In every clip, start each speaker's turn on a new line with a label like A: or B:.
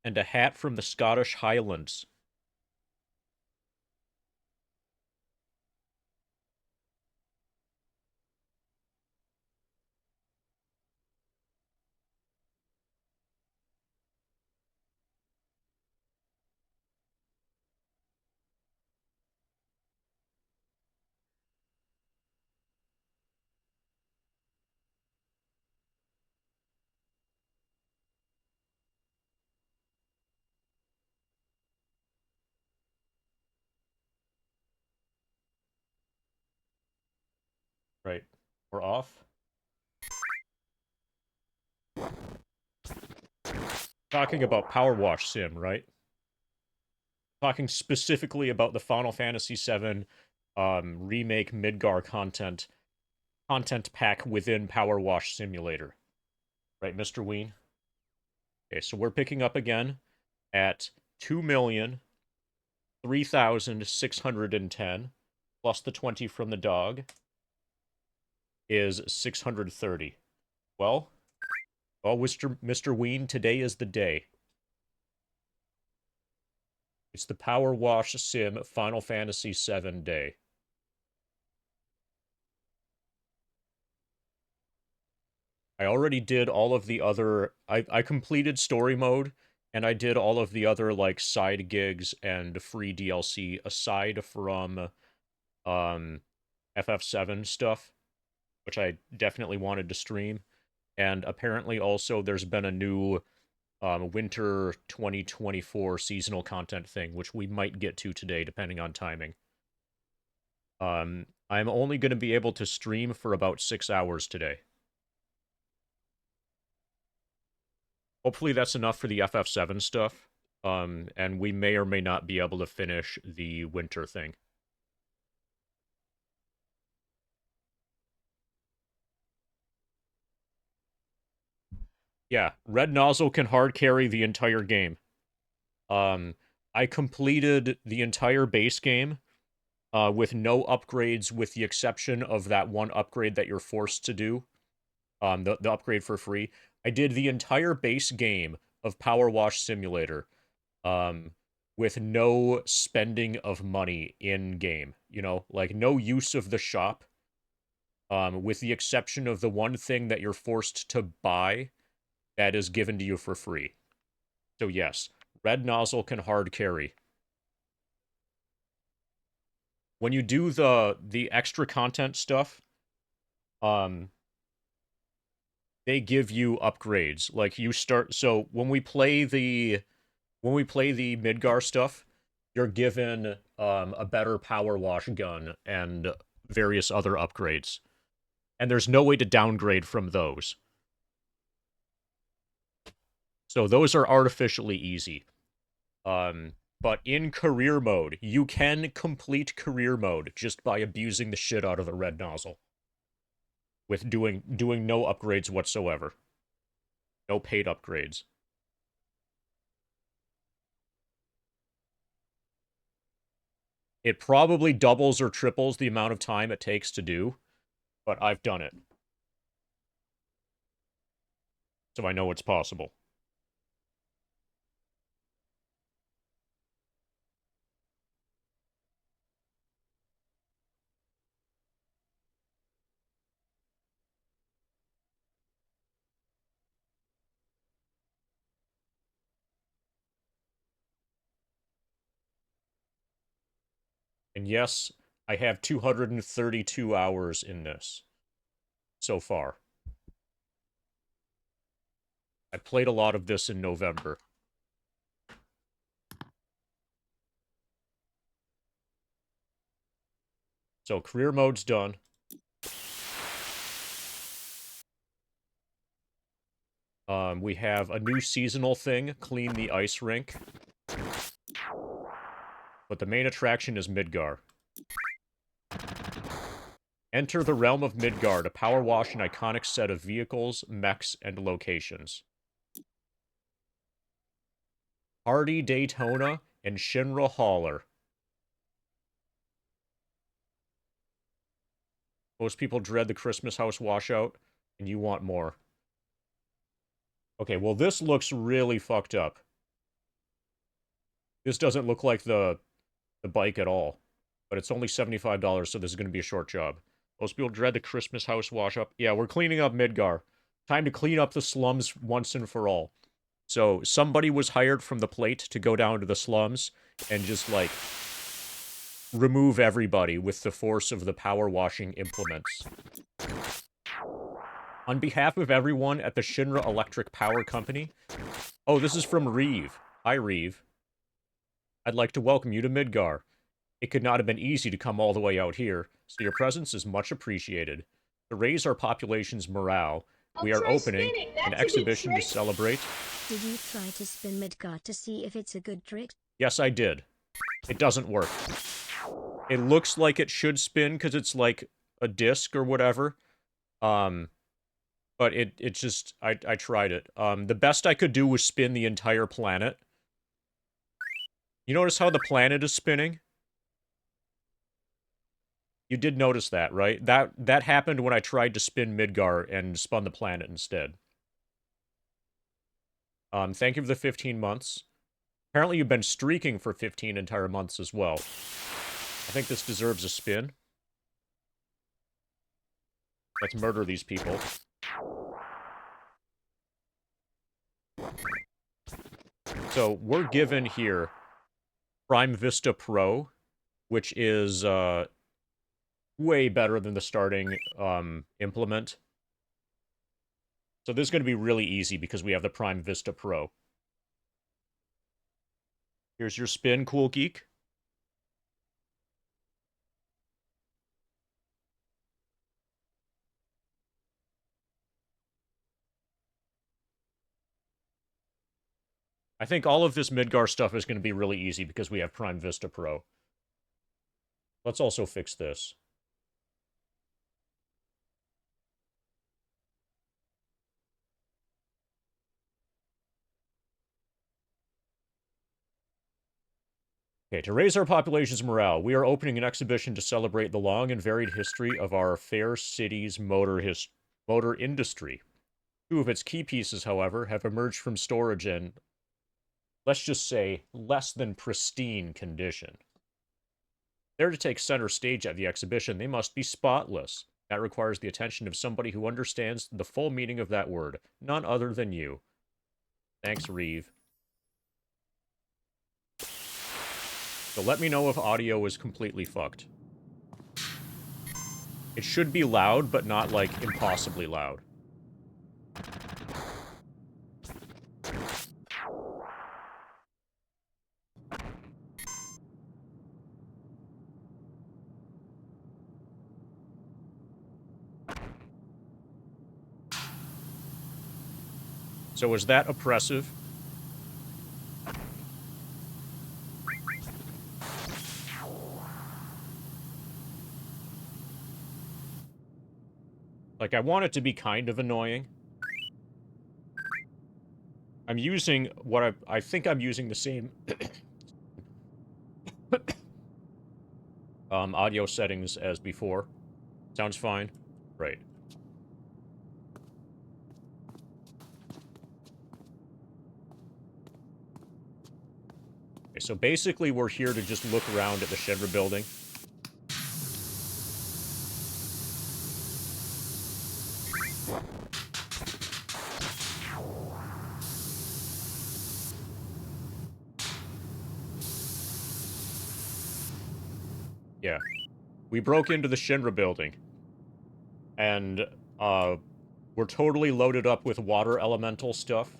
A: and a hat from the Scottish Highlands. Right. We're off. Talking about PowerWash Sim, right? Talking specifically about the Final Fantasy VII remake Midgar content pack within PowerWash Simulator. Right, Mr. Ween? Okay, so we're picking up again at 2,003,610 plus the 20 from the dog is 630. Well, Mr. Ween, today is the day. It's the Power Wash Sim Final Fantasy VII day. I already did all of the other. I completed story mode, and I did all of the other like side gigs and free DLC aside from um FF7 stuff, which I definitely wanted to stream. And apparently also there's been a new winter 2024 seasonal content thing, which we might get to today depending on timing. I'm only going to be able to stream for about 6 hours today. Hopefully that's enough for the FF7 stuff. And we may or may not be able to finish the winter thing. Yeah, red nozzle can hard carry the entire game. Um, I completed the entire base game with no upgrades, with the exception of that one upgrade that you're forced to do. The upgrade for free. I did the entire base game of Power Wash Simulator, um, with no spending of money in game. You know, like no use of the shop. With the exception of the one thing that you're forced to buy that is given to you for free. So yes, red nozzle can hard carry. When you do the extra content stuff, um, they give you upgrades. Like you start. So when we play the Midgar stuff, you're given a better power wash gun and various other upgrades. And there's no way to downgrade from those. So those are artificially easy. Um, but in career mode, you can complete career mode just by abusing the shit out of the red nozzle with doing no upgrades whatsoever. No paid upgrades. It probably doubles or triples the amount of time it takes to do, but I've done it. So I know it's possible. And yes, I have 232 hours in this so far. I played a lot of this in November. So career mode's done. We have a new seasonal thing, clean the ice rink. But the main attraction is Midgar. Enter the realm of Midgar to power wash an iconic set of vehicles, mechs, and locations. Hardy Daytona and Shinra Hauler. Most people dread the Christmas house washout, and you want more. Okay, well, this looks really fucked up. This doesn't look like the bike at all. But it's only $75, so this is going to be a short job. Most people dread the Christmas house wash up. Yeah, we're cleaning up Midgar. Time to clean up the slums once and for all. So somebody was hired from the plate to go down to the slums and just, like, remove everybody with the force of the power washing implements. On behalf of everyone at the Shinra Electric Power Company... Oh, this is from Reeve. Hi, Reeve. I'd like to welcome you to Midgar. It could not have been easy to come all the way out here, so your presence is much appreciated. To raise our population's morale, we are opening an exhibition to celebrate...
B: Did you try to spin Midgar to see if it's a good trick?
A: Yes, I did. It doesn't work. It looks like it should spin because it's like a disc or whatever. But it just... I tried it. The best I could do was spin the entire planet. You notice how the planet is spinning? You did notice that, right? That happened when I tried to spin Midgar and spun the planet instead. Thank you for the 15 months. Apparently you've been streaking for 15 entire months as well. I think this deserves a spin. Let's murder these people. So, we're given here Prime Vista Pro, which is, way better than the starting, implement. So this is going to be really easy because we have the Prime Vista Pro. Here's your spin, Cool Geek. I think all of this Midgar stuff is going to be really easy because we have Prime Vista Pro. Let's also fix this. Okay, to raise our population's morale, we are opening an exhibition to celebrate the long and varied history of our fair city's motor industry. Two of its key pieces, however, have emerged from storage in, let's just say, less than pristine condition. There to take center stage at the exhibition, they must be spotless. That requires the attention of somebody who understands the full meaning of that word, none other than you. Thanks, Reeve. So let me know if audio is completely fucked. It should be loud, but not, like, impossibly loud. So is that oppressive? Like, I want it to be kind of annoying. I'm using what I think I'm using the same audio settings as before. Sounds fine. Right. Okay, so basically we're here to just look around at the Shinra building. Yeah. We broke into the Shinra building. And, we're totally loaded up with water elemental stuff.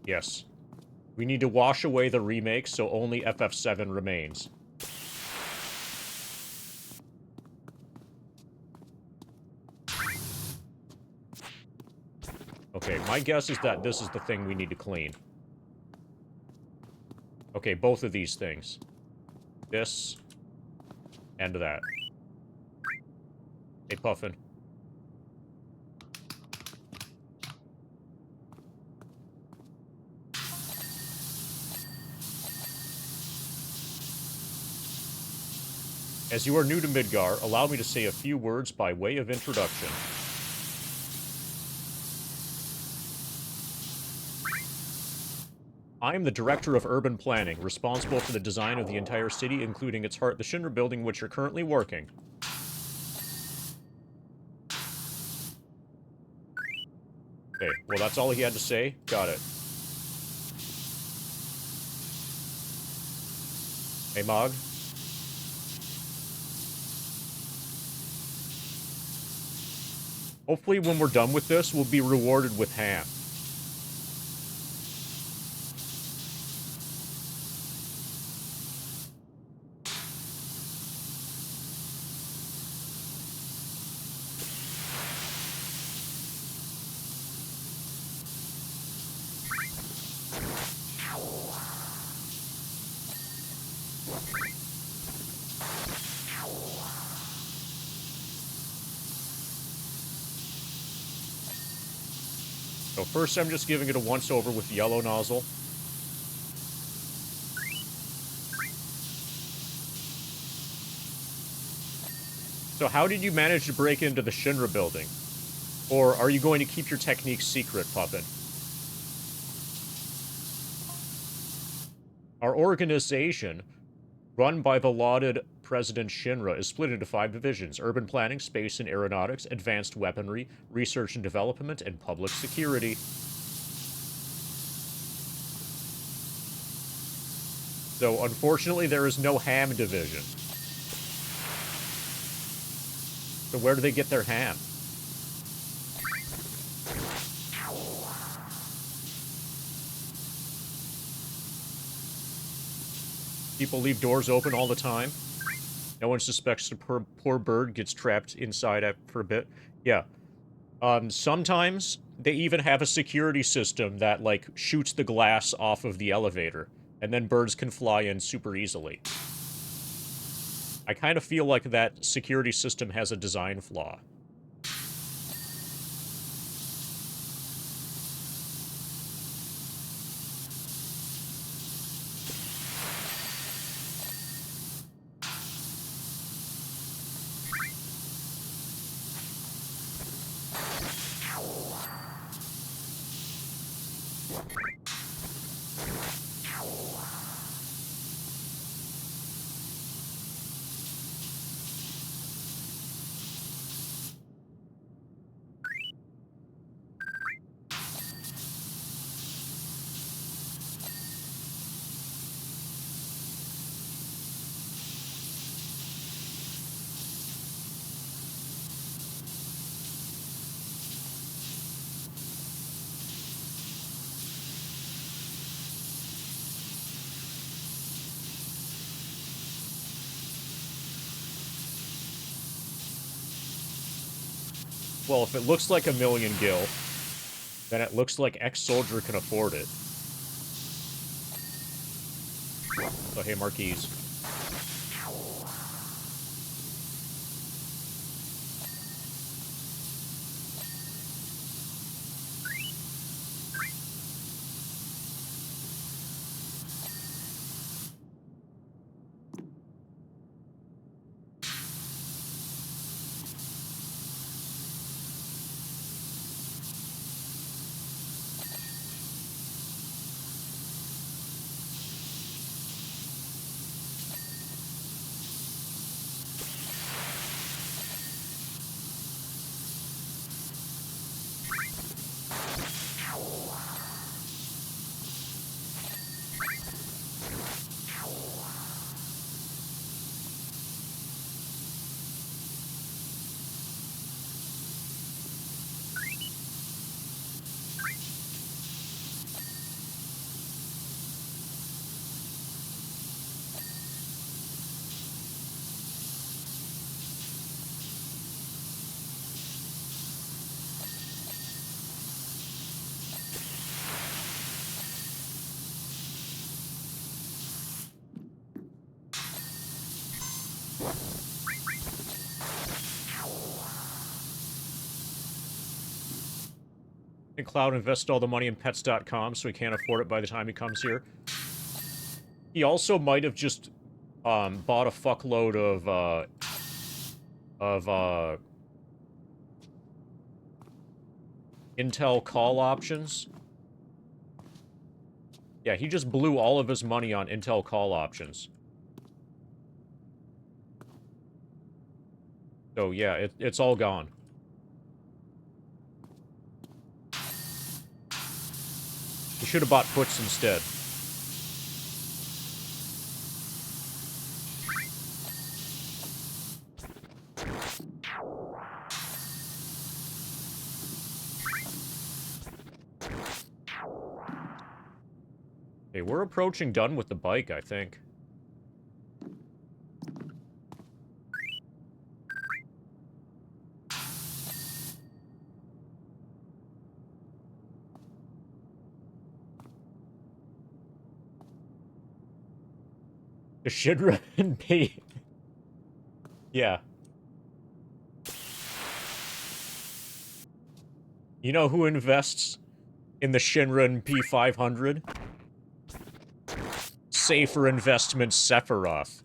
A: Yes. We need to wash away the remake, so only FF7 remains. Okay, my guess is that this is the thing we need to clean. Okay, both of these things. This. End of that. Hey, Puffin. As you are new to Midgar, allow me to say a few words by way of introduction. I am the Director of Urban Planning, responsible for the design of the entire city, including its heart, the Shinra building, which you're currently working. Okay, well that's all he had to say. Got it. Hey, Mog. Hopefully when we're done with this, we'll be rewarded with ham. So first I'm just giving it a once-over with the yellow nozzle. So how did you manage to break into the Shinra building? Or are you going to keep your techniques secret, Puppet? Our organization, run by the lauded President Shinra, is split into 5 divisions: urban planning, space and aeronautics, advanced weaponry, research and development, and public security. So, unfortunately, there is no ham division. So where do they get their ham? People leave doors open all the time. No one suspects the poor bird gets trapped inside for a bit. Yeah. Sometimes they even have a security system that, like, shoots the glass off of the elevator, and then birds can fly in super easily. I kind of feel like that security system has a design flaw. Well, if it looks like a million gil, then it looks like Ex-Soldier can afford it. So, hey, Marquise. And Cloud invested all the money in pets.com, so he can't afford it by the time he comes here. He also might have just bought a fuckload of Intel call options. Yeah, he just blew all of his money on Intel call options. So yeah, it's all gone. He should have bought puts instead. Okay, we're approaching done with the bike, I think. The Shinra and pay. Yeah. You know who invests in the Shinra P500? Safer Investments Sephiroth.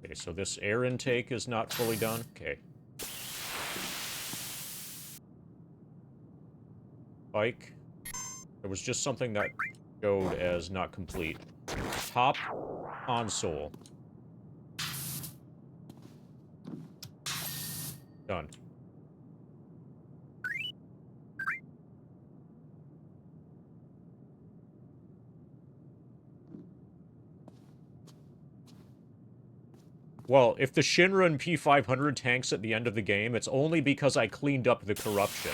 A: Okay, so this air intake is not fully done. Okay. Bike. There was just something that showed as not complete. Top console. Done. Well, if the Shinra and P500 tanks at the end of the game, it's only because I cleaned up the corruption.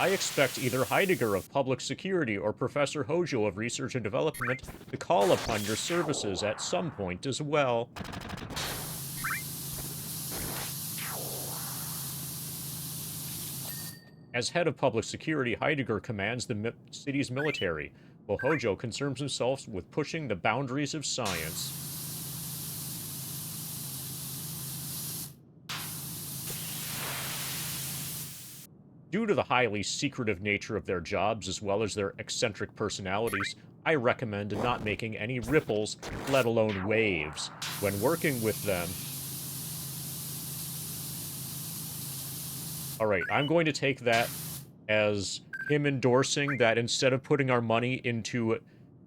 A: I expect either Heidegger of Public Security or Professor Hojo of Research and Development to call upon your services at some point as well. As head of Public Security, Heidegger commands the city's military, while Hojo concerns himself with pushing the boundaries of science. Due to the highly secretive nature of their jobs, as well as their eccentric personalities, I recommend not making any ripples, let alone waves, when working with them. Alright, I'm going to take that as him endorsing that instead of putting our money into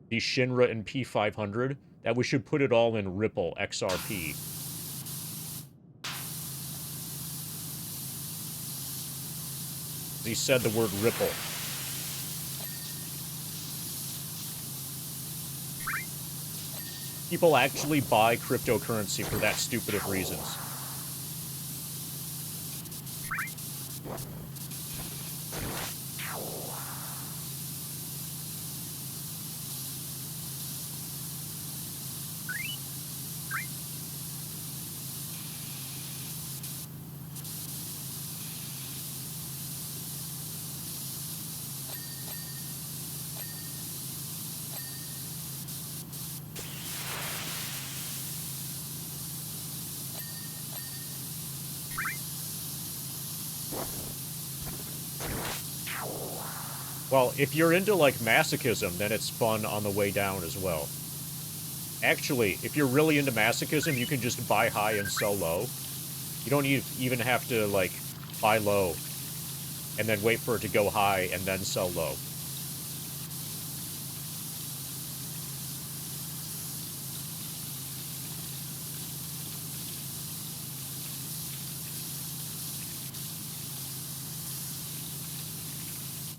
A: the Shinra and P500, that we should put it all in Ripple XRP. He said the word Ripple. People actually buy cryptocurrency for that stupid of reasons. Well, if you're into, like, masochism, then it's fun on the way down as well. Actually, if you're really into masochism, you can just buy high and sell low. You don't even have to, like, buy low and then wait for it to go high and then sell low.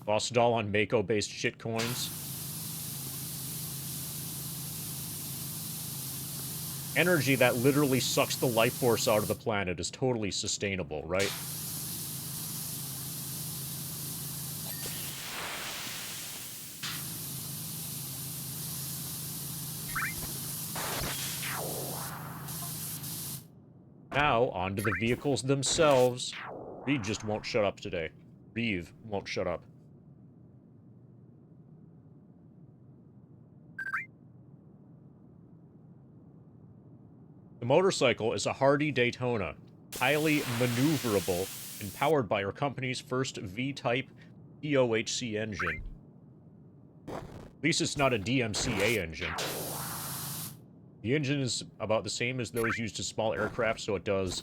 A: Boss doll on Mako-based shitcoins. Energy that literally sucks the life force out of the planet is totally sustainable, right? Now, on to the vehicles themselves. Reed just won't shut up today. Reeve won't shut up. The motorcycle is a hardy Daytona, highly maneuverable, and powered by our company's first V-type POHC engine. At least it's not a DMCA engine. The engine is about the same as those used to small aircraft, so it does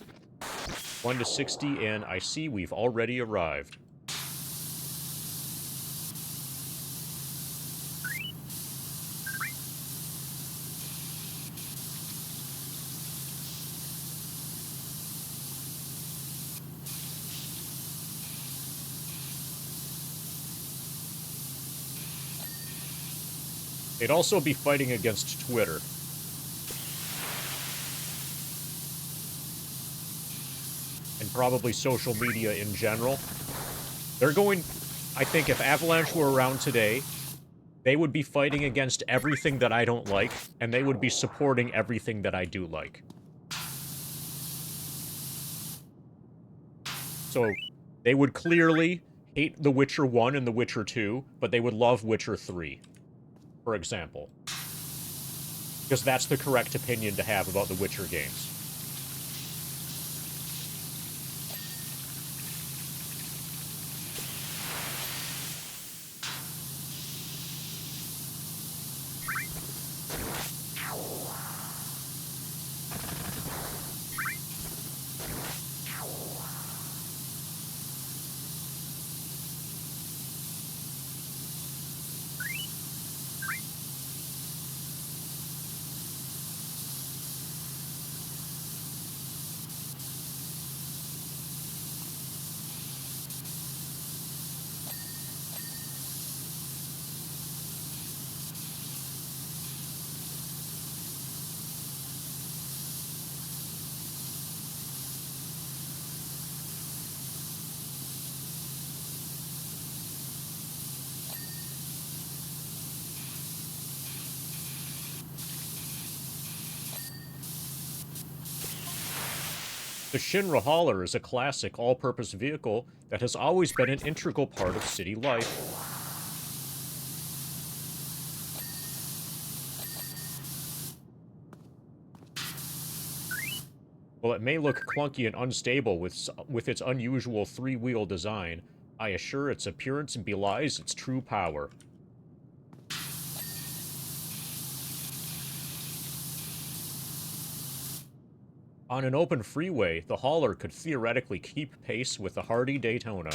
A: 1 to 60, and I see we've already arrived. They'd also be fighting against Twitter. And probably social media in general. They're going... I think if Avalanche were around today, they would be fighting against everything that I don't like, and they would be supporting everything that I do like. So, they would clearly hate The Witcher 1 and The Witcher 2, but they would love Witcher 3, for example. Because that's the correct opinion to have about the Witcher games. The Shinra Hauler is a classic all-purpose vehicle that has always been an integral part of city life. While it may look clunky and unstable with its unusual three-wheel design, I assure its appearance belies its true power. On an open freeway, the hauler could theoretically keep pace with the hardy Daytona.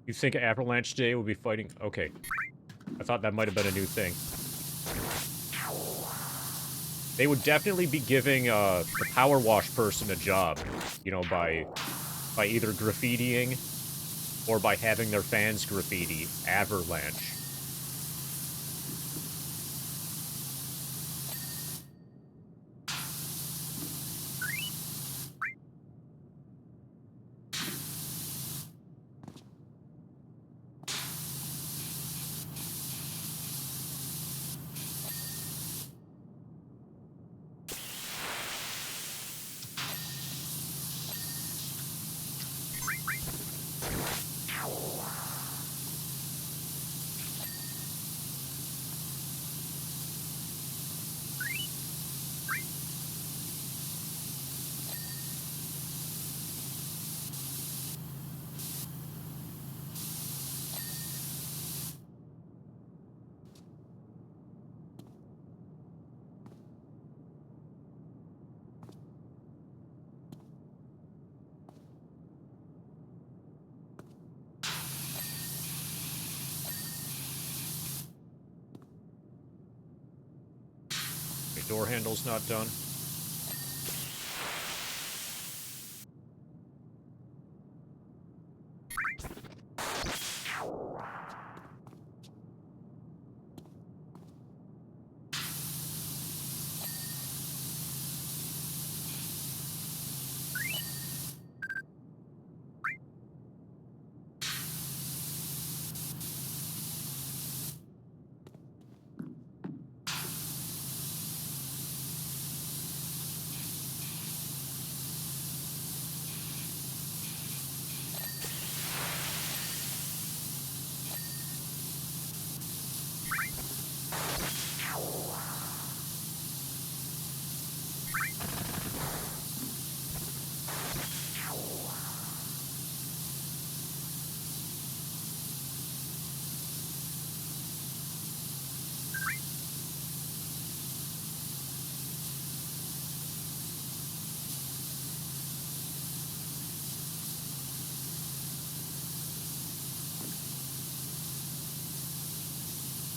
A: You think Avalanche Day will be fighting... Okay. I thought that might have been a new thing. They would definitely be giving the PowerWash person a job, you know, by by either graffitiing or by having their fans graffiti Avalanche. Okay, door handle's not done.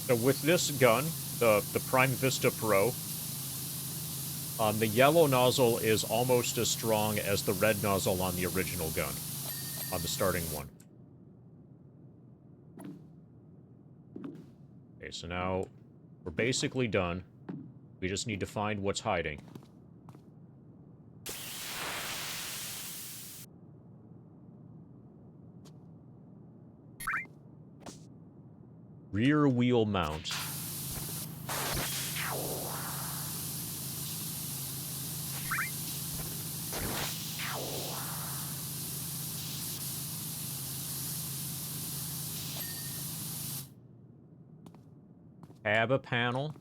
A: So with this gun, the Prime Vista Pro, the yellow nozzle is almost as strong as the red nozzle on the original gun, on the starting one. Okay, so now we're basically done. We just need to find what's hiding. Rear wheel mount. Have a panel.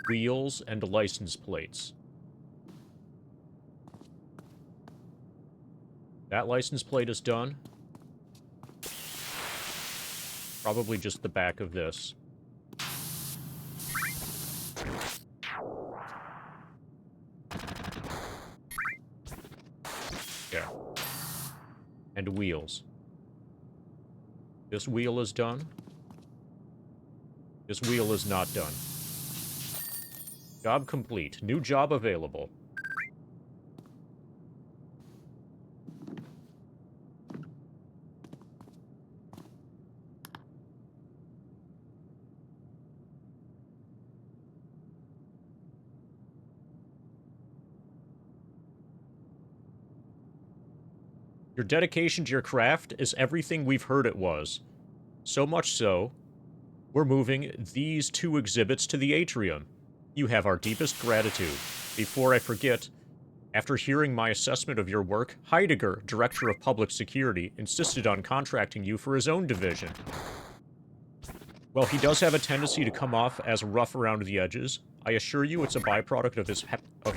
A: Wheels and license plates. That license plate is done. Probably just the back of this. Yeah. And wheels. This wheel is done. This wheel is not done. Job complete. New job available. Your dedication to your craft is everything we've heard it was. So much so, we're moving these 2 exhibits to the atrium. You have our deepest gratitude. Before I forget, after hearing my assessment of your work, Heidegger, Director of Public Security, insisted on contracting you for his own division. Well, he does have a tendency to come off as rough around the edges. I assure you it's a byproduct of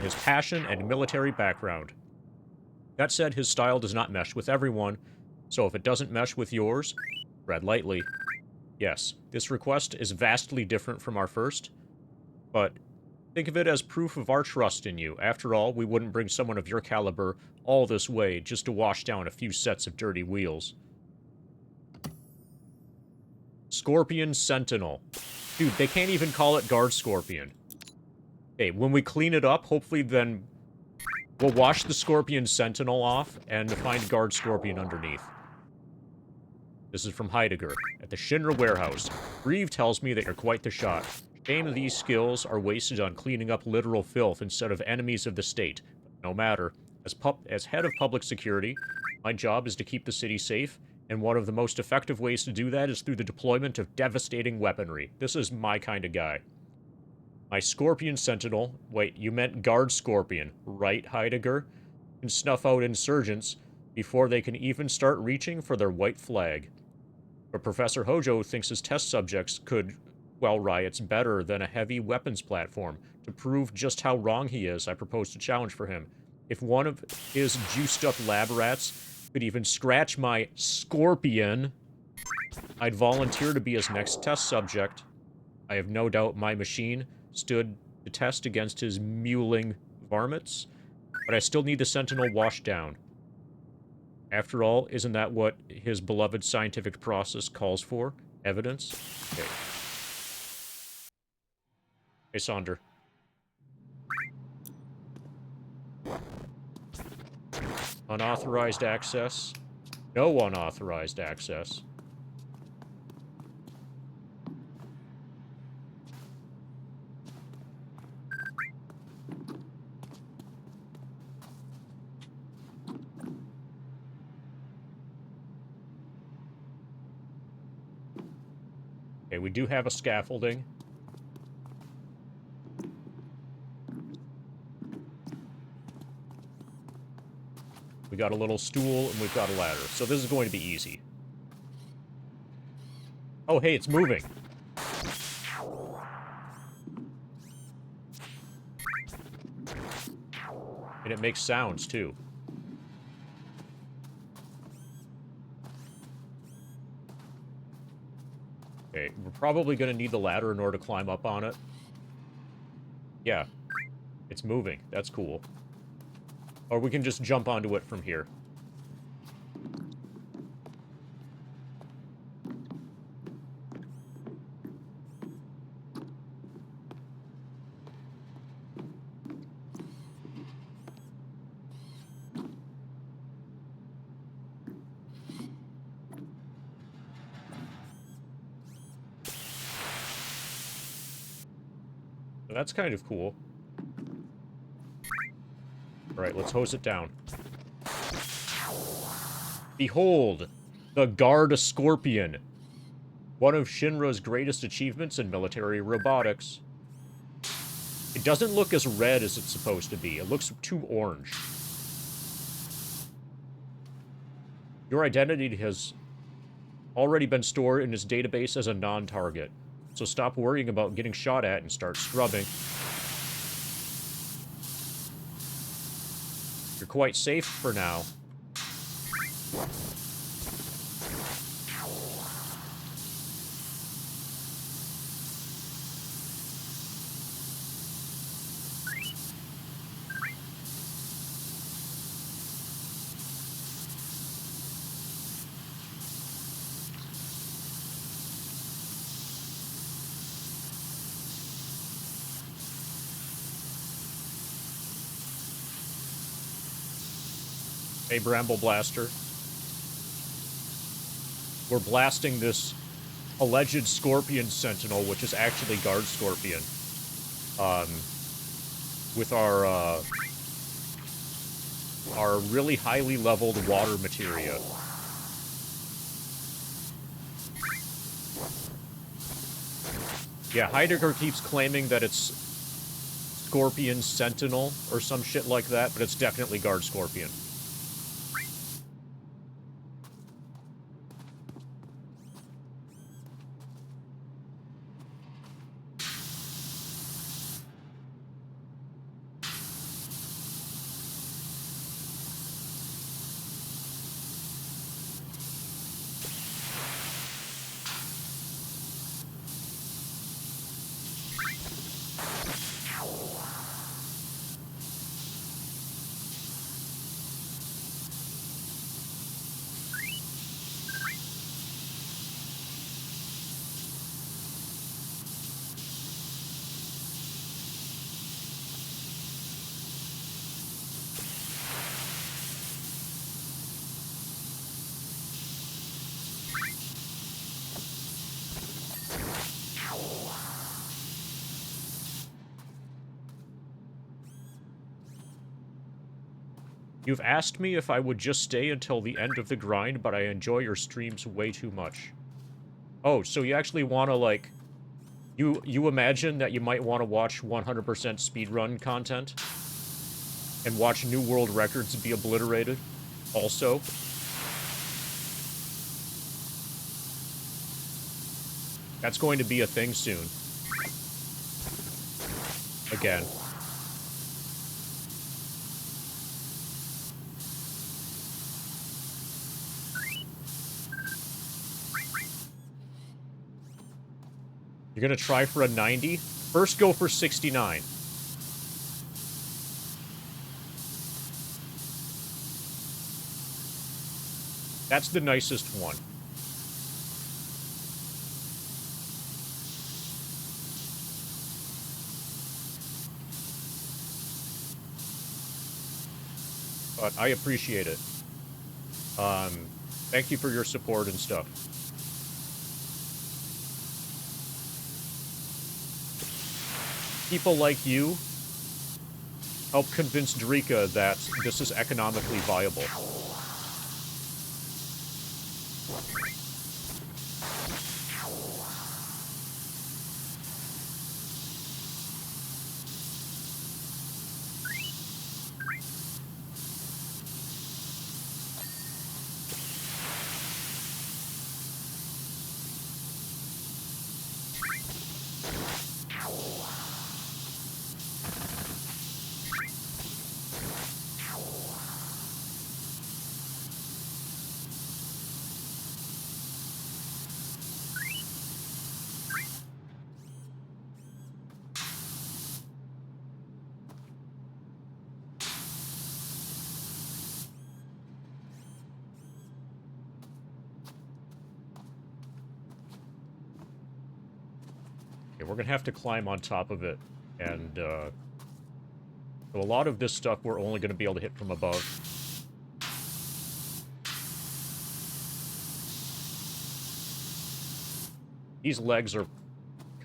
A: his passion and military background. That said, his style does not mesh with everyone, so if it doesn't mesh with yours, tread lightly. Yes, this request is vastly different from our first, but think of it as proof of our trust in you. After all, we wouldn't bring someone of your caliber all this way just to wash down a few sets of dirty wheels. Scorpion Sentinel. Dude, they can't even call it Guard Scorpion. Okay, when we clean it up, hopefully then we'll wash the Scorpion Sentinel off and find Guard Scorpion underneath. This is from Heidegger. At the Shinra warehouse, Reeve tells me that you're quite the shot. Shame these skills are wasted on cleaning up literal filth instead of enemies of the state. But no matter. As head of public security, my job is to keep the city safe, and one of the most effective ways to do that is through the deployment of devastating weaponry. This is my kind of guy. My Scorpion Sentinel, wait, you meant Guard Scorpion, right, Heidegger? Can snuff out insurgents before they can even start reaching for their white flag. But Professor Hojo thinks his test subjects could quell riots better than a heavy weapons platform. To prove just how wrong he is, I propose a challenge for him. If one of his juiced-up lab rats could even scratch my Scorpion, I'd volunteer to be his next test subject. I have no doubt my machine stood the test against his mewling varmints, but I still need the Sentinel washed down. After all, isn't that what his beloved scientific process calls for? Evidence? Okay. Hey, Sonder. Unauthorized access. No unauthorized access. Okay, we do have a scaffolding. We got a little stool, and we've got a ladder. So this is going to be easy. Oh, hey, it's moving. And it makes sounds, too. Okay, we're probably going to need the ladder in order to climb up on it. Yeah, it's moving. That's cool. Or we can just jump onto it from here. So that's kind of cool. Alright, let's hose it down. Behold, the Guard Scorpion. One of Shinra's greatest achievements in military robotics. It doesn't look as red as it's supposed to be. It looks too orange. Your identity has already been stored in his database as a non-target. So stop worrying about getting shot at and start scrubbing. You're quite safe for now. Hey, Bramble Blaster. We're blasting this alleged Scorpion Sentinel, which is actually Guard Scorpion. With our really highly leveled water materia. Yeah, Heidegger keeps claiming that it's Scorpion Sentinel or some shit like that, but it's definitely Guard Scorpion. You've asked me if I would just stay until the end of the grind, but I enjoy your streams way too much. Oh, so you actually want to, like... You imagine that you might want to watch 100% speedrun content? And watch new world records be obliterated? Also? That's going to be a thing soon. Again. You're gonna try for a 90? First go for 69. That's the nicest one. But I appreciate it. Thank you for your support and stuff. People like you help convince Drika that this is economically viable. Okay, we're gonna have to climb on top of it, and, so a lot of this stuff we're only gonna be able to hit from above. These legs are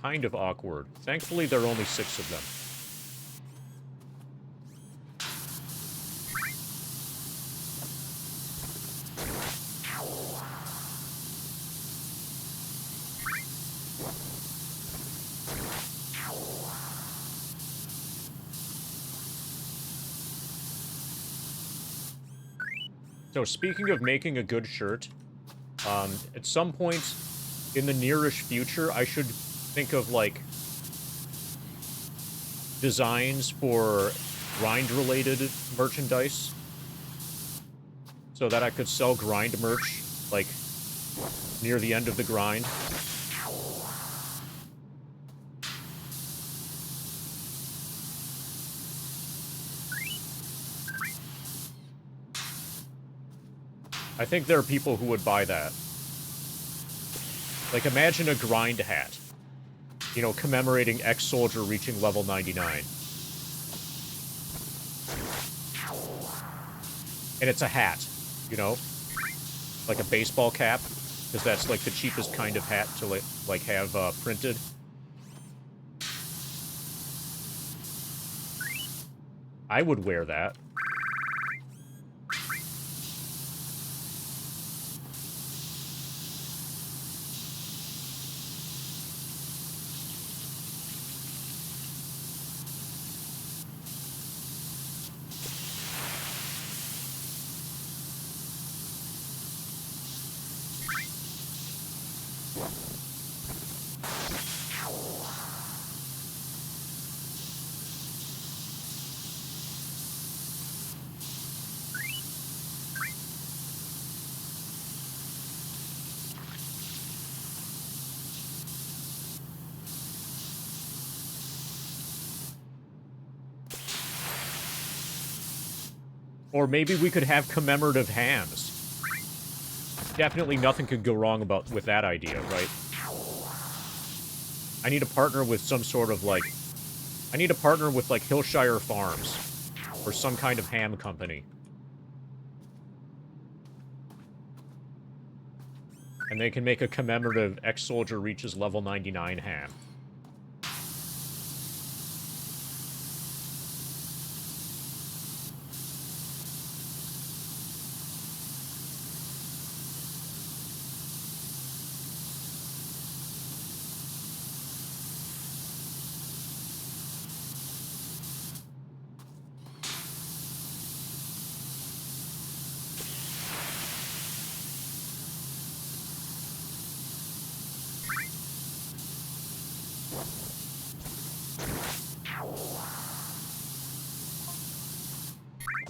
A: kind of awkward. Thankfully, there are only 6 of them. So speaking of making a good shirt, at some point in the nearish future, I should think of, like, designs for grind-related merchandise so that I could sell grind merch, like, near the end of the grind. I think there are people who would buy that. Like, imagine a grind hat. You know, commemorating Ex-Soldier reaching level 99. And it's a hat, you know? Like a baseball cap. Because that's, like, the cheapest kind of hat to, like have, printed. I would wear that. Or maybe we could have commemorative hands. Definitely nothing could go wrong with that idea, right? I need to partner with some sort of, like... I need to partner with, like, Hillshire Farms. Or some kind of ham company. And they can make a commemorative Ex-Soldier reaches level 99 ham.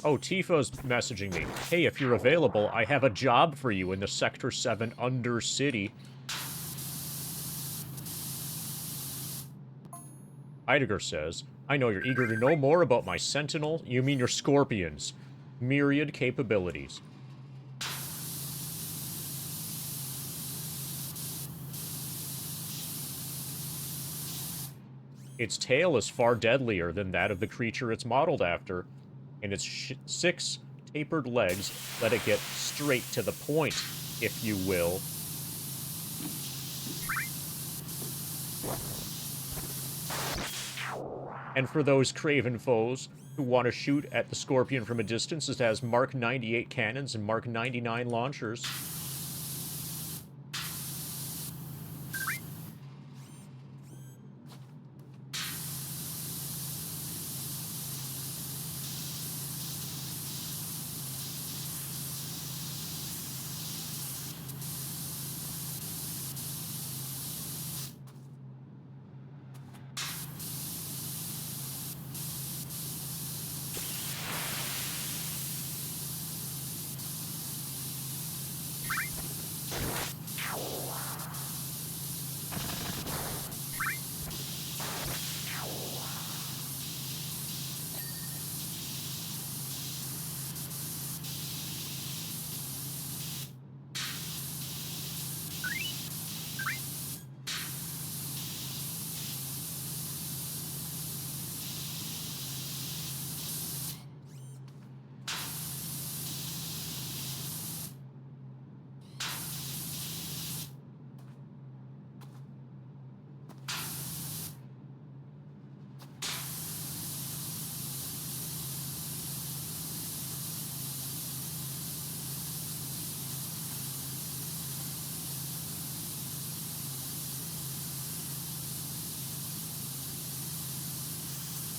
A: Oh, Tifa's messaging me. Hey, if you're available, I have a job for you in the Sector 7 Undercity. Heidegger says, I know you're eager to know more about my Sentinel. You mean your Scorpions. Myriad capabilities. Its tail is far deadlier than that of the creature it's modeled after, and its 6 tapered legs let it get straight to the point, if you will. And for those craven foes who want to shoot at the Scorpion from a distance, it has Mark 98 cannons and Mark 99 launchers.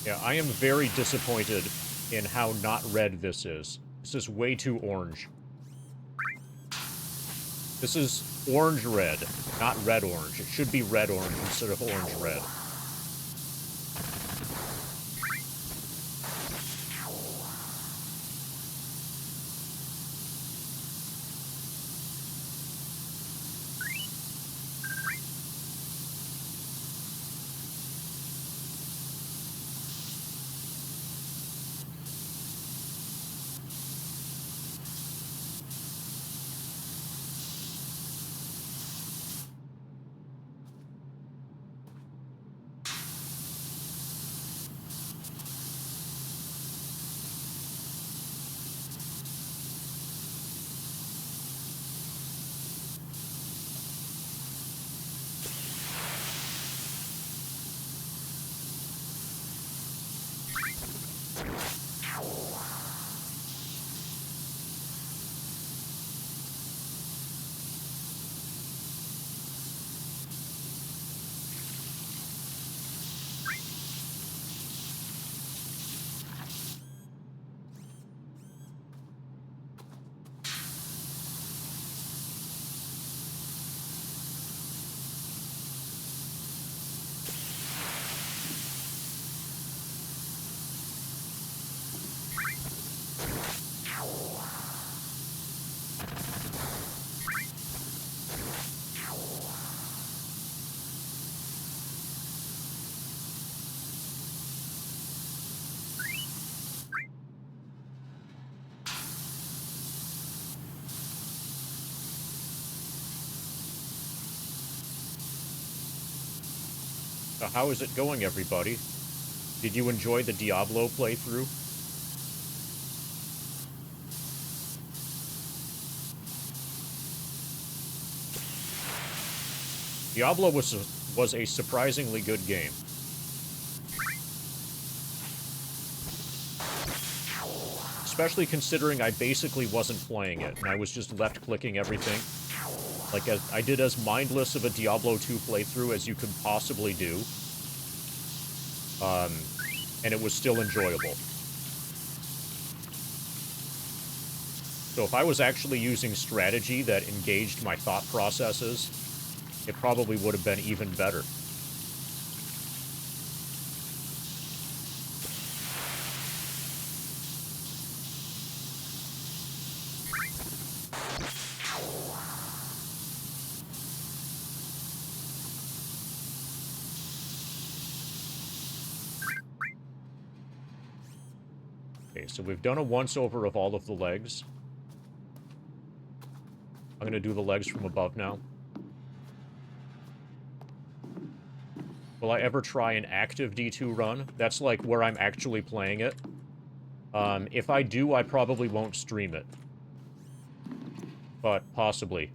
A: Yeah, I am very disappointed in how not red this is. This is way too orange. This is orange-red, not red-orange. It should be red-orange instead of orange-red. So how is it going, everybody? Did you enjoy the Diablo playthrough? Diablo was a surprisingly good game. Especially considering I basically wasn't playing it, and I was just left-clicking everything. Like, I did as mindless of a Diablo 2 playthrough as you could possibly do. And it was still enjoyable. So if I was actually using strategy that engaged my thought processes, it probably would have been even better. Okay, so we've done a once-over of all of the legs. I'm gonna do the legs from above now. Will I ever try an active D2 run? That's like where I'm actually playing it. If I do, I probably won't stream it. But possibly.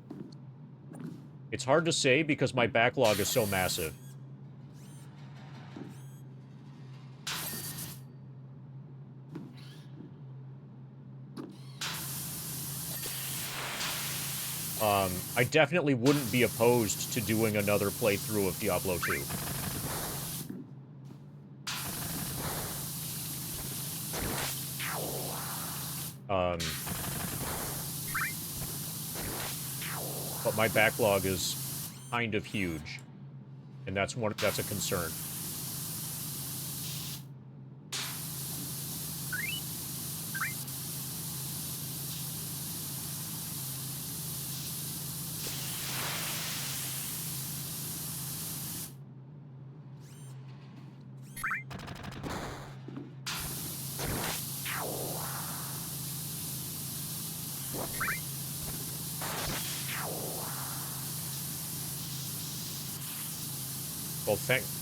A: It's hard to say because my backlog is so massive. I definitely wouldn't be opposed to doing another playthrough of Diablo 2. But my backlog is kind of huge, and that's a concern.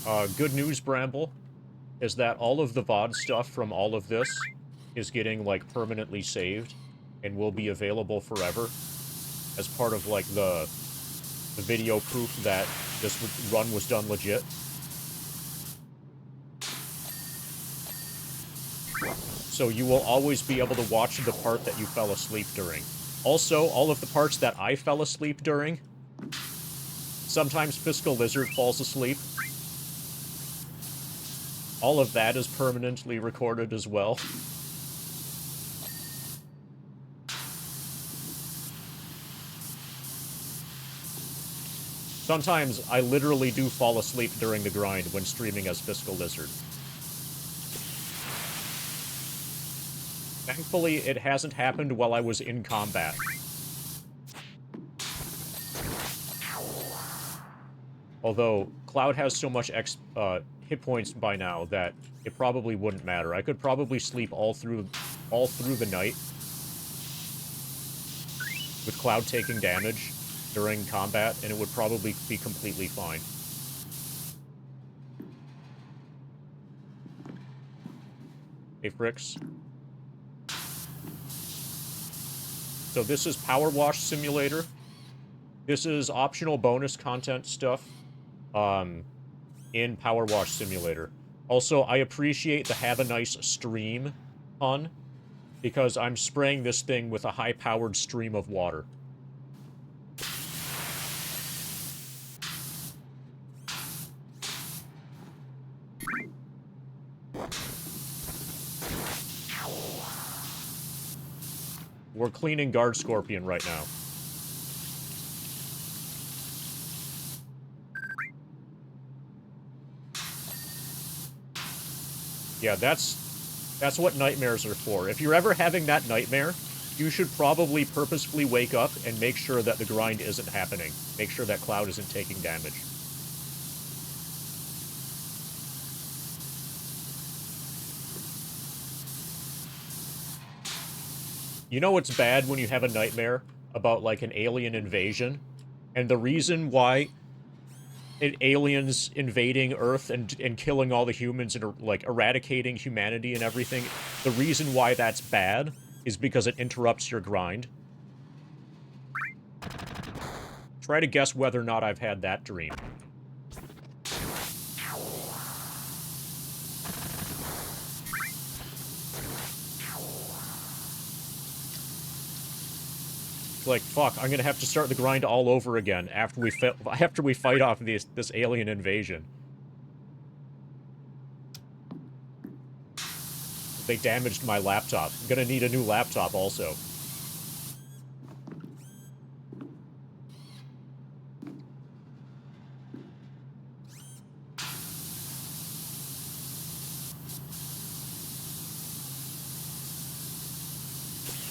A: Well, good news, Bramble, is that all of the VOD stuff from all of this is getting, like, permanently saved and will be available forever as part of, like, the video proof that this run was done legit. So you will always be able to watch the part that you fell asleep during. Also, all of the parts that I fell asleep during, sometimes Fiscal Lizard falls asleep. All of that is permanently recorded as well. Sometimes I literally do fall asleep during the grind when streaming as Fiscal Lizard. Thankfully, it hasn't happened while I was in combat. Although, Cloud has so much hit points by now that it probably wouldn't matter. I could probably sleep all through the night with Cloud taking damage during combat, and it would probably be completely fine. Hey, Fricks. So this is PowerWash Simulator. This is optional bonus content stuff in PowerWash Simulator. Also, I appreciate the have a nice stream pun, because I'm spraying this thing with a high-powered stream of water. We're cleaning Guard Scorpion right now. Yeah, that's what nightmares are for. If you're ever having that nightmare, you should probably purposefully wake up and make sure that the grind isn't happening. Make sure that Cloud isn't taking damage. You know what's bad when you have a nightmare about, like, an alien invasion? And the reason why aliens invading Earth and killing all the humans and, like, eradicating humanity and everything, the reason why that's bad is because it interrupts your grind. Try to guess whether or not I've had that dream. Like, fuck, I'm gonna have to start the grind all over again after we fight off this alien invasion. They damaged my laptop. I'm gonna need a new laptop also.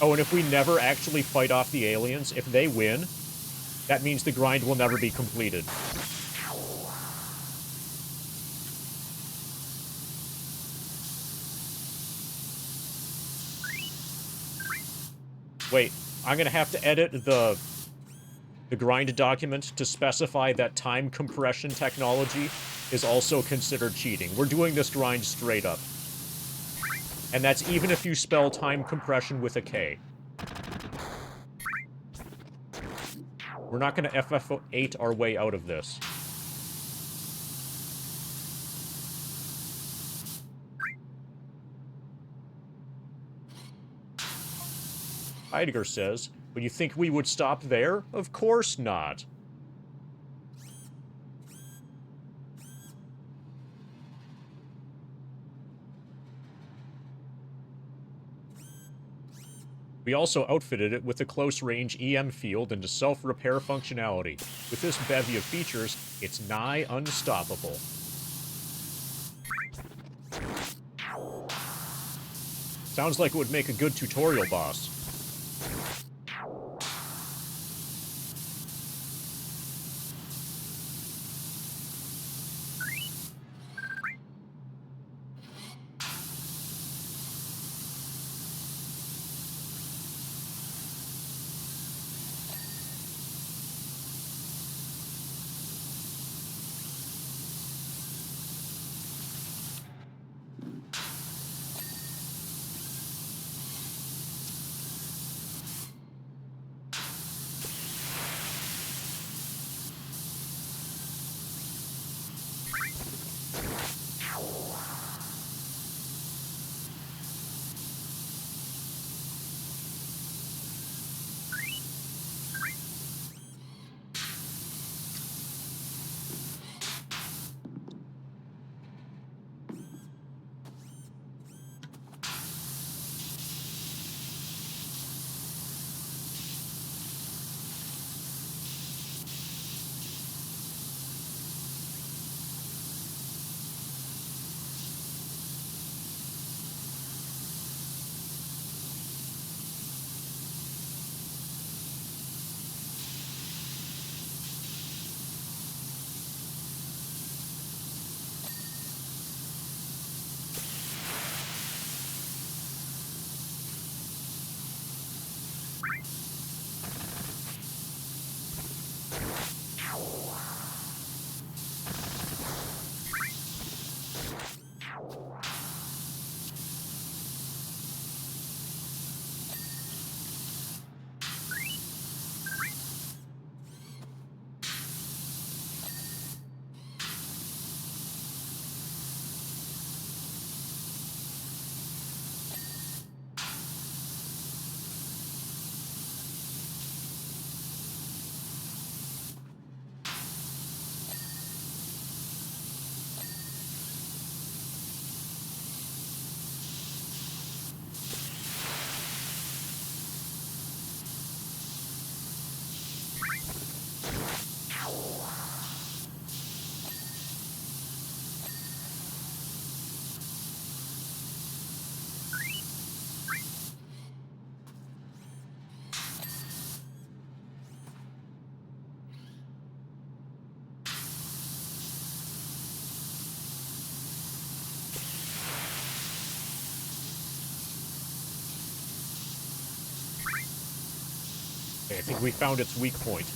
A: Oh, and if we never actually fight off the aliens, if they win, that means the grind will never be completed. Wait, I'm gonna have to edit the grind document to specify that time compression technology is also considered cheating. We're doing this grind straight up. And that's even if you spell time compression with a K. We're not gonna FF8 our way out of this. Heidegger says, but you think we would stop there? Of course not. We also outfitted it with a close-range EM field and a self-repair functionality. With this bevy of features, it's nigh unstoppable. Sounds like it would make a good tutorial boss. Okay, I think we found its weak point.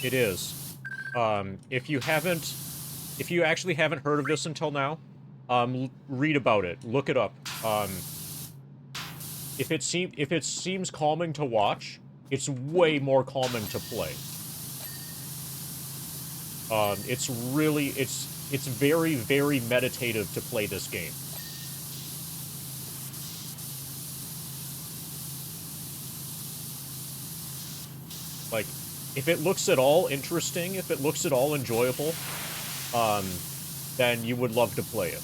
A: It is. If you actually haven't heard of this until now, read about it. Look it up. If it seems calming to watch, it's way more calming to play. It's very, very meditative to play this game. Like, if it looks at all interesting, if it looks at all enjoyable, then you would love to play it.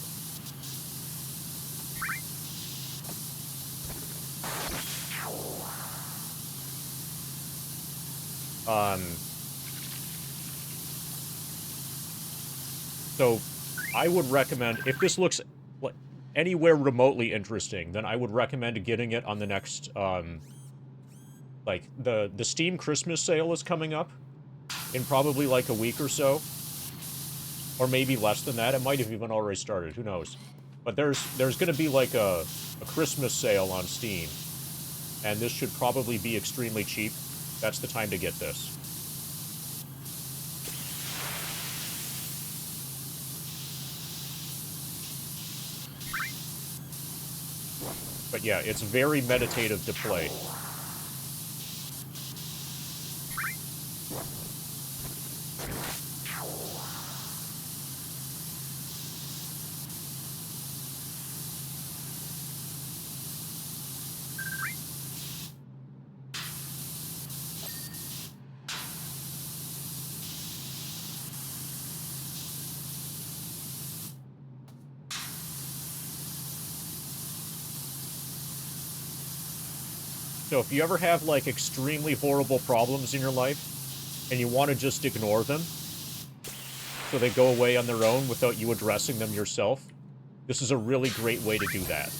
A: So I would recommend, if this looks anywhere remotely interesting, then I would recommend getting it on the next, like, the Steam Christmas sale is coming up in probably like a week or so. Or maybe less than that. It might have even already started. Who knows? But there's going to be like a Christmas sale on Steam. And this should probably be extremely cheap. That's the time to get this. But yeah, it's very meditative to play. So if you ever have, like, extremely horrible problems in your life, and you want to just ignore them, so they go away on their own without you addressing them yourself, this is a really great way to do that.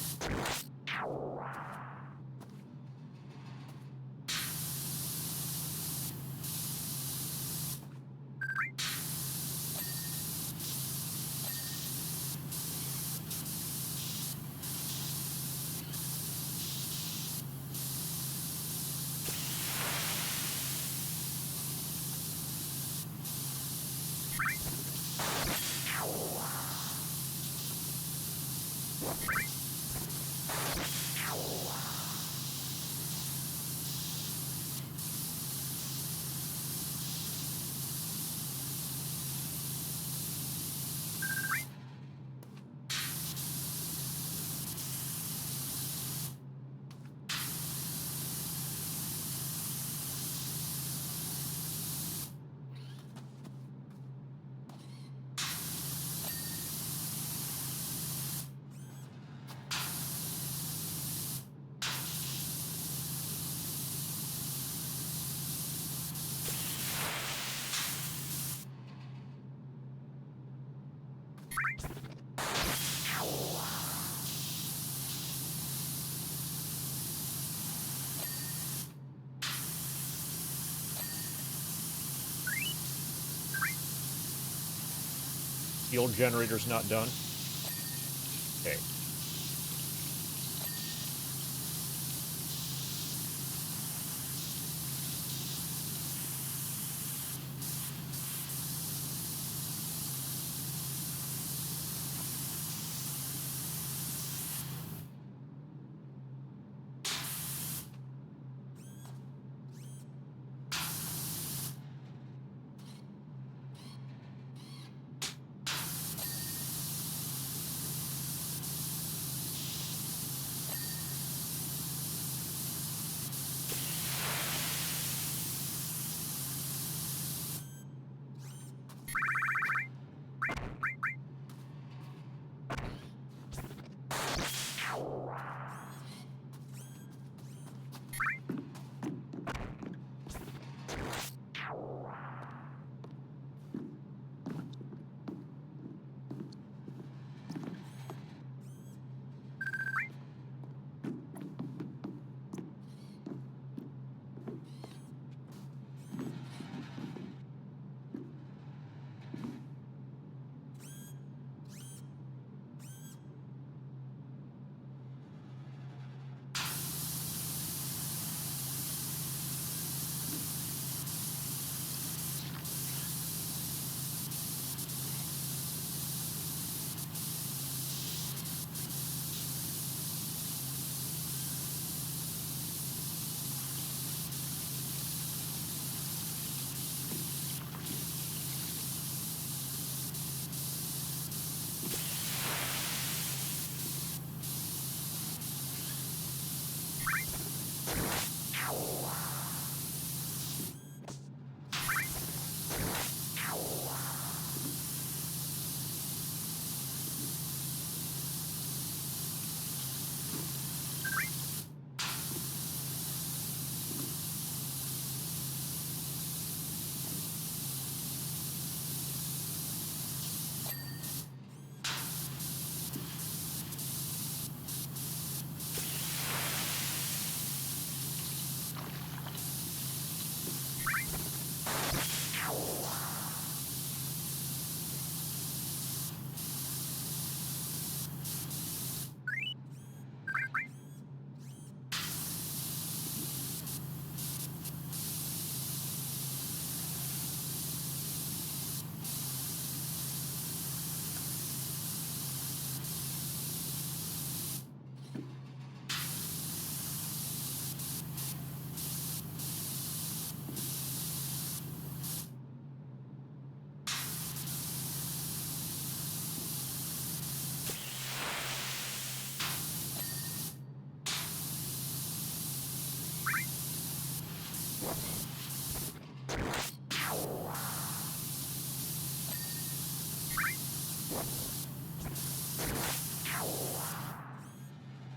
A: Fuel generator's not done. Okay.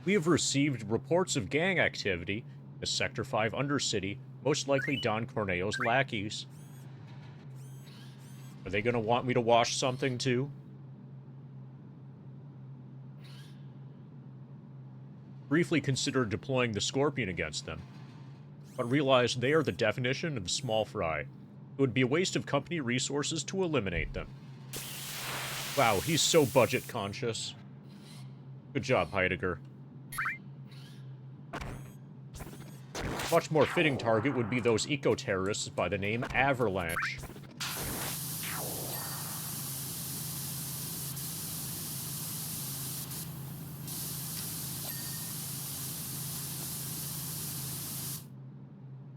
A: We have received reports of gang activity in the Sector 5 Undercity, most likely Don Corneo's lackeys. Are they gonna want me to wash something, too? Briefly considered deploying the Scorpion against them, but realized they are the definition of small fry. It would be a waste of company resources to eliminate them. Wow, he's so budget conscious. Good job, Heidegger. Much more fitting target would be those eco-terrorists by the name Avalanche.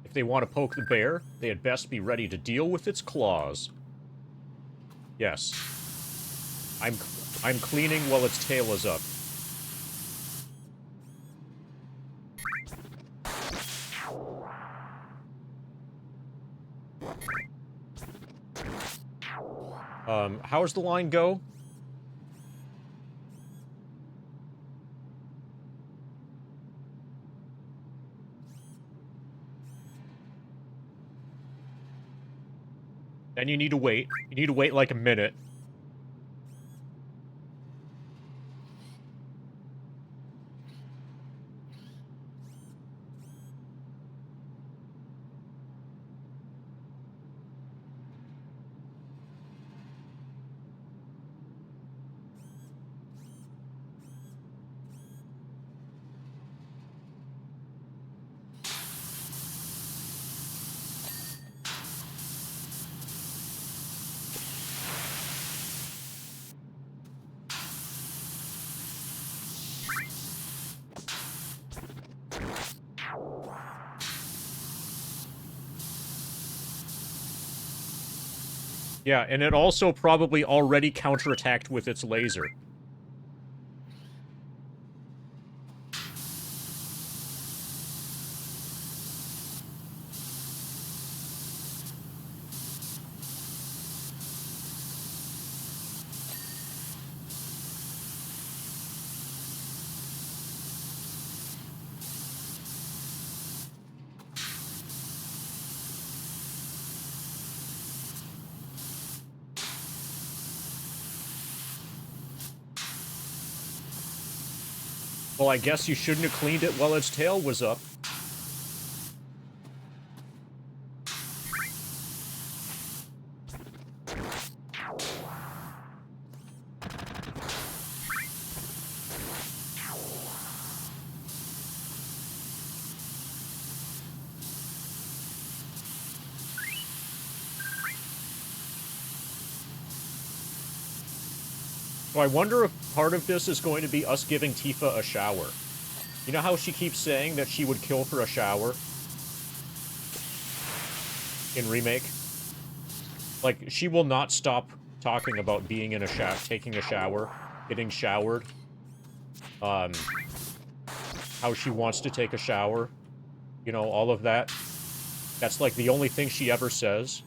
A: If they want to poke the bear, they had best be ready to deal with its claws. Yes. I'm cleaning while its tail is up. How's the line go? Then you need to wait. You need to wait like a minute. Yeah, and it also probably already counterattacked with its laser. Well, I guess you shouldn't have cleaned it while its tail was up. So I wonder if part of this is going to be us giving Tifa a shower. You know how she keeps saying that she would kill for a shower? In Remake? Like, she will not stop talking about being in a shower, taking a shower, getting showered. How she wants to take a shower. You know, all of that. That's, like, the only thing she ever says.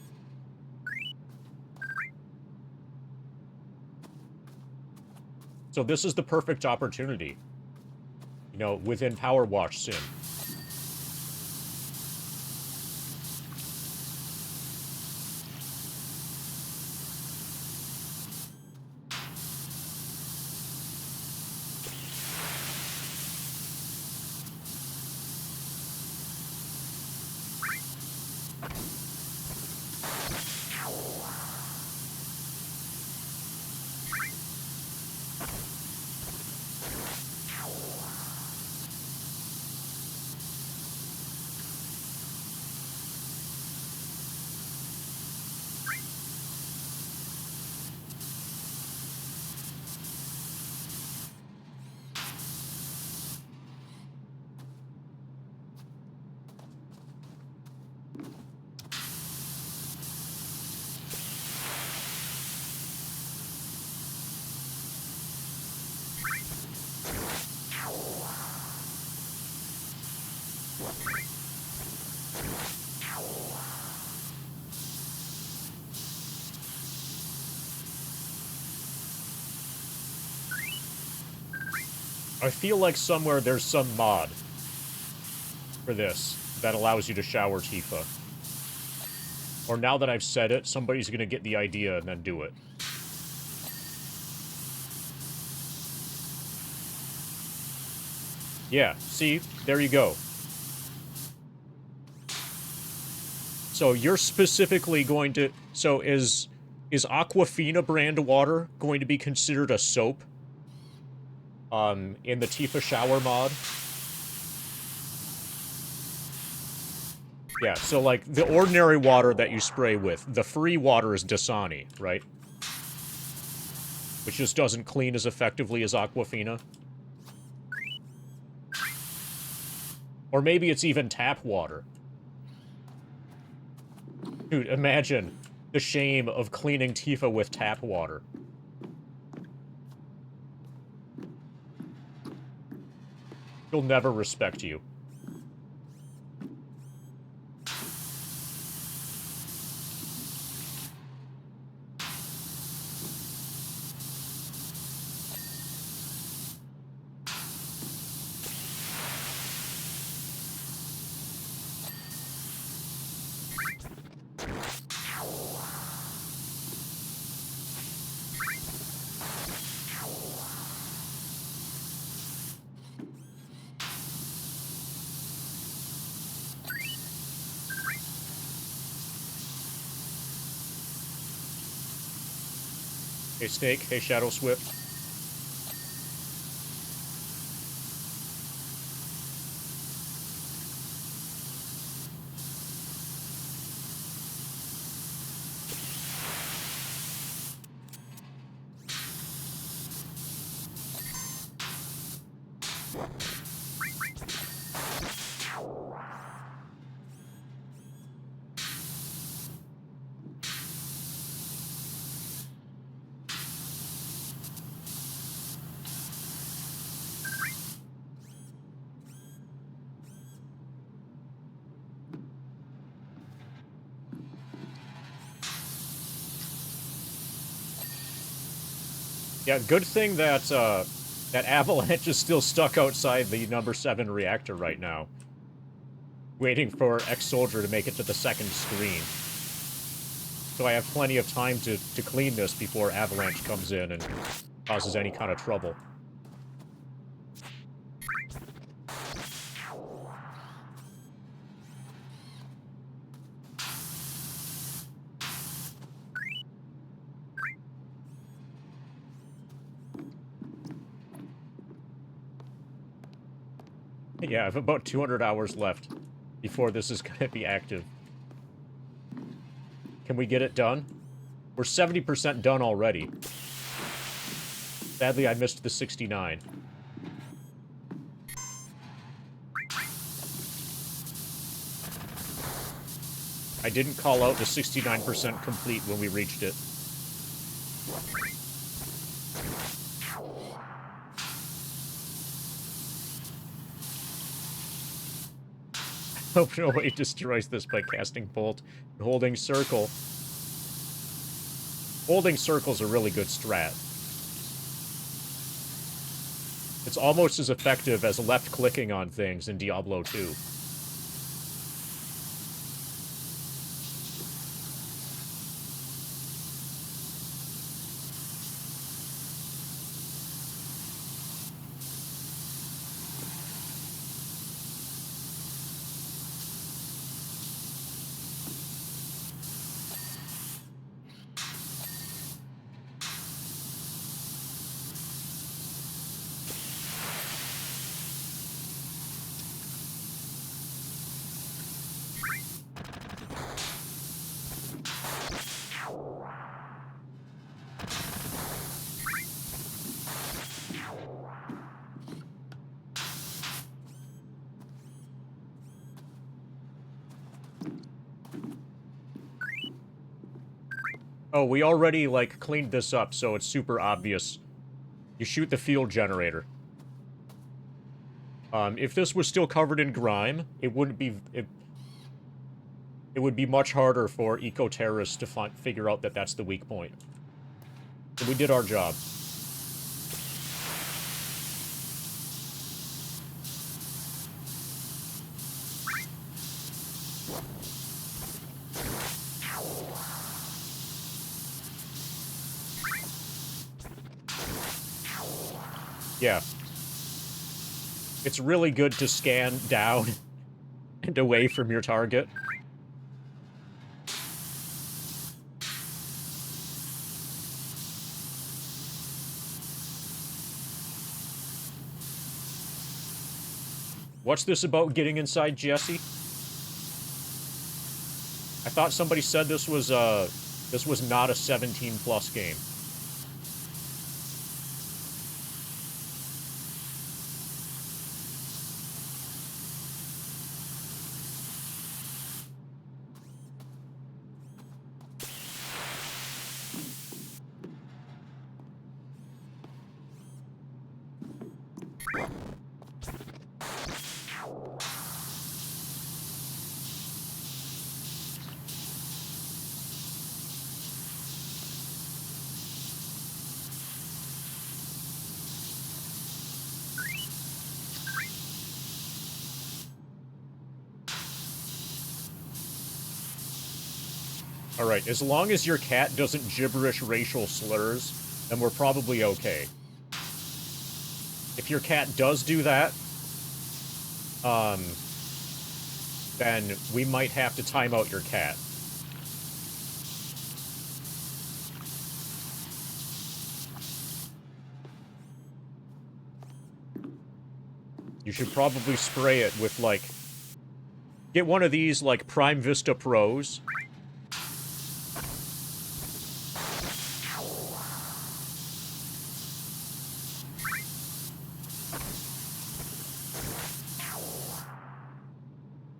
A: So this is the perfect opportunity. You know, within PowerWash Sim. I feel like somewhere there's some mod for this that allows you to shower Tifa. Or now that I've said it, somebody's gonna get the idea and then do it. Yeah, see? There you go. So you're specifically going to... So is Aquafina brand water going to be considered a soap? In the Tifa shower mod? Yeah, so like, the ordinary water that you spray with, the free water is Dasani, right? Which just doesn't clean as effectively as Aquafina. Or maybe it's even tap water. Dude, imagine the shame of cleaning Tifa with tap water. She'll never respect you. Hey, Snake. Hey, Shadow Swift. Yeah, good thing that, that Avalanche is still stuck outside the number 7 reactor right now. Waiting for Ex-Soldier to make it to the second screen. So I have plenty of time to clean this before Avalanche comes in and causes any kind of trouble. Yeah, I have about 200 hours left before this is going to be active. Can we get it done? We're 70% done already. Sadly, I missed the 69. I didn't call out the 69% complete when we reached it. Hope nobody destroys this by casting Bolt and holding Circle. Holding Circle's a really good strat. It's almost as effective as left-clicking on things in Diablo 2. Oh, we already, like, cleaned this up, so it's super obvious. You shoot the field generator. If this was still covered in grime, it wouldn't be... It would be much harder for eco-terrorists to figure out that that's the weak point. So we did our job. Yeah. It's really good to scan down and away from your target. What's this about getting inside Jesse? I thought somebody said this was not a 17+ game. Alright, as long as your cat doesn't gibberish racial slurs, then we're probably okay. If your cat does do that, then we might have to time out your cat. You should probably spray it with, like... Get one of these, like, Prime Vista Pros.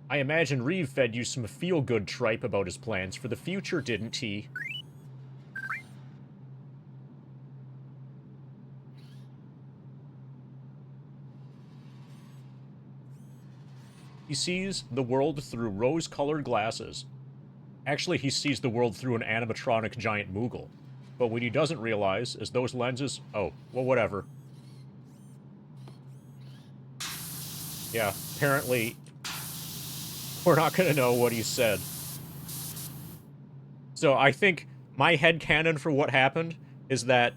A: I imagine Reeve fed you some feel-good tripe about his plans for the future, didn't he? He sees the world through rose-colored glasses. Actually, he sees the world through an animatronic giant Moogle. But what he doesn't realize is those lenses... Oh, well, whatever. Yeah, apparently... We're not gonna know what he said. So I think my headcanon for what happened is that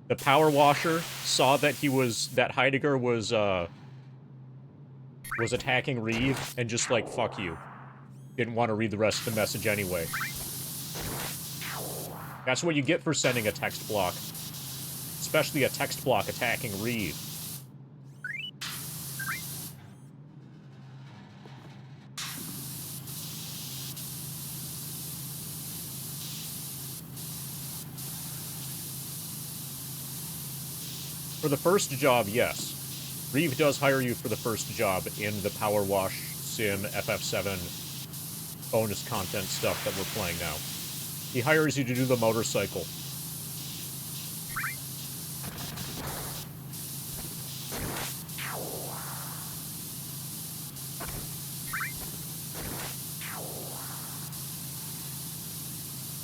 A: the power washer saw that that Heidegger was attacking Reeve and just like, fuck you. Didn't want to read the rest of the message anyway. That's what you get for sending a text block. Especially a text block attacking Reeve. For the first job, yes. Reeve does hire you for the first job in the PowerWash Sim FF7 bonus content stuff that we're playing now. He hires you to do the motorcycle.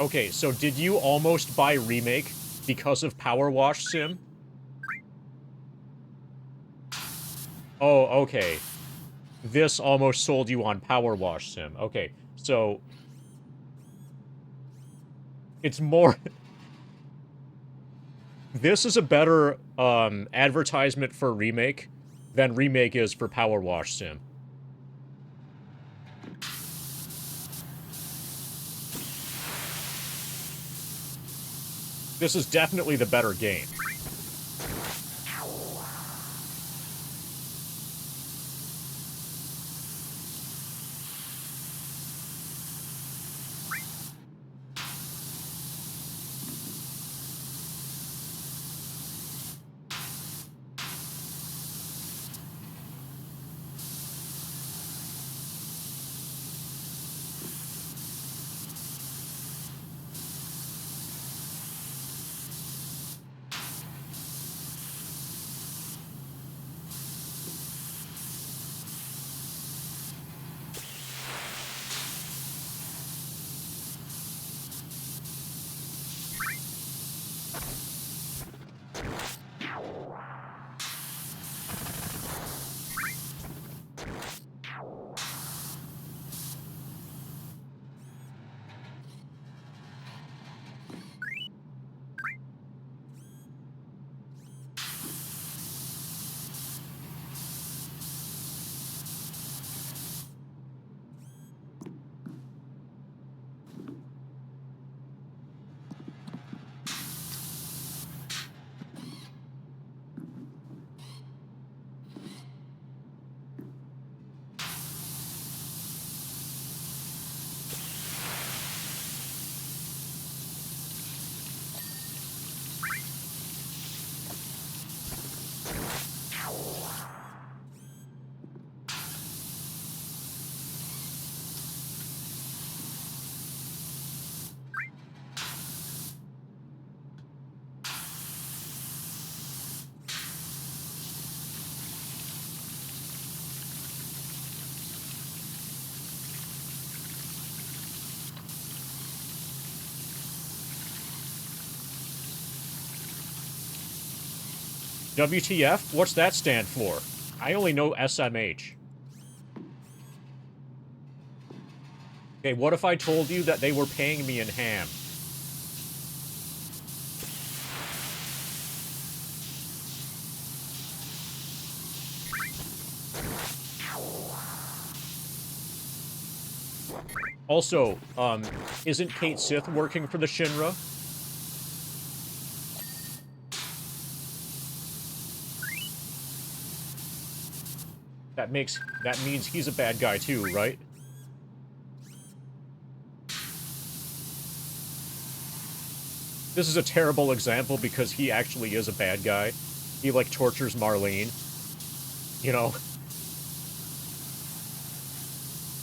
A: Okay, so did you almost buy Remake because of PowerWash Sim? Oh, okay. This almost sold you on PowerWash Sim. Okay, so... It's more... This is a better, advertisement for Remake than Remake is for PowerWash Sim. This is definitely the better game. WTF? What's that stand for? I only know SMH. Okay, what if I told you that they were paying me in ham? Also, isn't Kate Sith working for the Shinra? That means he's a bad guy too, right? This is a terrible example because he actually is a bad guy. He, like, tortures Marlene. You know?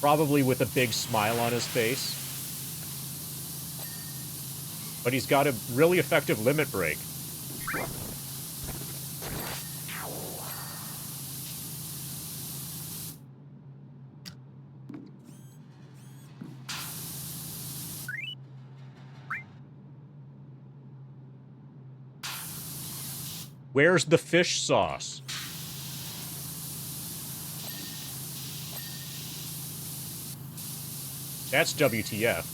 A: Probably with a big smile on his face. But he's got a really effective limit break. Where's the fish sauce? That's WTF.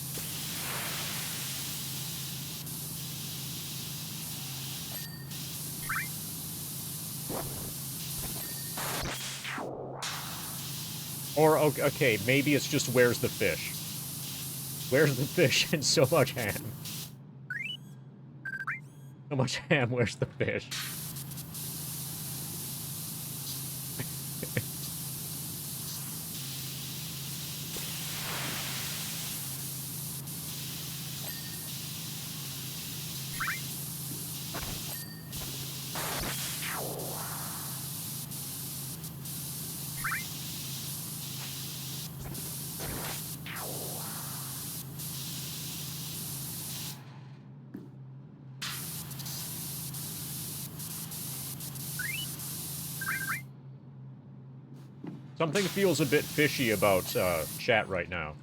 A: Or, okay, maybe it's just where's the fish? Where's the fish and so much ham? So much ham, where's the fish? Something feels a bit fishy about, chat right now.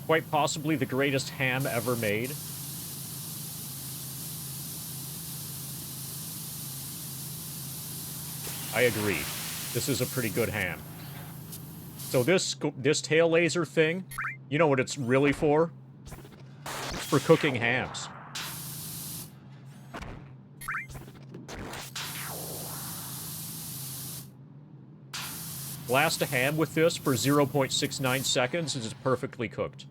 A: Quite possibly the greatest ham ever made. I agree. This is a pretty good ham. So this tail laser thing, you know what it's really for? It's for cooking hams. Blast a ham with this for 0.69 seconds and it's perfectly cooked.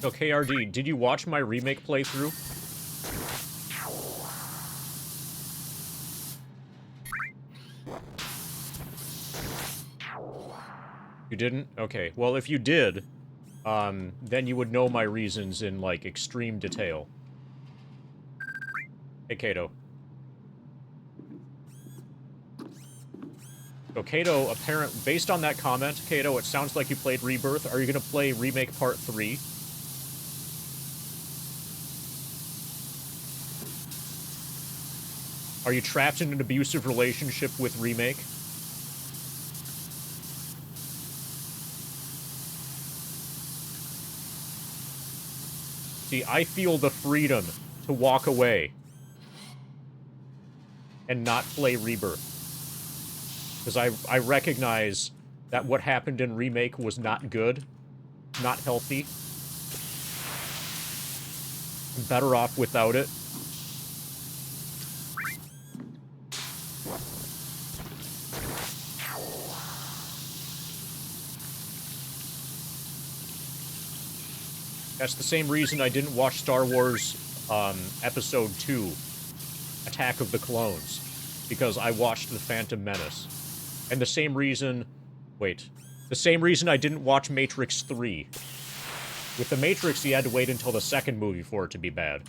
A: So, KRD, did you watch my remake playthrough? You didn't? Okay. Well, if you did, then you would know my reasons in, like, extreme detail. Hey, Kato. So, Kato, based on that comment, Kato, it sounds like you played Rebirth. Are you gonna play Remake Part 3? Are you trapped in an abusive relationship with Remake? See, I feel the freedom to walk away and not play Rebirth. Because I recognize that what happened in Remake was not good, not healthy. I'm better off without it. That's the same reason I didn't watch Star Wars, Episode 2, Attack of the Clones, because I watched The Phantom Menace. And the same reason... Wait. The same reason I didn't watch Matrix 3. With The Matrix, you had to wait until the second movie for it to be bad.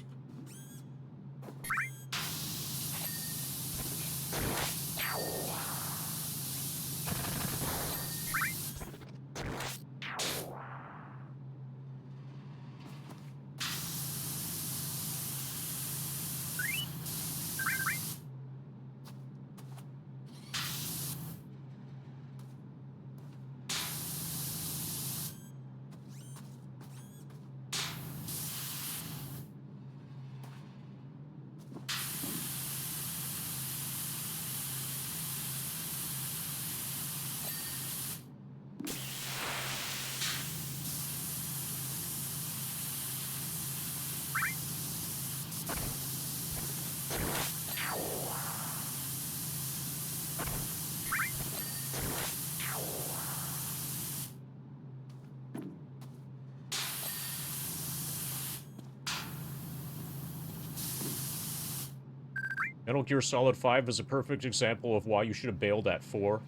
A: Metal Gear Solid 5 is a perfect example of why you should have bailed at 4.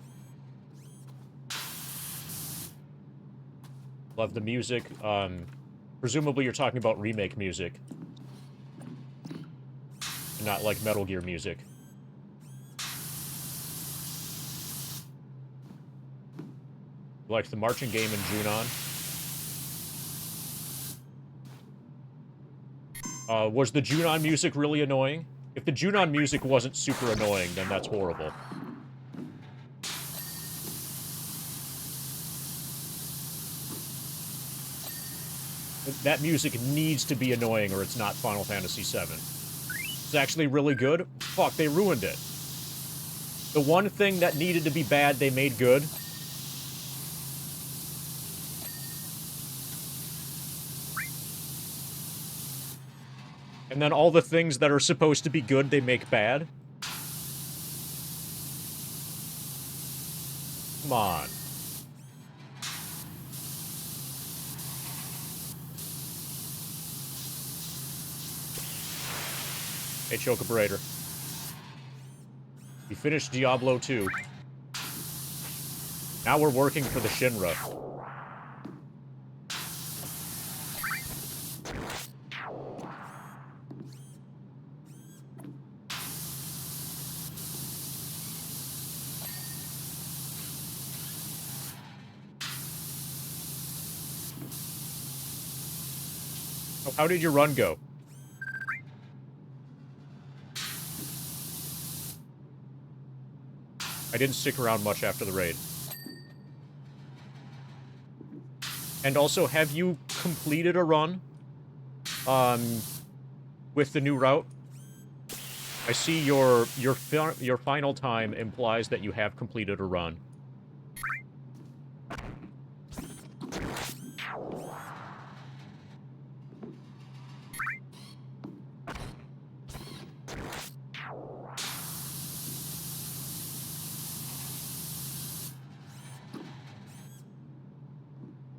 A: Love the music. Presumably you're talking about remake music. And not like Metal Gear music. You liked the marching game in Junon. Was the Junon music really annoying? If the Junon music wasn't super annoying, then that's horrible. That music needs to be annoying or it's not Final Fantasy VII. It's actually really good? Fuck, they ruined it. The one thing that needed to be bad, they made good. And then all the things that are supposed to be good, they make bad. Come on. Hey, Chocobrator. We finished Diablo 2. Now we're working for the Shinra. Oh, how did your run go? I didn't stick around much after the raid. And also, have you completed a run? With the new route? I see your final time implies that you have completed a run.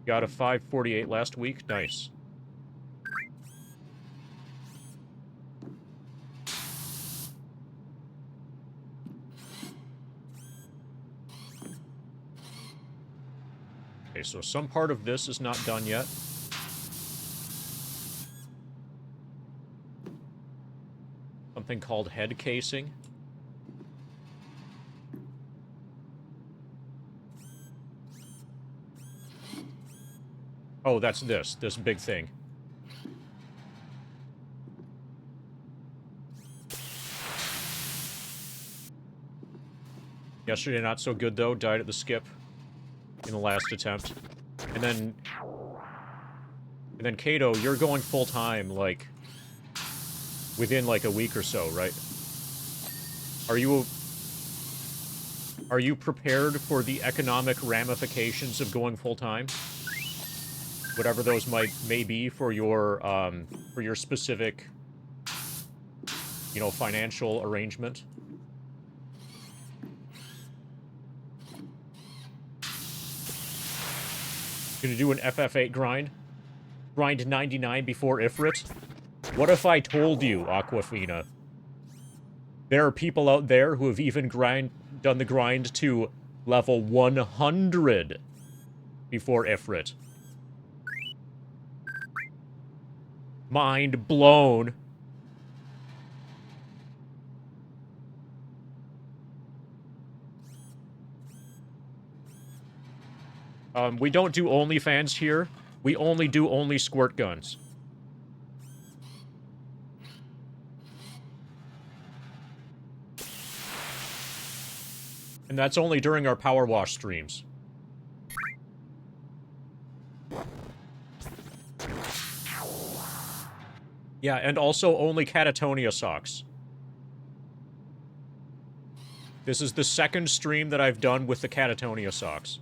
A: Got a 548 last week? Nice. Okay, so some part of this is not done yet. Something called head casing. Oh, that's this big thing. Yesterday, not so good, though. Died at the skip in the last attempt. And then, Kato, you're going full-time, like, within, like, a week or so, right? Are you prepared for the economic ramifications of going full-time? Whatever those may be for your specific, you know, financial arrangement. Gonna do an FF8 grind? Grind 99 before Ifrit? What if I told you, Aquafina? There are people out there who have even done the grind to level 100 before Ifrit. Mind blown. We don't do OnlyFans here. We only do only squirt guns. And that's only during our PowerWash streams. Yeah, and also only Catatonia socks. This is the second stream that I've done with the Catatonia socks.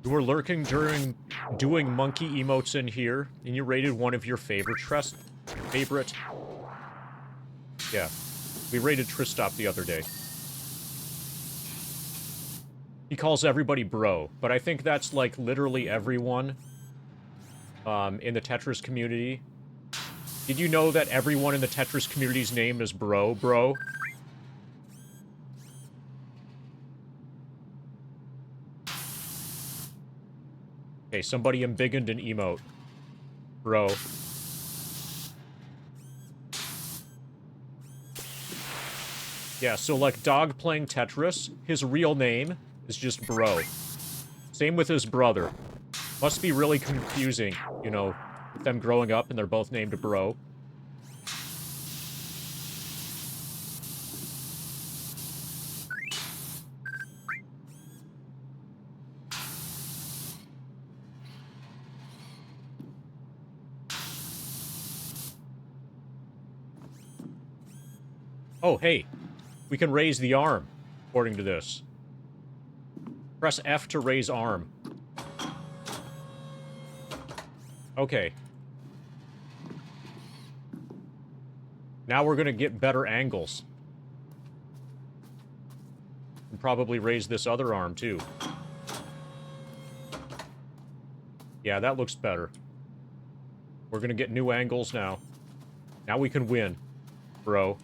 A: You were lurking during doing monkey emotes in here, and you rated one of your favorite Yeah. We rated Tristop the other day. He calls everybody bro, but I think that's, like, literally everyone, in the Tetris community. Did you know that everyone in the Tetris community's name is bro? Okay, somebody embiggened an emote. Bro. Yeah, so, like, dog playing Tetris, his real name is just Bro. Same with his brother. Must be really confusing, you know, with them growing up and they're both named Bro. Oh, hey. We can raise the arm, according to this. Press F to raise arm. Okay. Now we're gonna get better angles. And probably raise this other arm, too. Yeah, that looks better. We're gonna get new angles now. Now we can win, bro.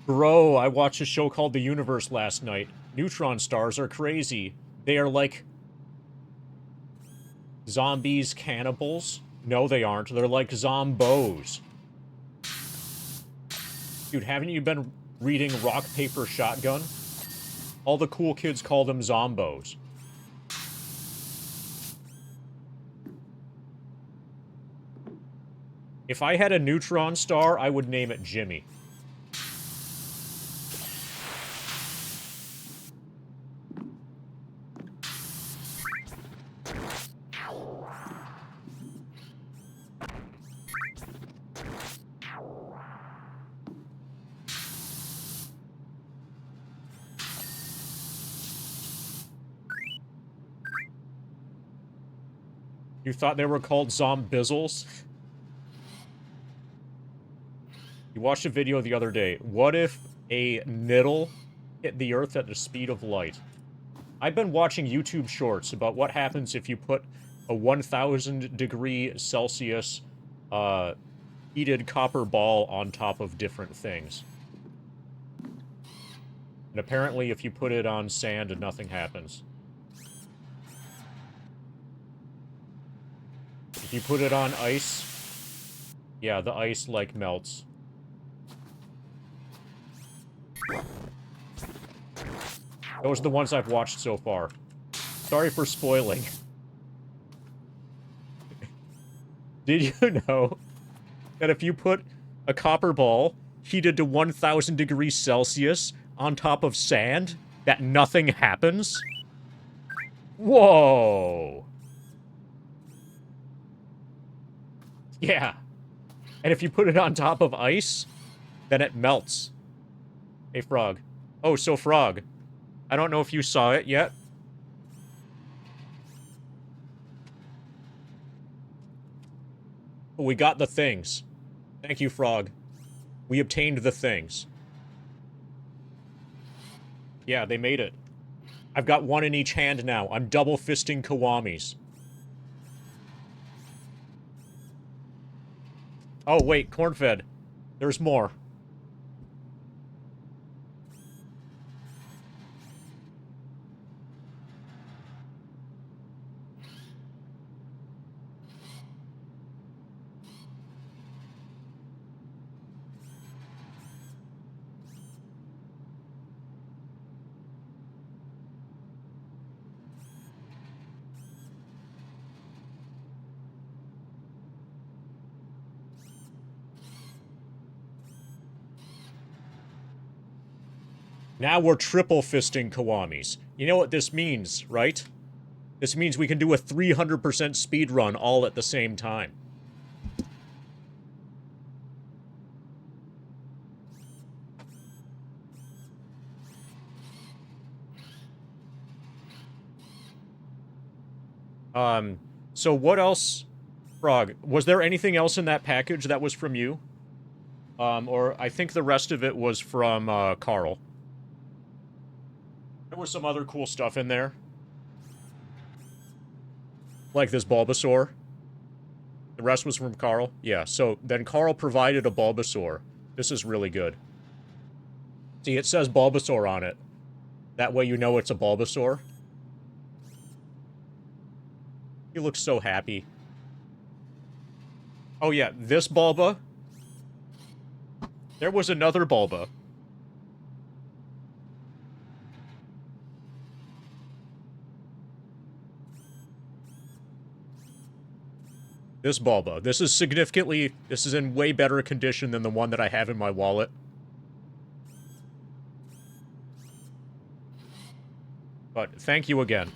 A: Bro, I watched a show called The Universe last night. Neutron stars are crazy. They are like... zombies, cannibals? No, they aren't. They're like zombos. Dude, haven't you been reading Rock, Paper, Shotgun? All the cool kids call them zombos. If I had a neutron star, I would name it Jimmy. You thought they were called zombizzles? You watched a video the other day. What if a needle hit the Earth at the speed of light? I've been watching YouTube shorts about what happens if you put a 1,000 degree Celsius heated copper ball on top of different things. And apparently if you put it on sand, nothing happens. If you put it on ice, yeah, the ice, like, melts. Those are the ones I've watched so far. Sorry for spoiling. Did you know that if you put a copper ball heated to 1,000 degrees Celsius on top of sand, that nothing happens? Whoa! Yeah. And if you put it on top of ice, then it melts. Hey, Frog. Oh, so Frog. I don't know if you saw it yet. But we got the things. Thank you, Frog. We obtained the things. Yeah, they made it. I've got one in each hand now. I'm double fisting Kiwamis. Oh, wait, corn-fed. There's more. Now we're triple fisting Kiwamis. You know what this means, right? This means we can do a 300% speed run all at the same time. So what else, Frog? Was there anything else in that package that was from you? Or I think the rest of it was from, Carl. There was some other cool stuff in there. Like this Bulbasaur. The rest was from Carl? Yeah, so then Carl provided a Bulbasaur. This is really good. See, it says Bulbasaur on it. That way you know it's a Bulbasaur. He looks so happy. Oh yeah, this Bulba. There was another Bulba. This Bulba. This is significantly... This is in way better condition than the one that I have in my wallet. But thank you again.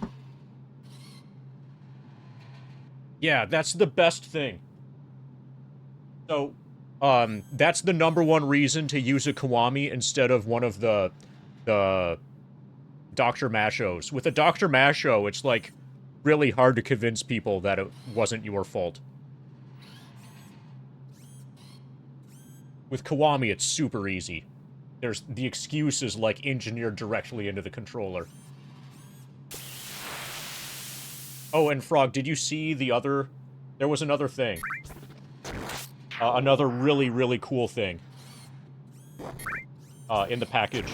A: Yeah, that's the best thing. So, that's the #1 reason to use a Kiwami instead of one of the Dr. Mashos. With a Dr. Masho, it's, like, really hard to convince people that it wasn't your fault. With Kiwami, it's super easy. The excuse is, like, engineered directly into the controller. Oh, and Frog, did you see the other... There was another thing. Another really, really cool thing. in the package.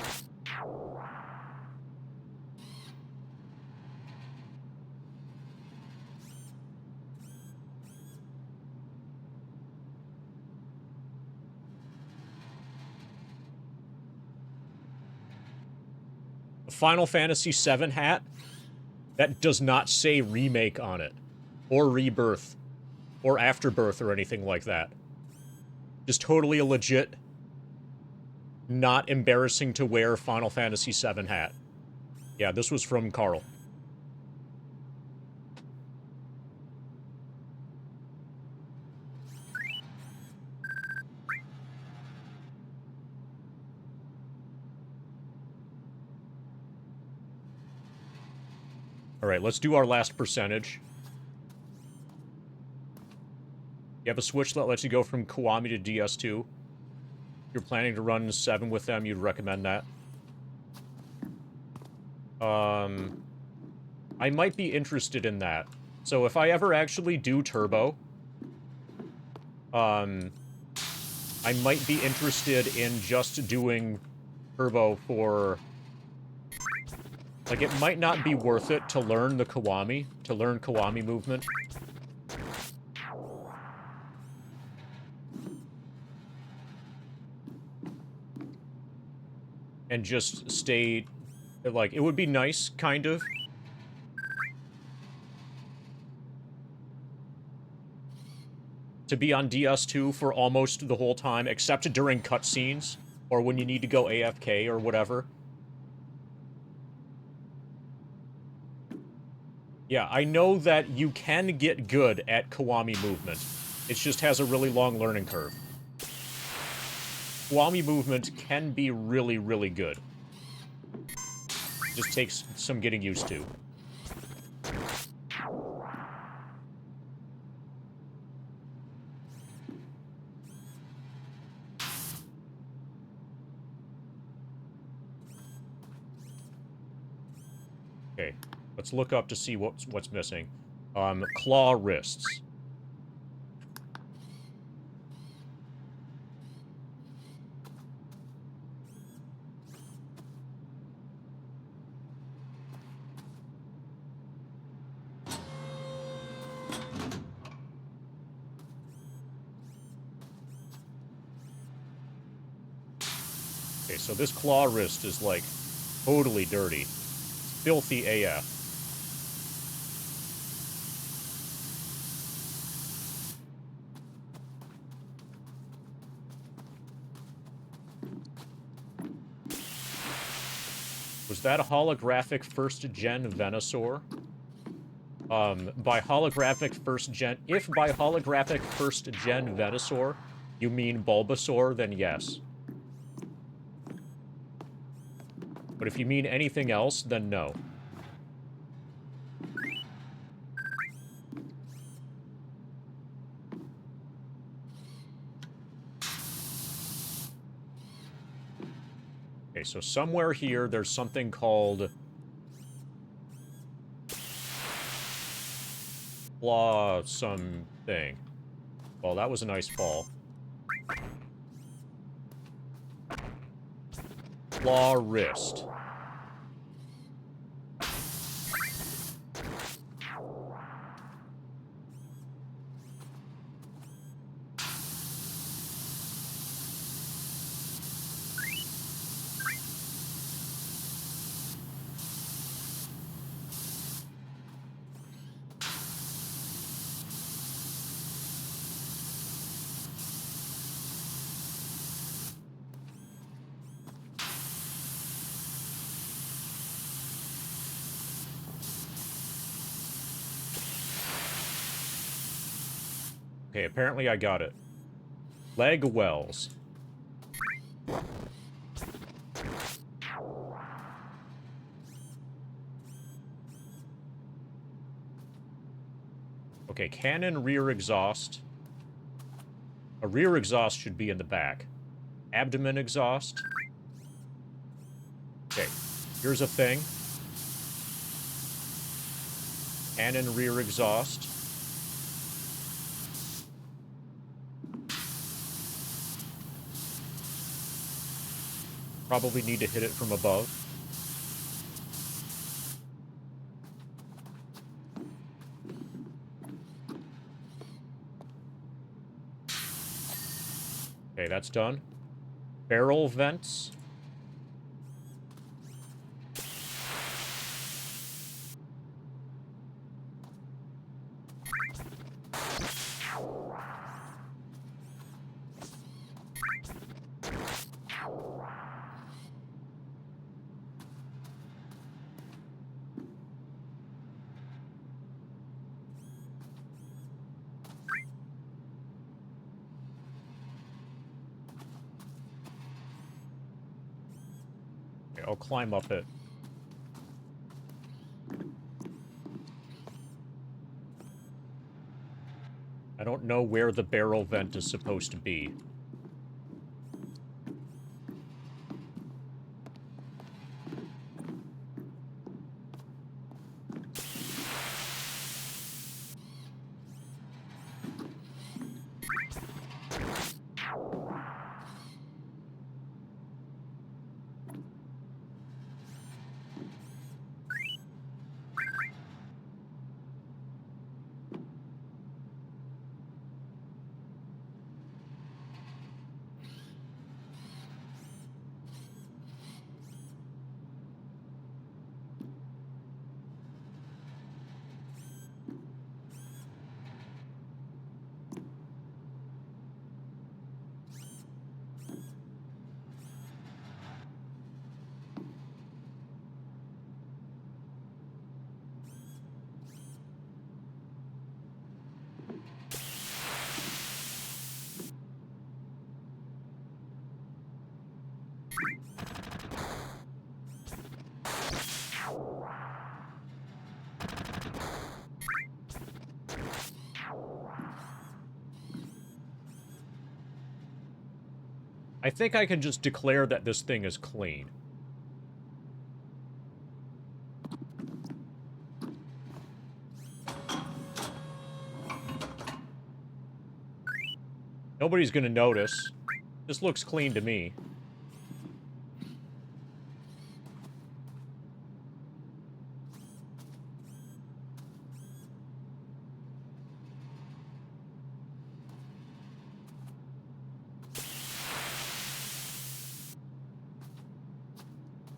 A: Final Fantasy VII hat that does not say remake on it, or rebirth, or afterbirth, or anything like that. Just totally a legit, not embarrassing to wear Final Fantasy VII hat. Yeah, this was from Carl. Alright, let's do our last percentage. You have a Switch that lets you go from Kiwami to DS2. If you're planning to run 7 with them, you'd recommend that. I might be interested in that. So if I ever actually do Turbo, I might be interested in just doing Turbo for... Like, it might not be worth it to learn the Kiwami, to learn Kiwami movement. And just stay... Like, it would be nice, kind of. To be on DS2 for almost the whole time, except during cutscenes, or when you need to go AFK or whatever. Yeah, I know that you can get good at Kiwami movement. It just has a really long learning curve. Kiwami movement can be really, really good. Just takes some getting used to. Okay, let's look up to see what's missing. Claw wrists. Okay, so this claw wrist is, like, totally dirty. It's filthy AF. Was that a holographic first-gen Venusaur? By holographic first-gen... If by holographic first-gen Venusaur you mean Bulbasaur, then yes. But if you mean anything else, then no. Okay, so somewhere here, there's something called... Claw something. Well, that was a nice fall. Claw wrist. Okay, apparently I got it. Leg wells. Okay, cannon rear exhaust. A rear exhaust should be in the back. Abdomen exhaust. Okay, here's a thing. Cannon rear exhaust. Probably need to hit it from above. Okay, that's done. Barrel vents. Okay, I'll climb up it. I don't know where the barrel vent is supposed to be. I think I can just declare that this thing is clean. Nobody's gonna notice. This looks clean to me.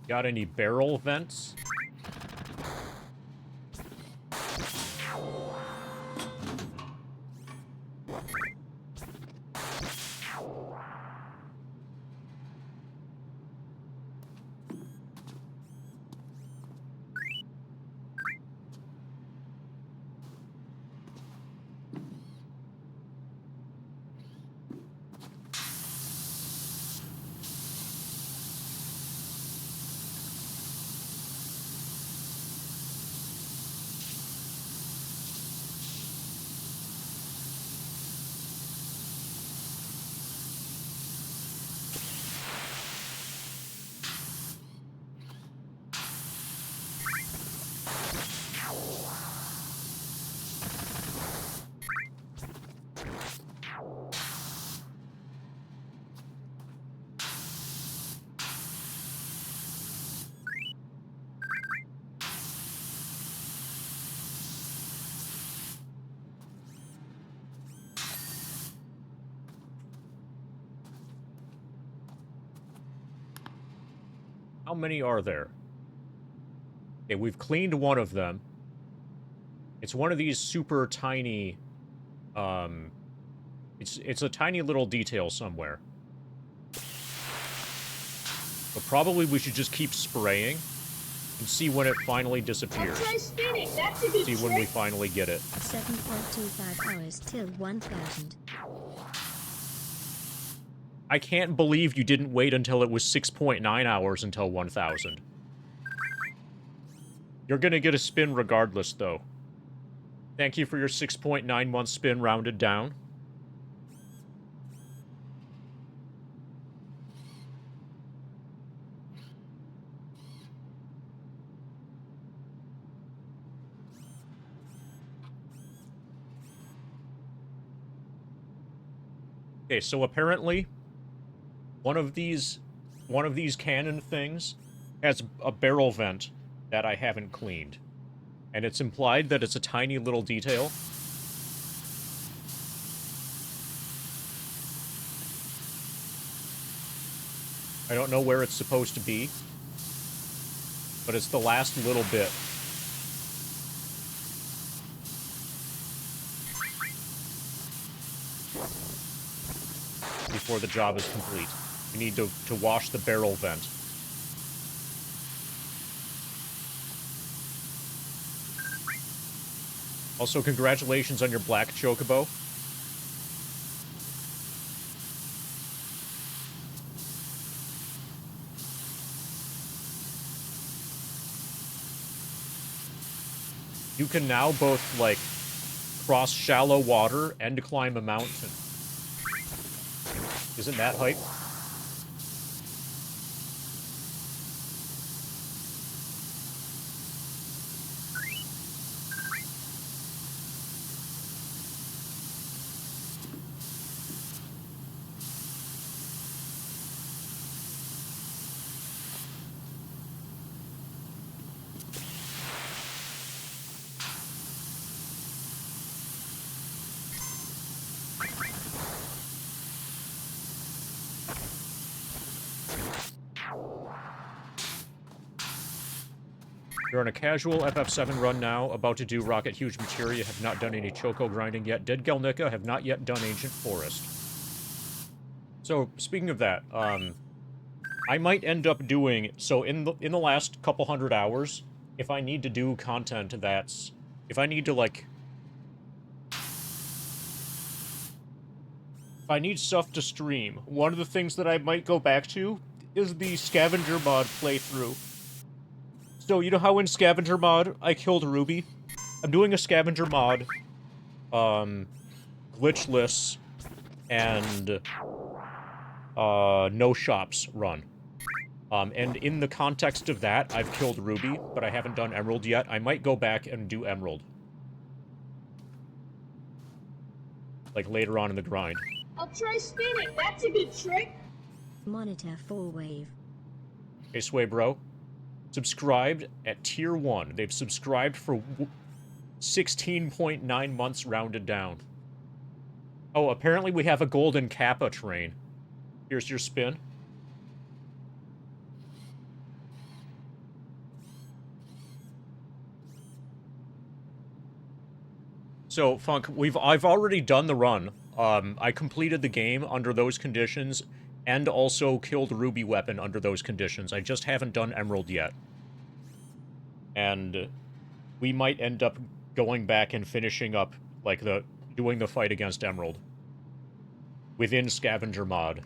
A: Got any barrel vents? How many are there? Okay, we've cleaned one of them. It's one of these super tiny, it's a tiny little detail somewhere. But probably we should just keep spraying and see when it finally disappears.
C: Try spinning. That's a good
A: See when we finally get it.
B: 7.25 hours till 1000.
A: I can't believe you didn't wait until it was 6.9 hours until 1000. You're gonna get a spin regardless, though. Thank you for your 6.9 month spin rounded down. Okay, so apparently, one of these one of these cannon things has a barrel vent that I haven't cleaned. And it's implied that it's a tiny little detail. I don't know where it's supposed to be, but it's the last little bit. Before the job is complete. We need to wash the barrel vent. Also, congratulations on your black chocobo. You can now both, like, cross shallow water and climb a mountain. Isn't that hype? You're on a casual FF7 run now, about to do Rocket Huge Materia, have not done any Choco grinding yet. Did Gelnica, have not yet done Ancient Forest. So, speaking of that, I might end up doing, so in the last couple hundred hours, if I need to do content that's, if I need to, like, if I need stuff to stream, one of the things that I might go back to is the Scavenger mod playthrough. So, you know how in Scavenger mod, I killed Ruby? I'm doing a Scavenger mod, glitchless, and, no shops run. And in the context of that, I've killed Ruby, but I haven't done Emerald yet. I might go back and do Emerald. Like, later on in the grind.
C: I'll try spinning, that's a good trick!
B: Monitor full wave.
A: Hey, Sway Bro. Subscribed at Tier 1. They've subscribed for 16.9 months rounded down. Oh, apparently we have a golden Kappa train. Here's your spin. So, Funk, I've already done the run. I completed the game under those conditions, and also killed Ruby Weapon under those conditions. I just haven't done Emerald yet. And we might end up going back and finishing up, like, doing the fight against Emerald. Within Scavenger mod.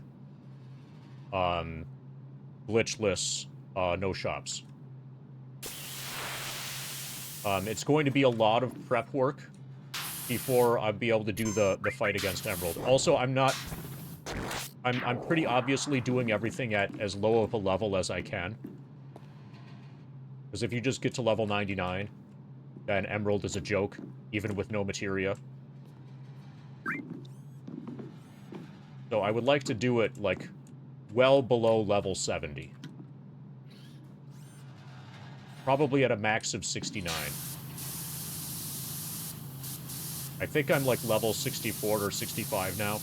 A: Glitchless, no shops. It's going to be a lot of prep work before I'll be able to do the fight against Emerald. Also, I'm pretty obviously doing everything at as low of a level as I can. Because if you just get to level 99, then Emerald is a joke, even with no materia. So I would like to do it, like, well below level 70. Probably at a max of 69. I think I'm, like, level 64 or 65 now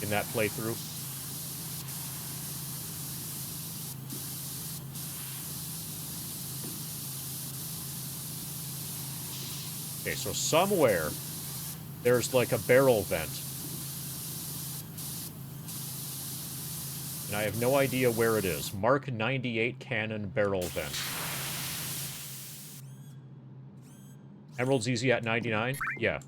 A: in that playthrough. Okay, so somewhere there's, like, a barrel vent. And I have no idea where it is. Mark 98 cannon barrel vent. Emerald's easy at 99? Yeah.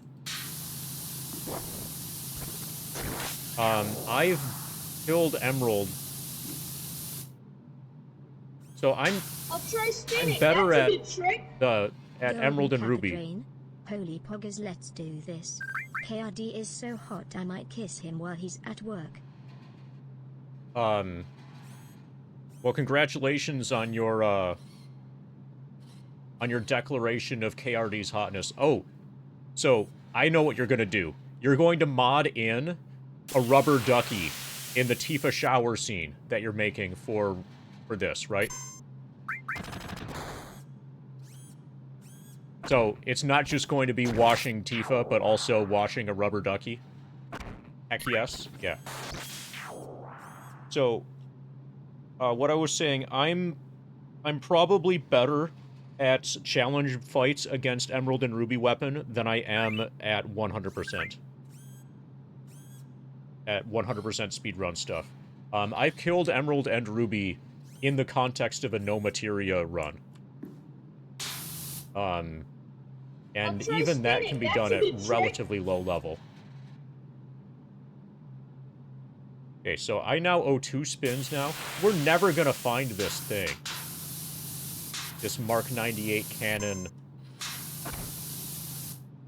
A: I've killed Emerald. So I'm better at Emerald and Ruby.
B: Drain. Holy poggers, let's do this. KRD is so hot I might kiss him while he's at work.
A: Well, congratulations on your declaration of KRD's hotness. Oh, so I know what you're gonna do. You're going to mod in a rubber ducky in the Tifa shower scene that you're making for this, right? So, it's not just going to be washing Tifa, but also washing a rubber ducky. Heck yes. Yeah. So, what I was saying, I'm probably better at challenge fights against Emerald and Ruby weapon than I am at 100%. At 100% speedrun stuff. I've killed Emerald and Ruby in the context of a no materia run. And even that can be done at relatively low level. Okay, so I now owe 2 spins now. We're never gonna find this thing. This Mark 98 cannon,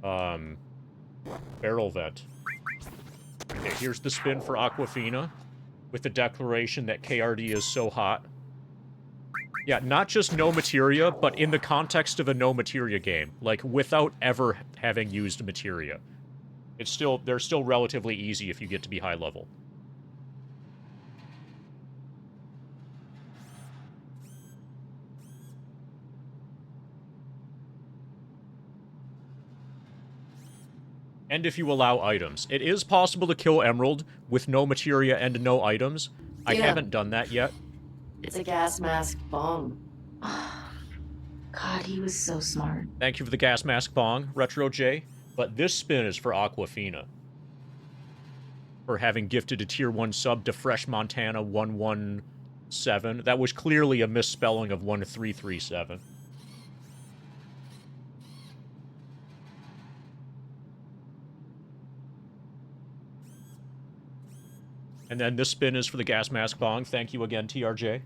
A: barrel vent. Okay, here's the spin for Aquafina, with the declaration that KRD is so hot. Yeah, not just no materia, but in the context of a no materia game. Like, without ever having used materia. They're still relatively easy if you get to be high level. And if you allow items. It is possible to kill Emerald with no materia and no items. I haven't done that yet.
D: It's a gas mask bomb. God, he was so smart.
A: Thank you for the gas mask bong, Retro J. But this spin is for Aquafina. For having gifted a tier 1 sub to Fresh Montana 117. That was clearly a misspelling of 1337. And then this spin is for the gas mask bong. Thank you again, TRJ.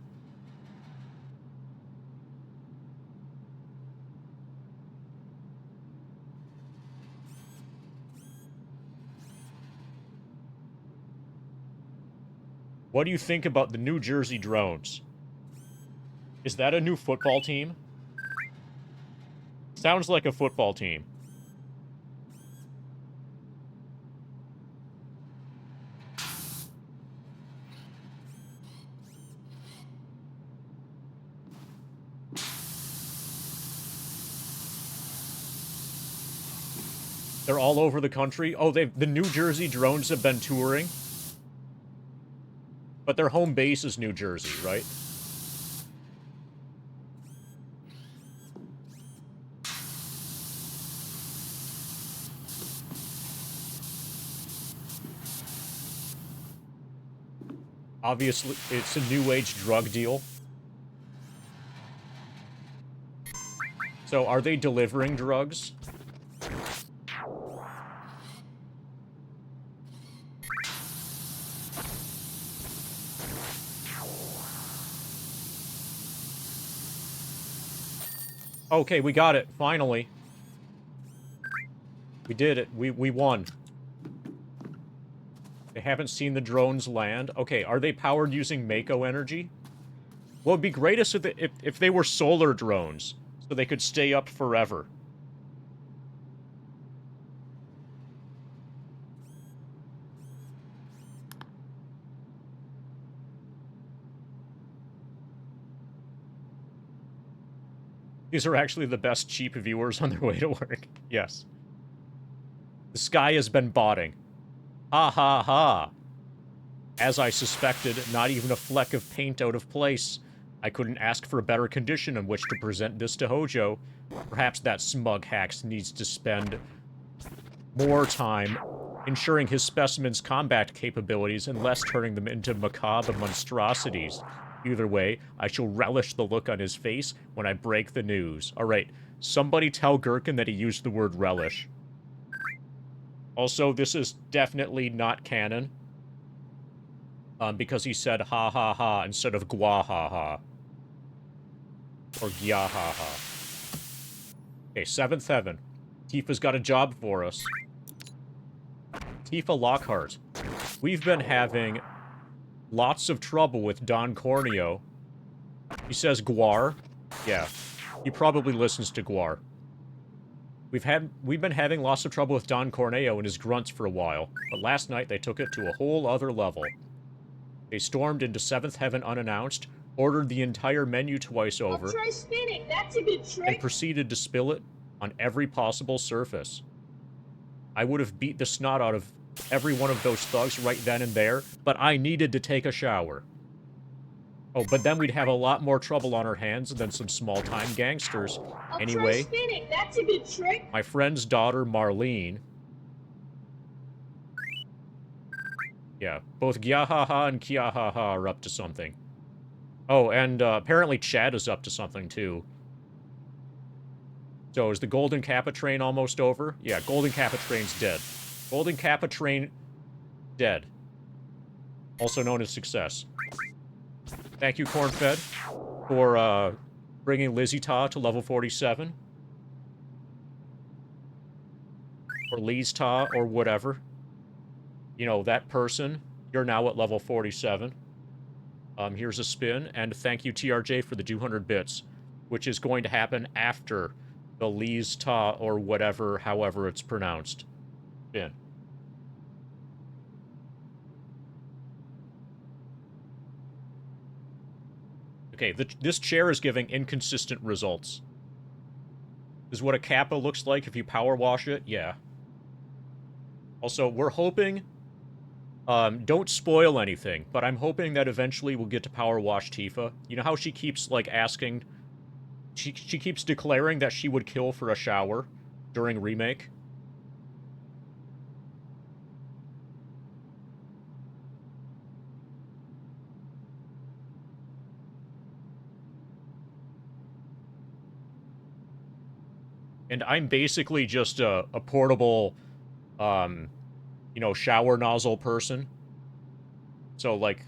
A: What do you think about the New Jersey Drones? Is that a new football team? Sounds like a football team. They're all over the country. Oh, the New Jersey Drones have been touring. But their home base is New Jersey, right? Obviously, it's a new age drug deal. So, are they delivering drugs? Okay, we got it, finally. We did it. We won. They haven't seen the drones land. Okay, are they powered using Mako energy? Well, it'd be great if they were solar drones, so they could stay up forever. These are actually the best cheap viewers on their way to work. Yes. The sky has been botting. Ha ha ha. As I suspected, not even a fleck of paint out of place. I couldn't ask for a better condition in which to present this to Hojo. Perhaps that smug hacks needs to spend more time ensuring his specimen's combat capabilities and less turning them into macabre monstrosities. Either way, I shall relish the look on his face when I break the news. Alright, somebody tell Gherkin that he used the word relish. Also, this is definitely not canon. Because he said ha ha ha instead of gwa ha ha. Or gya ha ha. Okay, 7th Heaven. Tifa's got a job for us. Tifa Lockhart. We've been having lots of trouble with Don Corneo. He says Guar. Yeah. He probably listens to Guar. We've been having lots of trouble with Don Corneo and his grunts for a while, but last night they took it to a whole other level. They stormed into 7th heaven unannounced, ordered the entire menu twice
C: I'll
A: over,
C: try spinning. That's a good
A: and
C: trick.
A: proceeded to spill it on every possible surface. I would have beat the snot out of every one of those thugs right then and there, but I needed to take a shower. Oh, but then we'd have a lot more trouble on our hands than some small-time gangsters.
C: I'll try
A: Anyway,
C: spinning. That's a good trick.
A: my friend's daughter, Marlene. Yeah, both Gyahaha and Kiahaha are up to something. Oh, and apparently Chad is up to something, too. So, is the Golden Kappa train almost over? Yeah, Golden Kappa train's dead. Golden Kappa train, dead. Also known as success. Thank you, Cornfed, for bringing Lizzie Ta to level 47. Or Lee's Ta, or whatever. You know, that person. You're now at level 47. Here's a spin, and thank you, TRJ, for the 200 bits, which is going to happen after the Lee's Ta, or whatever, however it's pronounced. Spin. Okay, this chair is giving inconsistent results. This is what a Kappa looks like if you power wash it? Yeah. Also, we're hoping... don't spoil anything, but I'm hoping that eventually we'll get to power wash Tifa. You know how she keeps, like, asking... She keeps declaring that she would kill for a shower during Remake? And I'm basically just a portable, you know, shower nozzle person. So, like,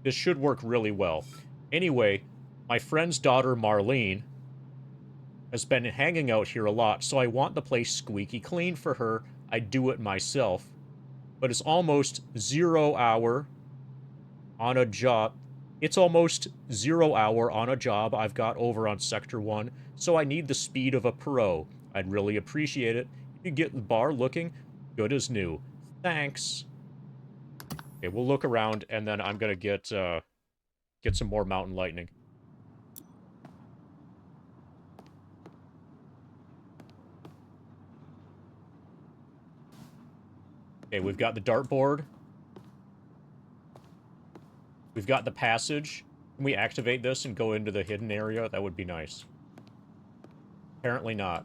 A: this should work really well. Anyway, my friend's daughter, Marlene, has been hanging out here a lot, so I want the place squeaky clean for her. I do it myself. But it's almost 0 hour on a job. It's almost 0 hour on a job I've got over on Sector 1, so I need the speed of a pro. I'd really appreciate it if you get the bar looking good as new. Thanks. Okay, we'll look around, and then I'm gonna get some more Mountain Lightning. Okay, we've got the dartboard. We've got the passage. Can we activate this and go into the hidden area? That would be nice. Apparently not.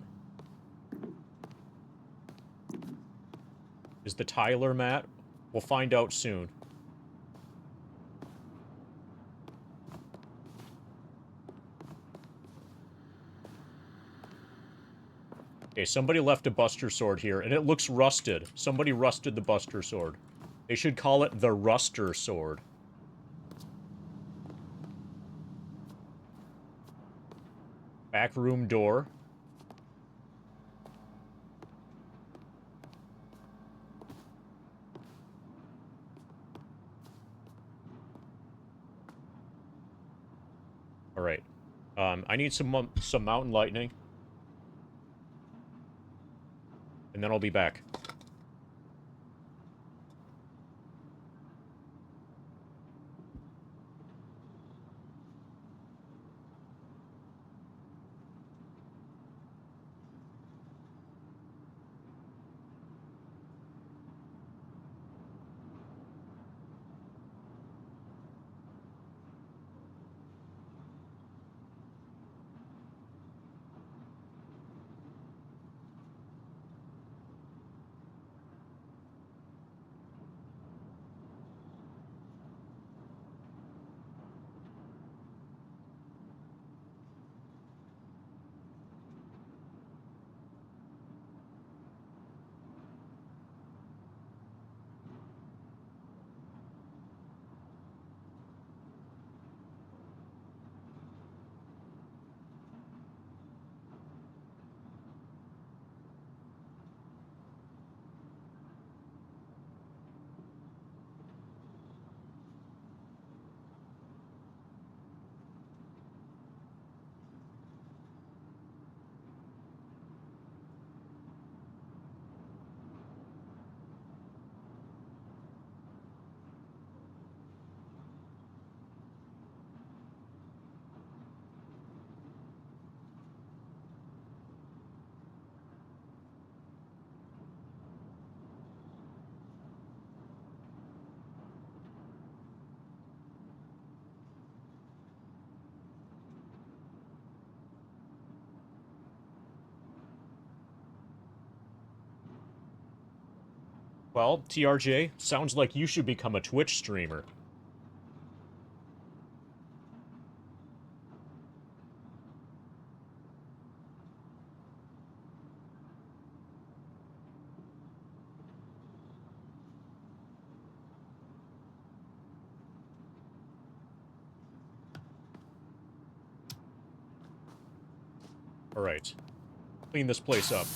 A: Is the Tyler mat? We'll find out soon. Okay, somebody left a Buster Sword here, and it looks rusted. Somebody rusted the Buster Sword. They should call it the Ruster Sword. Back room door. Alright. I need some Mountain Lightning. And then I'll be back. Well, TRJ, sounds like you should become a Twitch streamer. Alright. Clean this place up.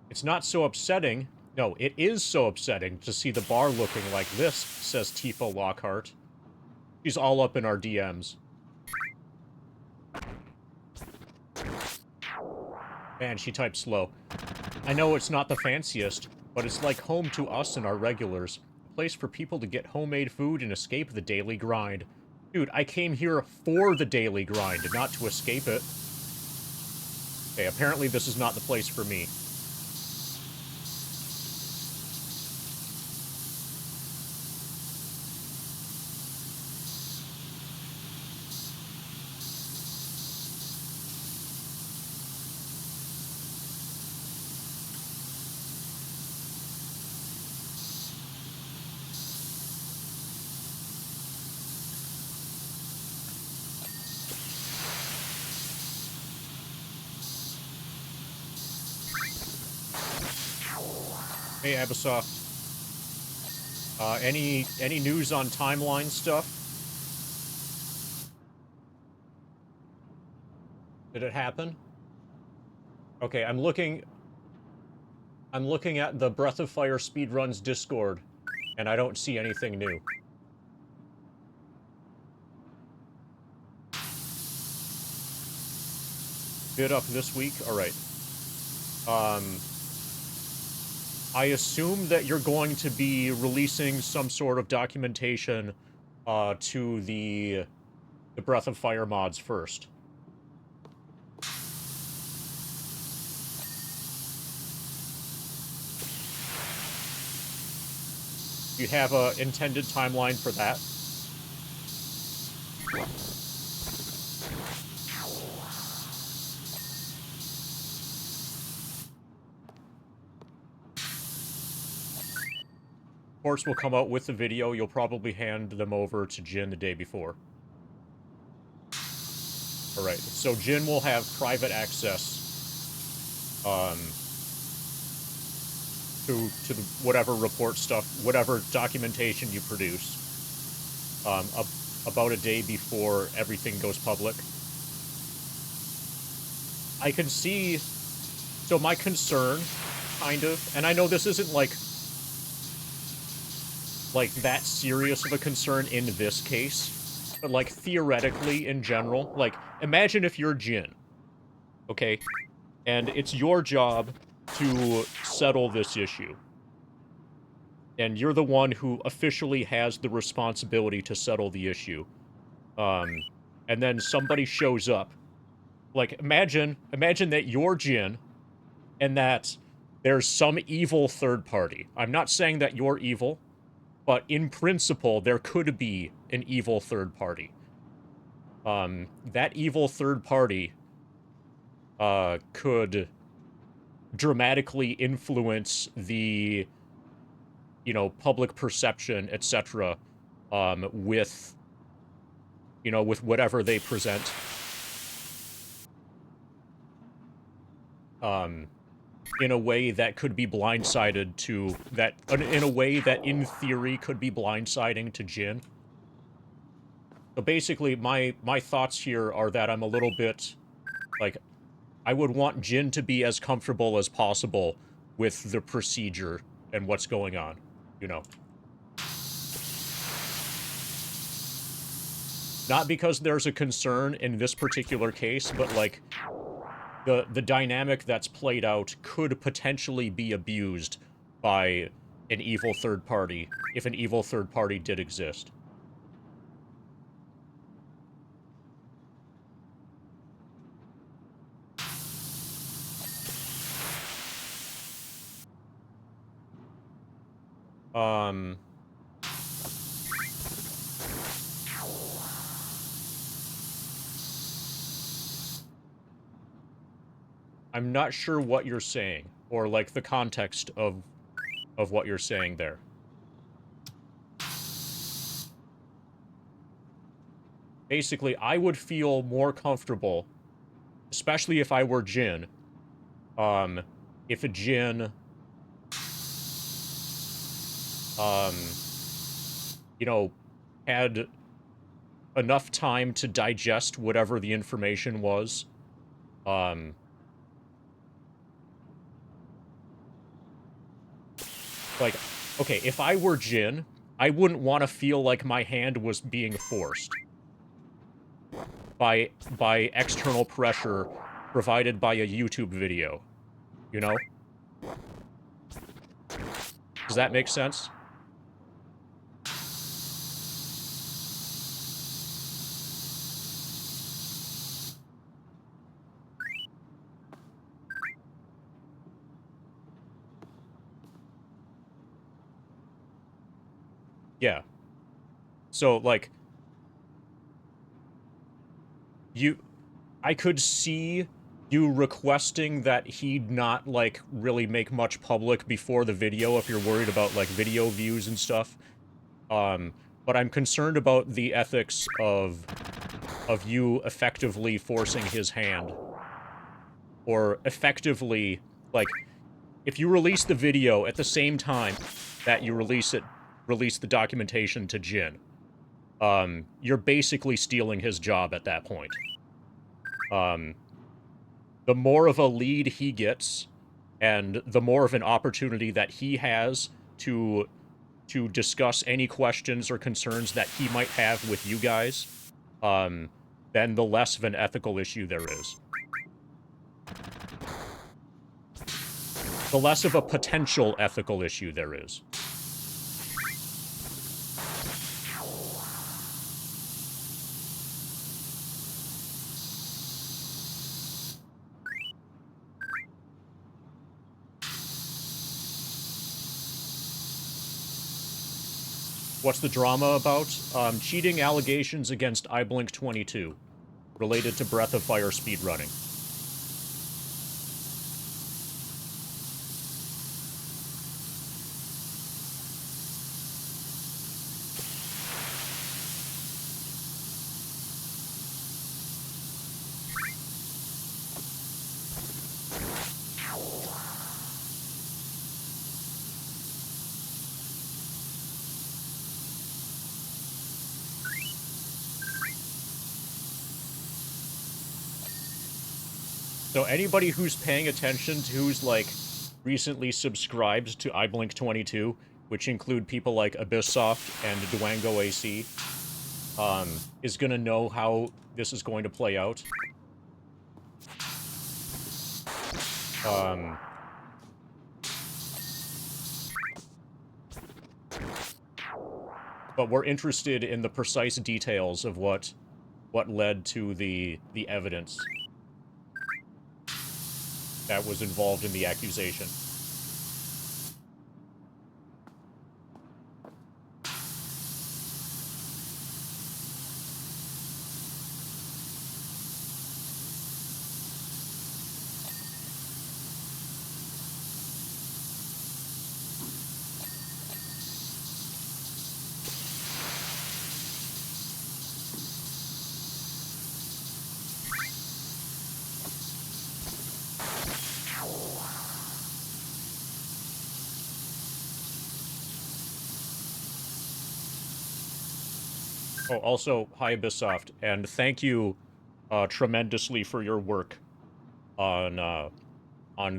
A: It's not so upsetting. No, it is so upsetting to see the bar looking like this, says Tifa Lockhart. She's all up in our DMs. Man, she types slow. I know it's not the fanciest, but it's like home to us and our regulars. A place for people to get homemade food and escape the daily grind. Dude, I came here for the daily grind, not to escape it. Okay, apparently this is not the place for me. Hey, Abyssal. Any news on timeline stuff? Did it happen? Okay, I'm looking at the Breath of Fire Speedruns Discord, and I don't see anything new. Bid up this week? Alright. I assume that you're going to be releasing some sort of documentation to the Breath of Fire mods first. Do you have a intended timeline for that? Of course, we'll come out with the video. You'll probably hand them over to Jin the day before. Alright, so Jin will have private access to the whatever report stuff, whatever documentation you produce about a day before everything goes public. I can see... So my concern, kind of, and I know this isn't like that serious of a concern in this case, but like theoretically in general, like imagine if you're Jin, okay, and it's your job to settle this issue, and you're the one who officially has the responsibility to settle the issue, and then somebody shows up, like imagine that you're Jin, and that there's some evil third party. I'm not saying that you're evil, but in principle, there could be an evil third party. That evil third party could dramatically influence the, public perception, etc., with whatever they present. In a way that could be blindsided to that, in a way that in theory could be blindsiding to Jin. So basically, my thoughts here are that I'm a little bit, like, I would want Jin to be as comfortable as possible with the procedure and what's going on, Not because there's a concern in this particular case, but, like, the dynamic that's played out could potentially be abused by an evil third party, if an evil third party did exist. I'm not sure what you're saying, or, like, the context of of what you're saying there. Basically, I would feel more comfortable, especially if I were Jin, if a Jin, you know, had enough time to digest whatever the information was, like, okay, if I were Jin, I wouldn't want to feel like my hand was being forced by external pressure provided by a YouTube video, you know? Does that make sense? Yeah. So, like, I could see you requesting that he not, like, really make much public before the video if you're worried about, like, video views and stuff. But I'm concerned about the ethics of you effectively forcing his hand. Or effectively, like, if you release the video at the same time that you release the documentation to Jin, you're basically stealing his job at that point. The more of a lead he gets, and the more of an opportunity that he has to discuss any questions or concerns that he might have with you guys, then the less of an ethical issue there is. The less of a potential ethical issue there is. What's the drama about? Cheating allegations against iBlink22, related to Breath of Fire speedrunning. So anybody who's paying attention to who's, like, recently subscribed to iBlink22, which include people like Abysssoft and Dwango AC, is gonna know how this is going to play out. But we're interested in the precise details of what led to the evidence that was involved in the accusation. Oh, also, hi Abysssoft, and thank you tremendously for your work on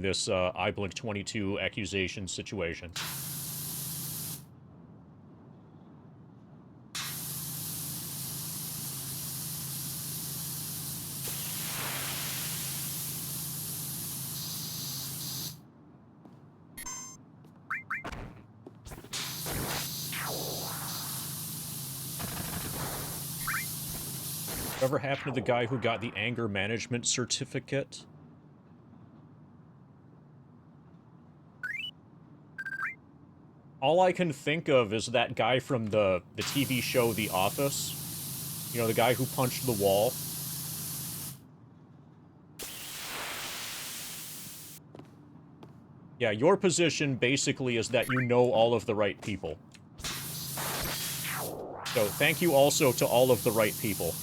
A: this iBlink22 accusation situation. Whatever happened to the guy who got the anger management certificate? All I can think of is that guy from the TV show The Office. You know, the guy who punched the wall. Yeah, your position basically is that you know all of the right people. So, thank you also to all of the right people.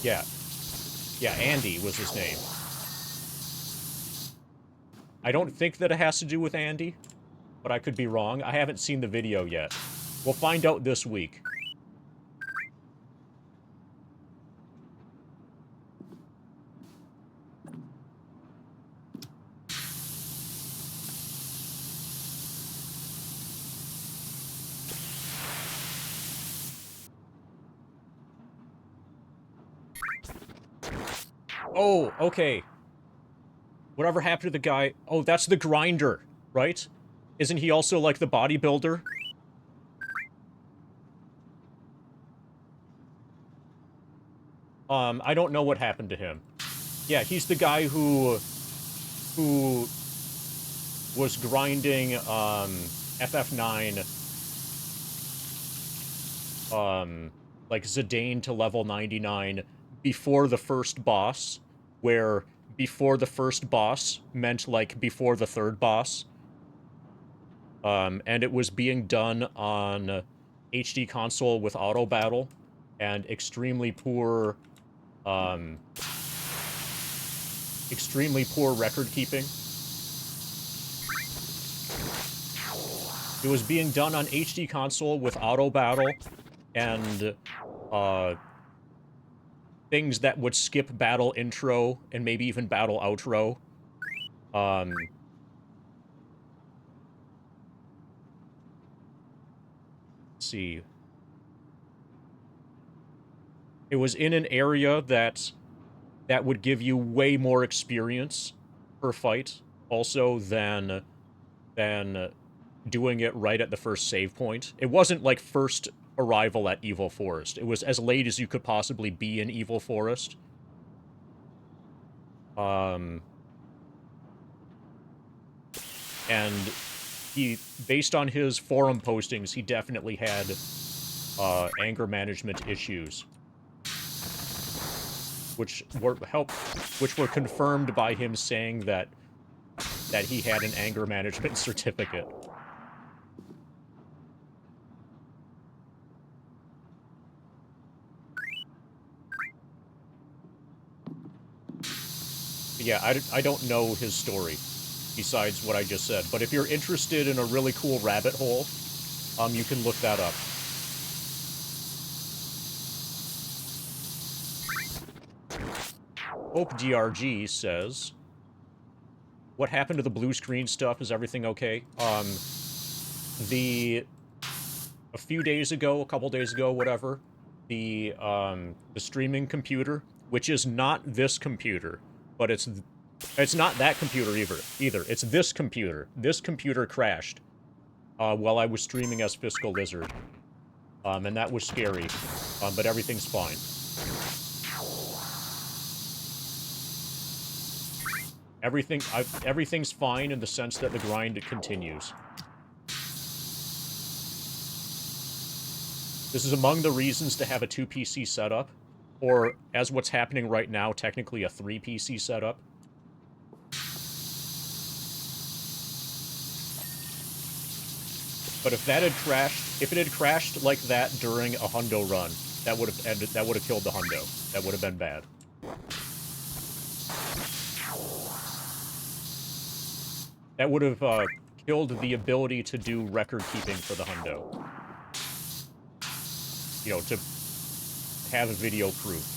A: Yeah. Yeah, Andy was his name. I don't think that it has to do with Andy, but I could be wrong. I haven't seen the video yet. We'll find out this week. Oh, okay. Whatever happened to the guy... Oh, that's the grinder, right? Isn't he also, like, the bodybuilder? I don't know what happened to him. Yeah, he's the guy who was grinding, FF9, like, Zidane to level 99 before the first boss, where before the first boss meant, like, before the third boss. And it was being done on HD console with auto battle and extremely poor record keeping. It was being done on HD console with auto battle and things that would skip battle intro and maybe even battle outro. Let's see. It was in an area that would give you way more experience per fight, also, than doing it right at the first save point. It wasn't like first arrival at Evil Forest. It was as late as you could possibly be in Evil Forest. And he, based on his forum postings, he definitely had anger management issues, which were confirmed by him saying that he had an anger management certificate. Yeah, I don't know his story, besides what I just said. But if you're interested in a really cool rabbit hole, you can look that up. Hope DRG says, what happened to the blue screen stuff? Is everything okay? A few days ago, a couple days ago, whatever, the streaming computer, which is not this computer, but it's not that computer either. It's this computer. This computer crashed while I was streaming as Fiscal Lizard. And that was scary. But everything's fine. Everything's fine in the sense that the grind continues. This is among the reasons to have a 2-PC setup, or, as what's happening right now, technically a 3-PC setup. But if that had crashed, if it had crashed like that during a hundo run, that would have killed the hundo. That would have been bad. That would have killed the ability to do record keeping for the hundo. You know, to have a video proof.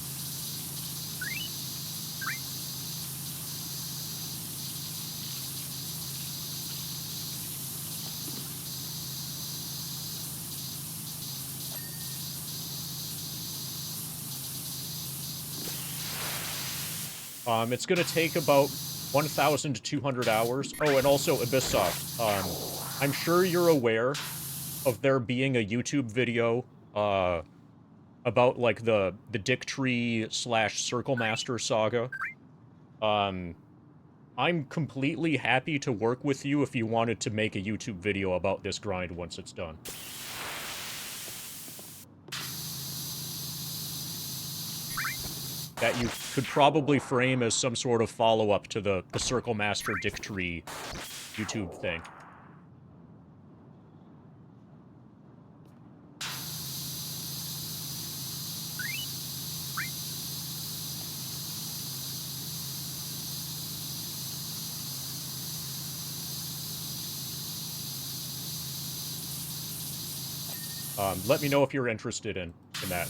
A: It's gonna take about 1,200 hours. Oh, and also Abyssoft. I'm sure you're aware of there being a YouTube video about, like, the Dick Tree / Circle Master saga. I'm completely happy to work with you if you wanted to make a YouTube video about this grind once it's done. that you could probably frame as some sort of follow-up to the Circle Master Dick Tree YouTube thing. Let me know if you're interested in that.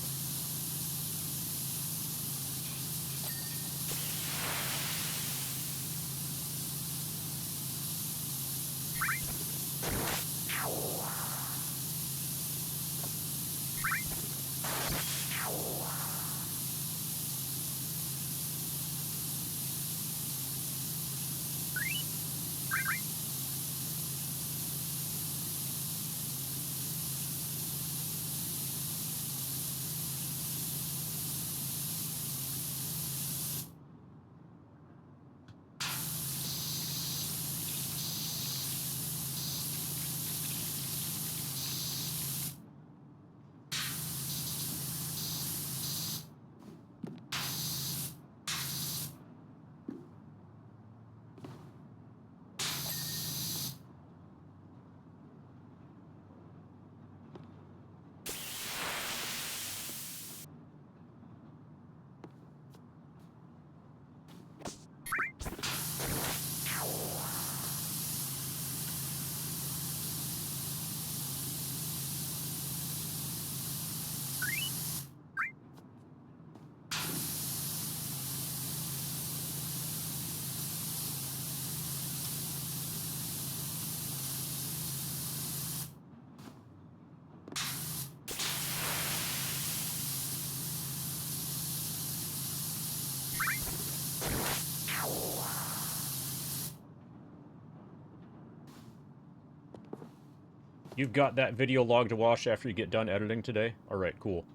A: You've got that video log to watch after you get done editing today? Alright, cool.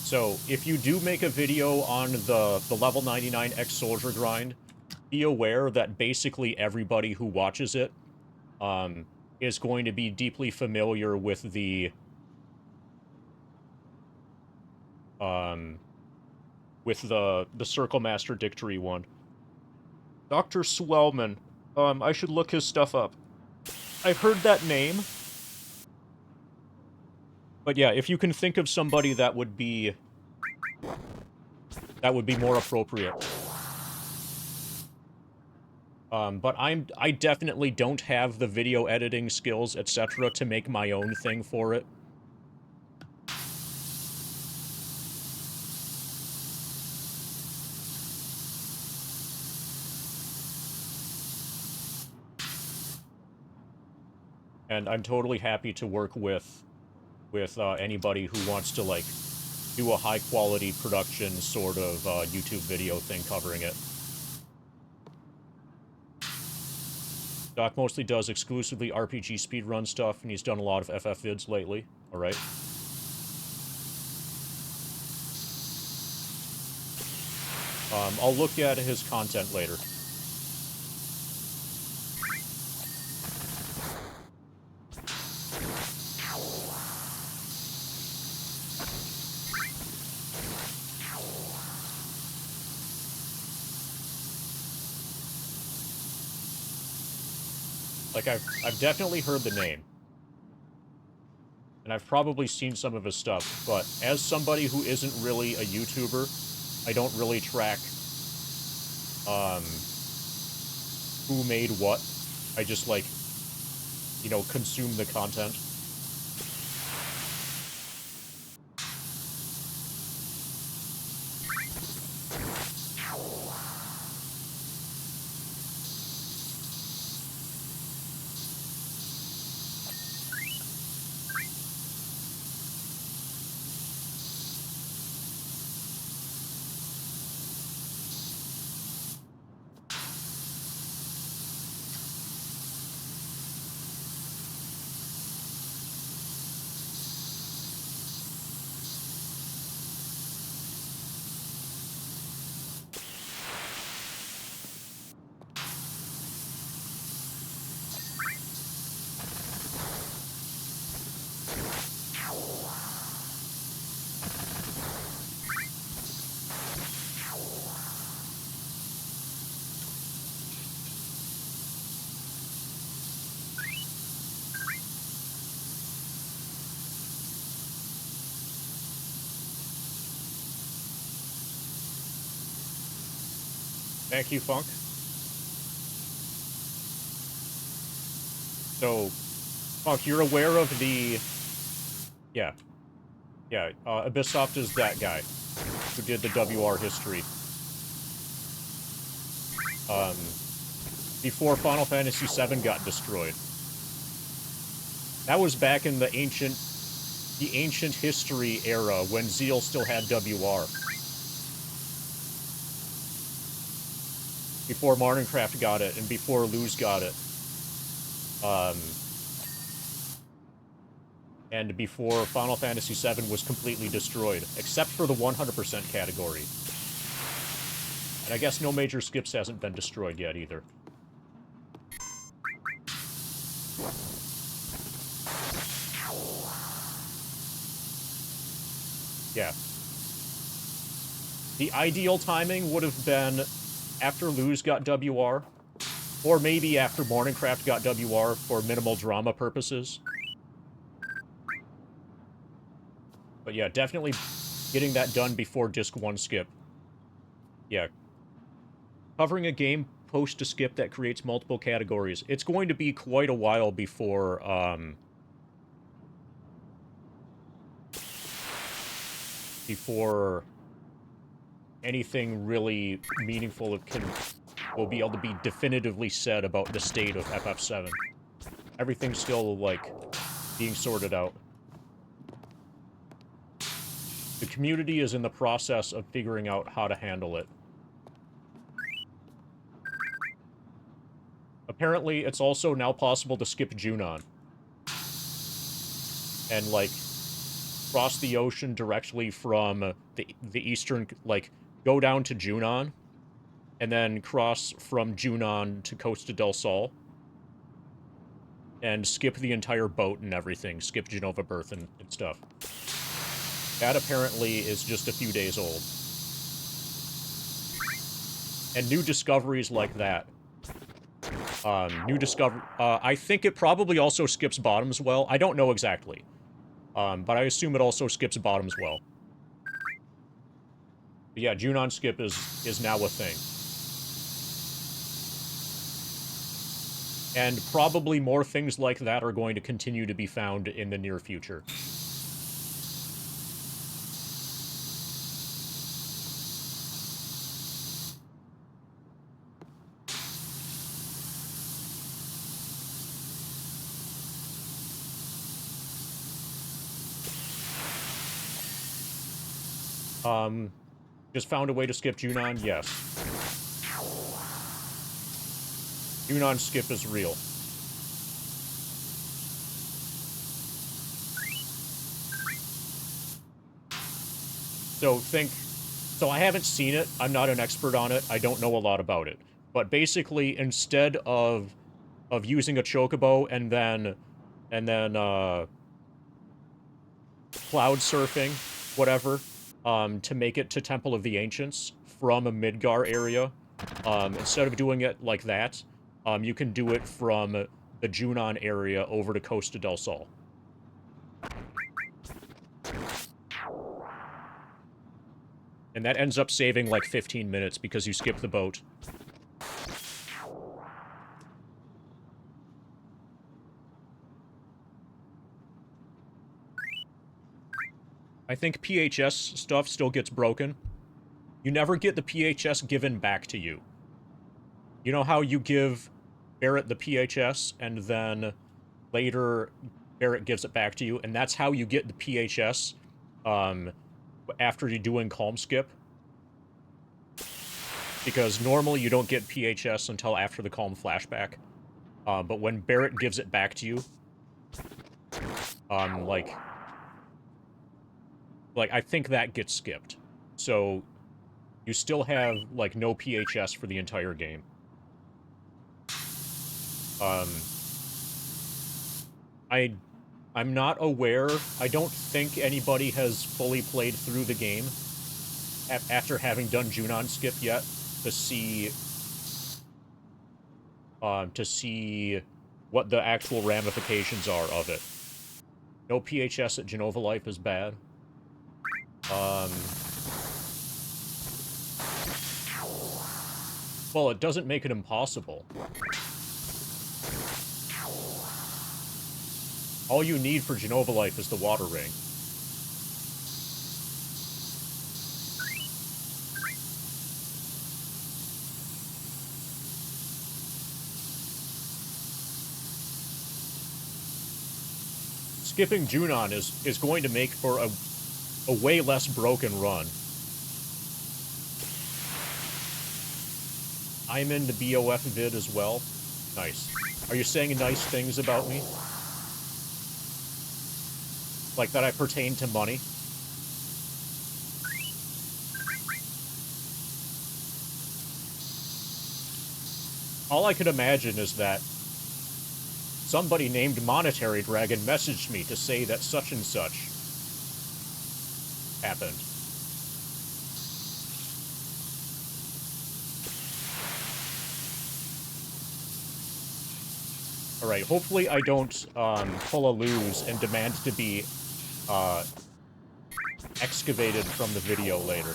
A: So, if you do make a video on the level 99 Ex-Soldier grind, be aware that basically everybody who watches it is going to be deeply familiar with the Circle Master Dictory one. Dr. Swellman. I should look his stuff up. I've heard that name. But yeah, if you can think of somebody that would be more appropriate. But I definitely don't have the video editing skills, etc. to make my own thing for it. And I'm totally happy to work with anybody who wants to, like, do a high-quality production sort of YouTube video thing covering it. Doc mostly does exclusively RPG speedrun stuff, and he's done a lot of FF vids lately. Alright. I'll look at his content later. Like, I've definitely heard the name. And I've probably seen some of his stuff, but as somebody who isn't really a YouTuber, I don't really track, who made what. I just, like, you know, consume the content. Thank you, Funk. So, Funk, you're aware of the... Yeah. Yeah, Abysssoft is that guy who did the WR history. Before Final Fantasy VII got destroyed. That was back in the ancient history era when Zeal still had WR. Before Martincraft got it, and before Luz got it. And before Final Fantasy VII was completely destroyed, except for the 100% category. And I guess no major skips hasn't been destroyed yet, either. Yeah. The ideal timing would have been after Luz got WR, or maybe after Morningcraft got WR for minimal drama purposes. But yeah, definitely getting that done before Disc 1 skip. Yeah. Covering a game post a skip that creates multiple categories. It's going to be quite a while before, before anything really meaningful will be able to be definitively said about the state of FF7. Everything's still, like, being sorted out. The community is in the process of figuring out how to handle it. Apparently, it's also now possible to skip Junon. And, like, cross the ocean directly from the eastern, like, go down to Junon, and then cross from Junon to Costa del Sol, and skip the entire boat and everything, skip Genova Birth and stuff. That apparently is just a few days old. And new discoveries like that. I think it probably also skips Bottoms well. I don't know exactly. But I assume it also skips Bottoms well. But yeah, Junon skip is now a thing. And probably more things like that are going to continue to be found in the near future. Just found a way to skip Junon? Yes. Junon skip is real. So I haven't seen it, I'm not an expert on it, I don't know a lot about it. But basically, instead of using a chocobo and then cloud surfing, whatever, to make it to Temple of the Ancients from a Midgar area, instead of doing it like that, you can do it from the Junon area over to Costa del Sol. And that ends up saving like 15 minutes because you skip the boat. I think PHS stuff still gets broken. You never get the PHS given back to you. You know how you give Barrett the PHS and then later Barrett gives it back to you, and that's how you get the PHS after you're doing Calm Skip? Because normally you don't get PHS until after the Calm Flashback. But when Barrett gives it back to you, like, I think that gets skipped. So, you still have, like, no PHS for the entire game. I'm not aware, I don't think anybody has fully played through the game after having done Junon skip yet to see what the actual ramifications are of it. No PHS at Genova Life is bad. Well, it doesn't make it impossible. All you need for Genova Life is the water ring. Skipping Junon is going to make for a way less broken run. I'm in the BOF vid as well. Nice. Are you saying nice things about me? Like that I pertain to money? All I could imagine is that somebody named Monetary Dragon messaged me to say that such and such happened. Alright, hopefully I don't pull a lose and demand to be excavated from the video later.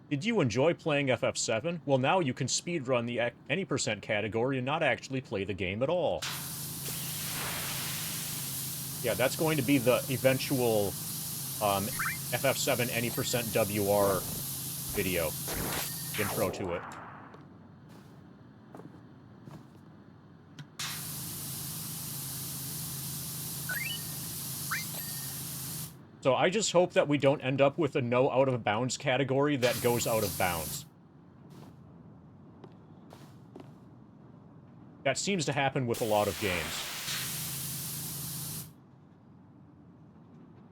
A: Did you enjoy playing FF7? Well, now you can speedrun the any percent category and not actually play the game at all. Yeah, that's going to be the eventual FF7 any percent WR video. Intro to it. So I just hope that we don't end up with a no out of bounds category that goes out of bounds. That seems to happen with a lot of games.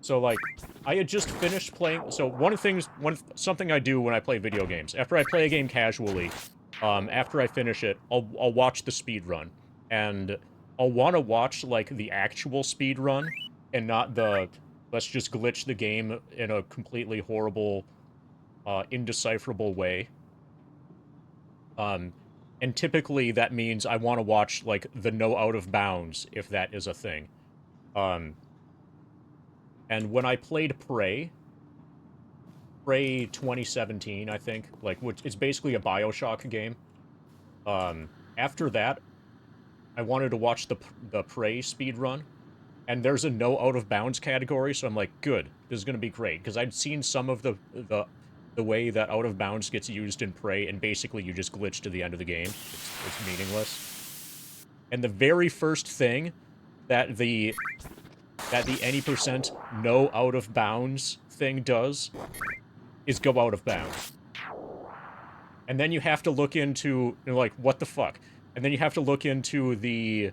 A: So, like, I had just finished playing... So, something I do when I play video games. After I play a game casually, after I finish it, I'll watch the speed run. And I'll want to watch, like, the actual speed run, and not the... Let's just glitch the game in a completely horrible, indecipherable way. And typically that means I want to watch, like, the no out of bounds, if that is a thing. And when I played Prey 2017, I think, like, which it's basically a Bioshock game. After that, I wanted to watch the Prey speedrun. And there's a no out of bounds category, so I'm like, good, this is gonna be great. Because I'd seen some of the way that out of bounds gets used in Prey, and basically you just glitch to the end of the game. It's meaningless. And the very first thing that the any percent no out of bounds thing does is go out of bounds. And then you have to look into, like, what the fuck? And then you have to look into the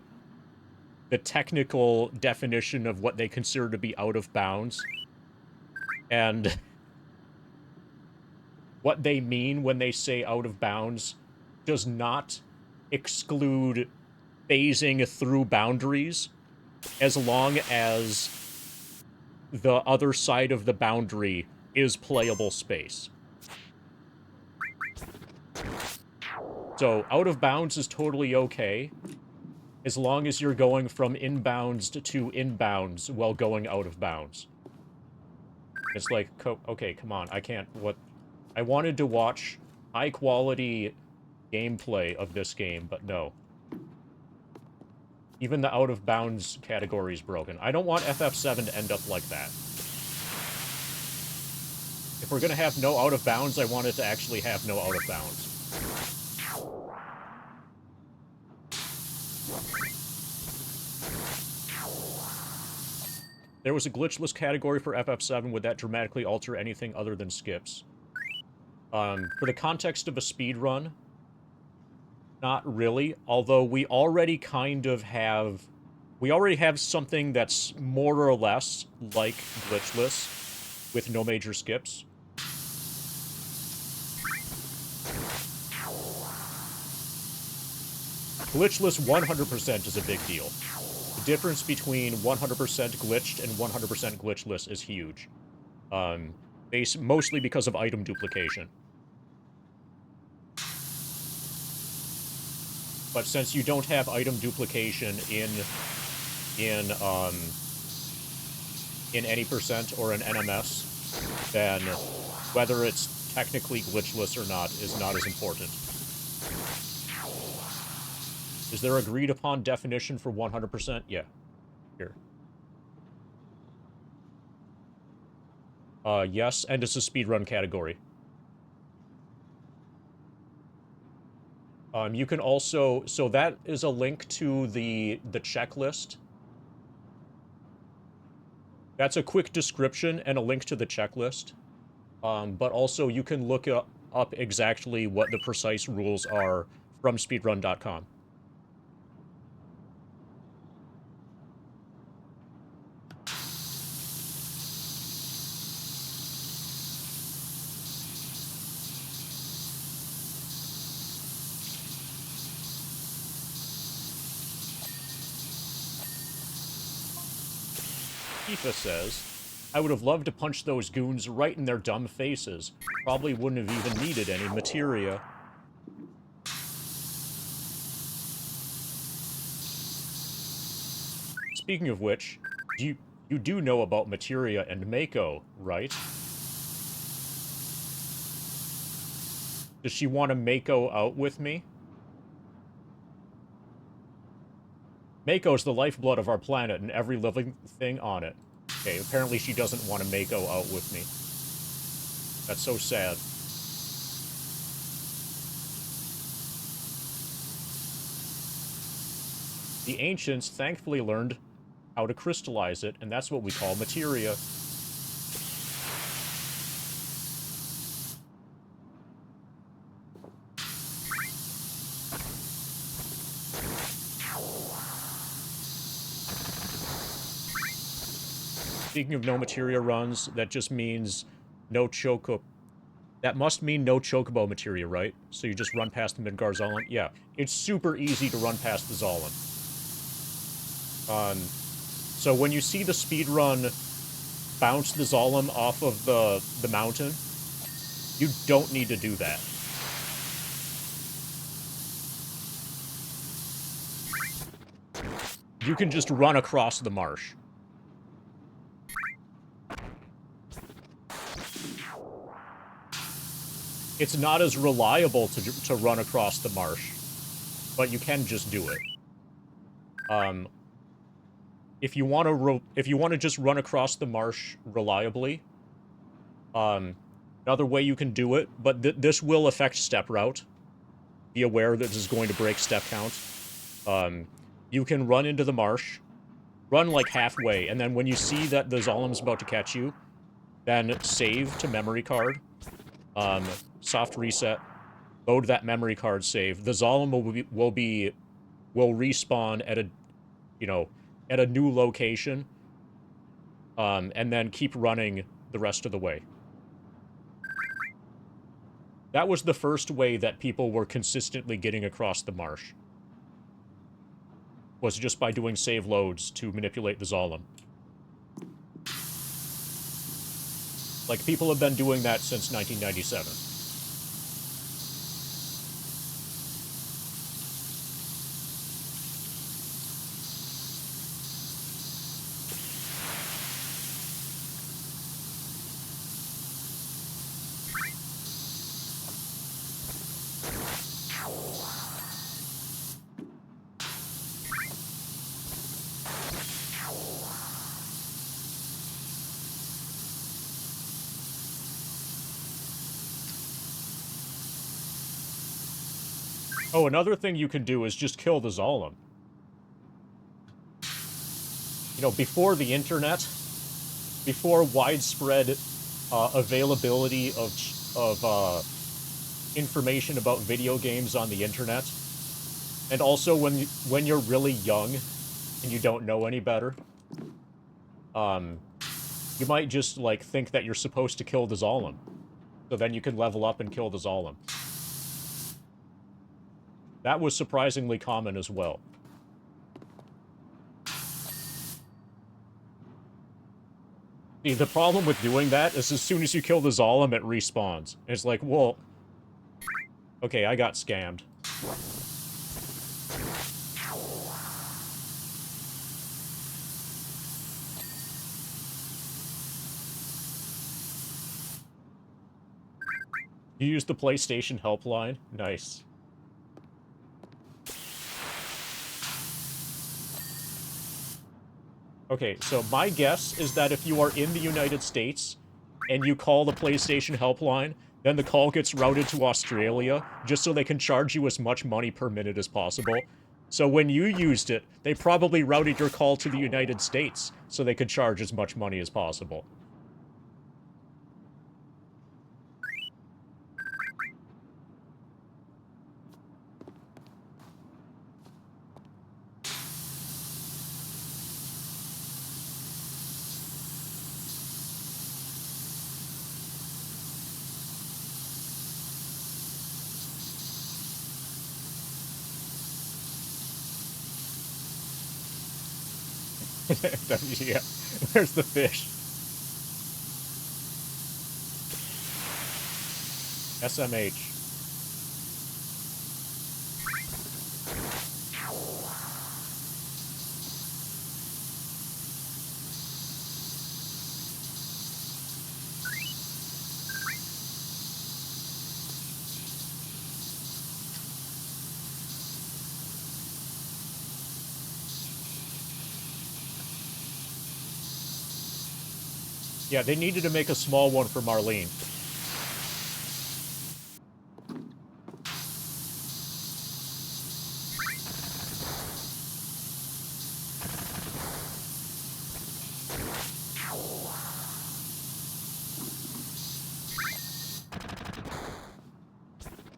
A: technical definition of what they consider to be out of bounds. And what they mean when they say out of bounds does not exclude phasing through boundaries, as long as the other side of the boundary is playable space. So, out of bounds is totally okay, as long as you're going from inbounds to inbounds while going out of bounds. It's like, okay, come on, I can't, what... I wanted to watch high-quality gameplay of this game, but no. Even the out-of-bounds category is broken. I don't want FF7 to end up like that. If we're gonna have no out-of-bounds, I want it to actually have no out-of-bounds. There was a glitchless category for FF7. Would that dramatically alter anything other than skips? For the context of a speedrun, not really. Although we already kind of have... We already have something that's more or less like glitchless, with no major skips. Glitchless 100% is a big deal. The difference between 100% glitched and 100% glitchless is huge. Mostly because of item duplication. But since you don't have item duplication in any percent or an NMS, then whether it's technically glitchless or not is not as important. Is there agreed upon definition for 100%? Yeah. Here. Yes, and it's a speedrun category. You can also, so that is a link to the checklist. That's a quick description and a link to the checklist. But also you can look up exactly what the precise rules are from speedrun.com. Tifa says, I would have loved to punch those goons right in their dumb faces. Probably wouldn't have even needed any materia. Speaking of which, you do know about materia and Mako, right? Does she want to Mako out with me? Mako's the lifeblood of our planet and every living thing on it. Okay, apparently she doesn't want to Mako out with me. That's so sad. The ancients thankfully learned how to crystallize it, and that's what we call materia. Speaking of no materia runs, that just means no choco... That must mean no chocobo materia, right? So you just run past the Midgar Zolom? Yeah, it's super easy to run past the Zolom. So when you see the speedrun bounce the Zolom off of the mountain, you don't need to do that. You can just run across the marsh. It's not as reliable to run across the marsh, but you can just do it. If you want to just run across the marsh reliably, another way you can do it, but this will affect step route. Be aware that this is going to break step count. You can run into the marsh, run like halfway, and then when you see that the Zolem's about to catch you, then save to memory card. Soft reset, load that memory card save. The Zolom will respawn at a, at a new location, and then keep running the rest of the way. That was the first way that people were consistently getting across the marsh. Was just by doing save loads to manipulate the Zolom. Like, people have been doing that since 1997. Oh, another thing you can do is just kill the Zolom. Before the internet, before widespread availability of information about video games on the internet, and also when you're really young and you don't know any better, you might just, think that you're supposed to kill the Zolom. So then you can level up and kill the Zolom. That was surprisingly common as well. See, the problem with doing that is as soon as you kill the Zolom, it respawns. And it's like, well... Okay, I got scammed. You used the PlayStation helpline? Nice. Okay, so my guess is that if you are in the United States and you call the PlayStation helpline, then the call gets routed to Australia just so they can charge you as much money per minute as possible. So when you used it, they probably routed your call to the United States so they could charge as much money as possible. Yeah, where's the fish? SMH. Yeah, they needed to make a small one for Marlene.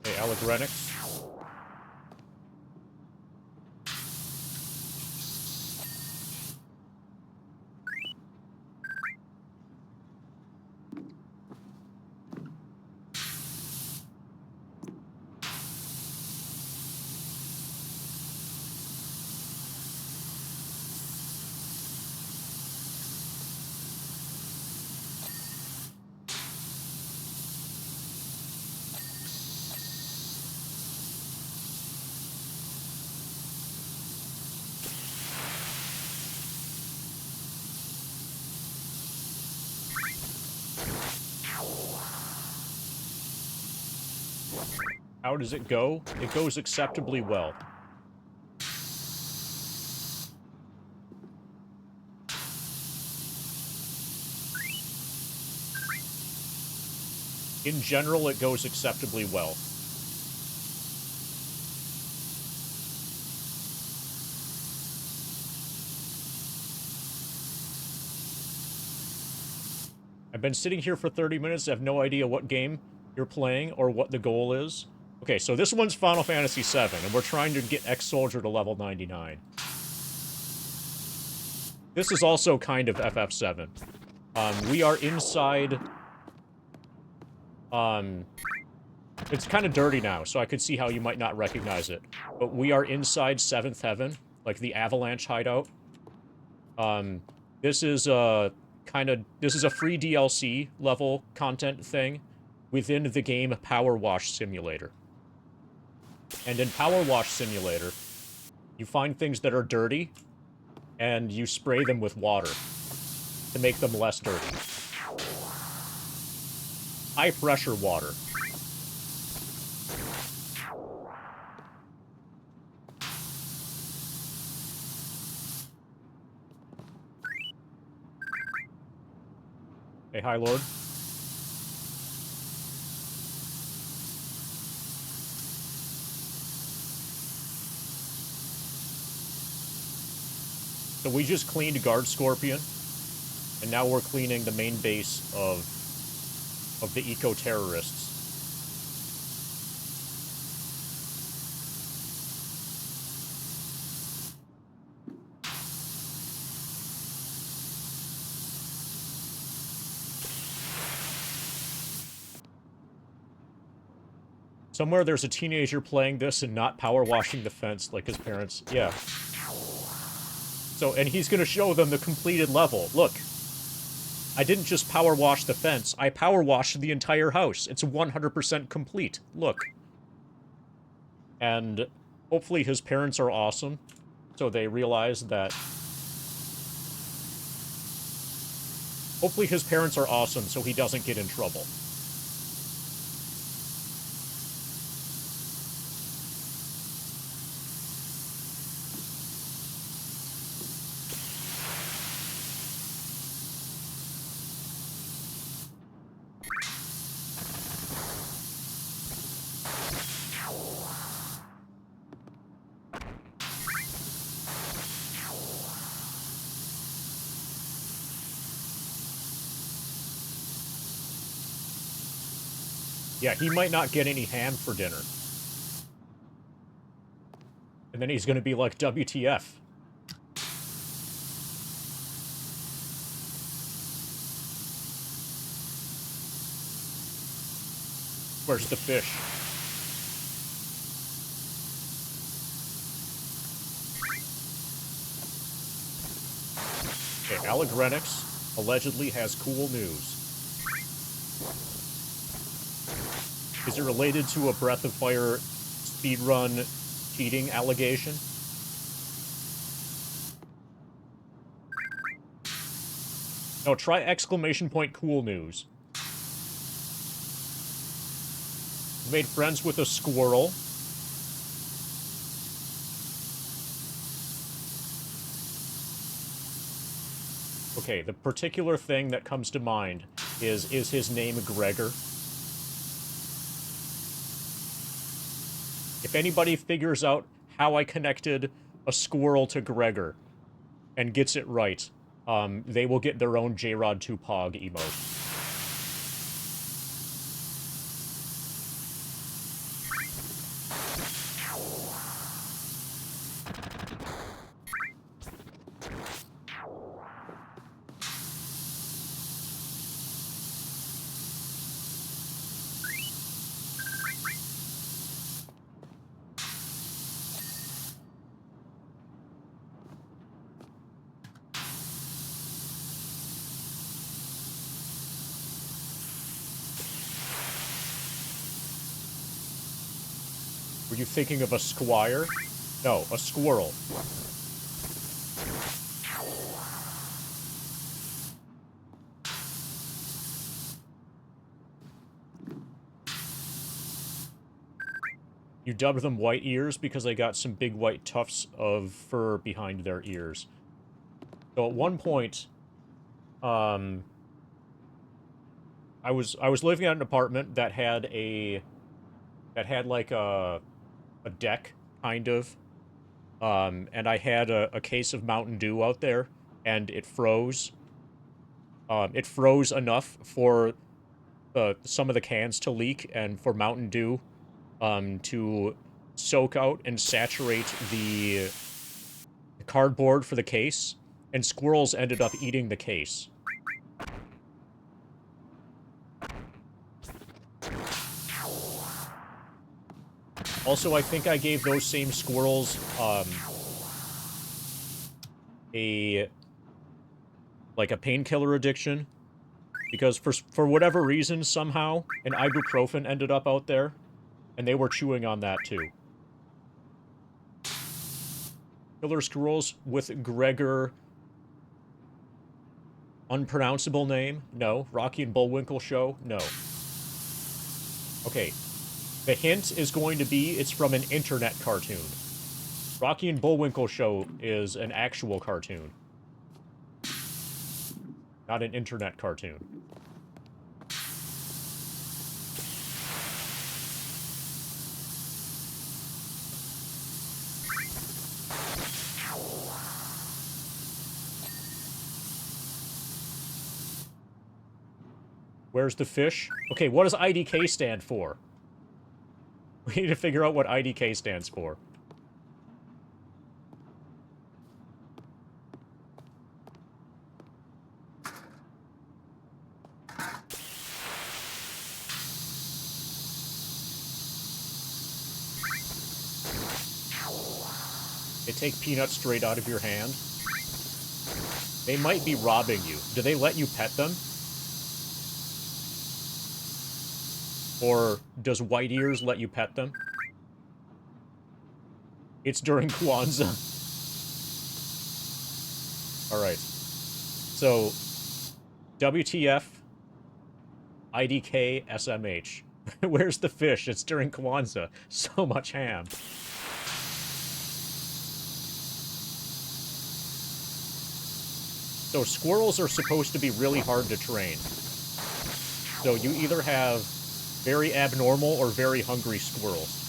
A: Hey, Alec Renix. How does it go? It goes acceptably well. In general, it goes acceptably well. I've been sitting here for 30 minutes. I have no idea what game you're playing or what the goal is. Okay, so this one's Final Fantasy VII, and we're trying to get Ex-Soldier to level 99. This is also kind of FF7. We are inside... It's kind of dirty now, so I could see how you might not recognize it. But we are inside 7th Heaven, like the Avalanche hideout. This is a free DLC level content thing within the game PowerWash Simulator. And in PowerWash Simulator, you find things that are dirty, and you spray them with water to make them less dirty. High-pressure water. Hey, High Lord. So we just cleaned Guard Scorpion, and now we're cleaning the main base of the eco-terrorists. Somewhere there's a teenager playing this and not power washing the fence like his parents. Yeah. So, and he's gonna show them the completed level. Look. I didn't just power wash the fence, I power washed the entire house. It's 100% complete. Look. And hopefully his parents are awesome, so they realize that... Hopefully his parents are awesome, so he doesn't get in trouble. Yeah, he might not get any ham for dinner. And then he's gonna be like, WTF. Where's the fish? Okay, Alec Renix allegedly has cool news. Is it related to a Breath of Fire speedrun cheating allegation? No, try exclamation point cool news. Made friends with a squirrel. Okay, the particular thing that comes to mind is his name Gregor? If anybody figures out how I connected a squirrel to Gregor and gets it right, they will get their own J-Rod 2 Pog emote. Were you thinking of a squire? No, a squirrel. You dubbed them white ears because they got some big white tufts of fur behind their ears. So at one point, I was living at an apartment that had like a deck, kind of. And I had a case of Mountain Dew out there, and it froze. It froze enough for some of the cans to leak, and for Mountain Dew to soak out and saturate the cardboard for the case, and squirrels ended up eating the case. Also, I think I gave those same squirrels, a painkiller addiction. Because for whatever reason, somehow, an ibuprofen ended up out there, and they were chewing on that too. Killer squirrels with Gregor... Unpronounceable name? No. Rocky and Bullwinkle show? No. Okay. The hint is going to be it's from an internet cartoon. Rocky and Bullwinkle show is an actual cartoon. Not an internet cartoon. Where's the fish? Okay, what does IDK stand for? We need to figure out what IDK stands for. They take peanuts straight out of your hand. They might be robbing you. Do they let you pet them? Or does White Ears let you pet them? It's during Kwanzaa. Alright. So, WTF, IDK, SMH. Where's the fish? It's during Kwanzaa. So much ham. So squirrels are supposed to be really hard to train. So you either have very abnormal or very hungry squirrels.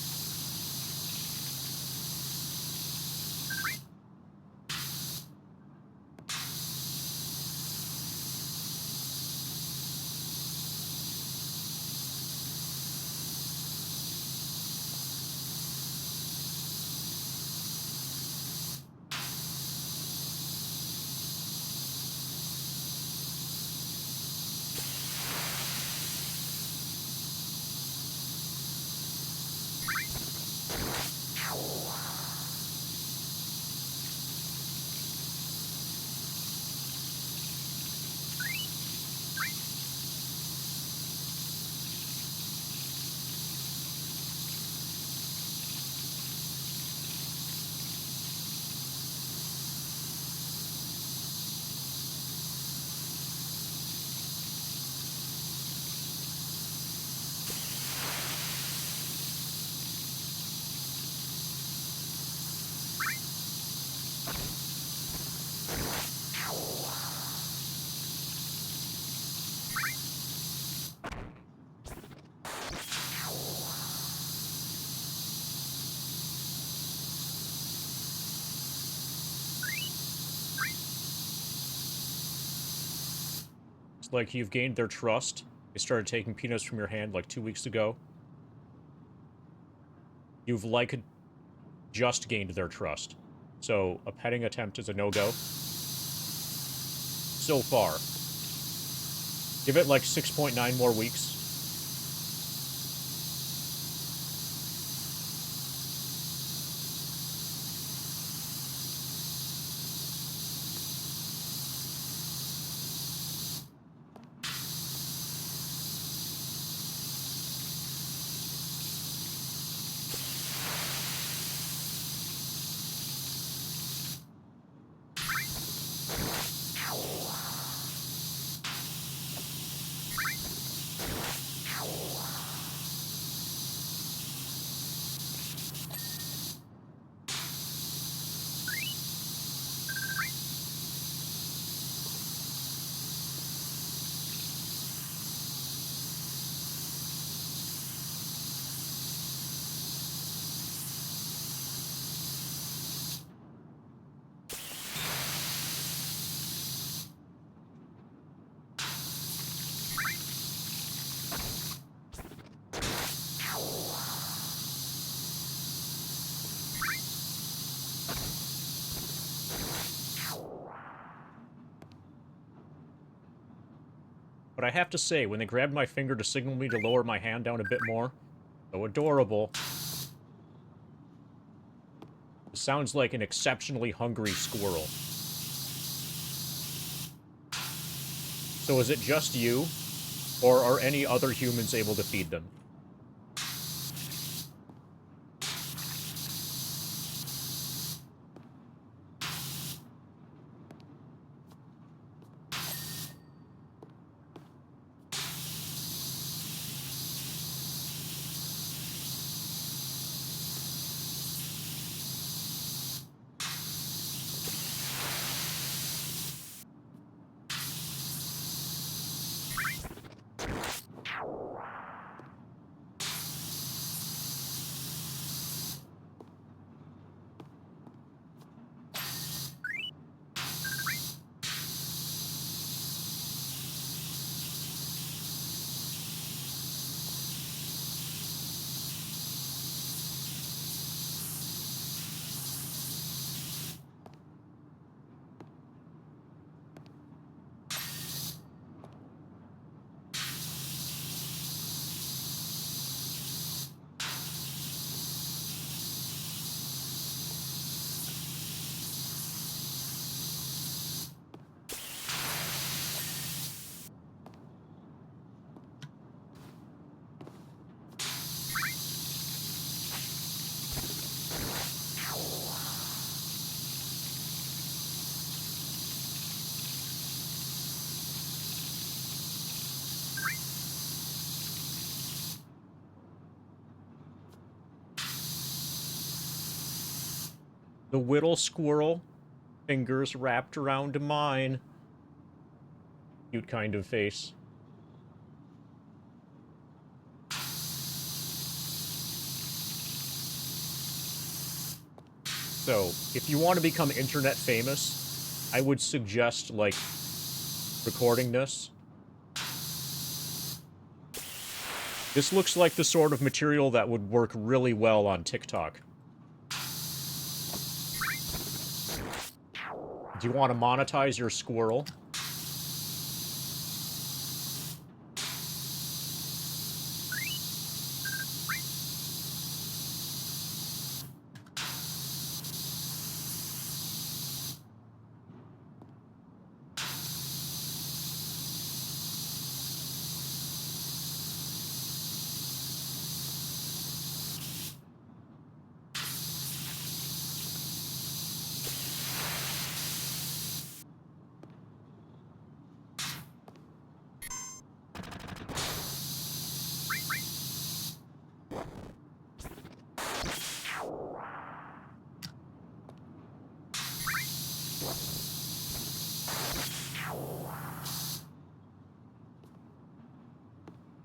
A: It's like you've gained their trust. They started taking peanuts from your hand like 2 weeks ago. You've like just gained their trust. So a petting attempt is a no-go. So far. Give it like 6.9 more weeks. But I have to say, when they grabbed my finger to signal me to lower my hand down a bit more, so adorable. It sounds like an exceptionally hungry squirrel. So is it just you, or are any other humans able to feed them? The whittle squirrel. Fingers wrapped around mine. Cute kind of face. So, if you want to become internet famous, I would suggest, like, recording this. This looks like the sort of material that would work really well on TikTok. Do you want to monetize your squirrel?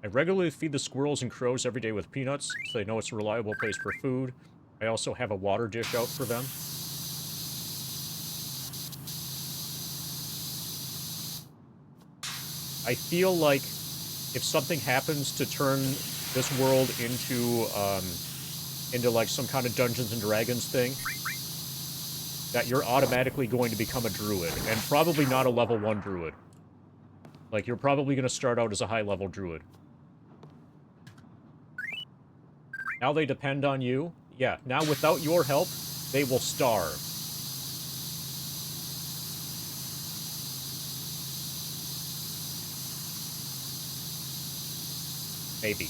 A: I regularly feed the squirrels and crows every day with peanuts, so they know it's a reliable place for food. I also have a water dish out for them. I feel like if something happens to turn this world into like some kind of Dungeons and Dragons thing, that you're automatically going to become a druid, and probably not a level 1 druid. Like, you're probably going to start out as a high-level druid. Now they depend on you. Yeah, now without your help, they will starve. Maybe.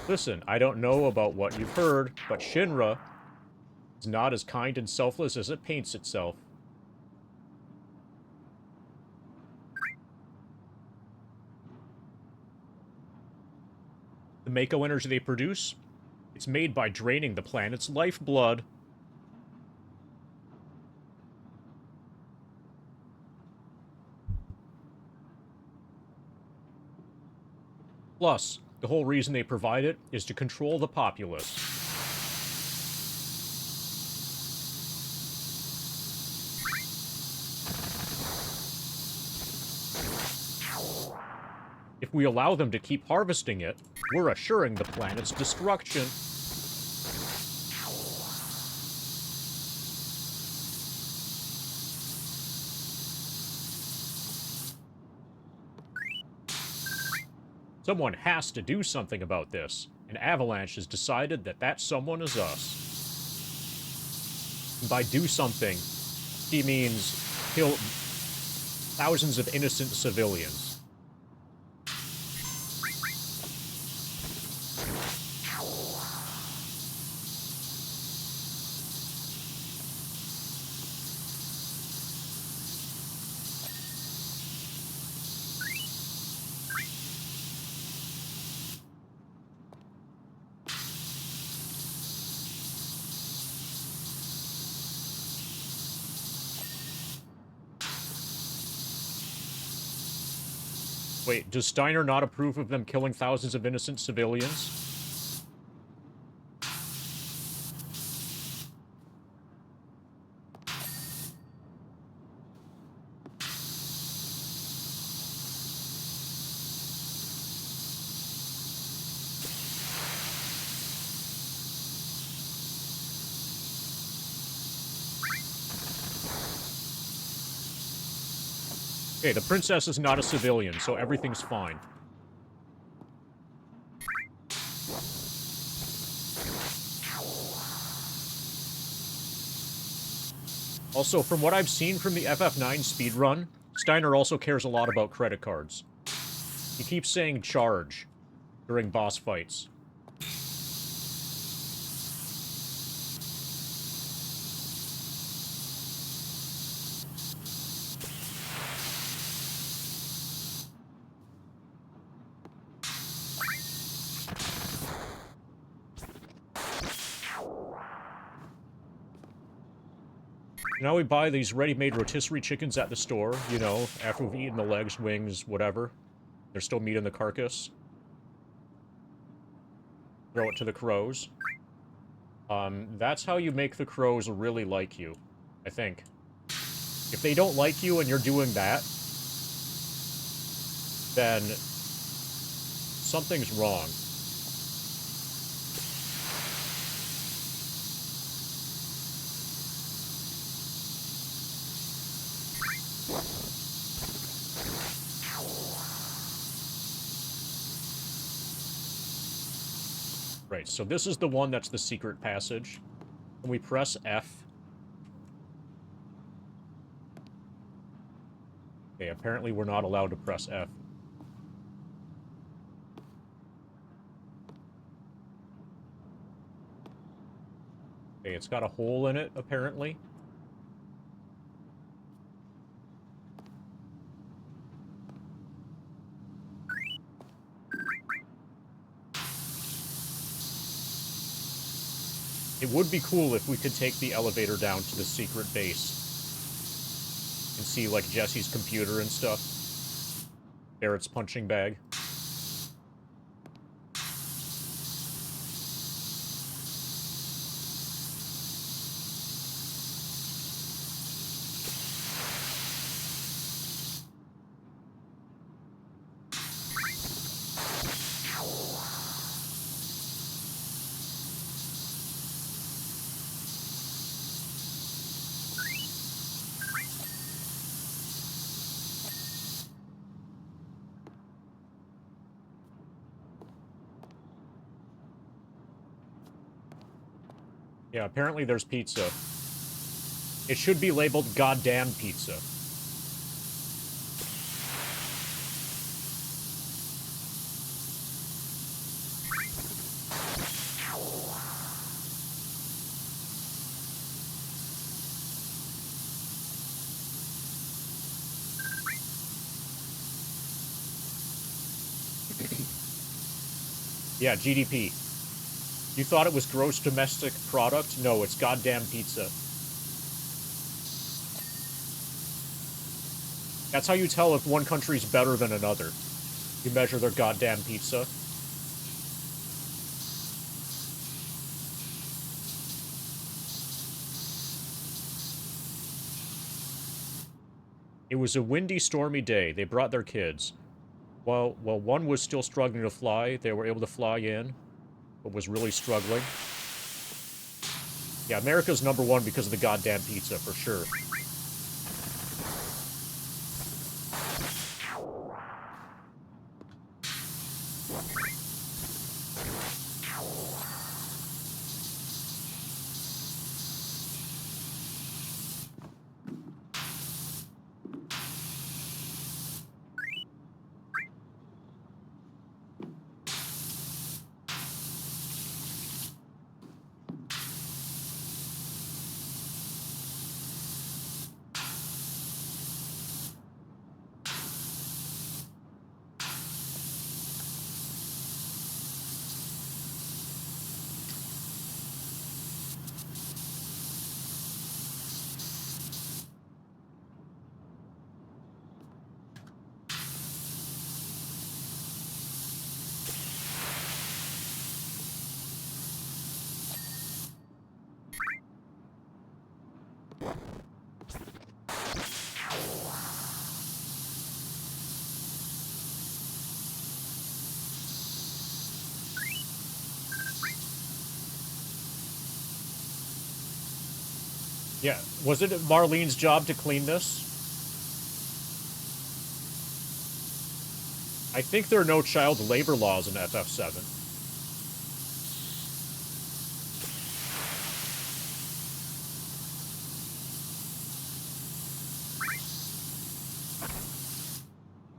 A: Listen, I don't know about what you've heard, but Shinra is not as kind and selfless as it paints itself. The Mako energy they produce, it's made by draining the planet's lifeblood. Plus, the whole reason they provide it is to control the populace. If we allow them to keep harvesting it, we're assuring the planet's destruction. Someone has to do something about this, and Avalanche has decided that that someone is us. And by do something, he means kill thousands of innocent civilians. Wait, does Steiner not approve of them killing thousands of innocent civilians? Okay, the princess is not a civilian, so everything's fine. Also, from what I've seen from the FF9 speedrun, Steiner also cares a lot about credit cards. He keeps saying charge during boss fights. Now we buy these ready-made rotisserie chickens at the store, you know, after we've eaten the legs, wings, whatever. There's still meat in the carcass. Throw it to the crows. That's how you make the crows really like you, I think. If they don't like you and you're doing that, then something's wrong. Right, so this is the one that's the secret passage. When we press F... Okay, apparently we're not allowed to press F. Okay, it's got a hole in it, apparently. It would be cool if we could take the elevator down to the secret base. And see, like, Jesse's computer and stuff. Barrett's punching bag. Yeah, apparently there's pizza. It should be labeled goddamn pizza. Yeah, GDP. You thought it was gross domestic product? No, it's goddamn pizza. That's how you tell if one country's better than another. You measure their goddamn pizza. It was a windy, stormy day. They brought their kids. While one was still struggling to fly, they were able to fly in, but was really struggling. Yeah, America's #1 because of the goddamn pizza, for sure. Yeah, was it Marlene's job to clean this? I think there are no child labor laws in FF7.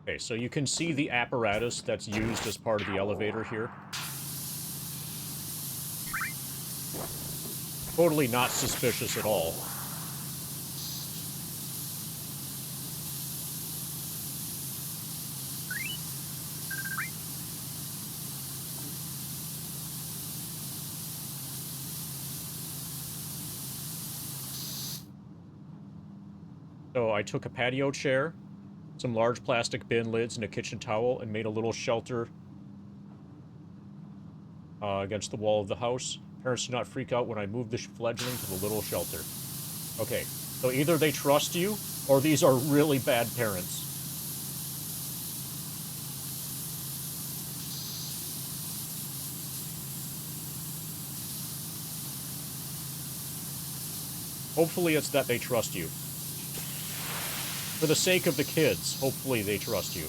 A: Okay, so you can see the apparatus that's used as part of the elevator here. Totally not suspicious at all. So I took a patio chair, some large plastic bin lids, and a kitchen towel, and made a little shelter against the wall of the house. Parents do not freak out when I move the fledgling to the little shelter. Okay, so either they trust you, or these are really bad parents. Hopefully it's that they trust you. For the sake of the kids, hopefully they trust you.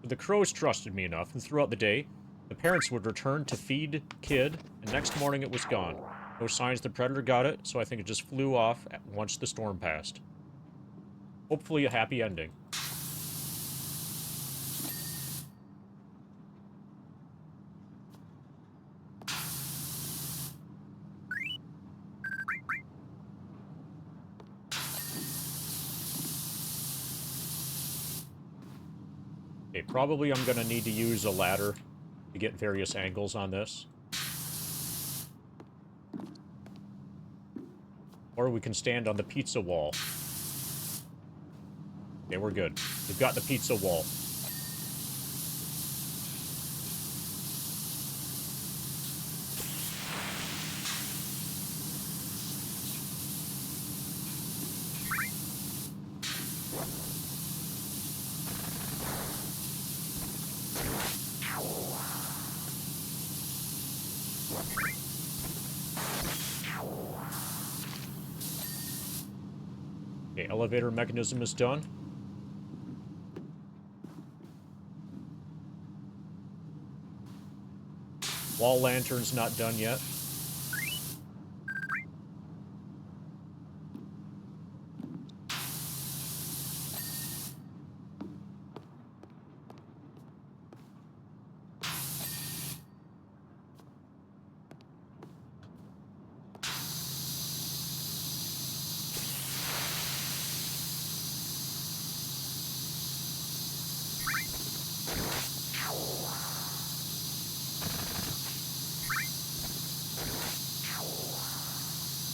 A: The crows trusted me enough, and throughout the day, the parents would return to feed kid, and next morning it was gone. No signs the predator got it, so I think it just flew off once the storm passed. Hopefully a happy ending. Okay, probably I'm gonna need to use a ladder to get various angles on this. Or we can stand on the pizza wall. Okay, we're good. We've got the pizza wall. Okay, elevator mechanism is done. Wall lantern's not done yet.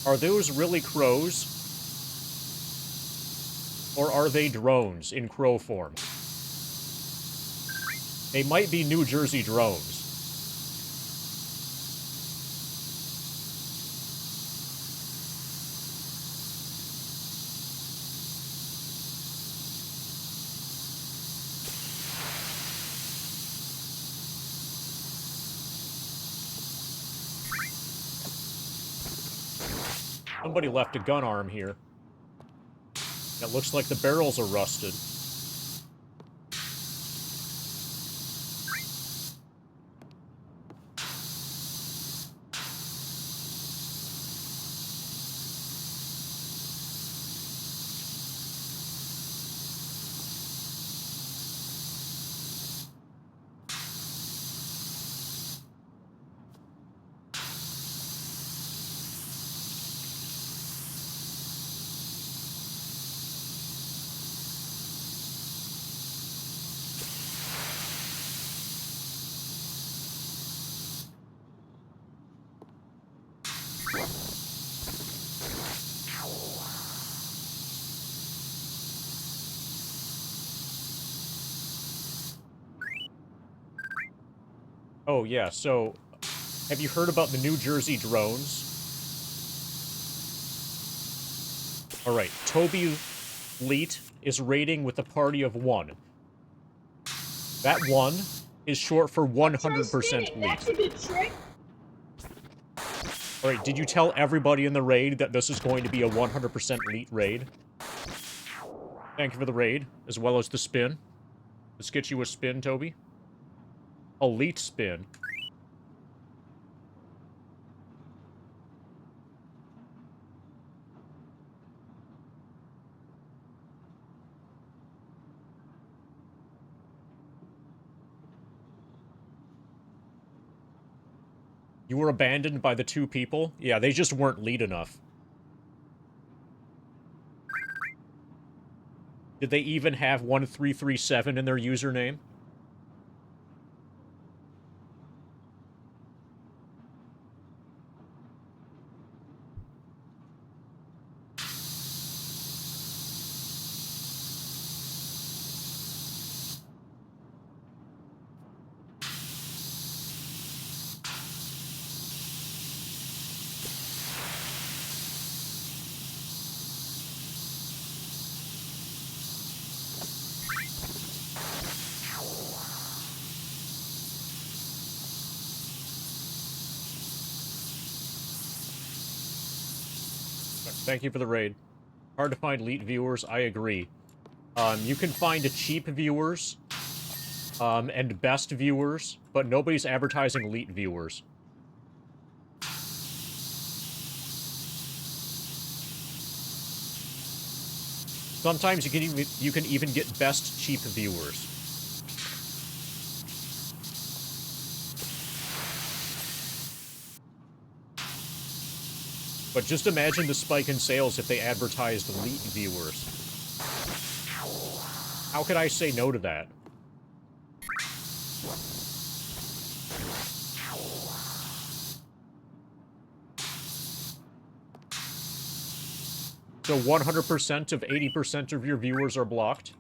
A: Are those really crows? Or are they drones in crow form? They might be New Jersey drones. Somebody left a gun arm here. It looks like the barrels are rusted. Oh, yeah, so... Have you heard about the New Jersey drones? Alright, Toby Leet is raiding with a party of 1. That 1 is short for
C: Try
A: 100%
C: spinning.
A: Leet.
C: That's a good trick.
A: Alright, did you tell everybody in the raid that this is going to be a 100% Leet raid? Thank you for the raid, as well as the spin. Let's get you a spin, Toby. Elite spin. You were abandoned by the 2 people? Yeah, they just weren't lead enough. Did they even have 1337 in their username? Thank you for the raid. Hard to find elite viewers, I agree. You can find cheap viewers, and best viewers, but nobody's advertising elite viewers. Sometimes you can even get best cheap viewers. But just imagine the spike in sales if they advertised elite viewers. How could I say no to that? So 100% of 80% of your viewers are blocked?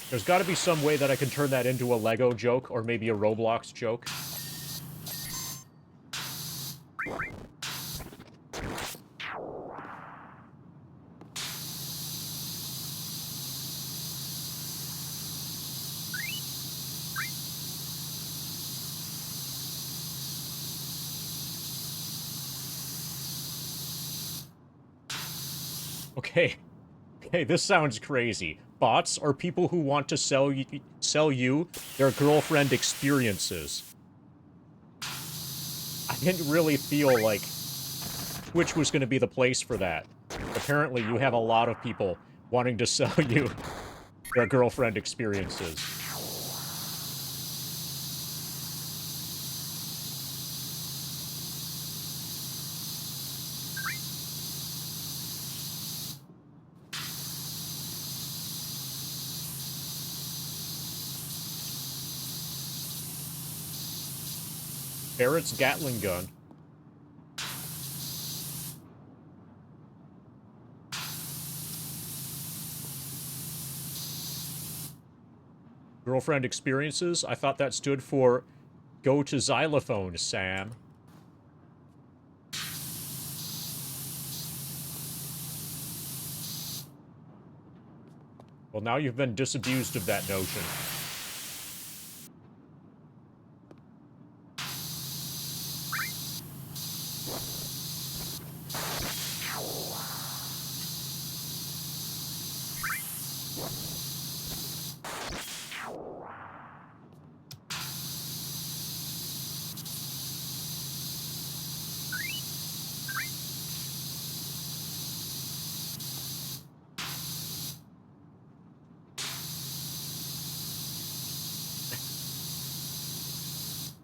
A: There's got to be some way that I can turn that into a Lego joke, or maybe a Roblox joke. Okay. Okay, this sounds crazy. Bots are people who want to sell you their girlfriend experiences. I didn't really feel like Twitch was going to be the place for that. Apparently, you have a lot of people wanting to sell you their girlfriend experiences. Barrett's Gatling gun. Girlfriend experiences? I thought that stood for go to xylophone, Sam. Well, now you've been disabused of that notion.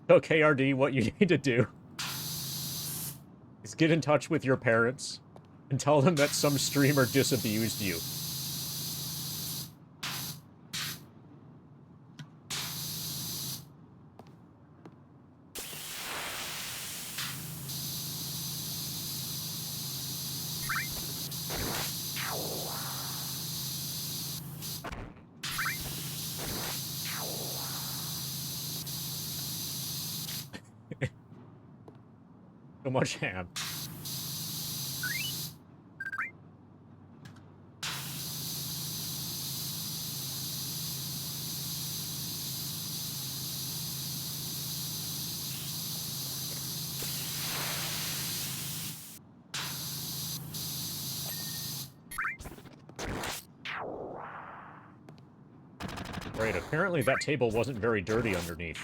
A: Okay, RD, what you need to do is get in touch with your parents and tell them that some streamer disabused you. So much ham. Right, apparently that table wasn't very dirty underneath.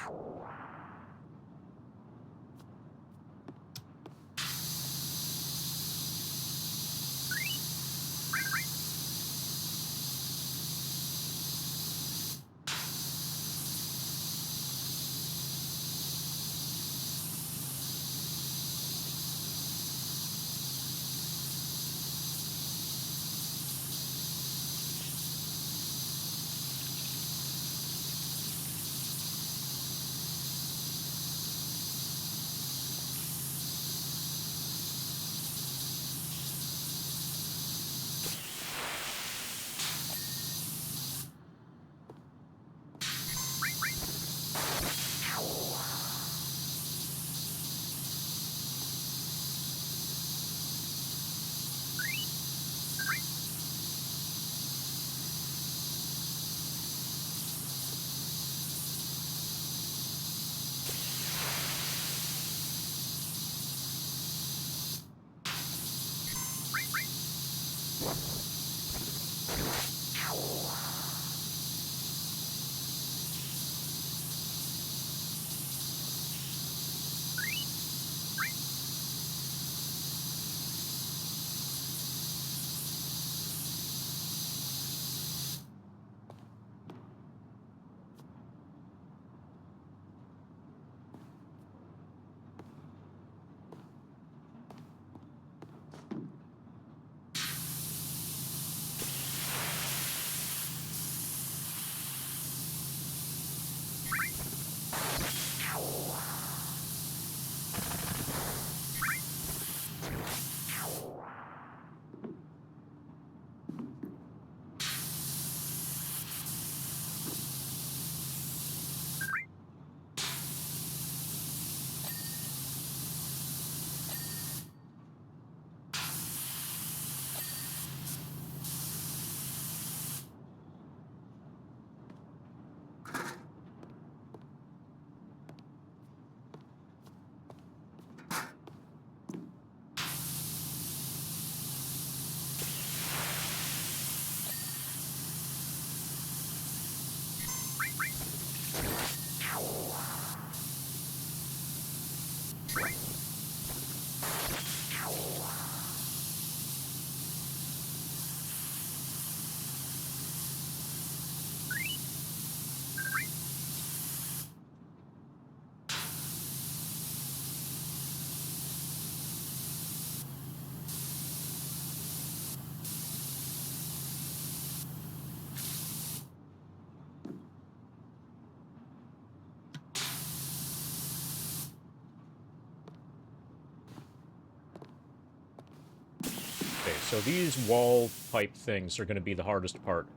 A: Okay, so these wall pipe things are going to be the hardest part.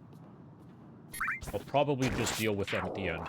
A: I'll probably just deal with them at the end.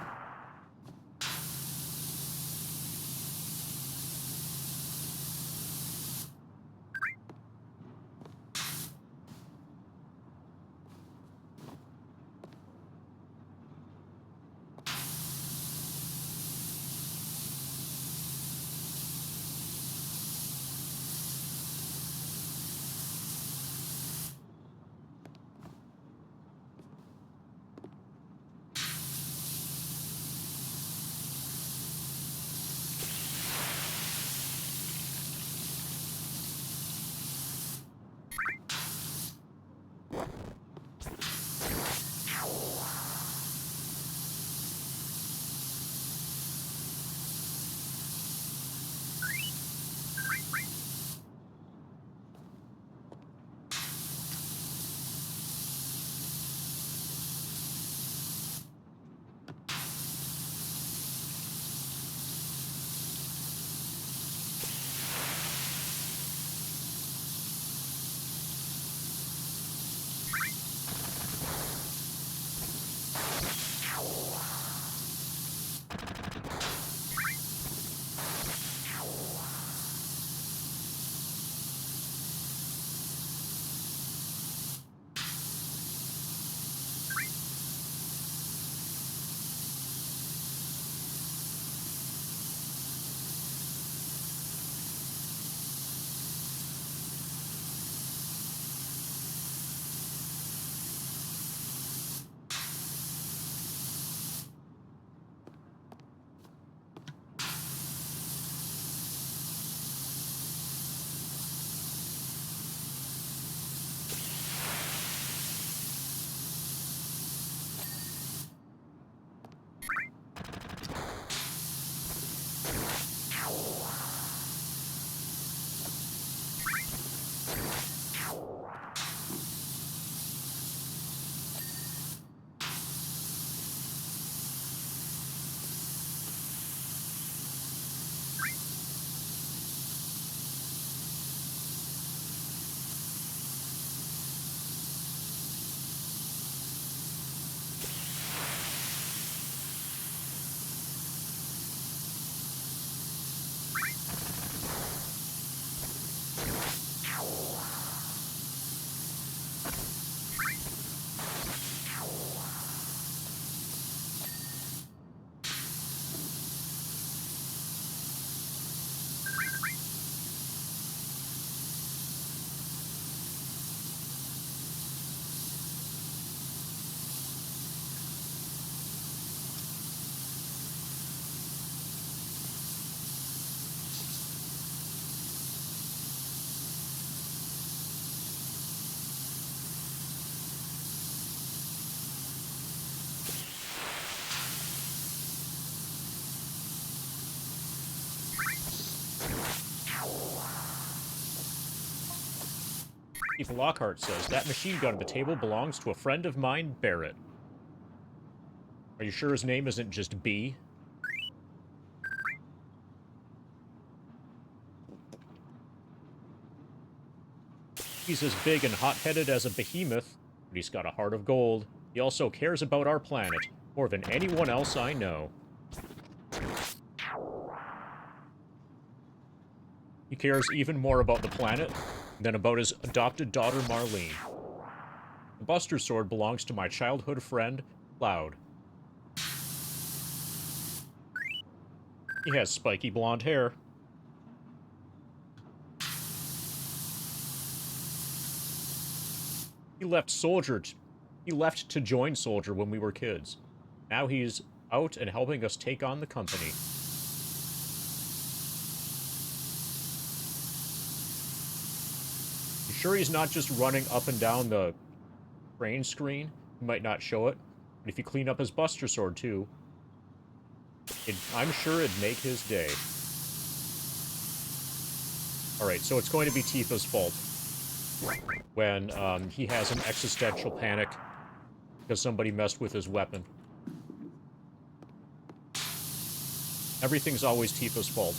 A: Chief Lockhart says, that machine gun at the table belongs to a friend of mine, Barrett. Are you sure his name isn't just B? He's as big and hot-headed as a behemoth, but he's got a heart of gold. He also cares about our planet, more than anyone else I know. He cares even more about the planet than about his adopted daughter, Marlene. The Buster Sword belongs to my childhood friend, Cloud. He has spiky blonde hair. He left to join Soldier when we were kids. Now he's out and helping us take on the company. You sure he's not just running up and down the train screen? He might not show it, but if you clean up his Buster Sword too, I'm sure it'd make his day. Alright, so it's going to be Tifa's fault when he has an existential panic because somebody messed with his weapon. Everything's always Tifa's fault.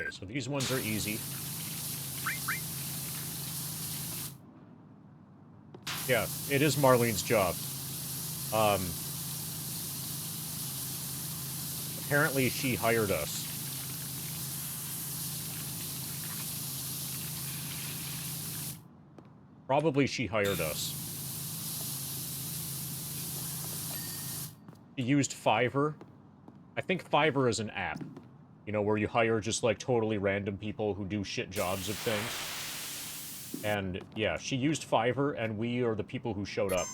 A: Okay, so these ones are easy. Yeah, it is Marlene's job. Apparently she hired us. Probably she hired us. She used Fiverr. I think Fiverr is an app. You know, where you hire just, like, totally random people who do shit jobs of things. And, yeah, she used Fiverr, and we are the people who showed up.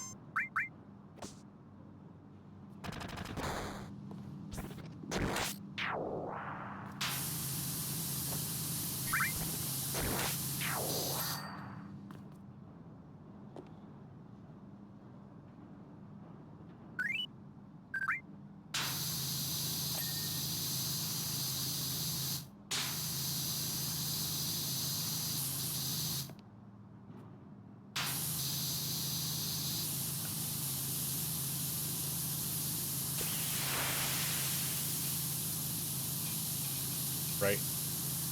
A: right?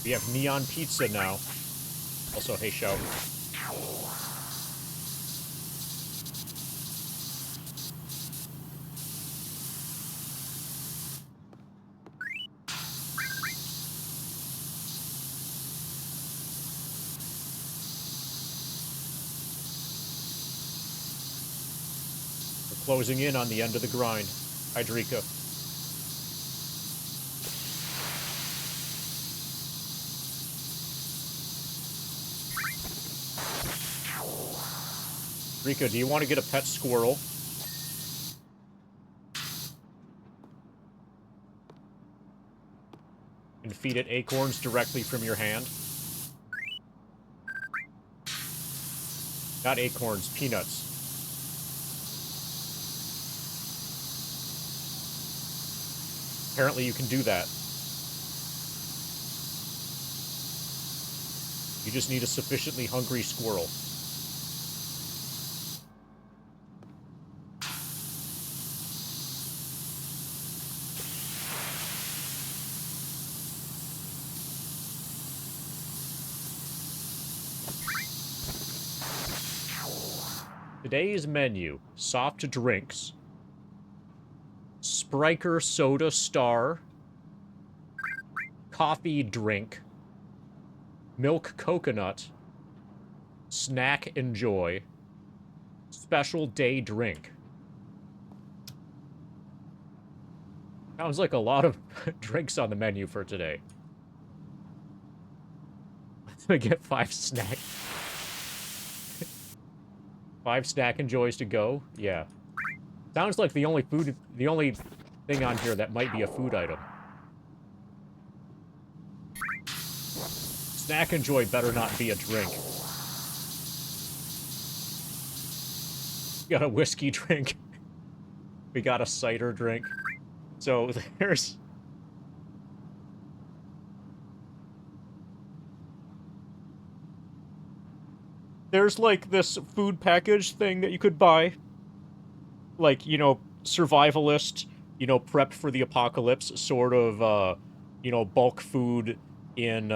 A: We have neon pizza now. Also, hey, Shout. We're closing in on the end of the grind. Hydrika. Rika, do you want to get a pet squirrel? And feed it acorns directly from your hand? Not acorns, peanuts. Apparently you can do that. You just need a sufficiently hungry squirrel. Today's menu: soft drinks, Spriker Soda Star, coffee drink, milk coconut, snack enjoy, special day drink. Sounds like a lot of drinks on the menu for today. Let me get 5 snack. 5 snack enjoys to go? Yeah. Sounds like the only thing on here that might be a food item. Snack enjoy better not be a drink. We got a whiskey drink. We got a cider drink. So there's like this food package thing that you could buy. Like, you know, survivalist, you know, prep for the apocalypse sort of, you know, bulk food in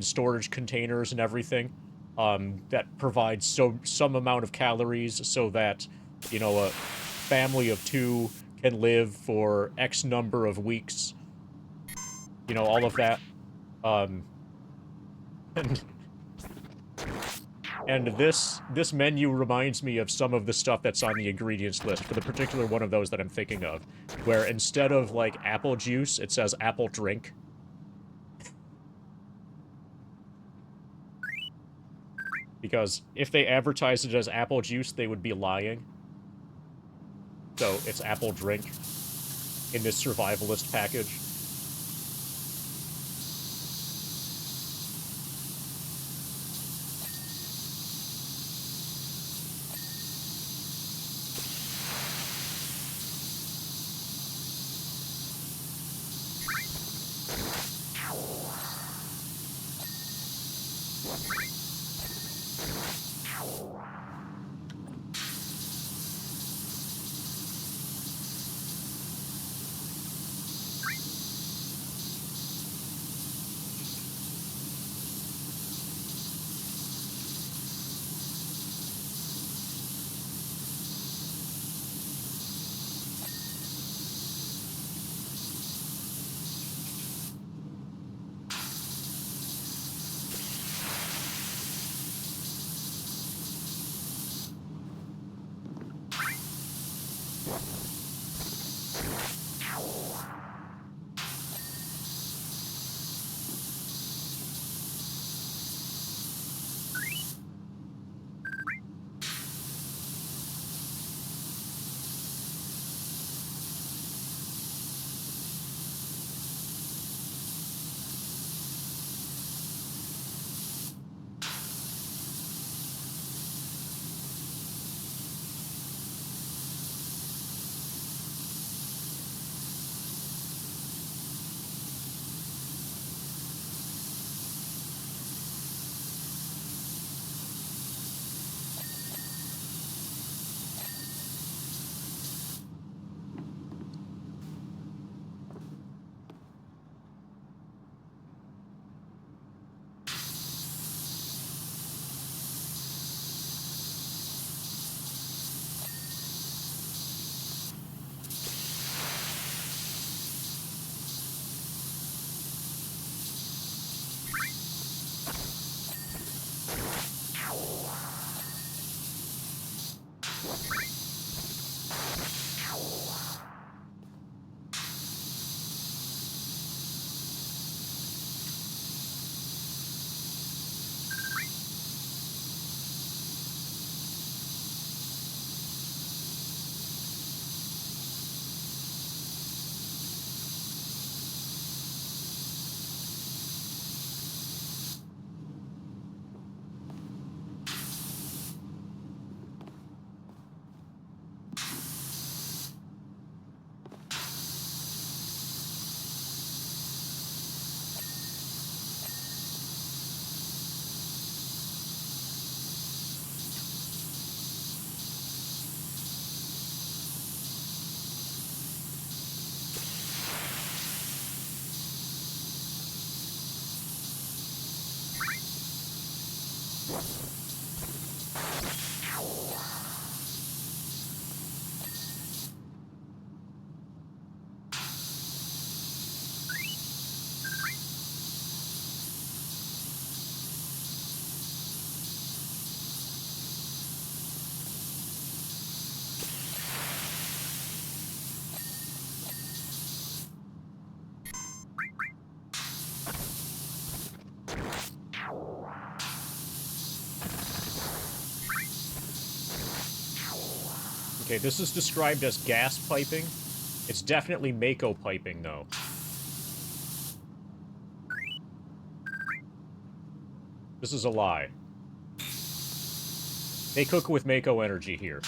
A: storage containers and everything, that provides some amount of calories so that, you know, a family of 2 can live for X number of weeks. You know, all of that. And And this menu reminds me of some of the stuff that's on the ingredients list for the particular one of those that I'm thinking of, where instead of, like, apple juice, it says apple drink. Because if they advertised it as apple juice, they would be lying. So it's apple drink in this survivalist package. Okay, this is described as gas piping. It's definitely Mako piping, though. This is a lie. They cook with Mako energy here.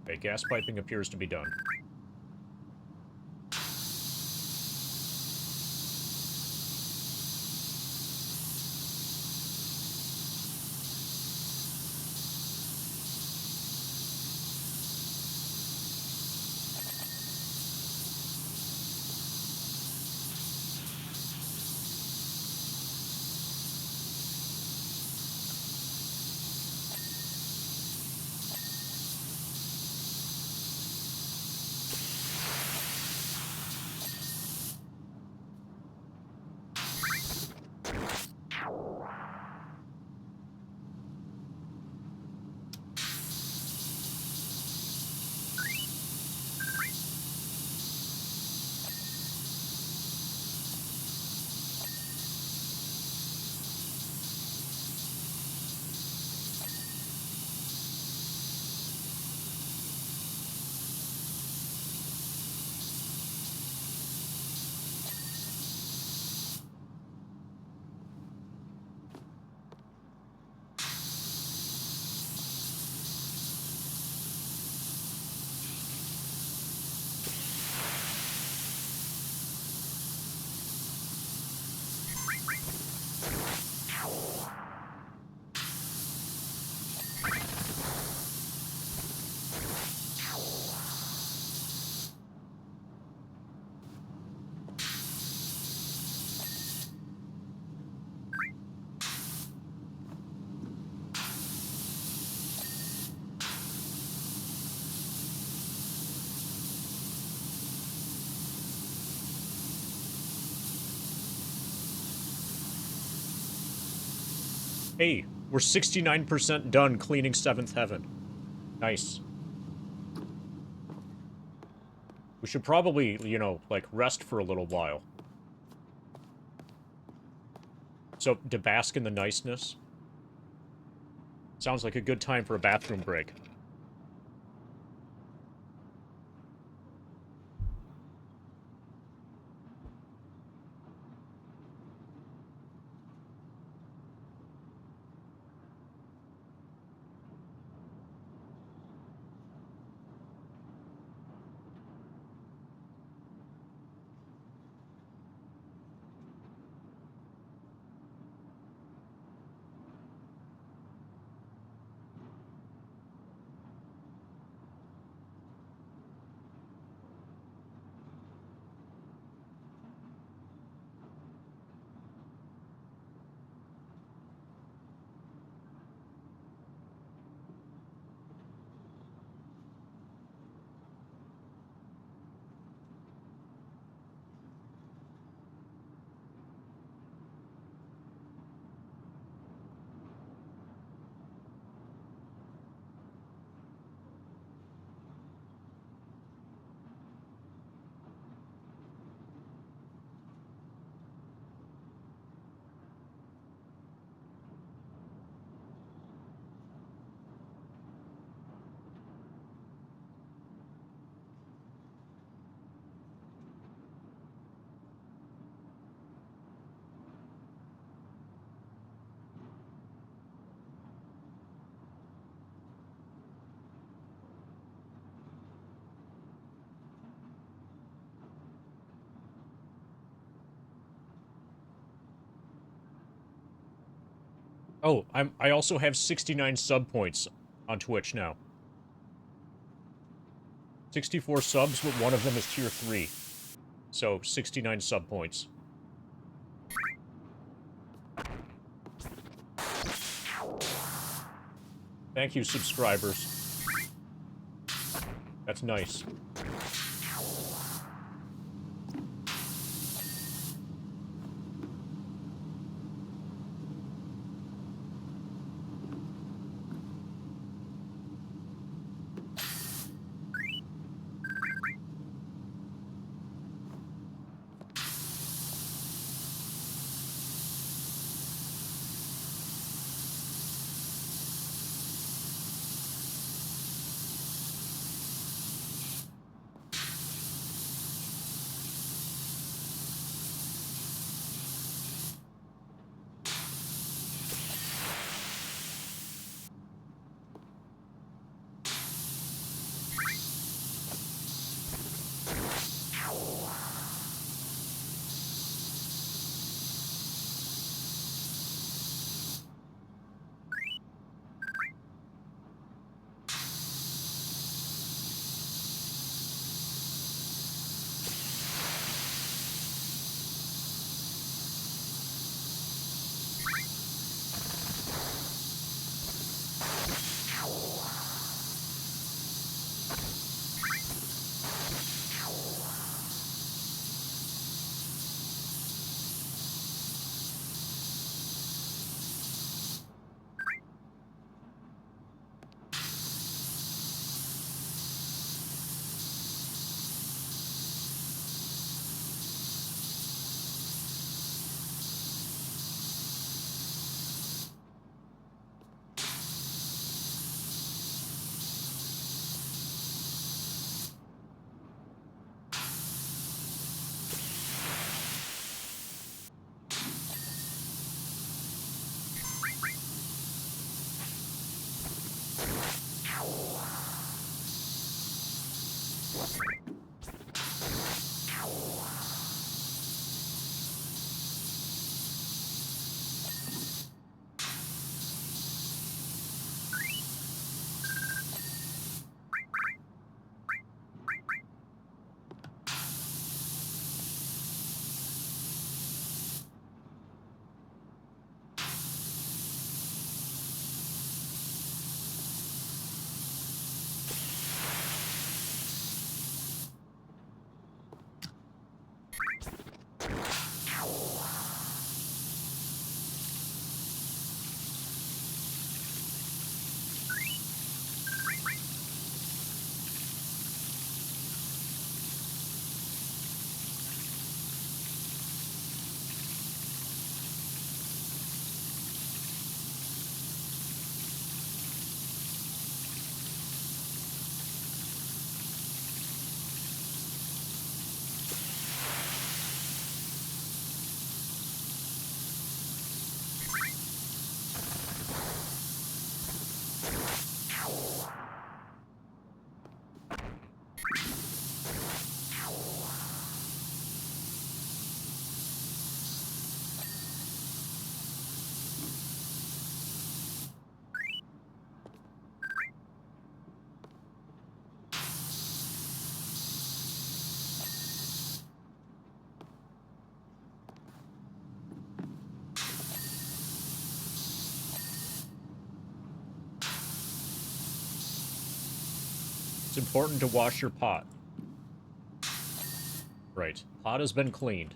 A: Okay, gas piping appears to be done. Hey, we're 69% done cleaning 7th Heaven. Nice. We should probably, you know, like, rest for a little while. So, to bask in the niceness. Sounds like a good time for a bathroom break. Oh, I also have 69 sub points on Twitch now. 64 subs, but one of them is tier 3. So, 69 sub points. Thank you, subscribers. That's nice. It's important to wash your pot. Right. Pot has been cleaned.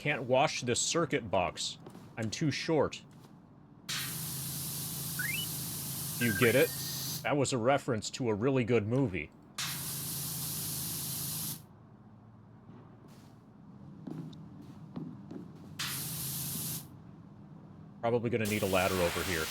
A: can't wash this circuit box. I'm too short. Do you get it? That was a reference to a really good movie. Probably gonna need a ladder over here.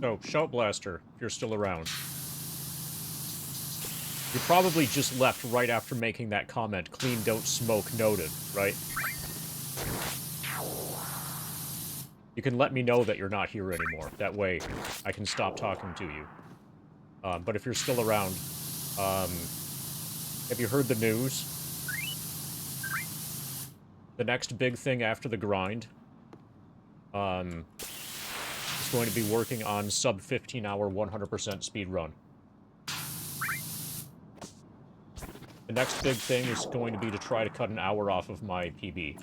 A: So, Shout Blaster, if you're still around. You probably just left right after making that comment, clean don't smoke noted, right? You can let me know that you're not here anymore. That way, I can stop talking to you. But if you're still around, have you heard the news? The next big thing after the grind, is going to be working on sub 15-hour 100% speed run. The next big thing is going to be to try to cut an hour off of my PB.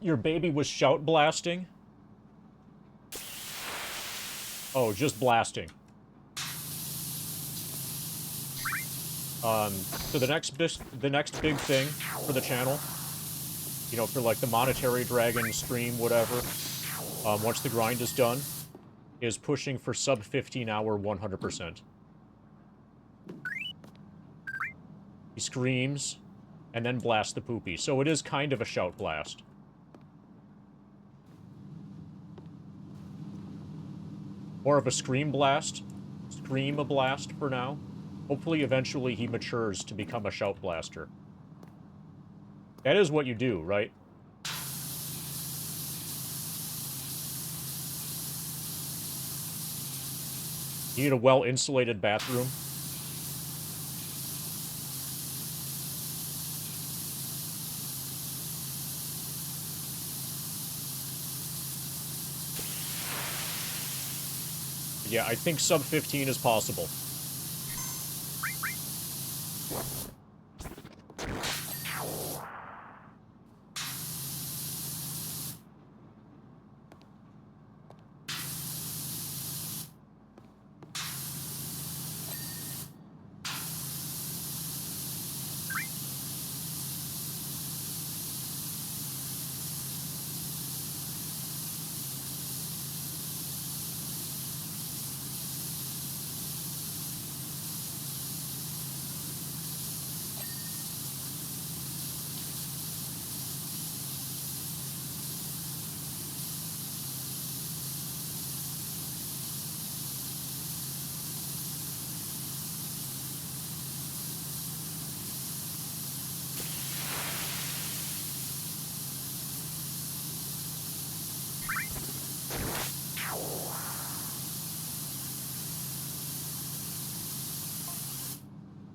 A: Your baby was shout blasting? Oh, just blasting. So the next big thing for the channel, you know, for like the monetary dragon stream, whatever, once the grind is done, is pushing for sub 15-hour 100%. He screams, and then blasts the poopy. So it is kind of a shout blast. More of a scream blast. Scream-a-blast for now. Hopefully, eventually, he matures to become a Shout Blaster. That is what you do, right? You need a well-insulated bathroom. Yeah, I think sub 15 is possible.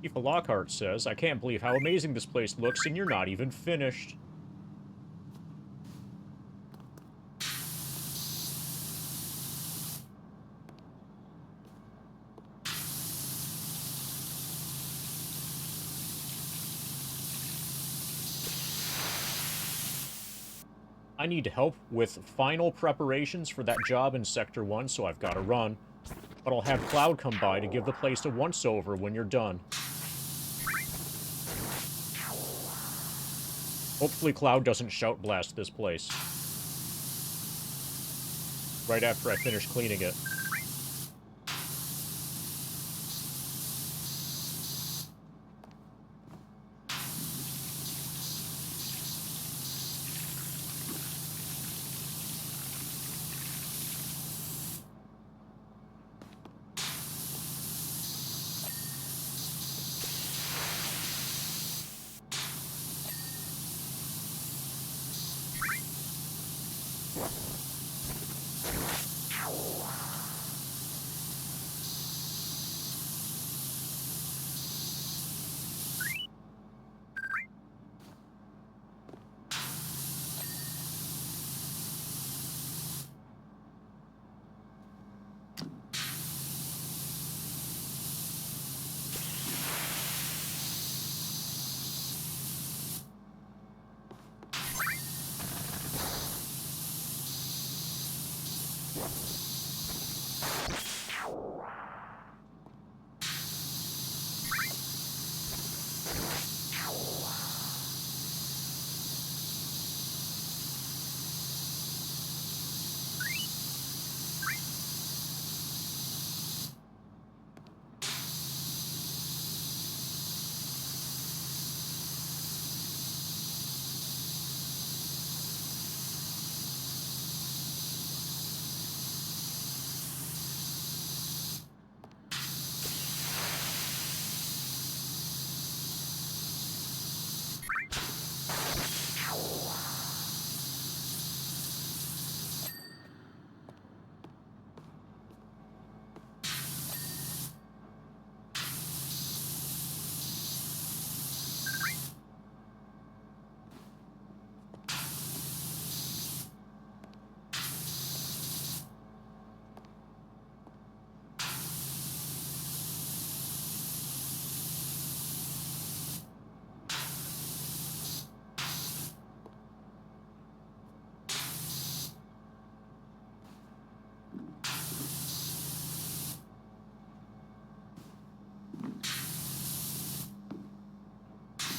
A: If Lockhart says, I can't believe how amazing this place looks, and you're not even finished. I need help with final preparations for that job in Sector 1, so I've got to run. But I'll have Cloud come by to give the place a once-over when you're done. Hopefully Cloud doesn't Shout Blast this place. Right after I finish cleaning it.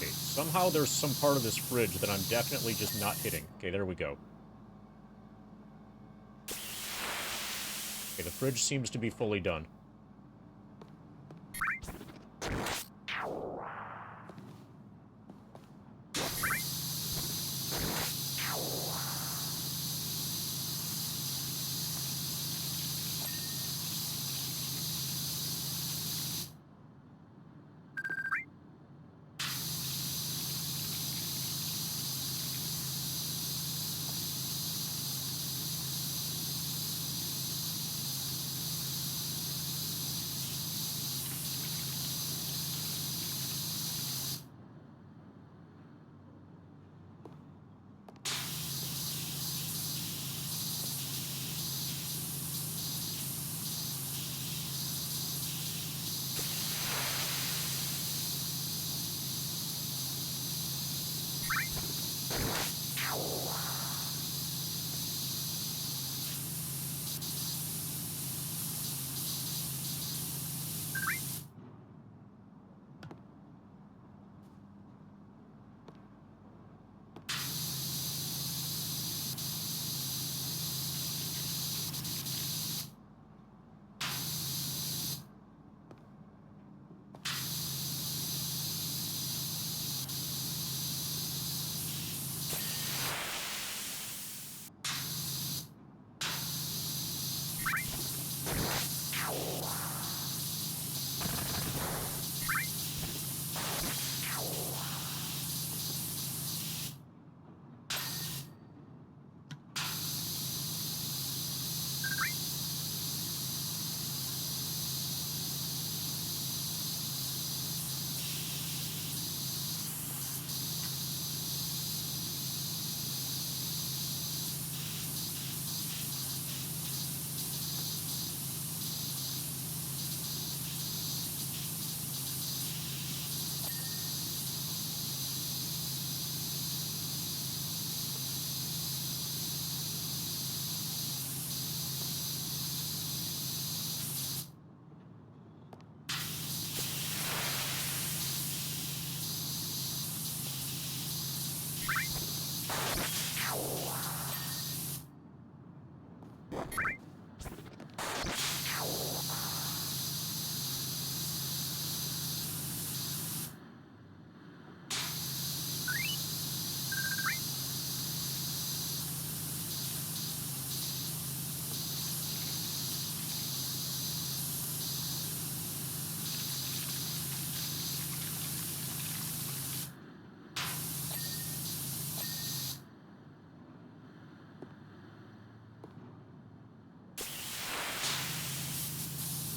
A: Okay, somehow there's some part of this fridge that I'm definitely just not hitting. Okay, there we go. Okay, the fridge seems to be fully done.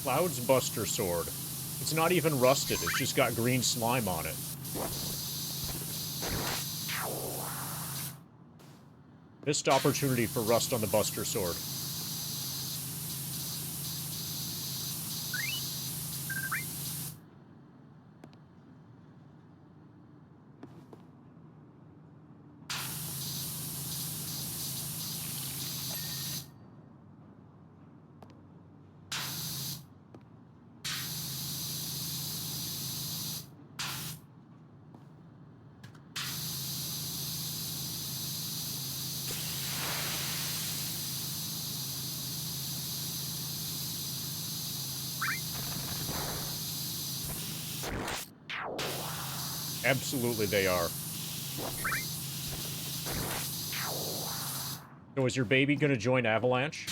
A: Cloud's Buster Sword. It's not even rusted, it's just got green slime on it. Missed opportunity for rust on the Buster Sword. Absolutely they are. So is your baby gonna join Avalanche?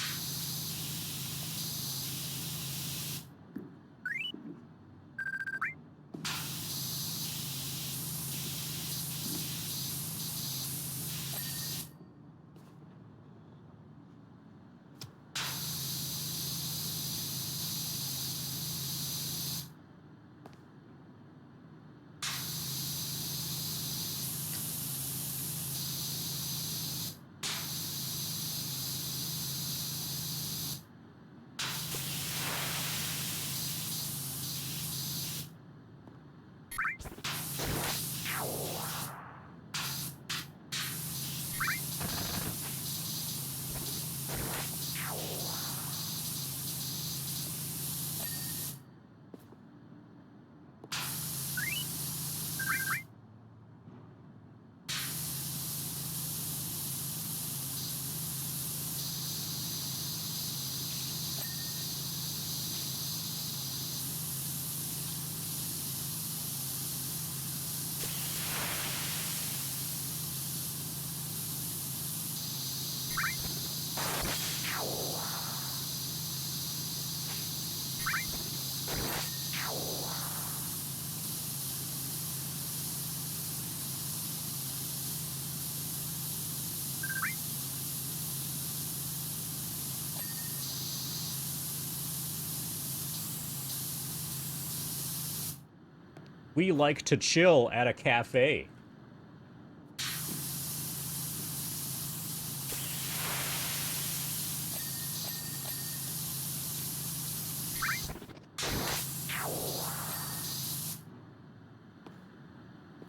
A: We like to chill at a cafe.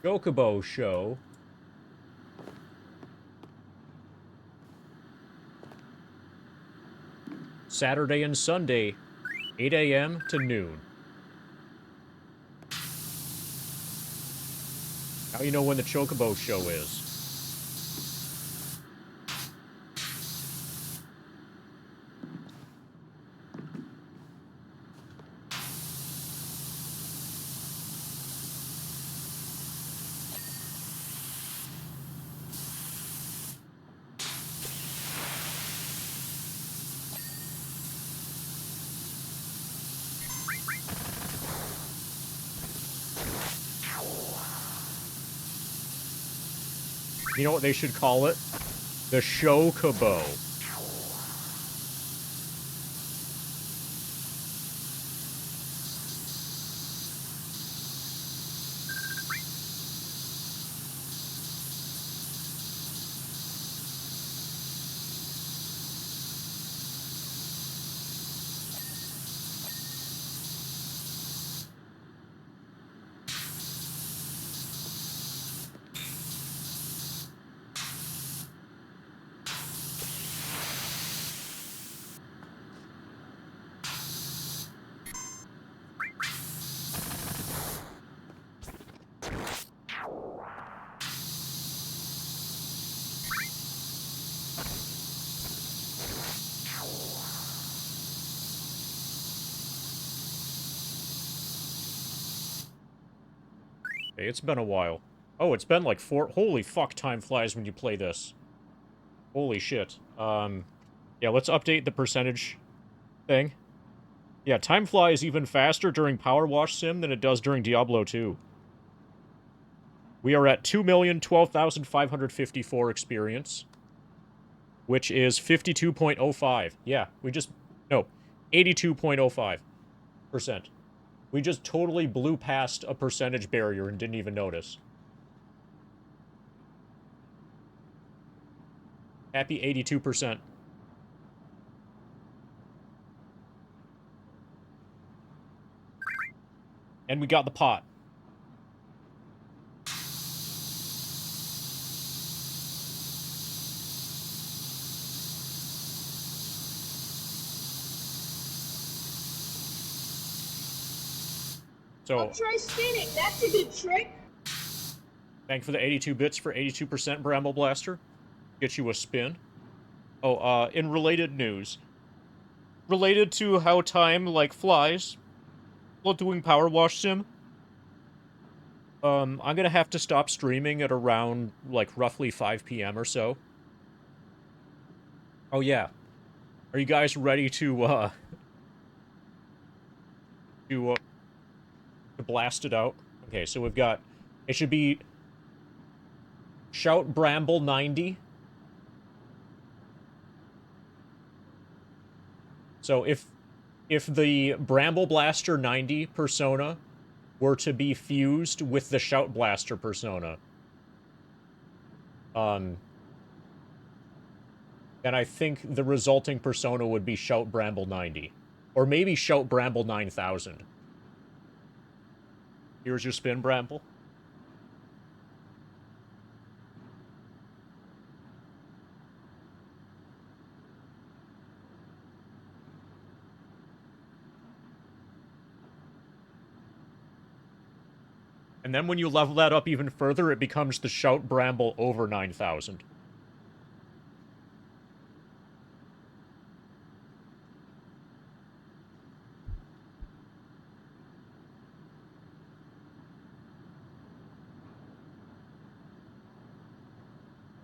A: Chocobo Show. Saturday and Sunday, 8 a.m. to noon. Now you know when the Chocobo show is. You know what they should call it? The Chocobo. Hey, it's been a while. Oh, it's been like 4... Holy fuck, time flies when you play this. Holy shit. Yeah, let's update the percentage thing. Yeah, time flies even faster during PowerWash Sim than it does during Diablo 2. We are at 2,012,554 experience, which is 52.05. Yeah, we just... No, 82.05%. We just totally blew past a percentage barrier and didn't even notice. Happy 82%. And we got the pot. So,
C: I'll try spinning. That's a good trick.
A: thank you for the 82 bits for 82% Bramble Blaster. Get you a spin. Oh, in related news. Related to how time, like, flies while doing PowerWash Sim. I'm gonna have to stop streaming at around, like, roughly 5 p.m. or so. Oh, yeah. Are you guys ready to blast it out? Okay, so we've got... It should be... Shout Bramble 90. So if the Bramble Blaster 90 persona were to be fused with the Shout Blaster persona, then I think the resulting persona would be Shout Bramble 90. Or maybe Shout Bramble 9000. Here's your spin, Bramble. And then when you level that up even further, it becomes the Shout Bramble over 9000.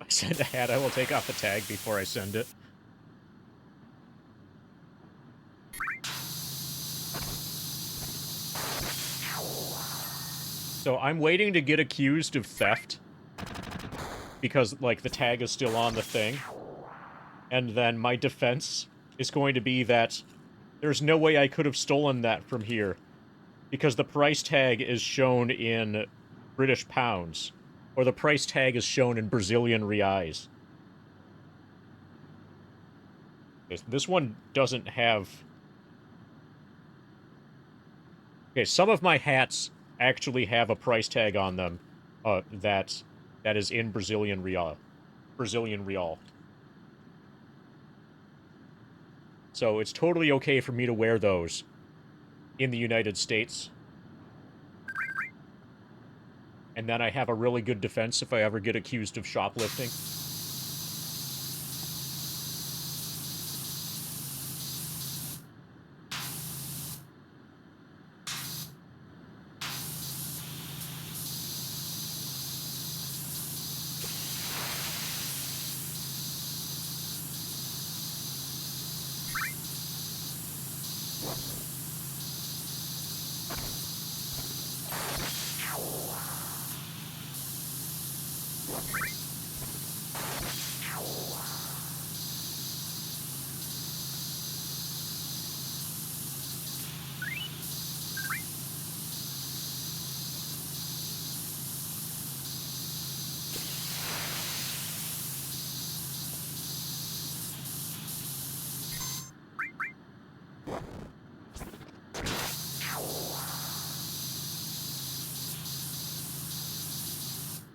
A: I send a hat, I will take off the tag before I send it. So I'm waiting to get accused of theft. Because, like, the tag is still on the thing. And then my defense is going to be that there's no way I could have stolen that from here. Because the price tag is shown in British pounds. Or the price tag is shown in Brazilian reais. This one doesn't have... Okay, some of my hats actually have a price tag on them that is in Brazilian real. So it's totally okay for me to wear those in the United States. And then I have a really good defense if I ever get accused of shoplifting.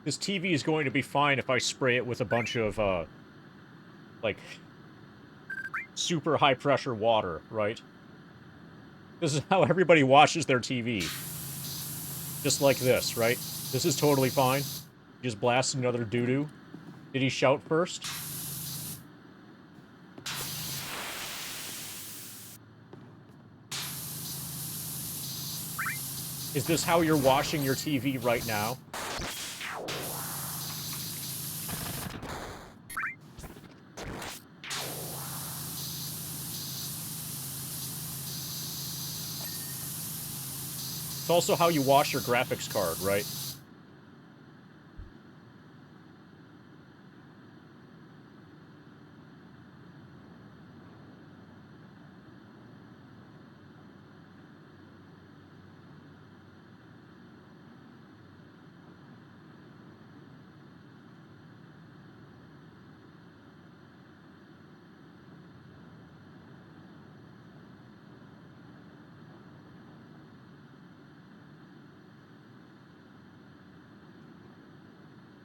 A: This TV is going to be fine if I spray it with a bunch of, like, super high-pressure water, right? This is how everybody washes their TV. Just like this, right? This is totally fine. Just blast another doo-doo. Did he shout first? Is this how you're washing your TV right now? It's also how you wash your graphics card, right?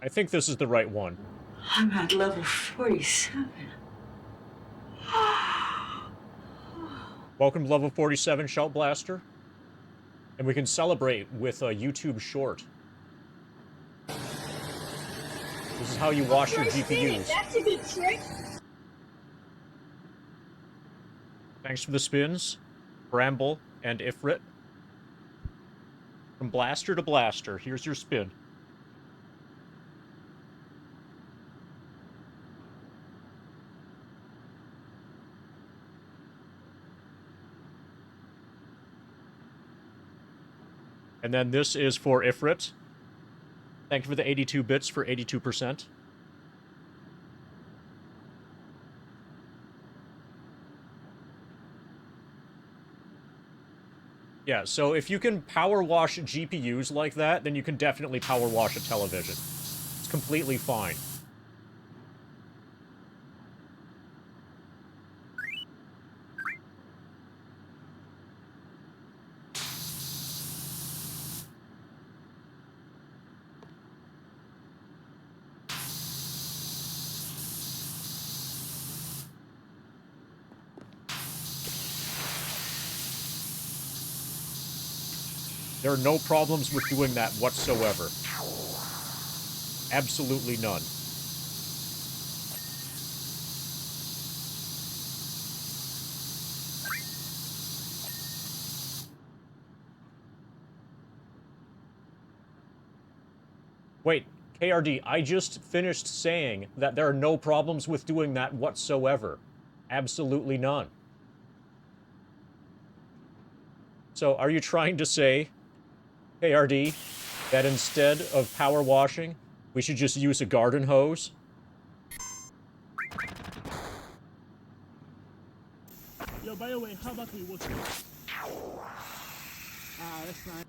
A: I think this is the right one.
E: I'm at level 47.
A: Welcome to level 47, Shout Blaster. And we can celebrate with a YouTube short. This is how you wash your GPUs.
C: That's a good trick.
A: Thanks for the spins, Bramble and Ifrit. From blaster to blaster, here's your spin. And then this is for Ifrit. Thank you for the 82 bits for 82%. Yeah, so if you can power wash GPUs like that, then you can definitely power wash a television. It's completely fine. There are no problems with doing that whatsoever. Absolutely none. Wait, KRD, I just finished saying that there are no problems with doing that whatsoever. Absolutely none. So, are you trying to say, KRD, that instead of power washing, we should just use a garden hose?
F: Yo, by the way, how about we watch it? That's nice.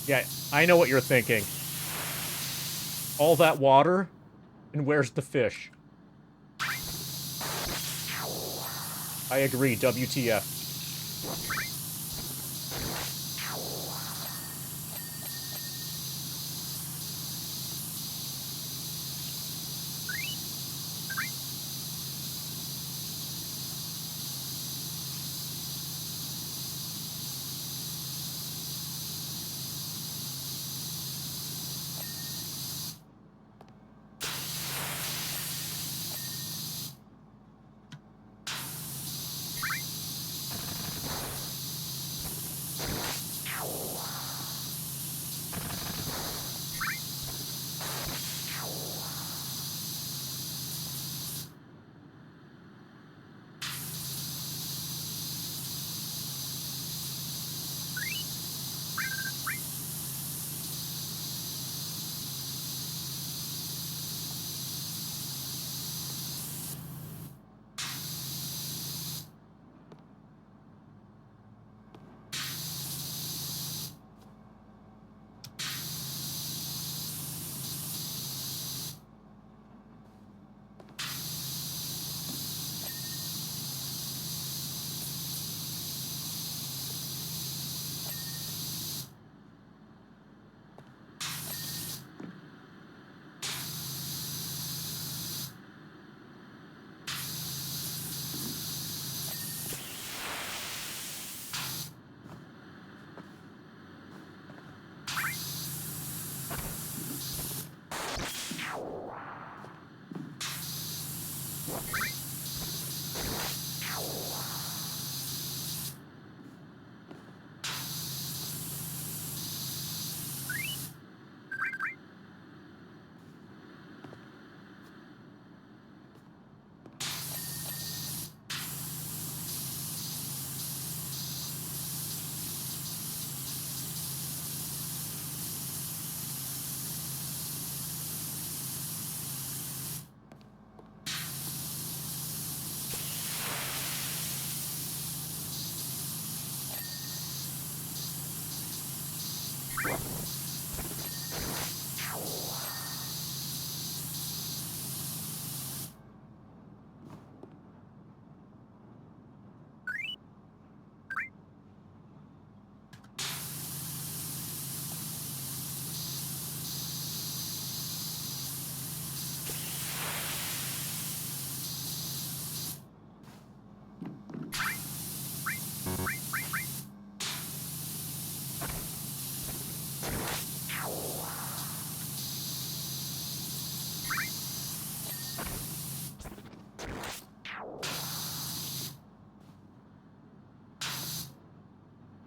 A: Yeah, I know what you're thinking. All that water, and where's the fish? I agree, WTF.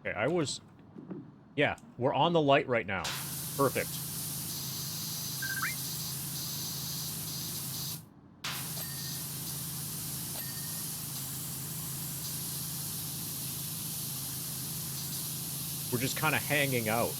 A: Okay, Yeah, we're on the light right now. Perfect. We're just kind of hanging out.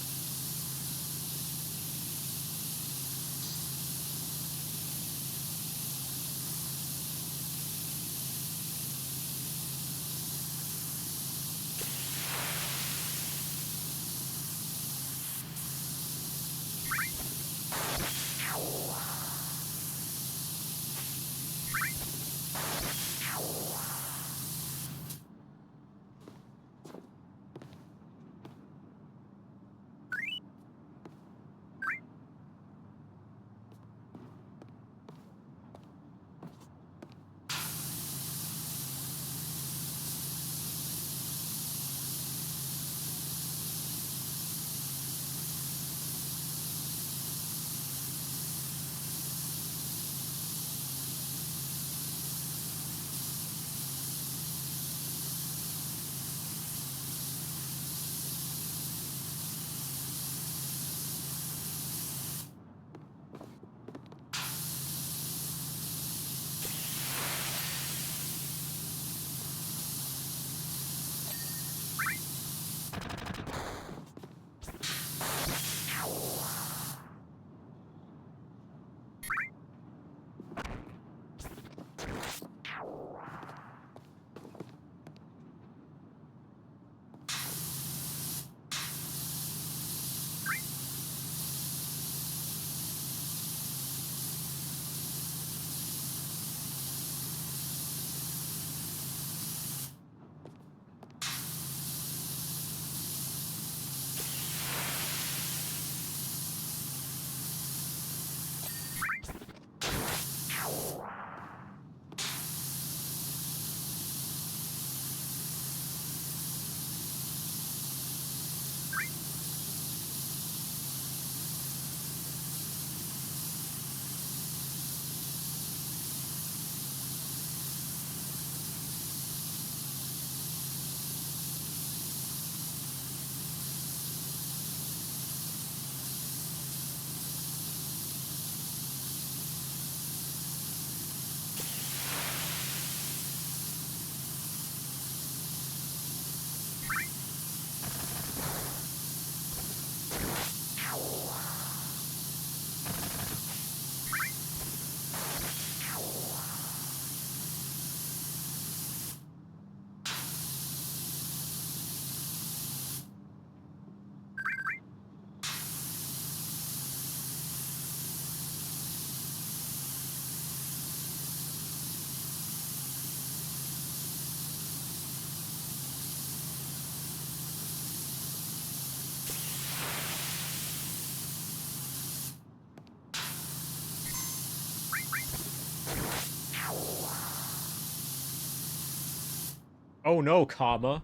A: Oh no, comma.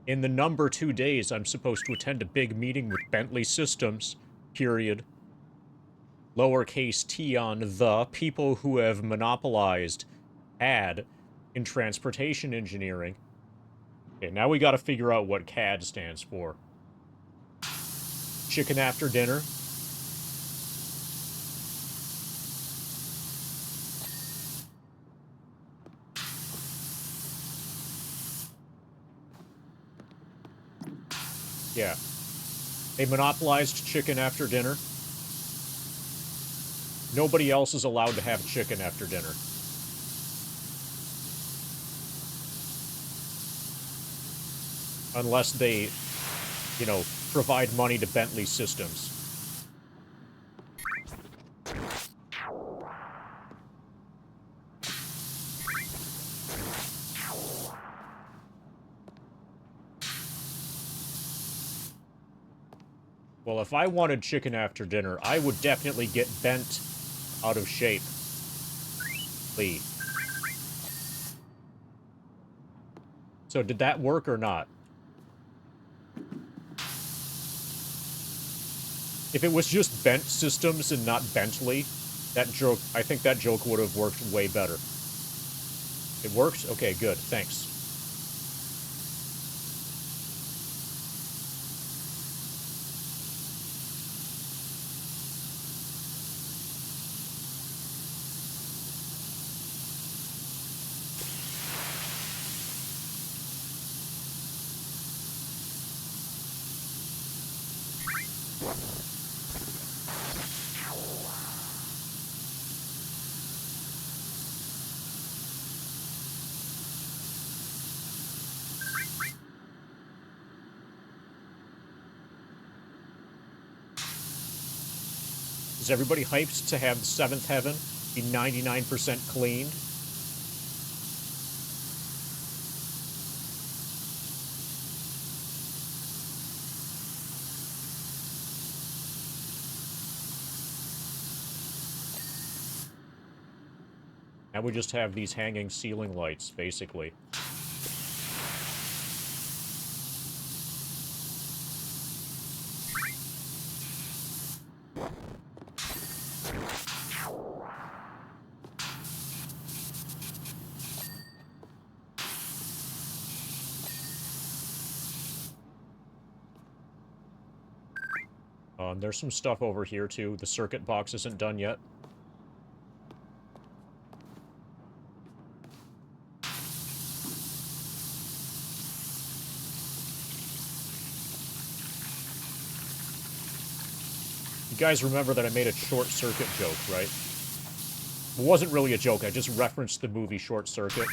A: In the number 2 days, I'm supposed to attend a big meeting with Bentley Systems, period. Lowercase t on the people who have monopolized CAD in transportation engineering. Okay, now we gotta figure out what CAD stands for. Chicken after dinner. Yeah. They monopolized chicken after dinner. Nobody else is allowed to have chicken after dinner. Unless they, you know, provide money to Bentley Systems. Well, if I wanted chicken after dinner, I would definitely get bent out of shape. Lee. So did that work or not? If it was just Bent Systems and not Bentley, that joke, I think that joke would have worked way better. It works? Okay, good. Thanks. Is everybody hyped to have the 7th Heaven be 99% cleaned? Now we just have these hanging ceiling lights, basically. There's some stuff over here, too. The circuit box isn't done yet. You guys remember that I made a short circuit joke, right? It wasn't really a joke, I just referenced the movie Short Circuit.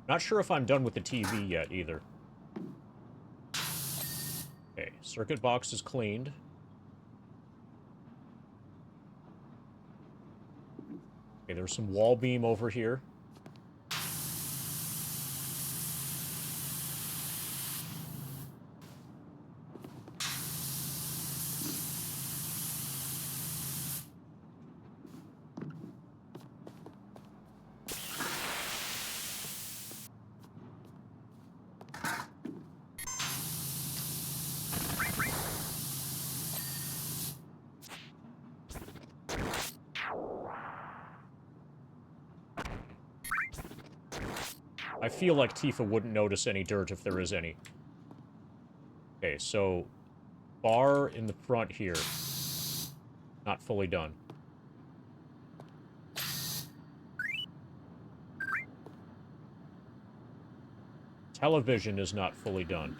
A: Not sure if I'm done with the TV yet, either. Okay, circuit box is cleaned. Okay, there's some wall beam over here. I feel like Tifa wouldn't notice any dirt if there is any. Okay, so bar in the front here. Not fully done. Television is not fully done.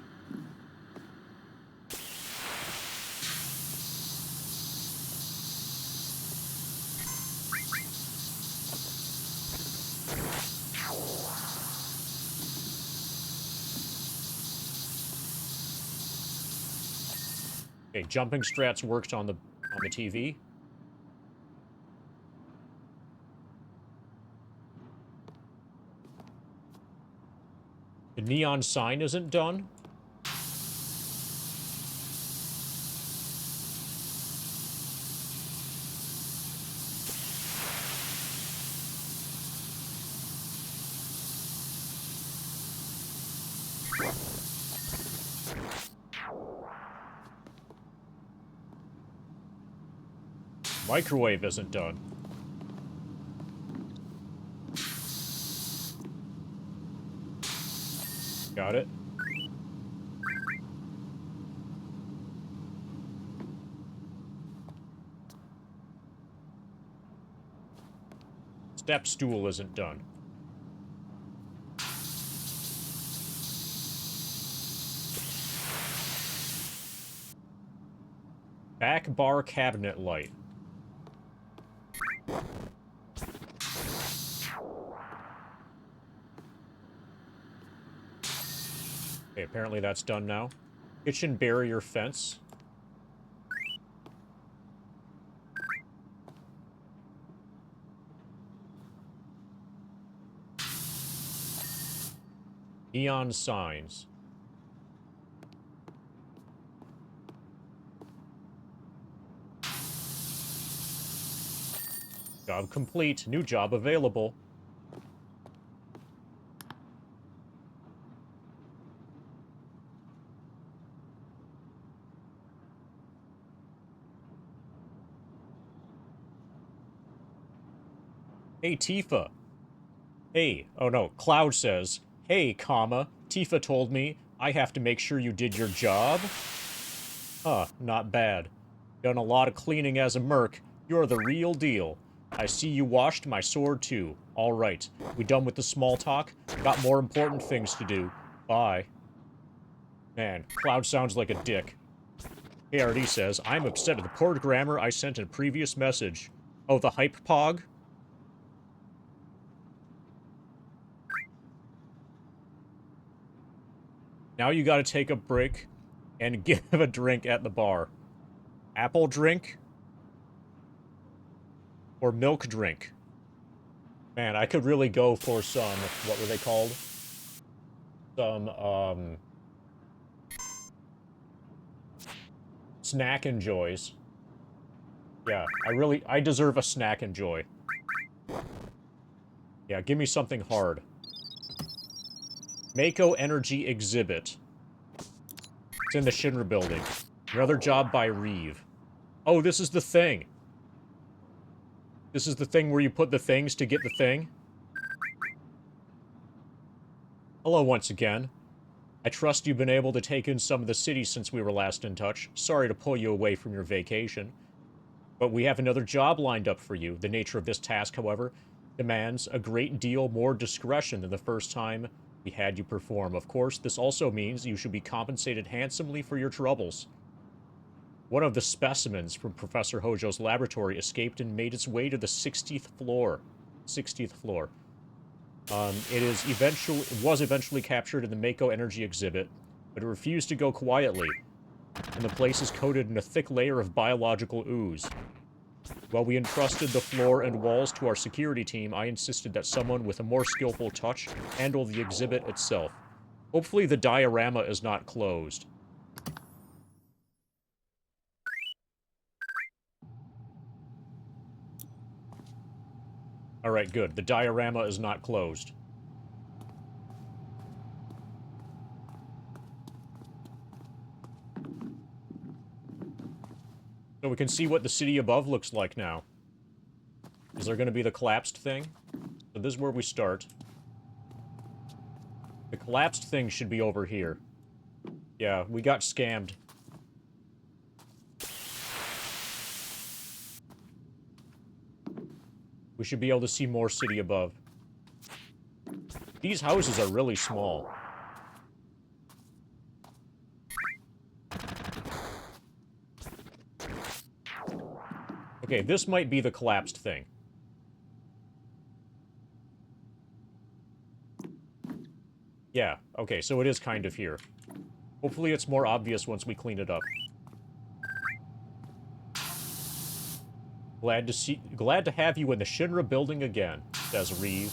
A: Okay, jumping strats worked on the TV. The neon sign isn't done. Microwave isn't done. Got it. Step stool isn't done. Back bar cabinet light. Okay, apparently that's done now. Kitchen barrier fence. Neon signs. Job complete. New job available. Hey, Tifa. Hey. Oh, no. Cloud says, hey, comma. Tifa told me I have to make sure you did your job. Huh. Not bad. Done a lot of cleaning as a merc. You're the real deal. I see you washed my sword, too. All right. We done with the small talk? Got more important things to do. Bye. Man, Cloud sounds like a dick. KRD says, I'm upset at the poor grammar I sent in a previous message. Oh, the hype pog? Now you gotta take a break and give a drink at the bar. Apple drink? Or milk drink? Man, I could really go for some, what were they called? Some, snack enjoys. Yeah, I deserve a snack enjoy. Yeah, give me something hard. Mako Energy Exhibit. It's in the Shinra building. Another job by Reeve. Oh, this is the thing. This is the thing where you put the things to get the thing. Hello once again. I trust you've been able to take in some of the city since we were last in touch. Sorry to pull you away from your vacation. But we have another job lined up for you. The nature of this task, however, demands a great deal more discretion than the first time we had you perform. Of course, this also means you should be compensated handsomely for your troubles. One of the specimens from Professor Hojo's laboratory escaped and made its way to the 60th floor. 60th floor. It was eventually captured in the Mako Energy exhibit, but it refused to go quietly, and the place is coated in a thick layer of biological ooze. While we entrusted the floor and walls to our security team, I insisted that someone with a more skillful touch handle the exhibit itself. Hopefully the diorama is not closed. Alright, good. The diorama is not closed. So we can see what the city above looks like now. Is there going to be the collapsed thing? So this is where we start. The collapsed thing should be over here. Yeah, we got scammed. We should be able to see more city above. These houses are really small. Okay, this might be the collapsed thing. Yeah, okay, so it is kind of here. Hopefully it's more obvious once we clean it up. Glad to have you in the Shinra building again, says Reeve.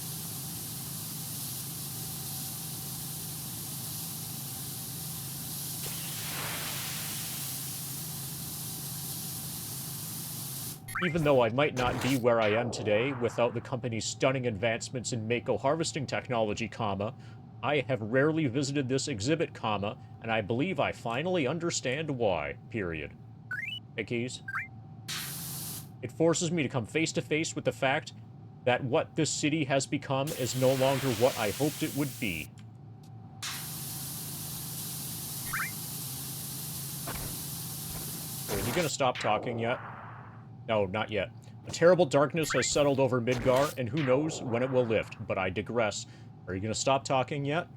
A: Even though I might not be where I am today without the company's stunning advancements in Mako harvesting technology, I have rarely visited this exhibit, and I believe I finally understand why, period. Hey, Keys. It forces me to come face to face with the fact that what this city has become is no longer what I hoped it would be. Is he gonna stop talking yet? No, not yet. A terrible darkness has settled over Midgar, and who knows when it will lift, but I digress. Are you gonna stop talking yet?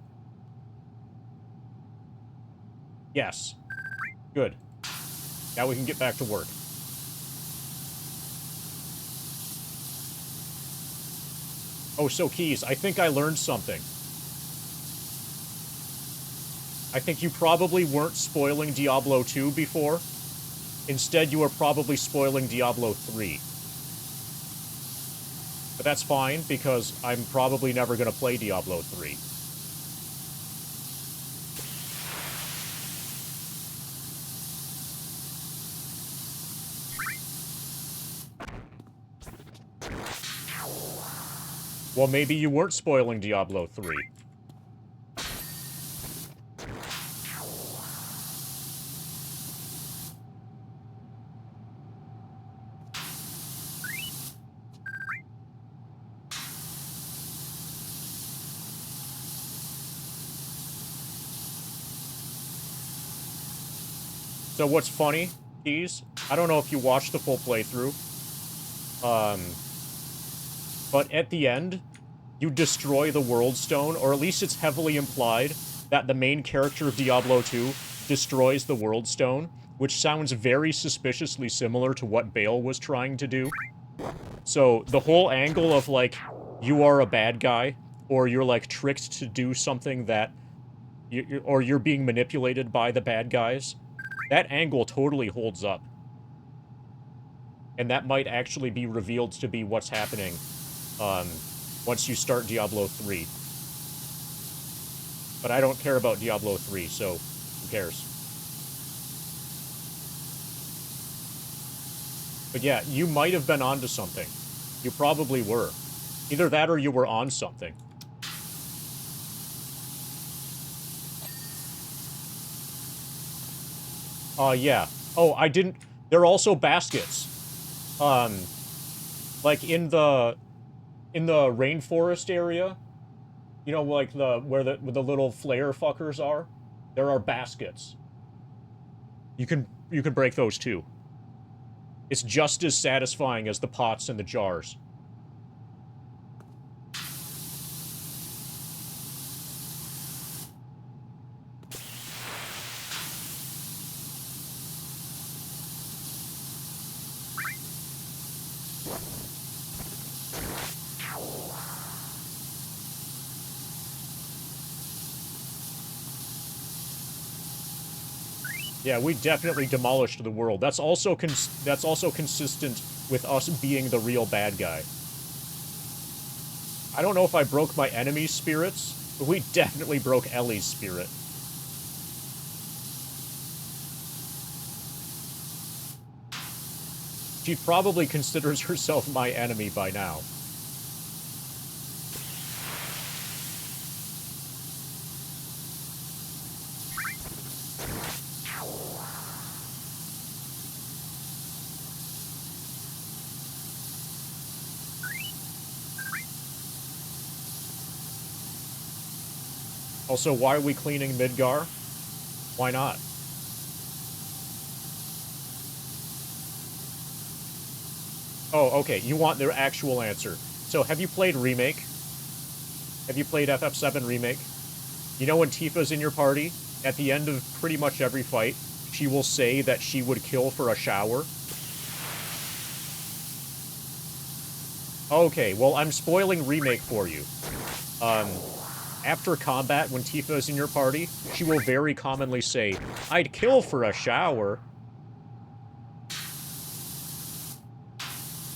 A: Yes. Good. Now we can get back to work. Oh, so Keys, I think I learned something. I think you probably weren't spoiling Diablo 2 before. Instead, you were probably spoiling Diablo 3. But that's fine, because I'm probably never going to play Diablo 3. Well, maybe you weren't spoiling Diablo 3. So what's funny, Keys, I don't know if you watched the full playthrough, but at the end, you destroy the World Stone, or at least it's heavily implied that the main character of Diablo 2 destroys the World Stone, which sounds very suspiciously similar to what Bale was trying to do. So the whole angle of, like, you are a bad guy, or you're, like, tricked to do something that, or you're being manipulated by the bad guys, that angle totally holds up. And that might actually be revealed to be what's happening, once you start Diablo 3. But I don't care about Diablo 3, so who cares? But yeah, you might have been onto something. You probably were. Either that or you were on something. Yeah. Oh, I didn't... There are also baskets. Like in the rainforest area, you know, like where the little flare fuckers are, there are baskets. You can break those too. It's just as satisfying as the pots and the jars. Yeah, we definitely demolished the world. That's also consistent with us being the real bad guy. I don't know if I broke my enemy's spirits, but we definitely broke Ellie's spirit. She probably considers herself my enemy by now. Also, why are we cleaning Midgar? Why not? Oh, okay, you want their actual answer. So, have you played Remake? Have you played FF7 Remake? You know when Tifa's in your party, at the end of pretty much every fight, she will say that she would kill for a shower? Okay, well, I'm spoiling Remake for you. After combat, when Tifa is in your party, she will very commonly say, "I'd kill for a shower."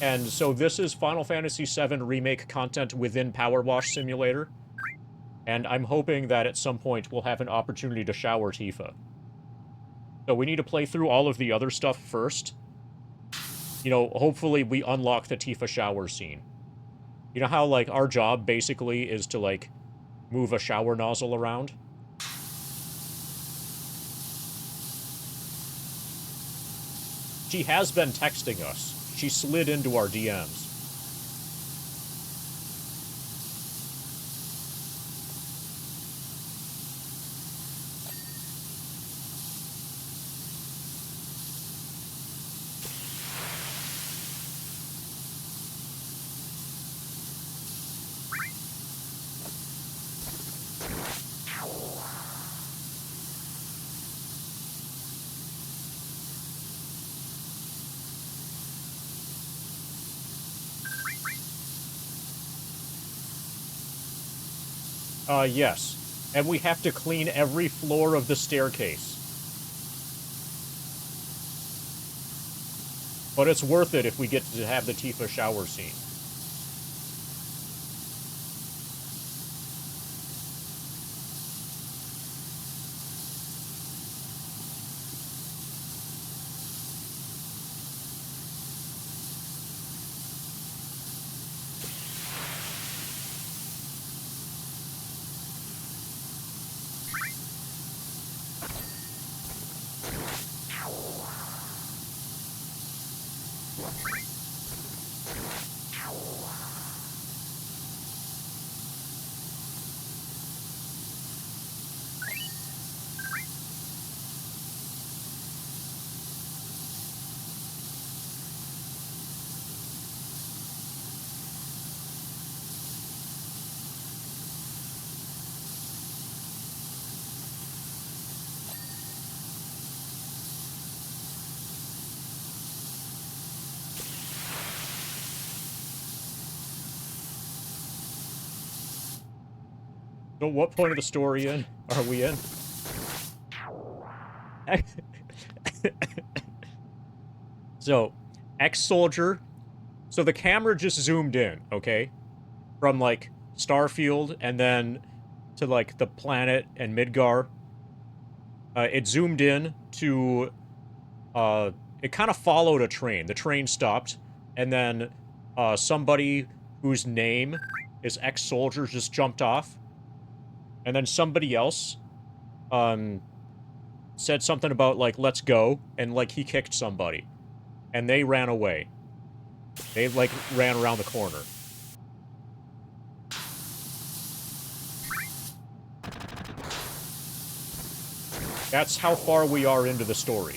A: And so this is Final Fantasy VII Remake content within PowerWash Simulator. And I'm hoping that at some point we'll have an opportunity to shower Tifa. So we need to play through all of the other stuff first. You know, hopefully we unlock the Tifa shower scene. You know how, like, our job basically is to, like, move a shower nozzle around? She has been texting us. She slid into our DMs. Yes. And we have to clean every floor of the staircase. But it's worth it if we get to have the Tifa shower scene. So what point of the story are we in? So, ex-soldier. So the camera just zoomed in, okay? From, like, Starfield and then to, like, the planet and Midgar. It zoomed in to, it kind of followed a train. The train stopped, and then, somebody whose name is ex-soldier just jumped off. And then somebody else, said something about, like, let's go, and, like, he kicked somebody. And they ran away. They, like, ran around the corner. That's how far we are into the story.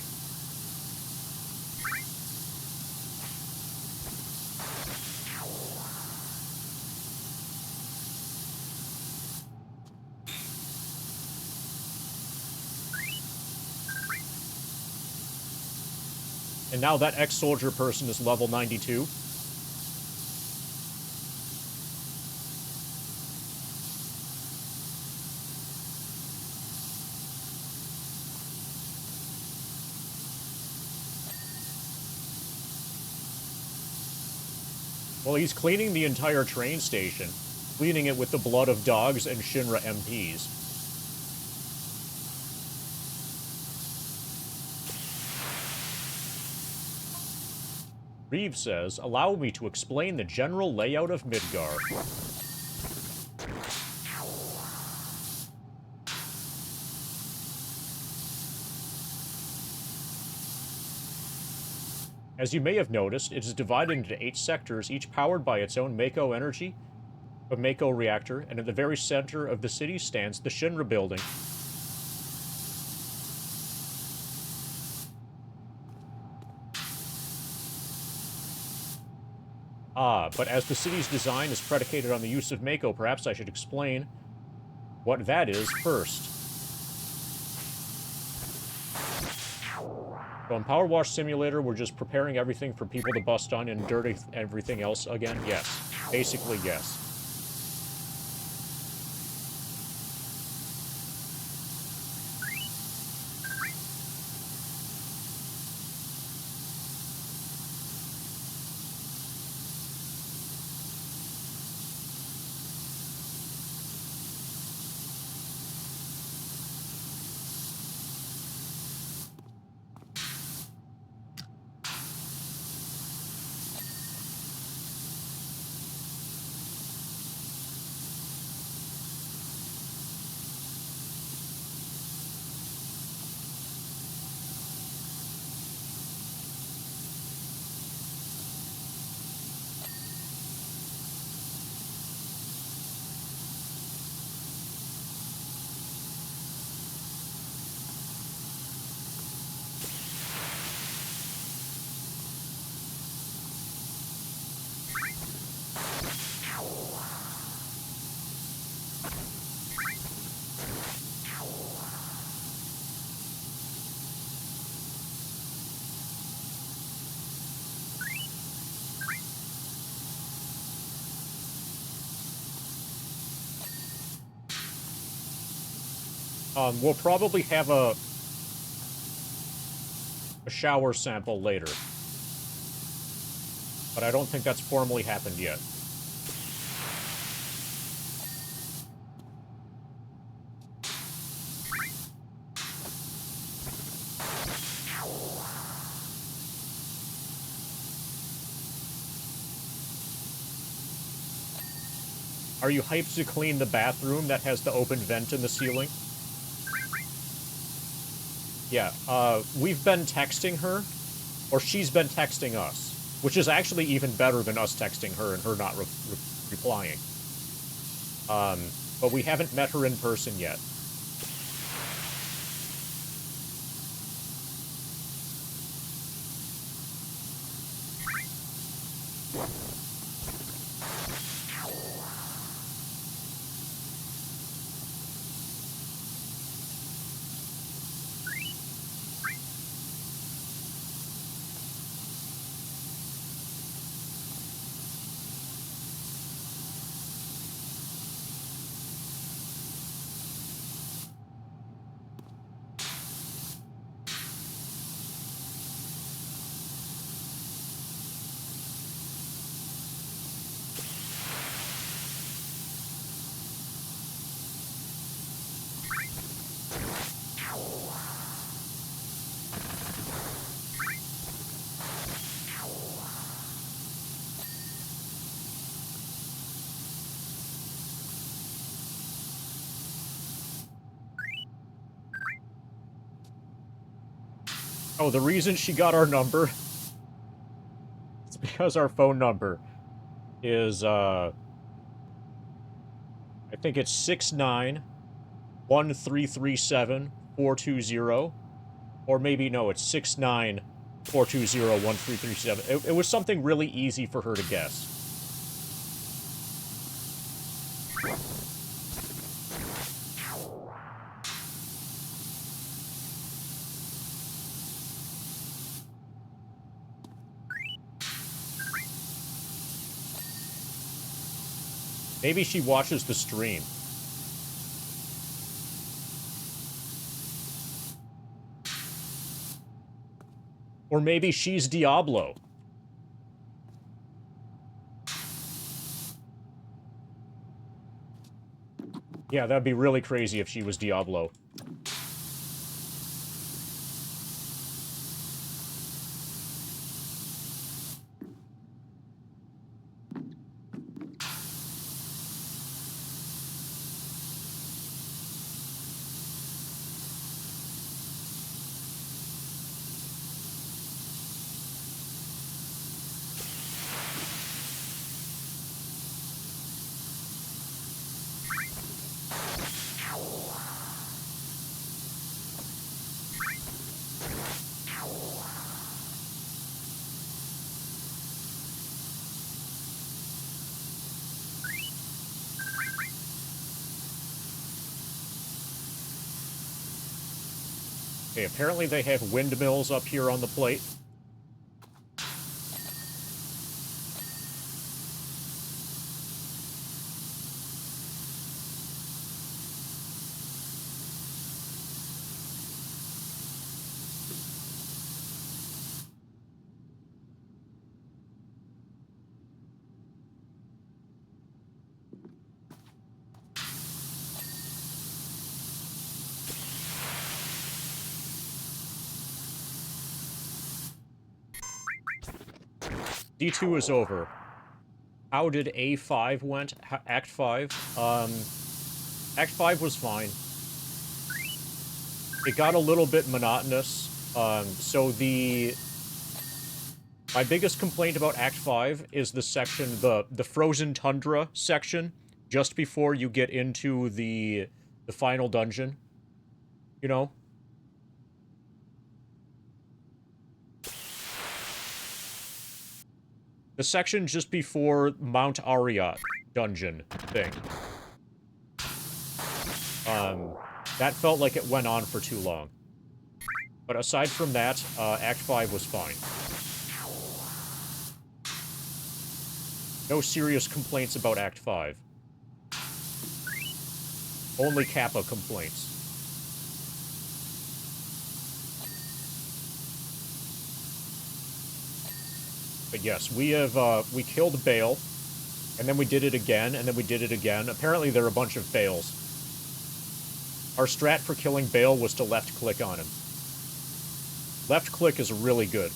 A: And now that ex-soldier person is level 92. Well, he's cleaning the entire train station, cleaning it with the blood of dogs and Shinra MPs. Reeve says, allow me to explain the general layout of Midgar. As you may have noticed, it is divided into 8 sectors, each powered by its own Mako energy. a Mako reactor, and in the very center of the city stands the Shinra building. Ah, but as the city's design is predicated on the use of Mako, perhaps I should explain what that is first. So in PowerWash Simulator, we're just preparing everything for people to bust on and dirty everything else again? Yes. Basically, yes. We'll probably have a shower sample later. But I don't think that's formally happened yet. Are you hyped to clean the bathroom that has the open vent in the ceiling? Yeah, we've been texting her, or she's been texting us, which is actually even better than us texting her and her not replying. But we haven't met her in person yet. Oh, the reason she got our number is because our phone number is, I think it's 69-1337-420, or maybe, no, it's 69-420-1337. It was something really easy for her to guess. Maybe she watches the stream. Or maybe she's Diablo. Yeah, that'd be really crazy if she was Diablo. Okay, apparently they have windmills up here on the plate. D2 is over. How did A5 went? Act 5? Act 5 was fine. It got a little bit monotonous. My biggest complaint about Act 5 is the section, the Frozen Tundra section, just before you get into the final dungeon. You know? The section just before Mount Ariat dungeon thing. That felt like it went on for too long. But aside from that, Act 5 was fine. No serious complaints about Act 5. Only Kappa complaints. But yes, we killed Bale, and then we did it again, and then we did it again. Apparently there are a bunch of fails. Our strat for killing Bale was to left-click on him. Left-click is really good.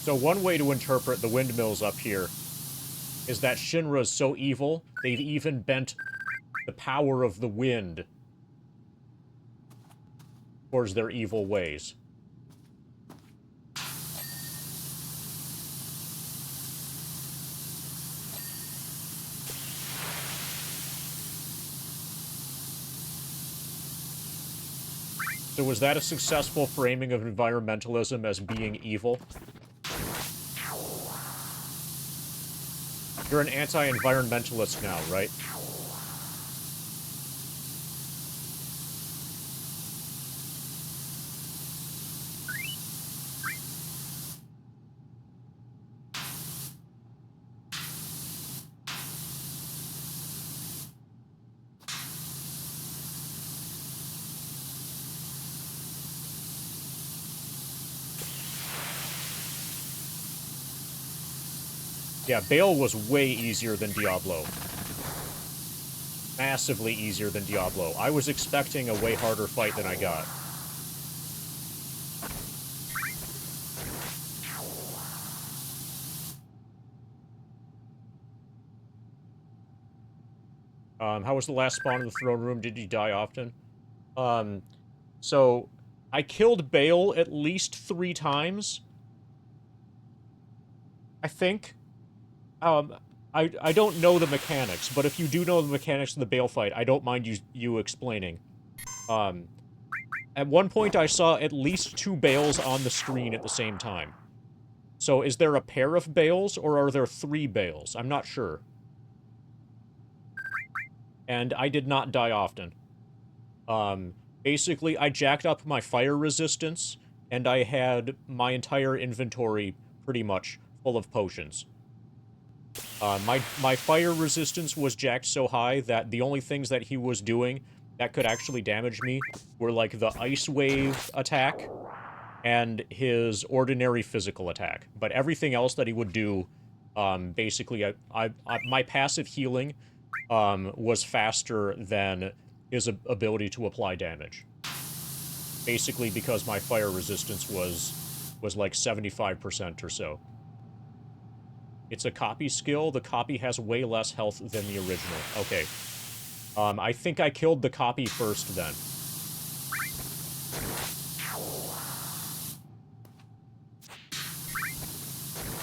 A: So one way to interpret the windmills up here is that Shinra's so evil, they've even bent the power of the wind towards their evil ways. So was that a successful framing of environmentalism as being evil? You're an anti-environmentalist now, right? Yeah, Bale was way easier than Diablo. Massively easier than Diablo. I was expecting a way harder fight than I got. How was the last spawn in the throne room? Did you die often? So, I killed Bale at least 3 times. I think. I don't know the mechanics, but if you do know the mechanics of the Bale fight, I don't mind you explaining. At one point I saw at least 2 Bales on the screen at the same time. So is there a pair of Bales, or are there 3 Bales? I'm not sure. And I did not die often. Basically, I jacked up my fire resistance, and I had my entire inventory pretty much full of potions. My fire resistance was jacked so high that the only things that he was doing that could actually damage me were, like, the Ice Wave attack and his ordinary physical attack. But everything else that he would do, basically, my passive healing was faster than his ability to apply damage. Basically because my fire resistance was like 75% or so. It's a copy skill. The copy has way less health than the original. Okay. I think I killed the copy first then.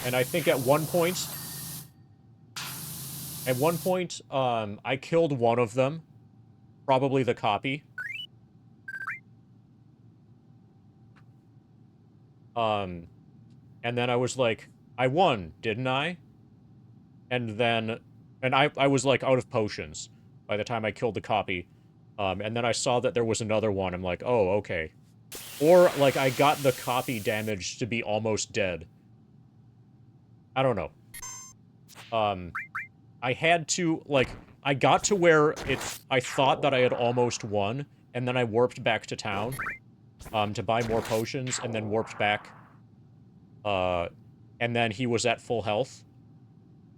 A: And I think at one point, I killed one of them. Probably the copy. And then I was like, I won, didn't I? And then, I was like out of potions by the time I killed the copy. And then I saw that there was another one. I'm like, oh, okay. Or, like, I got the copy damaged to be almost dead. I don't know. I had to, like, I got to where I thought that I had almost won, and then I warped back to town, to buy more potions, and then warped back, and then he was at full health.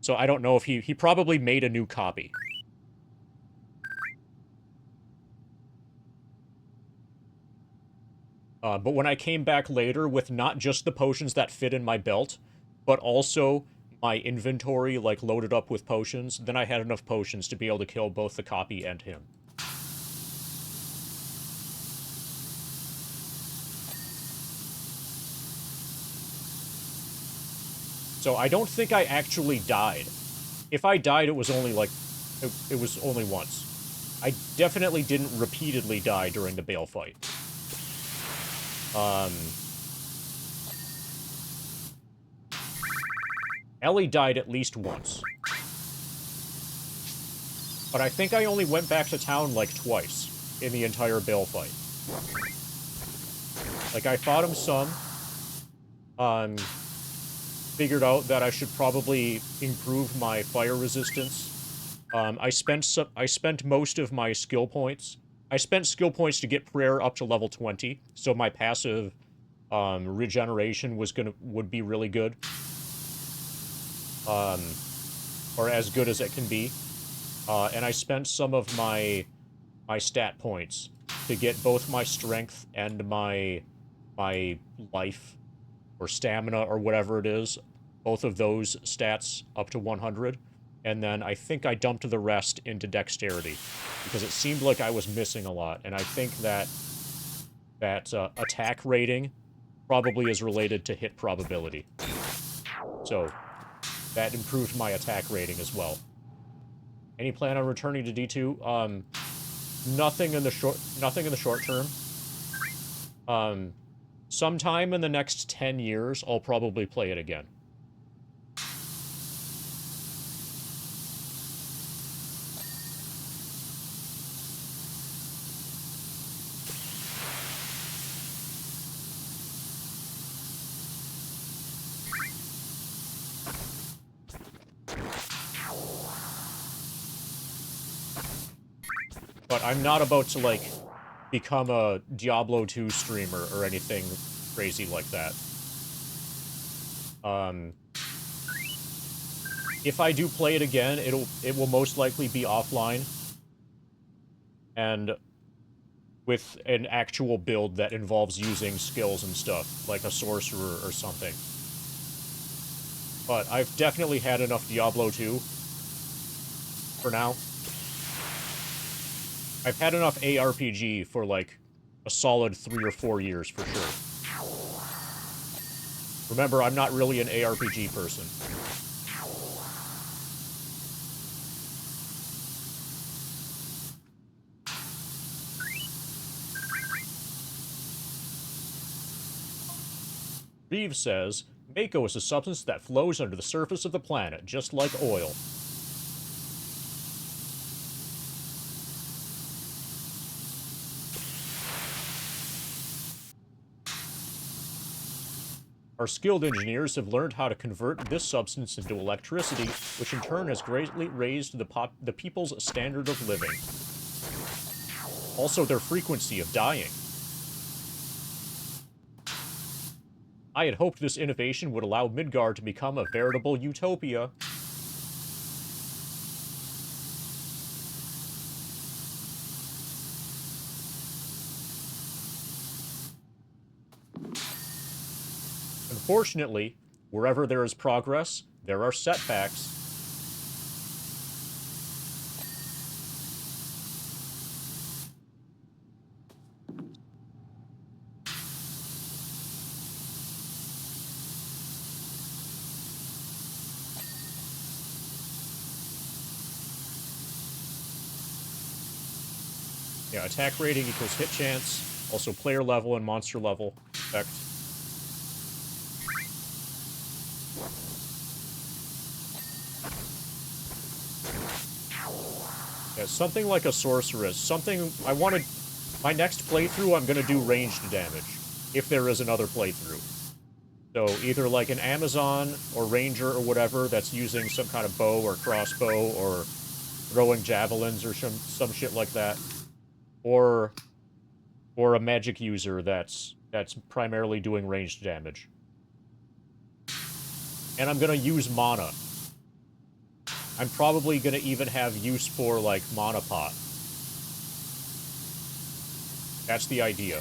A: So I don't know if he probably made a new copy. But when I came back later with not just the potions that fit in my belt, but also my inventory, like, loaded up with potions, then I had enough potions to be able to kill both the copy and him. So I don't think I actually died. If I died, it was only, like, it was only once. I definitely didn't repeatedly die during the Bale fight. Ellie died at least once. But I think I only went back to town, like, twice in the entire Bale fight. Like, I fought him some. Figured out that I should probably improve my fire resistance. I spent most of my skill points. I spent skill points to get prayer up to level 20, so my passive regeneration would be really good. Or as good as it can be. And I spent some of my stat points to get both my strength and my life or stamina or whatever it is, both of those stats up to 100. And then I think I dumped the rest into dexterity because it seemed like I was missing a lot. And I think that attack rating probably is related to hit probability. So that improved my attack rating as well. Any plan on returning to D2? Nothing in the short term. Sometime in the next 10 years, I'll probably play it again. But I'm not about to, like, become a Diablo 2 streamer or anything crazy like that. If I do play it again, it will most likely be offline. And with an actual build that involves using skills and stuff, like a sorcerer or something. But I've definitely had enough Diablo 2 for now. I've had enough ARPG for, like, a solid 3 or 4 years, for sure. Remember, I'm not really an ARPG person. Reeves says, Mako is a substance that flows under the surface of the planet, just like oil. Our skilled engineers have learned how to convert this substance into electricity, which in turn has greatly raised the people's standard of living. Also, their frequency of dying. I had hoped this innovation would allow Midgar to become a veritable utopia. Unfortunately, wherever there is progress, there are setbacks. Yeah, attack rating equals hit chance, also player level and monster level effect. Yeah, something like a sorceress. Something I wanted... My next playthrough, I'm gonna do ranged damage, if there is another playthrough. So either like an Amazon or Ranger or whatever that's using some kind of bow or crossbow or throwing javelins or some shit like that. Or a magic user that's primarily doing ranged damage. And I'm gonna use mana. I'm probably gonna even have use for, like, mana pot. That's the idea.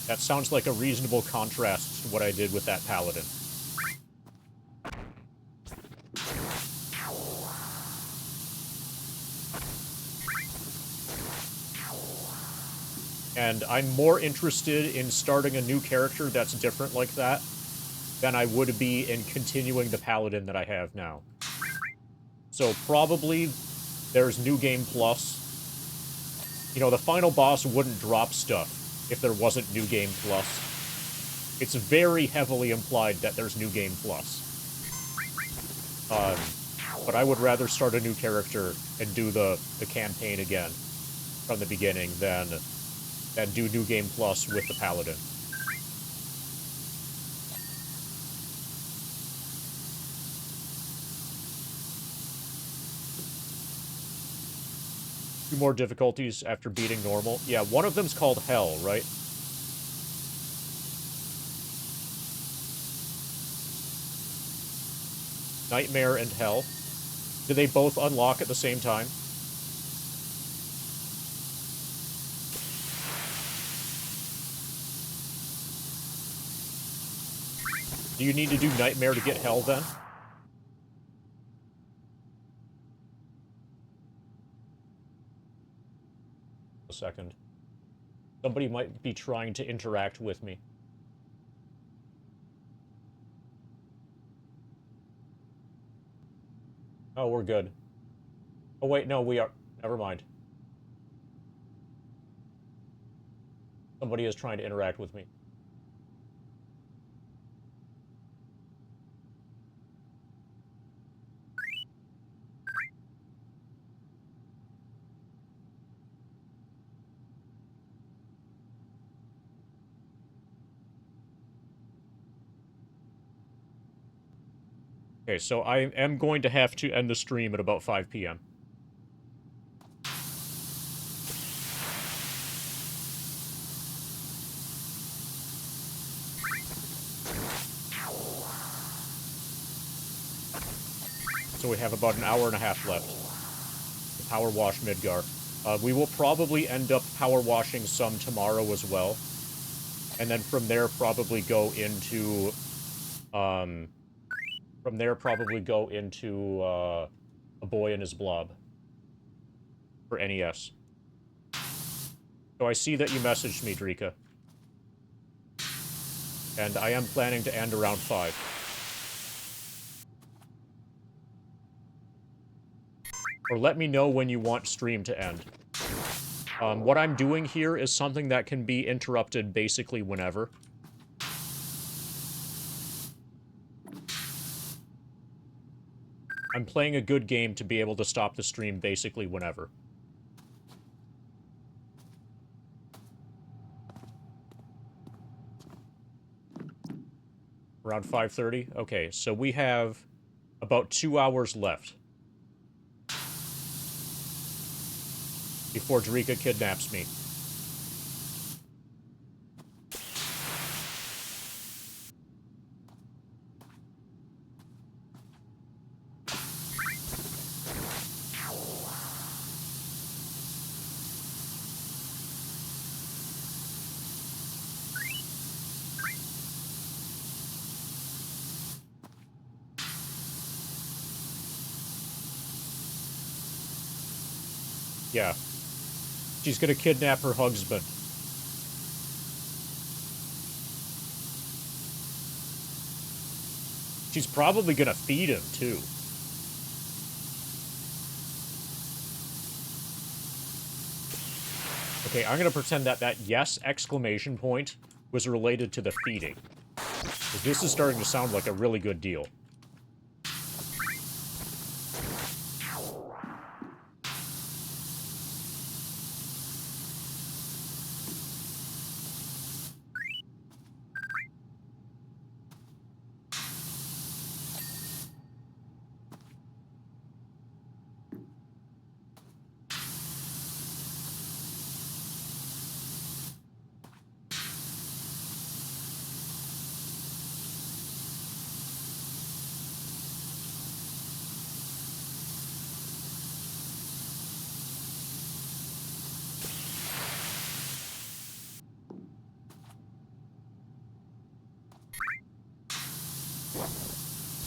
A: That sounds like a reasonable contrast to what I did with that paladin. And I'm more interested in starting a new character that's different like that than I would be in continuing the paladin that I have now. So probably there's New Game Plus. You know, the final boss wouldn't drop stuff if there wasn't New Game Plus. It's very heavily implied that there's New Game Plus. But I would rather start a new character and do the campaign again from the beginning than do New Game Plus with the Paladin. Two more difficulties after beating normal. Yeah, one of them's called Hell, right? Nightmare and Hell. Do they both unlock at the same time? Do you need to do Nightmare to get Hell, then? A second. Somebody might be trying to interact with me. Oh, we're good. Oh, wait, no, we are... Never mind. Somebody is trying to interact with me. Okay, so I am going to have to end the stream at about 5 p.m. So we have about an hour and a half left to power wash Midgar. We will probably end up power washing some tomorrow as well. And then from there probably go into... From there probably go into, A Boy and His Blob. For NES. So I see that you messaged me, Drika. And I am planning to end around 5. Or let me know when you want stream to end. What I'm doing here is something that can be interrupted basically whenever. I'm playing a good game to be able to stop the stream basically whenever. Around 5:30? Okay, so we have about 2 hours left. Before Drika kidnaps me. Yeah. She's gonna kidnap her husband. She's probably gonna feed him, too. Okay, I'm gonna pretend that that yes exclamation point was related to the feeding. Because this is starting to sound like a really good deal.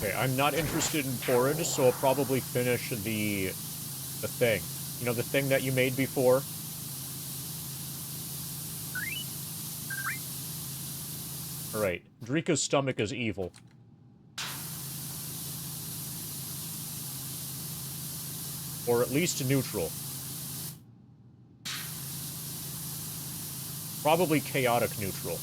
A: Okay, I'm not interested in porridge, so I'll probably finish the thing. You know, the thing that you made before? Alright, Drika's stomach is evil. Or at least neutral. Probably chaotic neutral.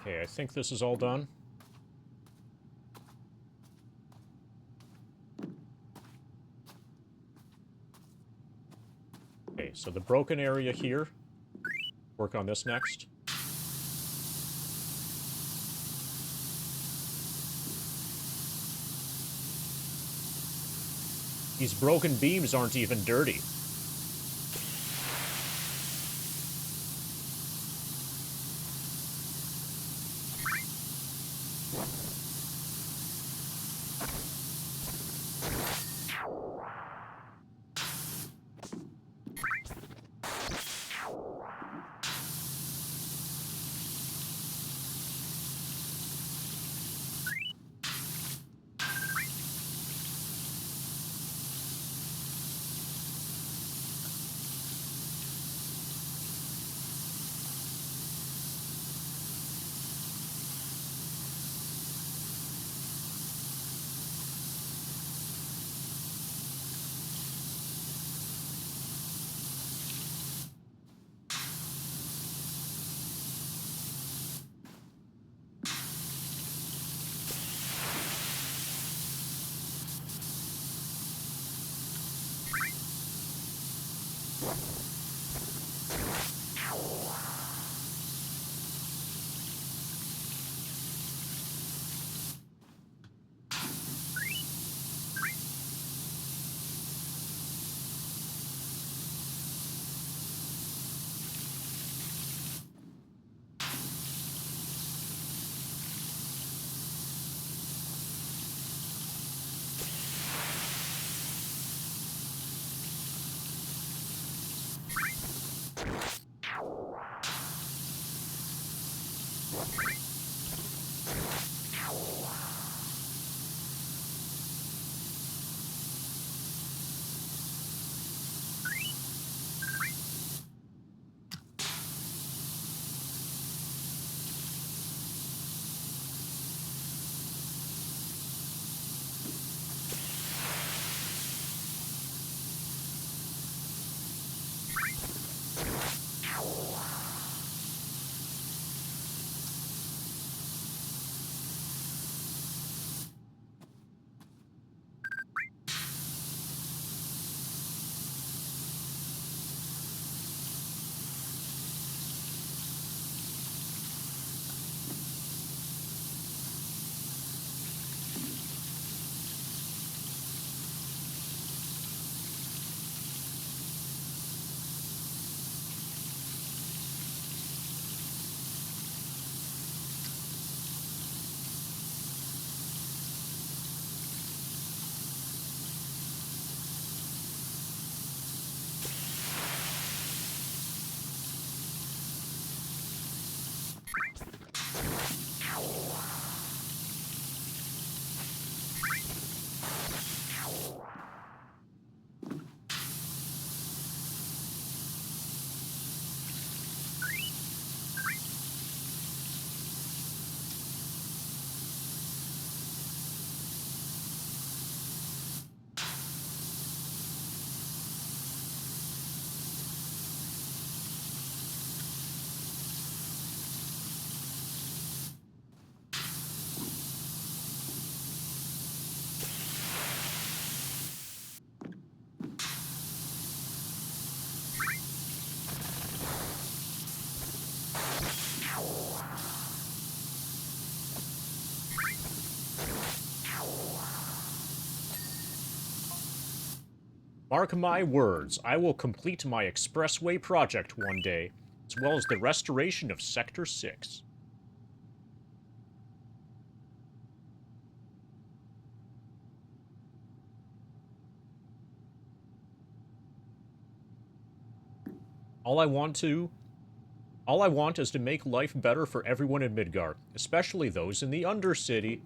A: Okay, I think this is all done. Okay, so the broken area here. Work on this next. These broken beams aren't even dirty. Mark my words, I will complete my expressway project one day, as well as the restoration of Sector 6. All I want is to make life better for everyone in Midgar, especially those in the Undercity.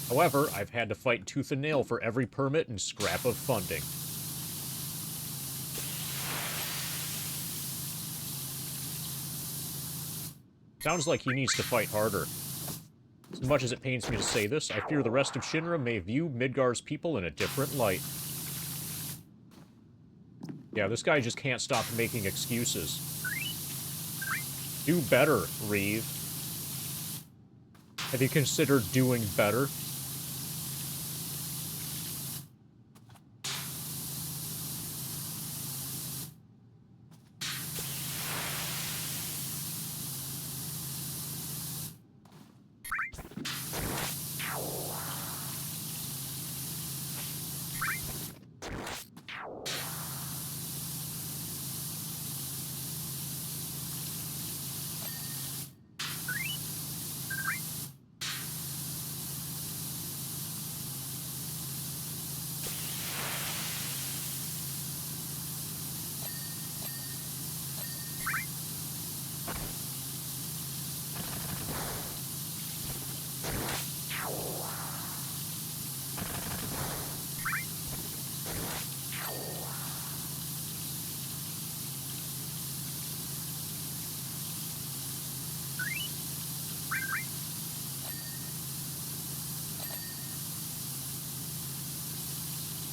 A: However, I've had to fight tooth and nail for every permit and scrap of funding. Sounds like he needs to fight harder. As much as it pains me to say this, I fear the rest of Shinra may view Midgar's people in a different light. Yeah, this guy just can't stop making excuses. Do better, Reeve. Have you considered doing better?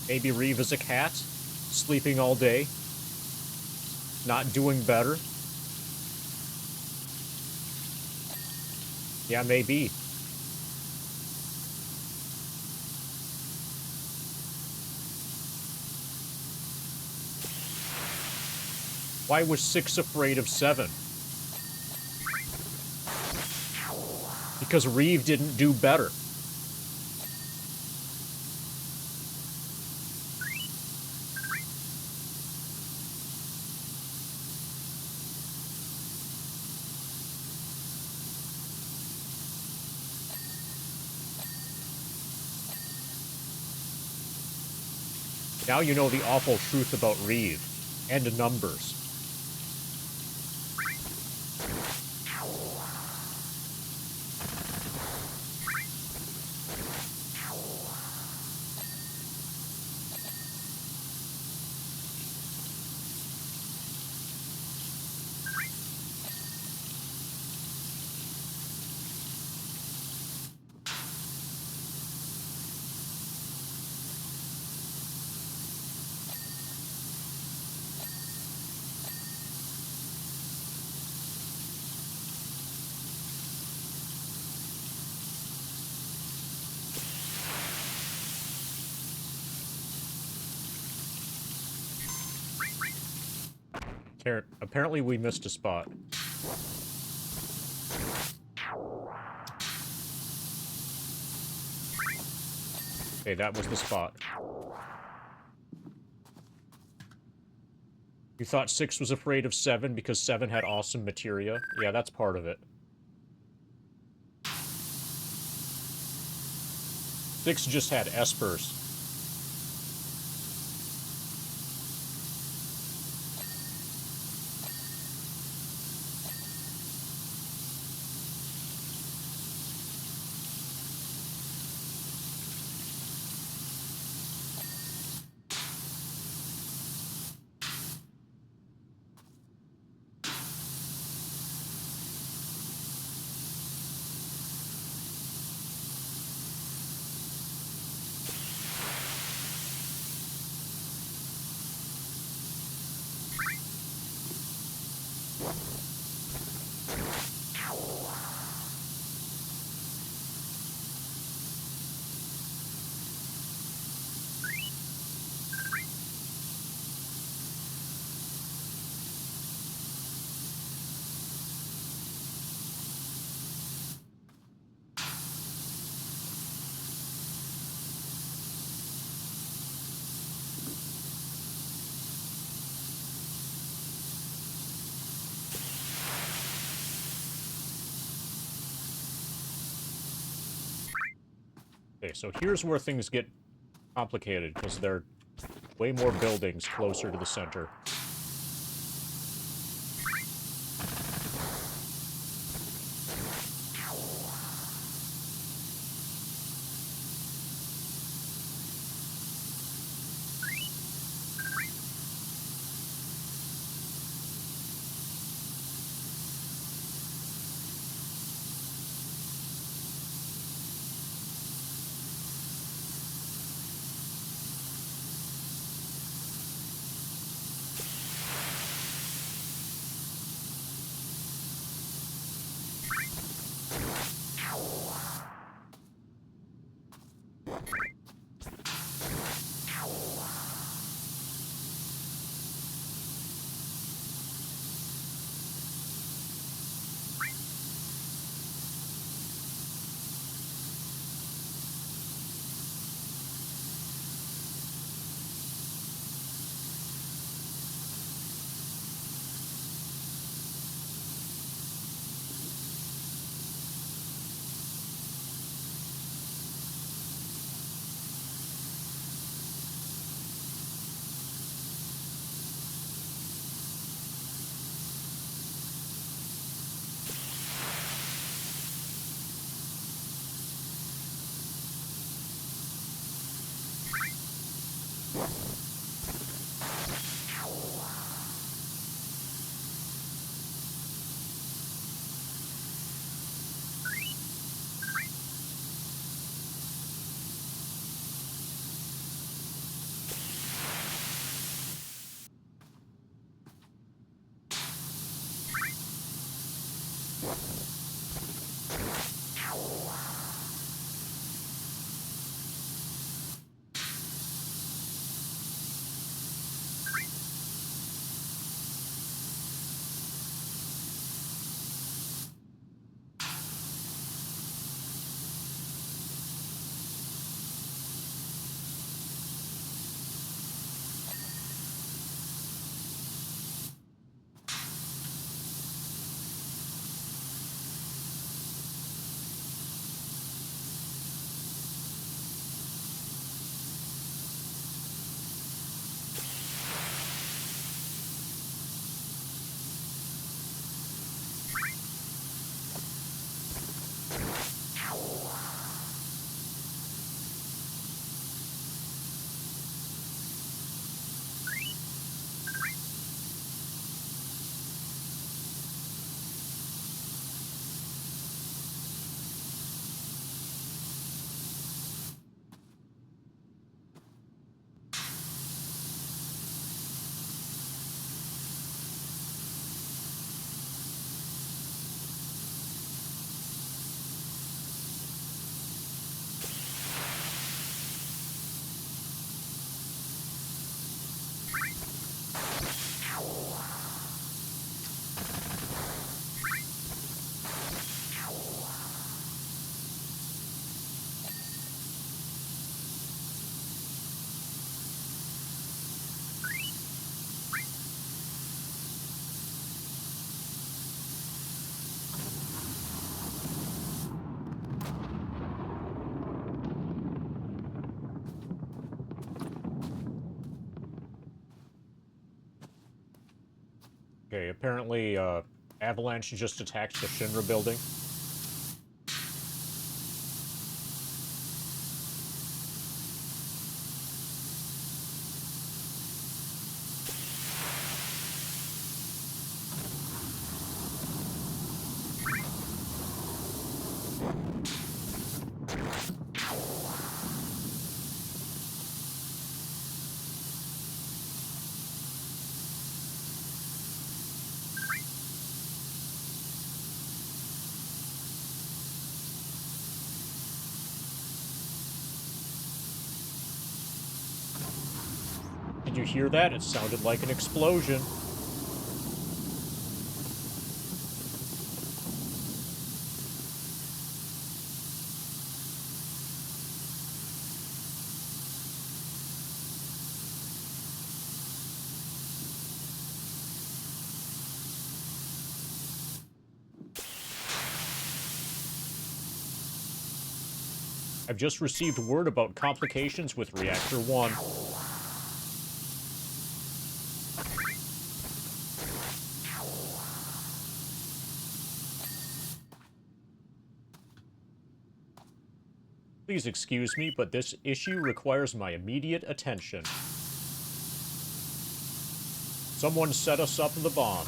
A: Maybe Reeve is a cat, sleeping all day, not doing better. Yeah, maybe. Why was 6 afraid of 7? Because Reeve didn't do better. Now you know the awful truth about Reeve. And numbers. Apparently we missed a spot. Okay, that was the spot. You thought 6 was afraid of 7 because 7 had awesome materia? Yeah, that's part of it. 6 just had espers. Okay, so here's where things get complicated, because there are way more buildings closer to the center. Okay, apparently, Avalanche just attacked the Shinra building. Did you hear that? It sounded like an explosion. I've just received word about complications with Reactor 1. Please excuse me, but this issue requires my immediate attention. Someone set us up the bomb.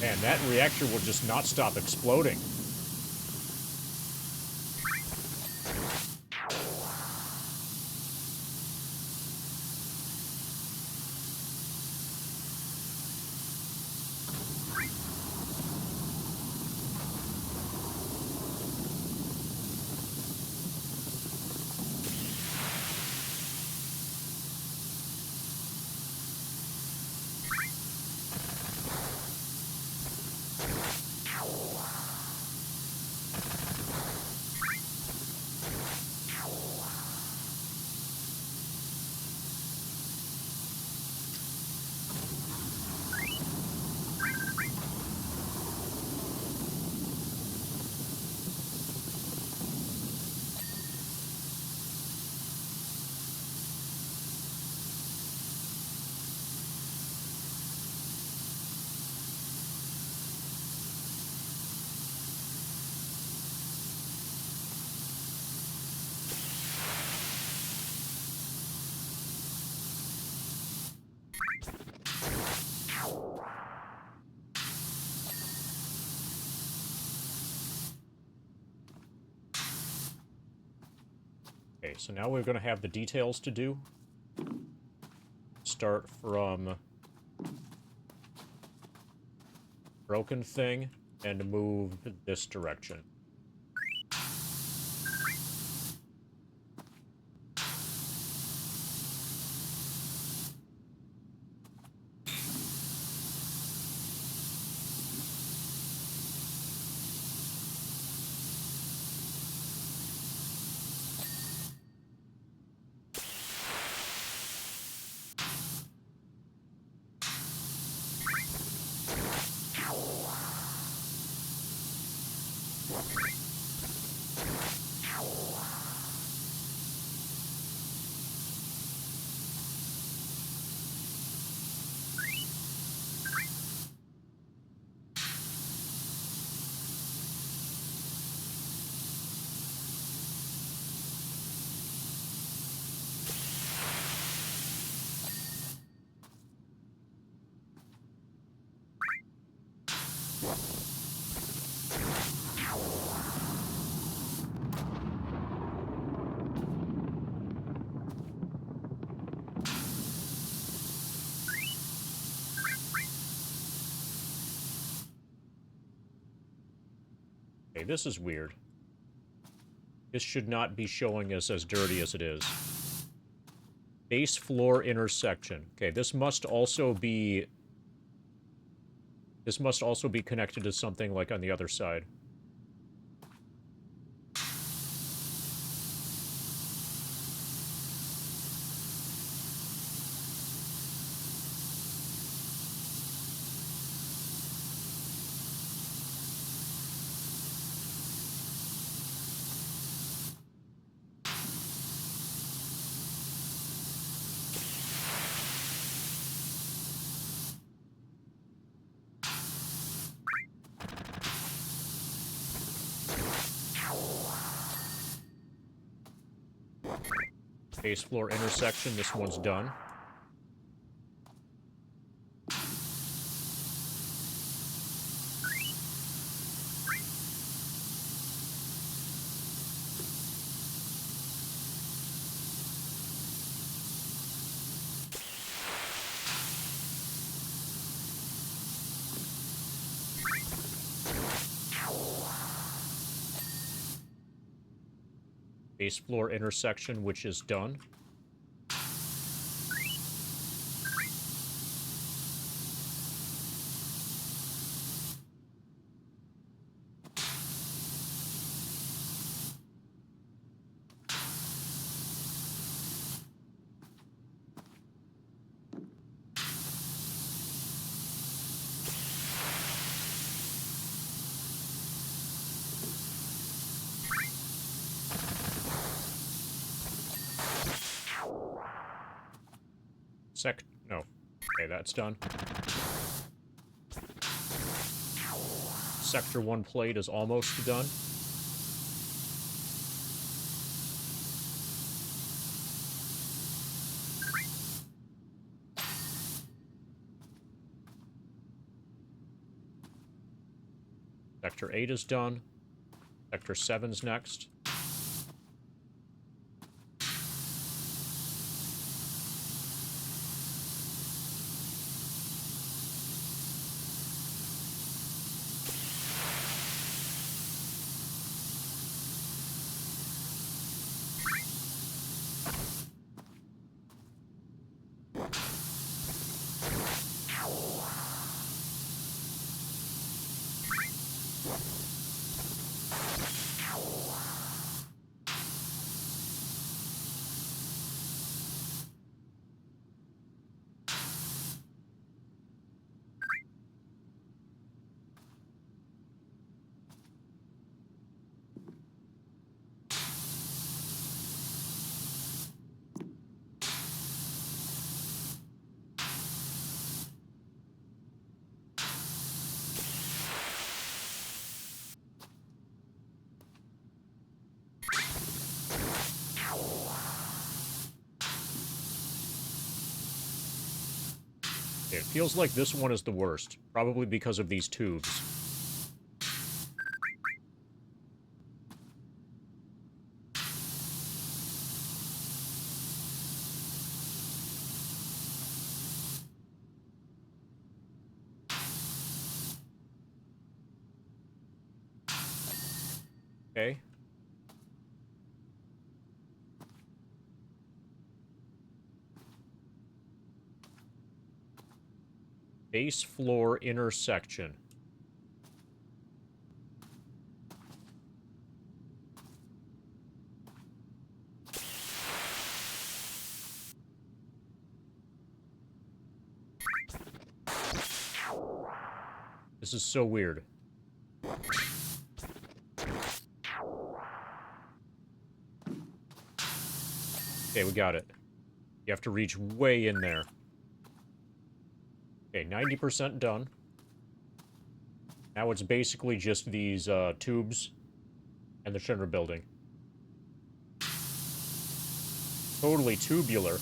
A: Man, that reactor will just not stop exploding. Okay, so now we're going to have the details to do. Start from broken thing and move this direction. Okay, this is weird. This should not be showing us as dirty as it is. Base floor intersection. Okay, this must also be... This must also be connected to something like on the other side. Base floor intersection, this one's done. Base floor intersection, which is done. No. Okay, that's done. Sector 1 plate is almost done. Sector 8 is done. Sector 7's next. It feels like this one is the worst, probably because of these tubes. Okay. Base floor intersection. This is so weird. Okay, we got it. You have to reach way in there. Okay, 90% done. Now it's basically just these tubes and the Shinra building. Totally tubular.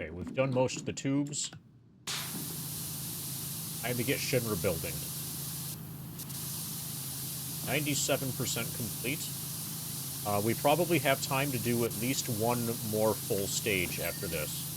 A: Okay, we've done most of the tubes. Time to get Shinra building. 97% complete. We probably have time to do at least one more full stage after this.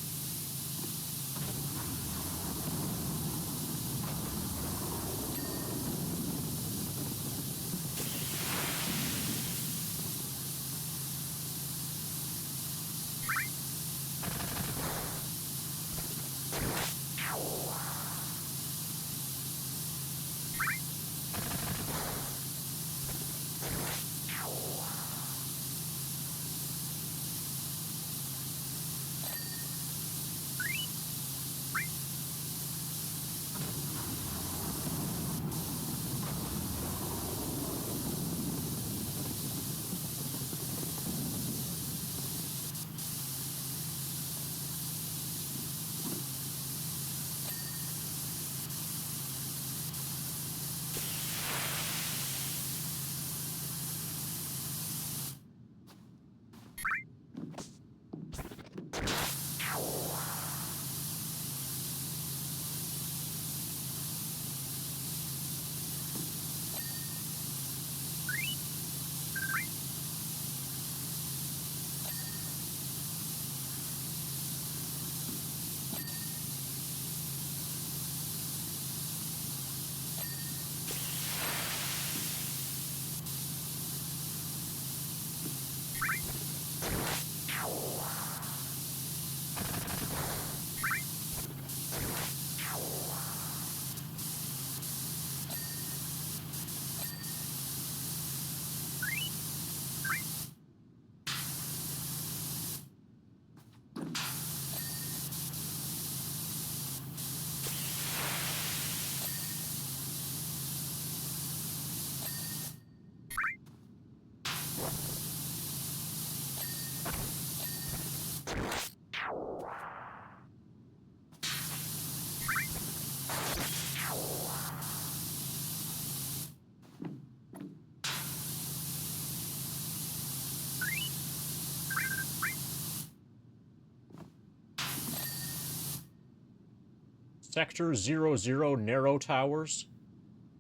A: Sector 00 narrow towers.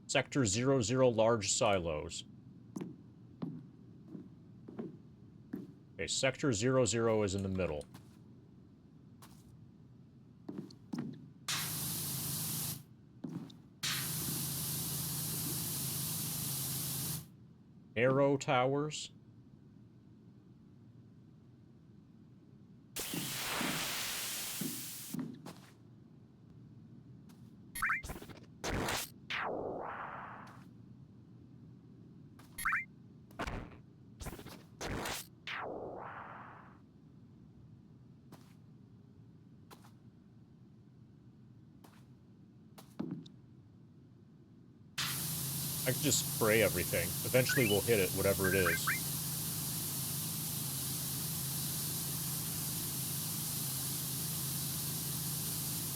A: Sector 00 large silos. Okay, Sector 00 is in the middle. Narrow towers. I can just spray everything. Eventually we'll hit it, whatever it is.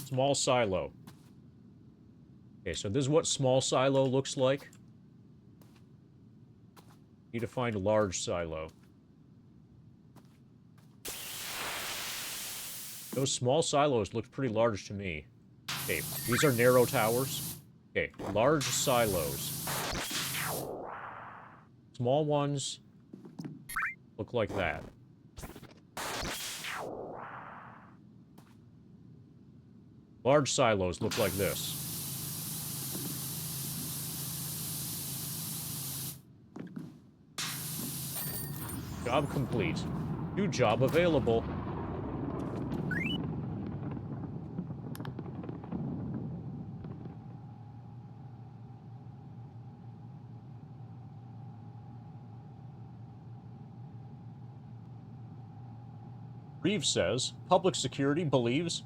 A: Small silo. Okay, so this is what small silo looks like. Need to find a large silo. Those small silos look pretty large to me. Okay, these are narrow towers. Okay, large silos. Small ones look like that. Large silos look like this. Job complete. New job available. Reeves says, public security believes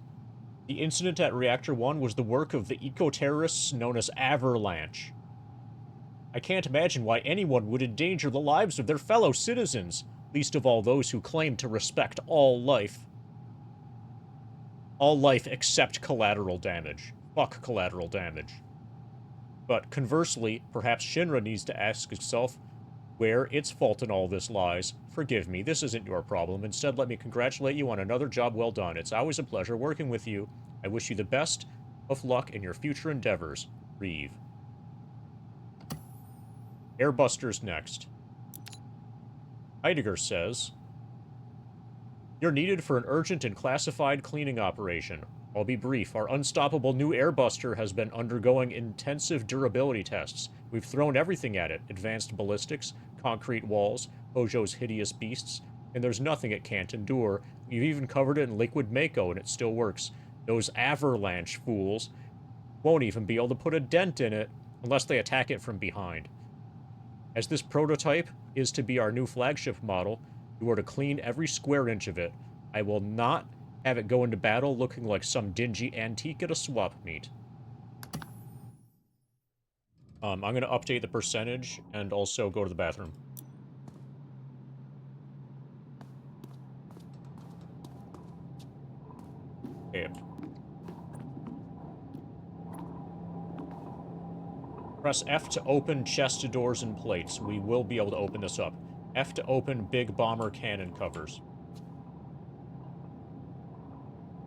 A: the incident at Reactor 1 was the work of the eco-terrorists known as Avalanche. I can't imagine why anyone would endanger the lives of their fellow citizens, least of all those who claim to respect all life. All life except collateral damage. Fuck collateral damage. But conversely, perhaps Shinra needs to ask itself, Where its fault in all this lies, forgive me, this isn't your problem. Instead, let me congratulate you on another job well done. It's always a pleasure working with you. I wish you the best of luck in your future endeavors. Reeve. Airbuster's next. Heidegger says, you're needed for an urgent and classified cleaning operation. I'll be brief. Our unstoppable new airbuster has been undergoing intensive durability tests. We've thrown everything at it. Advanced ballistics, concrete walls, Hojo's hideous beasts, and there's nothing it can't endure. We've even covered it in liquid Mako and it still works. Those avalanche fools won't even be able to put a dent in it unless they attack it from behind. As this prototype is to be our new flagship model, you are to clean every square inch of it. I will not have it go into battle looking like some dingy antique at a swap meet. I'm going to update the percentage and also go to the bathroom. Okay. Press F to open chest doors and plates. We will be able to open this up. F to open big bomber cannon covers.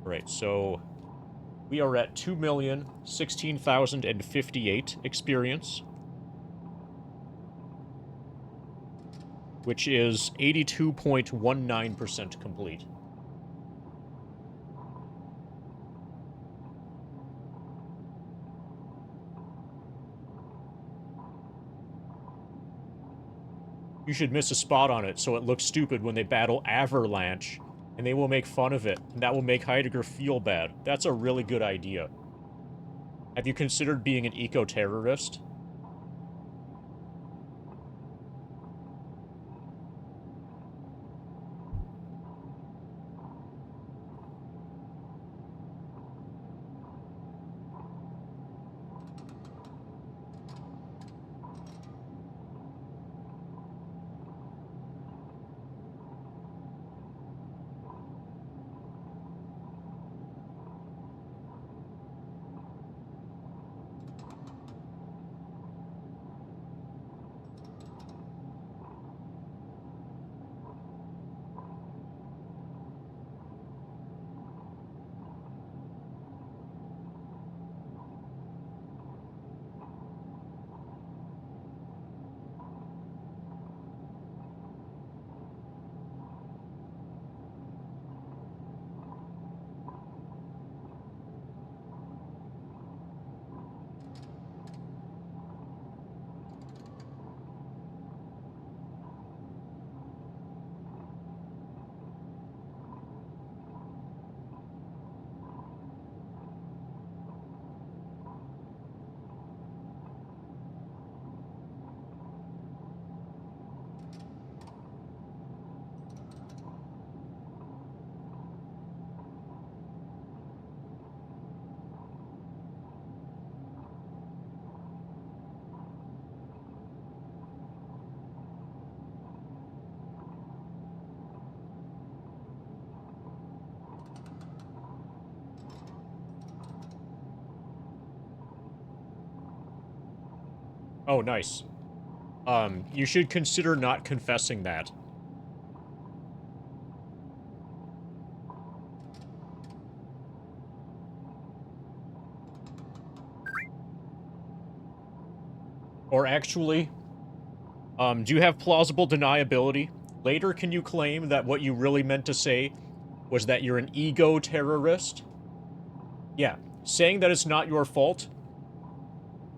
A: Alright, so we are at 2,016,058 experience, which is 82.19% complete. You should miss a spot on it so it looks stupid when they battle Avalanche, and they will make fun of it, and that will make Heidegger feel bad. That's a really good idea. Have you considered being an eco-terrorist? Oh, nice. You should consider not confessing that. Or actually, do you have plausible deniability? Later, can you claim that what you really meant to say was that you're an ego-terrorist? Yeah, saying that it's not your fault,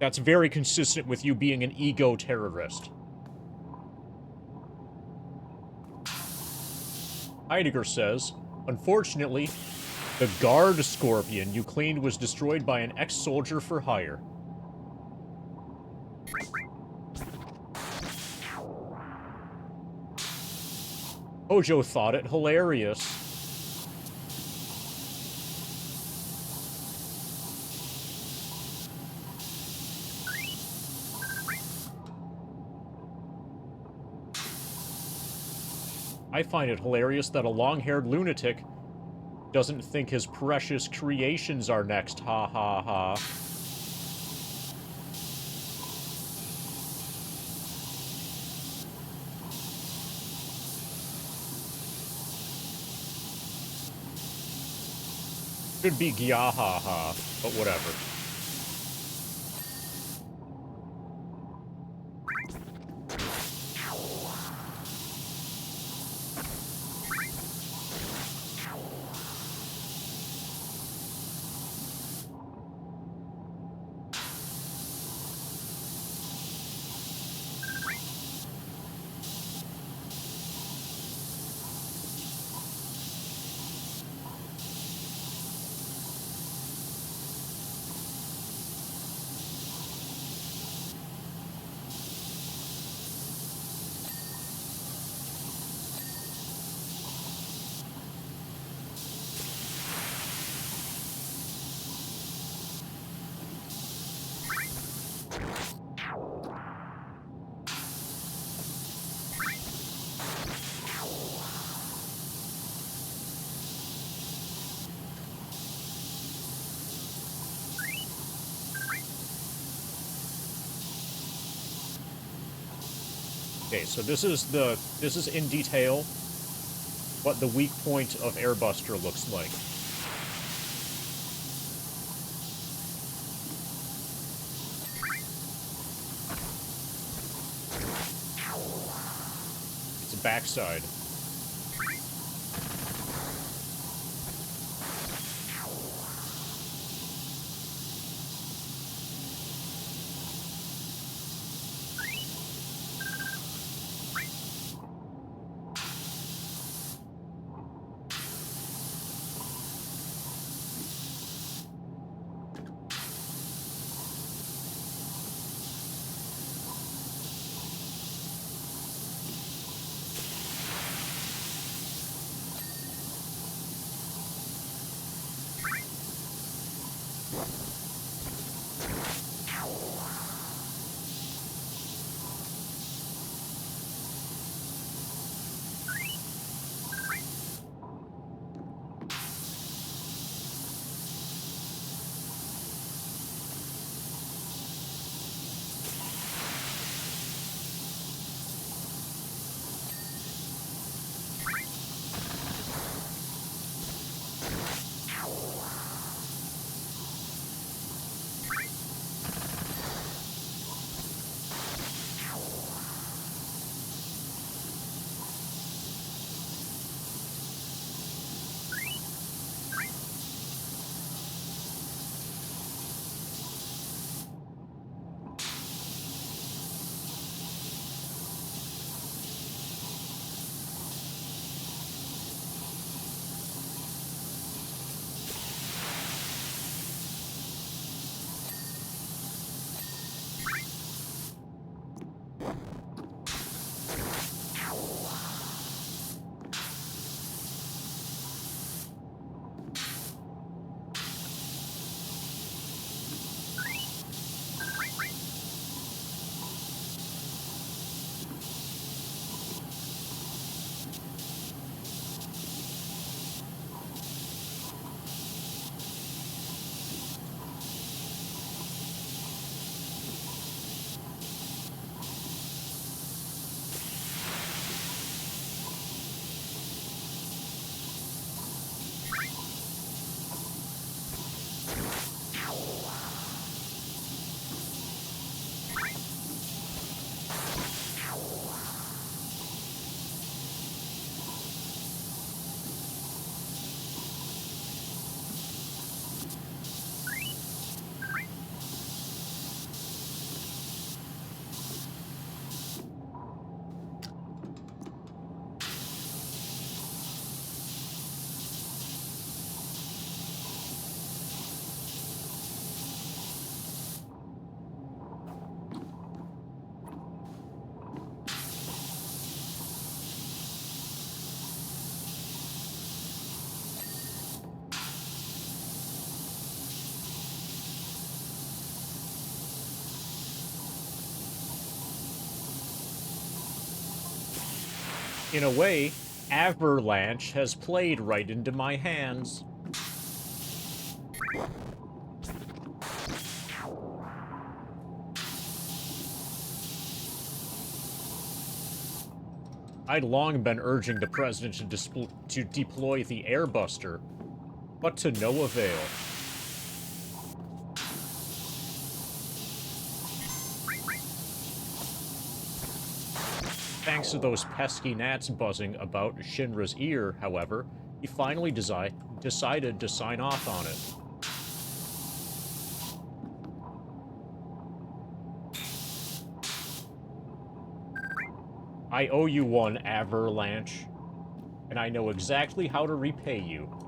A: that's very consistent with you being an ego-terrorist. Heidegger says, unfortunately, the guard scorpion you cleaned was destroyed by an ex-soldier for hire. Hojo thought it hilarious. I find it hilarious that a long-haired lunatic doesn't think his precious creations are next, ha ha ha. Should be Gyahaha, but whatever. Okay, so this is in detail what the weak point of Airbuster looks like. It's a backside. In a way, Avalanche has played right into my hands. I'd long been urging the president to deploy the Airbuster, but to no avail. Thanks to those pesky gnats buzzing about Shinra's ear, however, he finally decided to sign off on it. I owe you one, Avalanche, and I know exactly how to repay you.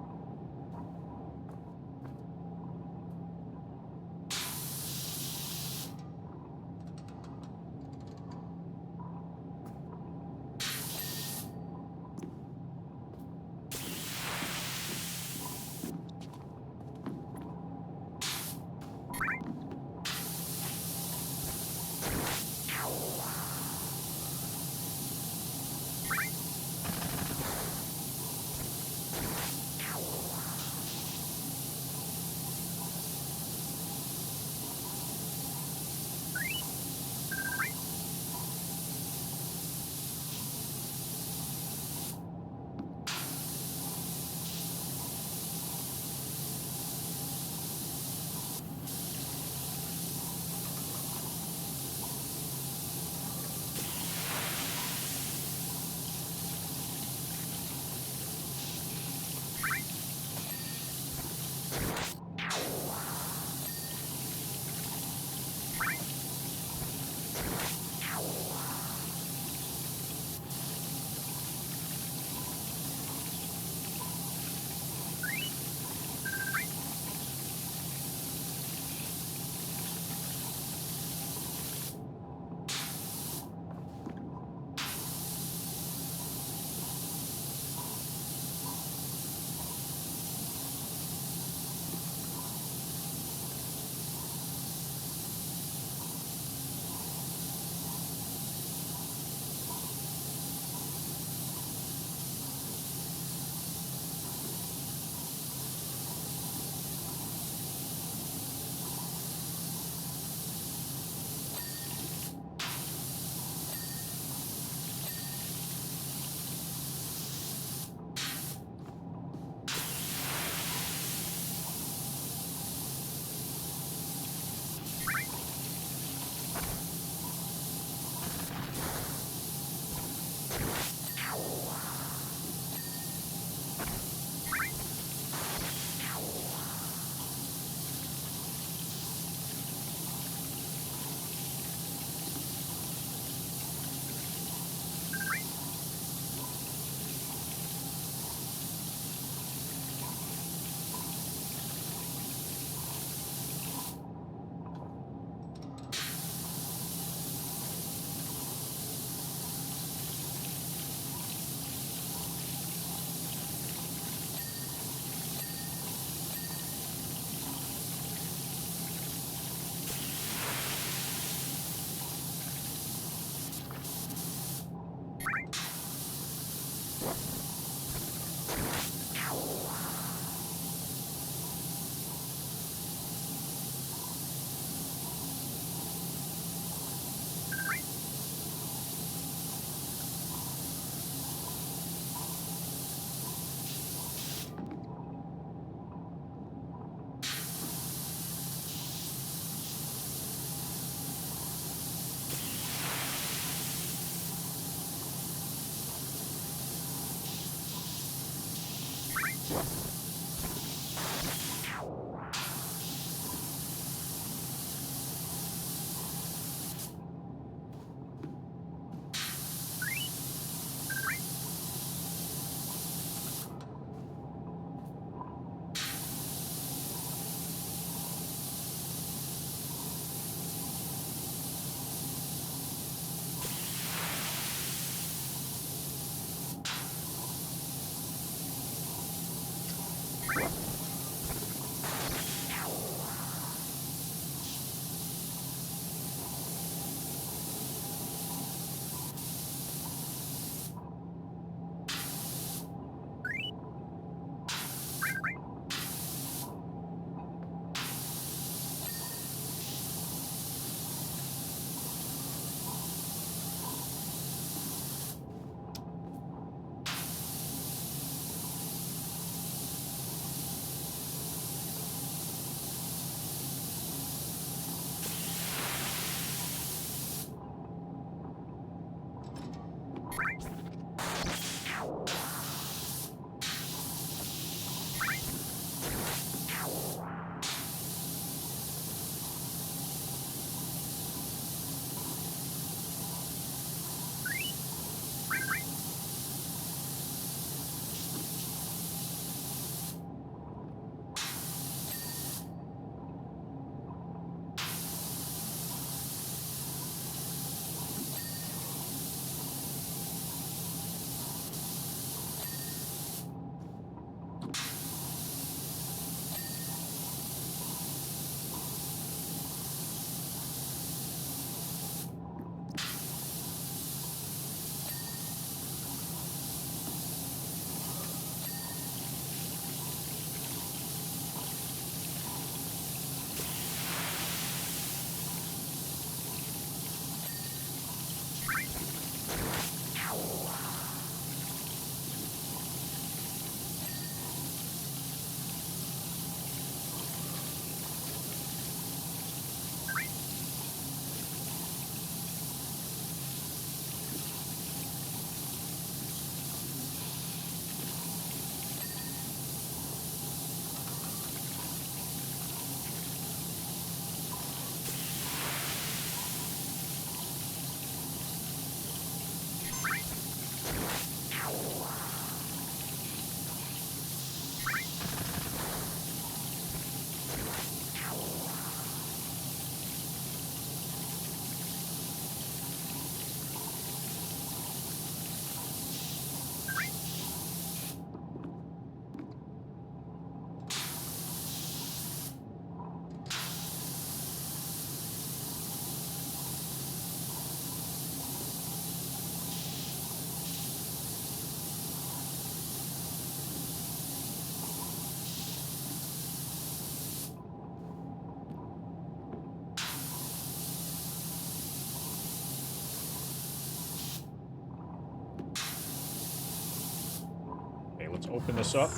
A: Let's open this up.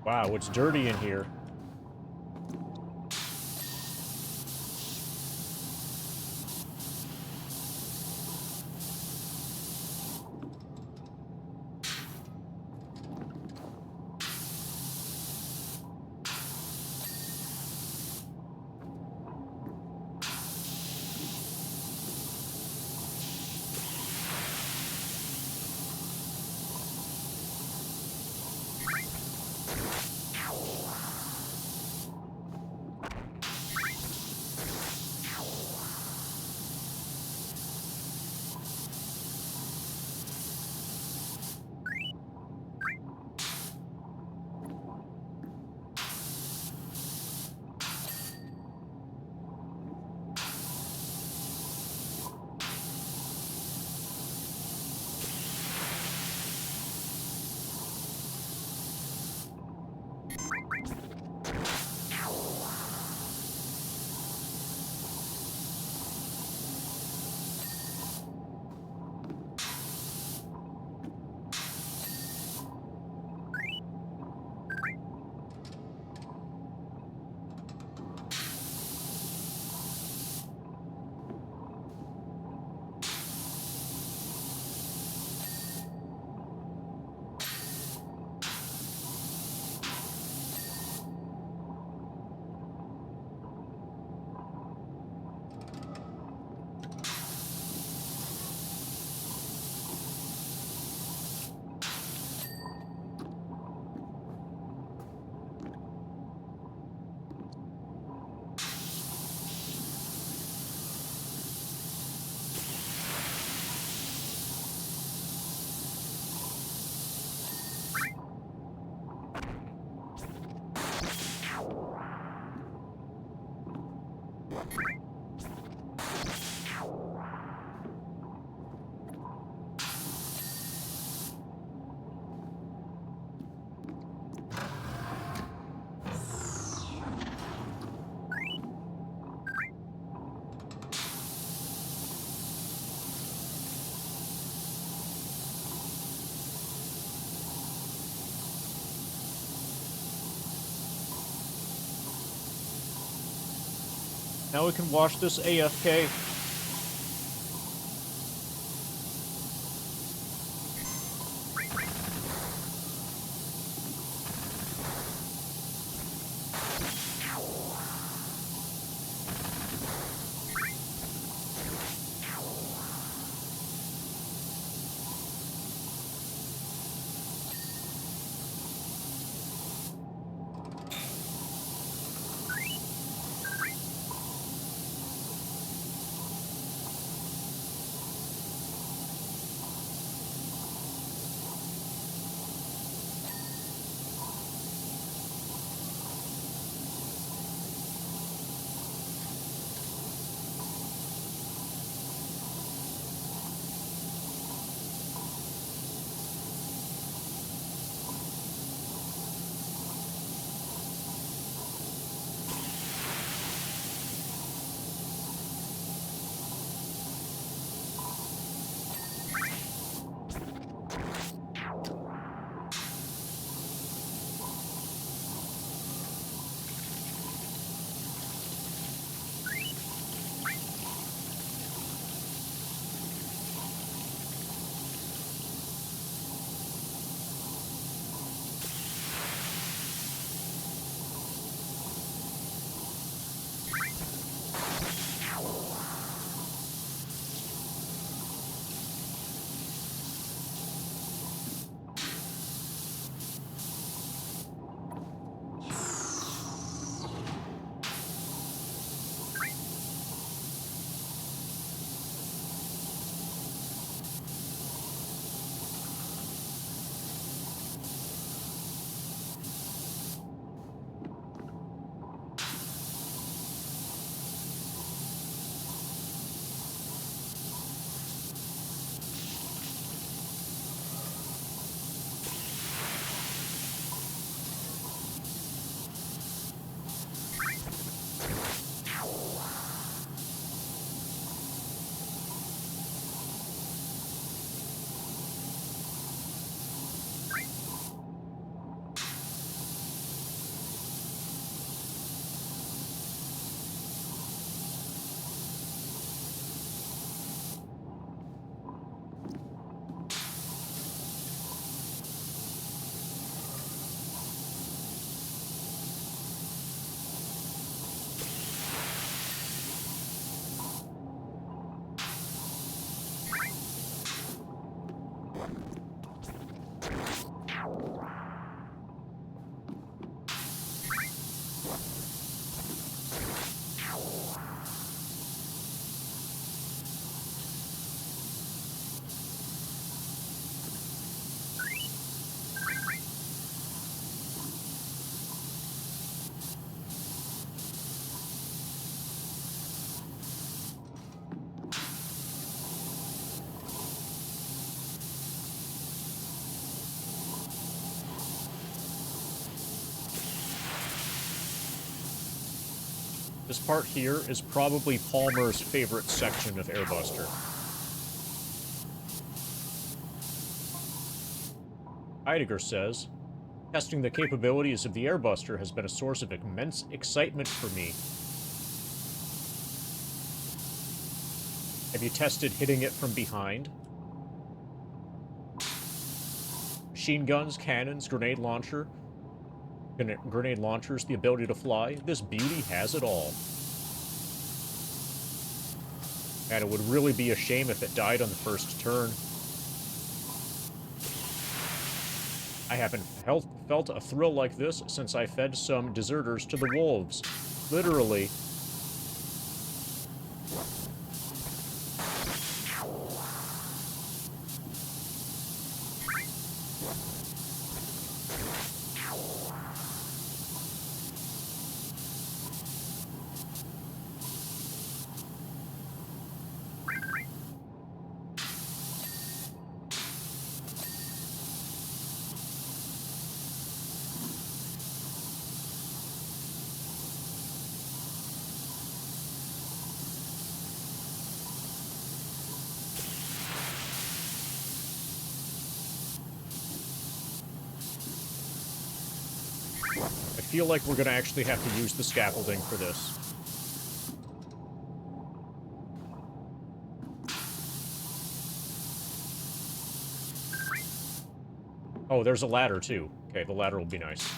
A: Wow, it's dirty in here. Now we can watch this AFK. This part here is probably Palmer's favorite section of Airbuster. Heidegger says, testing the capabilities of the Airbuster has been a source of immense excitement for me. Have you tested hitting it from behind? Machine guns, cannons, grenade launchers, the ability to fly. This beauty has it all. And it would really be a shame if it died on the first turn. I haven't felt a thrill like this since I fed some deserters to the wolves. Literally. I feel like we're gonna actually have to use the scaffolding for this. Oh, there's a ladder, too. Okay, the ladder will be nice.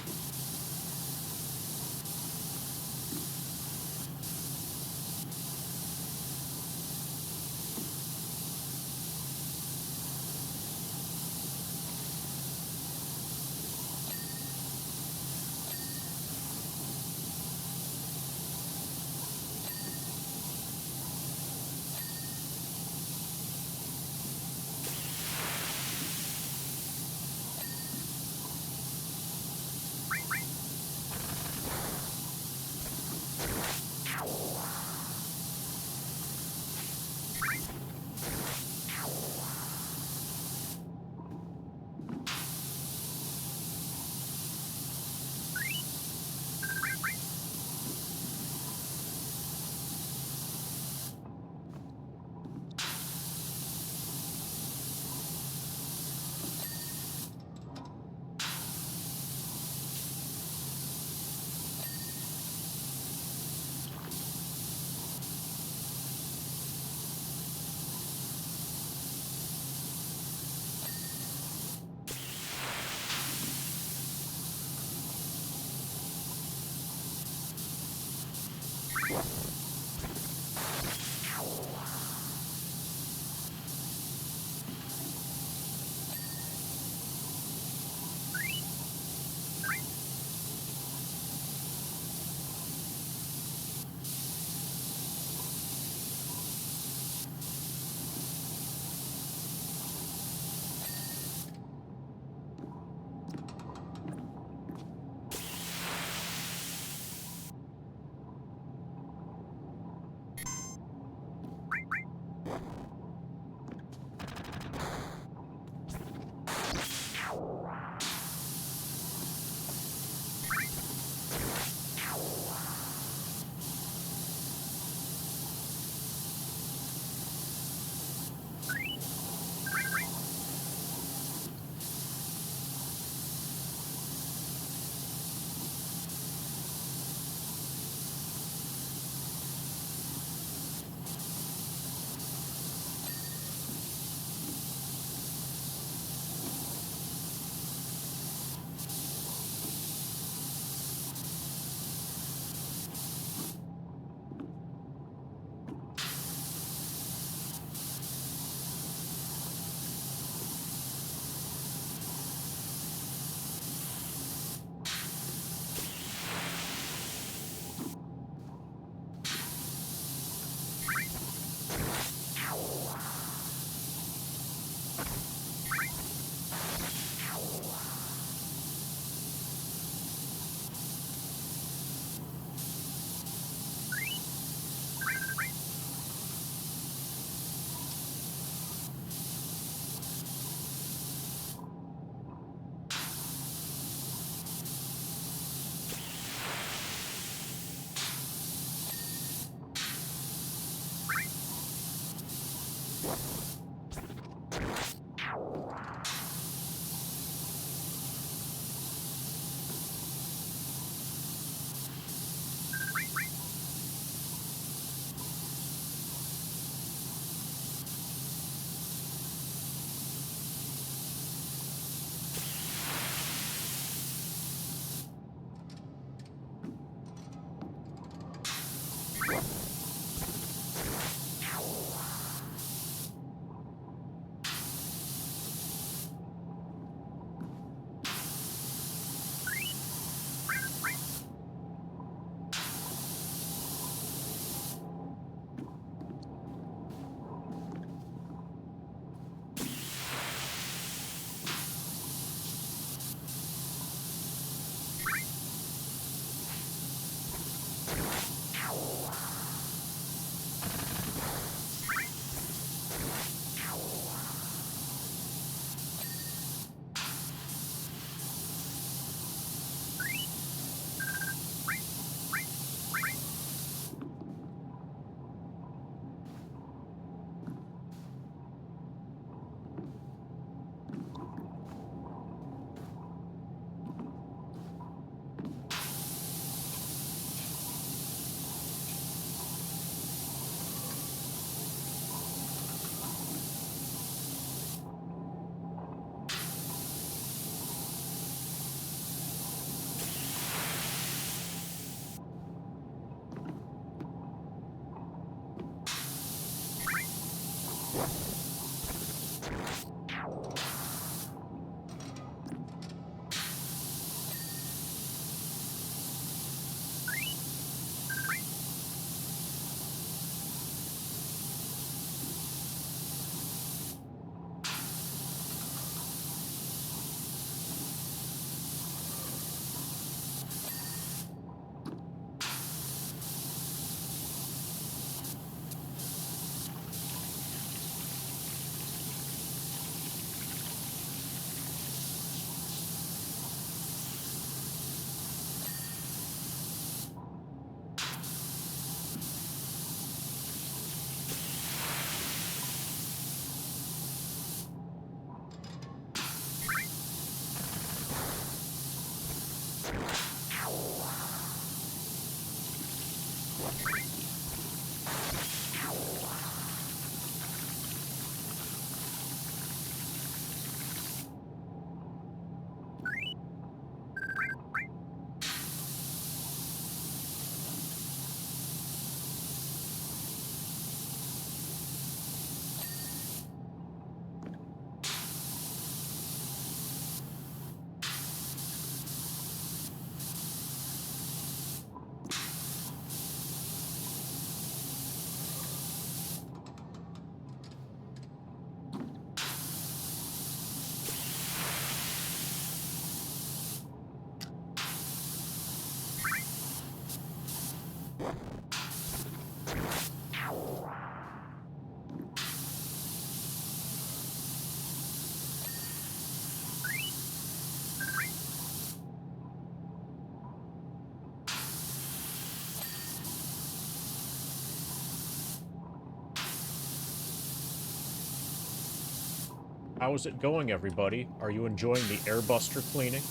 A: How is it going, everybody? Are you enjoying the airbuster cleaning?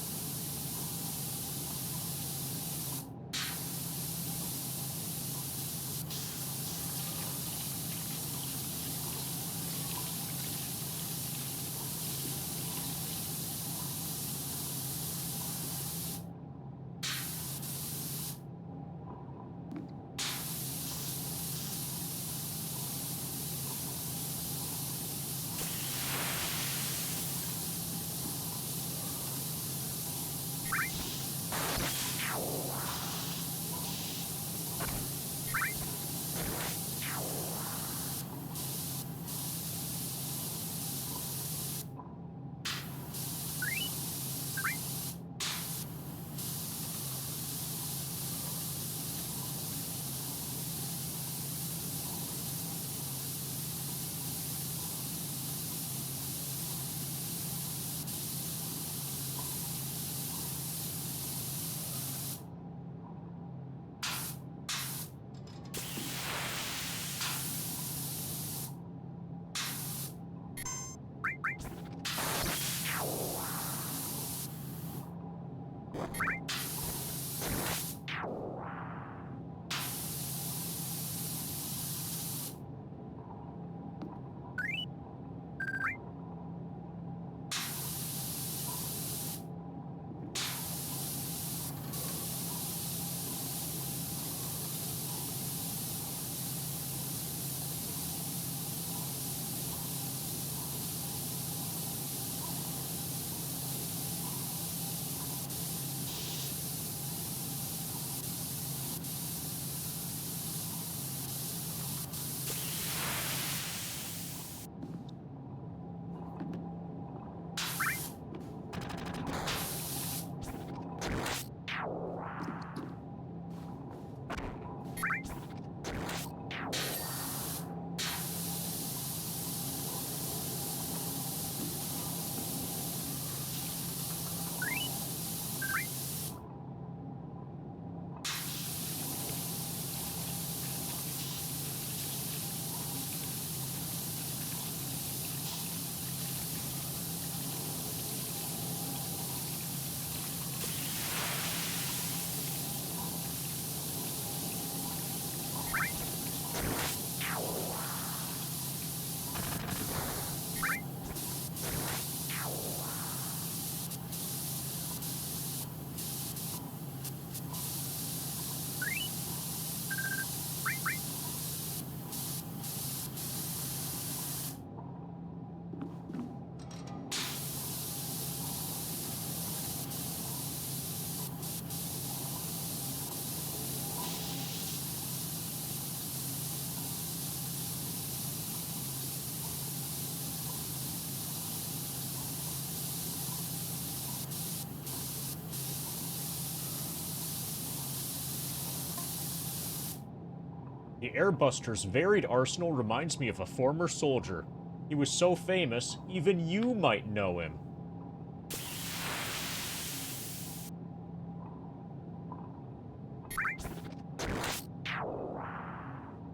A: The Airbuster's varied arsenal reminds me of a former soldier. He was so famous, even you might know him.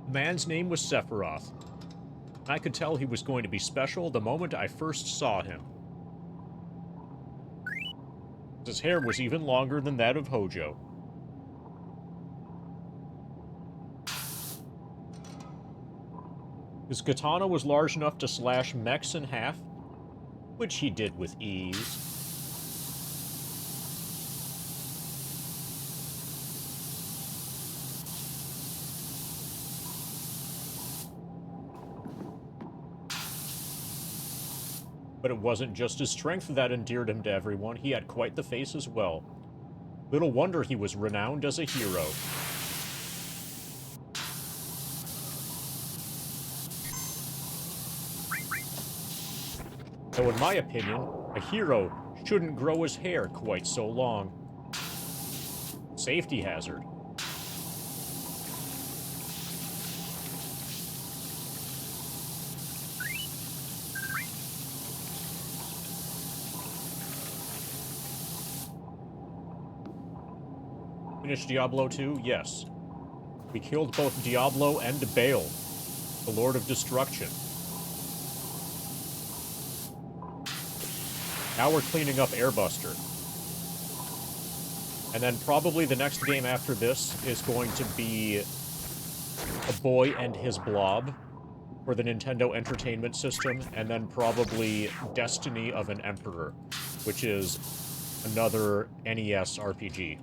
A: The man's name was Sephiroth. I could tell he was going to be special the moment I first saw him. His hair was even longer than that of Hojo. His katana was large enough to slash mechs in half, which he did with ease. But it wasn't just his strength that endeared him to everyone, he had quite the face as well. Little wonder he was renowned as a hero. Though in my opinion, a hero shouldn't grow his hair quite so long. Safety hazard. Finish Diablo 2? Yes. We killed both Diablo and Baal, the Lord of Destruction. Now we're cleaning up Airbuster. And then probably the next game after this is going to be A Boy and His Blob for the Nintendo Entertainment System, and then probably Destiny of an Emperor, which is another NES RPG.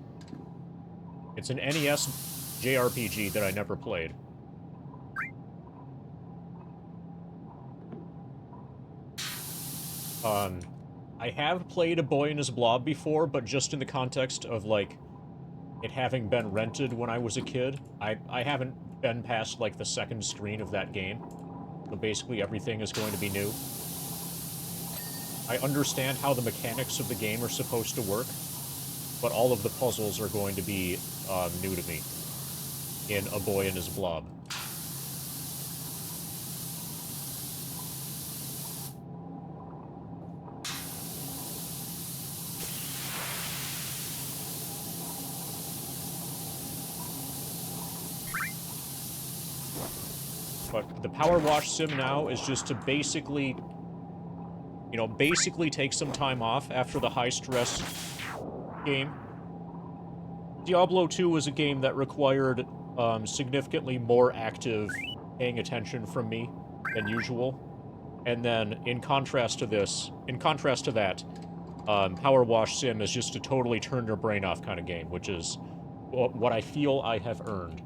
A: It's an NES JRPG that I never played. I have played A Boy and His Blob before, but just in the context of, like, it having been rented when I was a kid. I haven't been past, like, the second screen of that game. So basically everything is going to be new. I understand how the mechanics of the game are supposed to work, but all of the puzzles are going to be new to me in A Boy and His Blob. But the PowerWash Sim now is just to basically, you know, basically take some time off after the high-stress game Diablo 2 was a game that required significantly more active paying attention from me than usual. And then, in contrast to that, PowerWash Sim is just a totally turn your brain off kind of game, which is what I feel I have earned.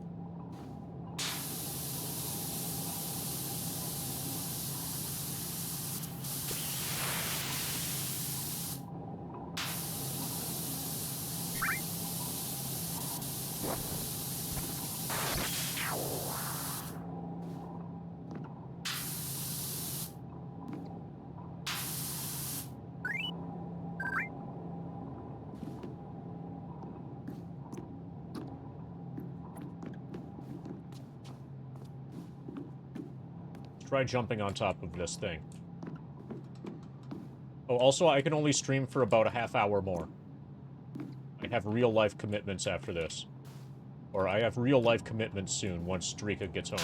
A: Try jumping on top of this thing. Oh, also, I can only stream for about a half hour more. I have real-life commitments after this. Or I have real-life commitments soon, once Drika gets home.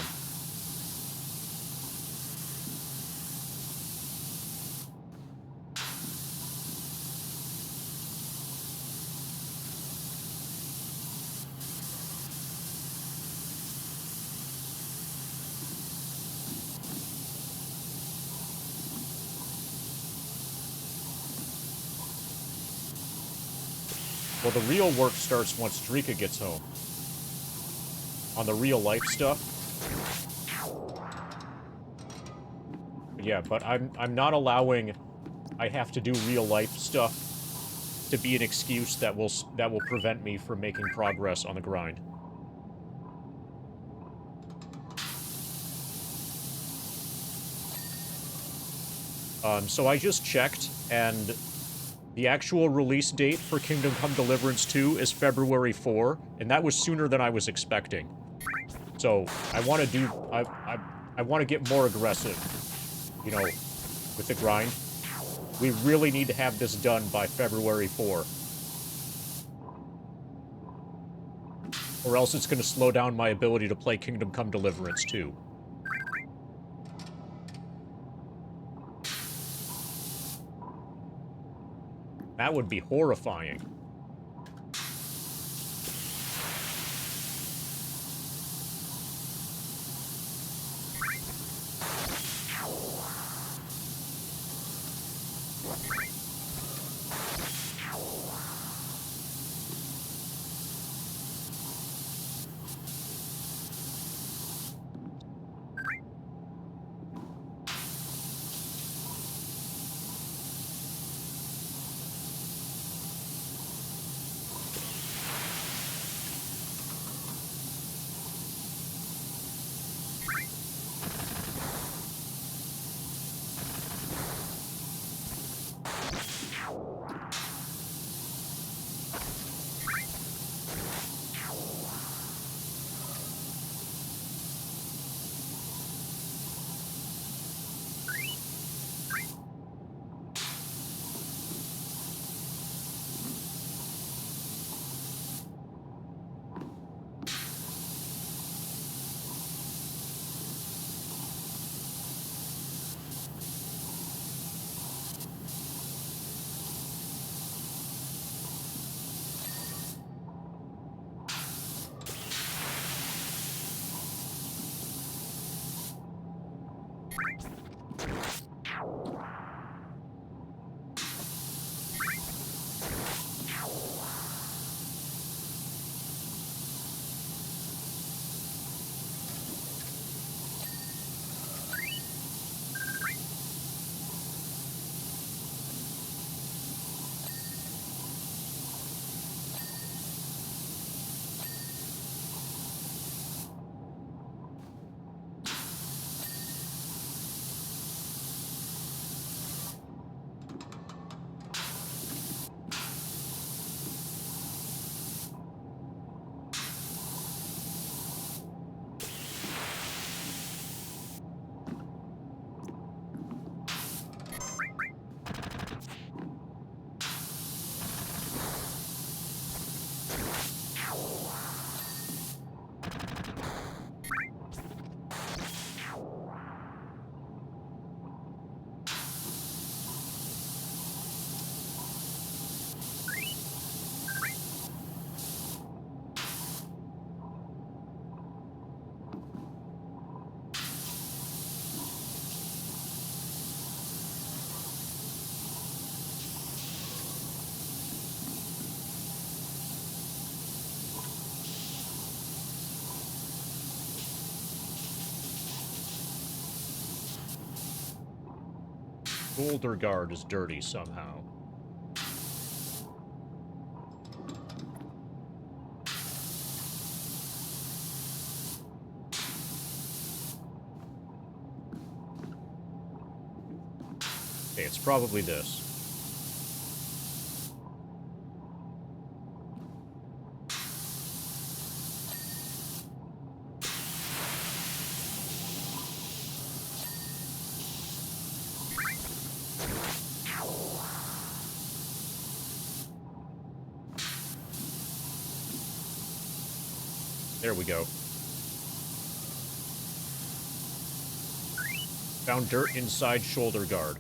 A: Well, the real work starts once Drika gets home. On the real-life stuff. Yeah, but I'm not allowing I have to do real-life stuff to be an excuse that will prevent me from making progress on the grind. So I just checked, and the actual release date for Kingdom Come Deliverance 2 is February 4, and that was sooner than I was expecting. So, I want to do... I want to get more aggressive, you know, with the grind. We really need to have this done by February 4. Or else it's going to slow down my ability to play Kingdom Come Deliverance 2. That would be horrifying. Shoulder guard is dirty somehow. Okay, it's probably this. There we go. Found dirt inside shoulder guard.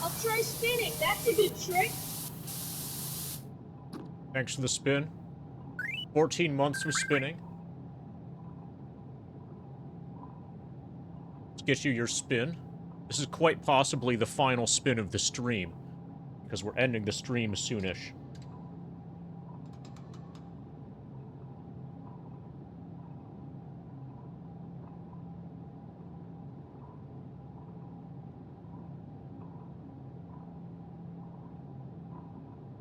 C: I'll try spinning. That's a good trick.
A: Thanks for the spin. 14 months of spinning. Let's get you your spin. This is quite possibly the final spin of the stream, because we're ending the stream soonish.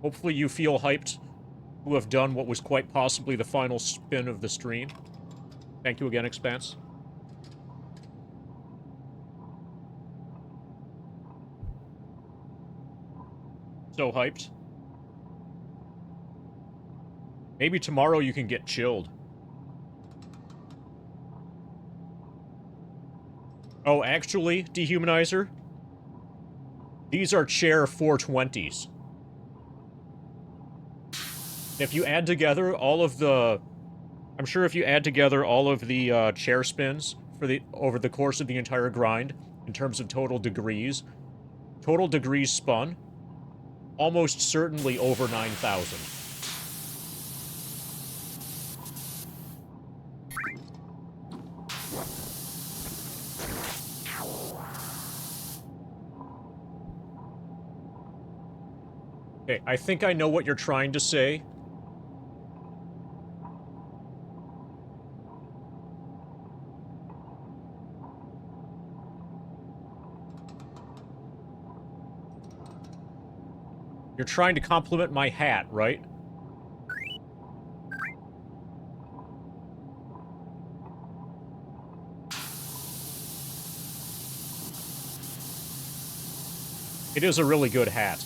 A: Hopefully you feel hyped to have done what was quite possibly the final spin of the stream. Thank you again, Expanse. So hyped. Maybe tomorrow you can get chilled. Oh, actually, Dehumanizer, these are chair 420s. If you add together all of the... I'm sure if you add together all of the chair spins over the course of the entire grind, in terms of total degrees spun, almost certainly over 9,000. Okay, I think I know what you're trying to say. You're trying to compliment my hat, right? It is a really good hat.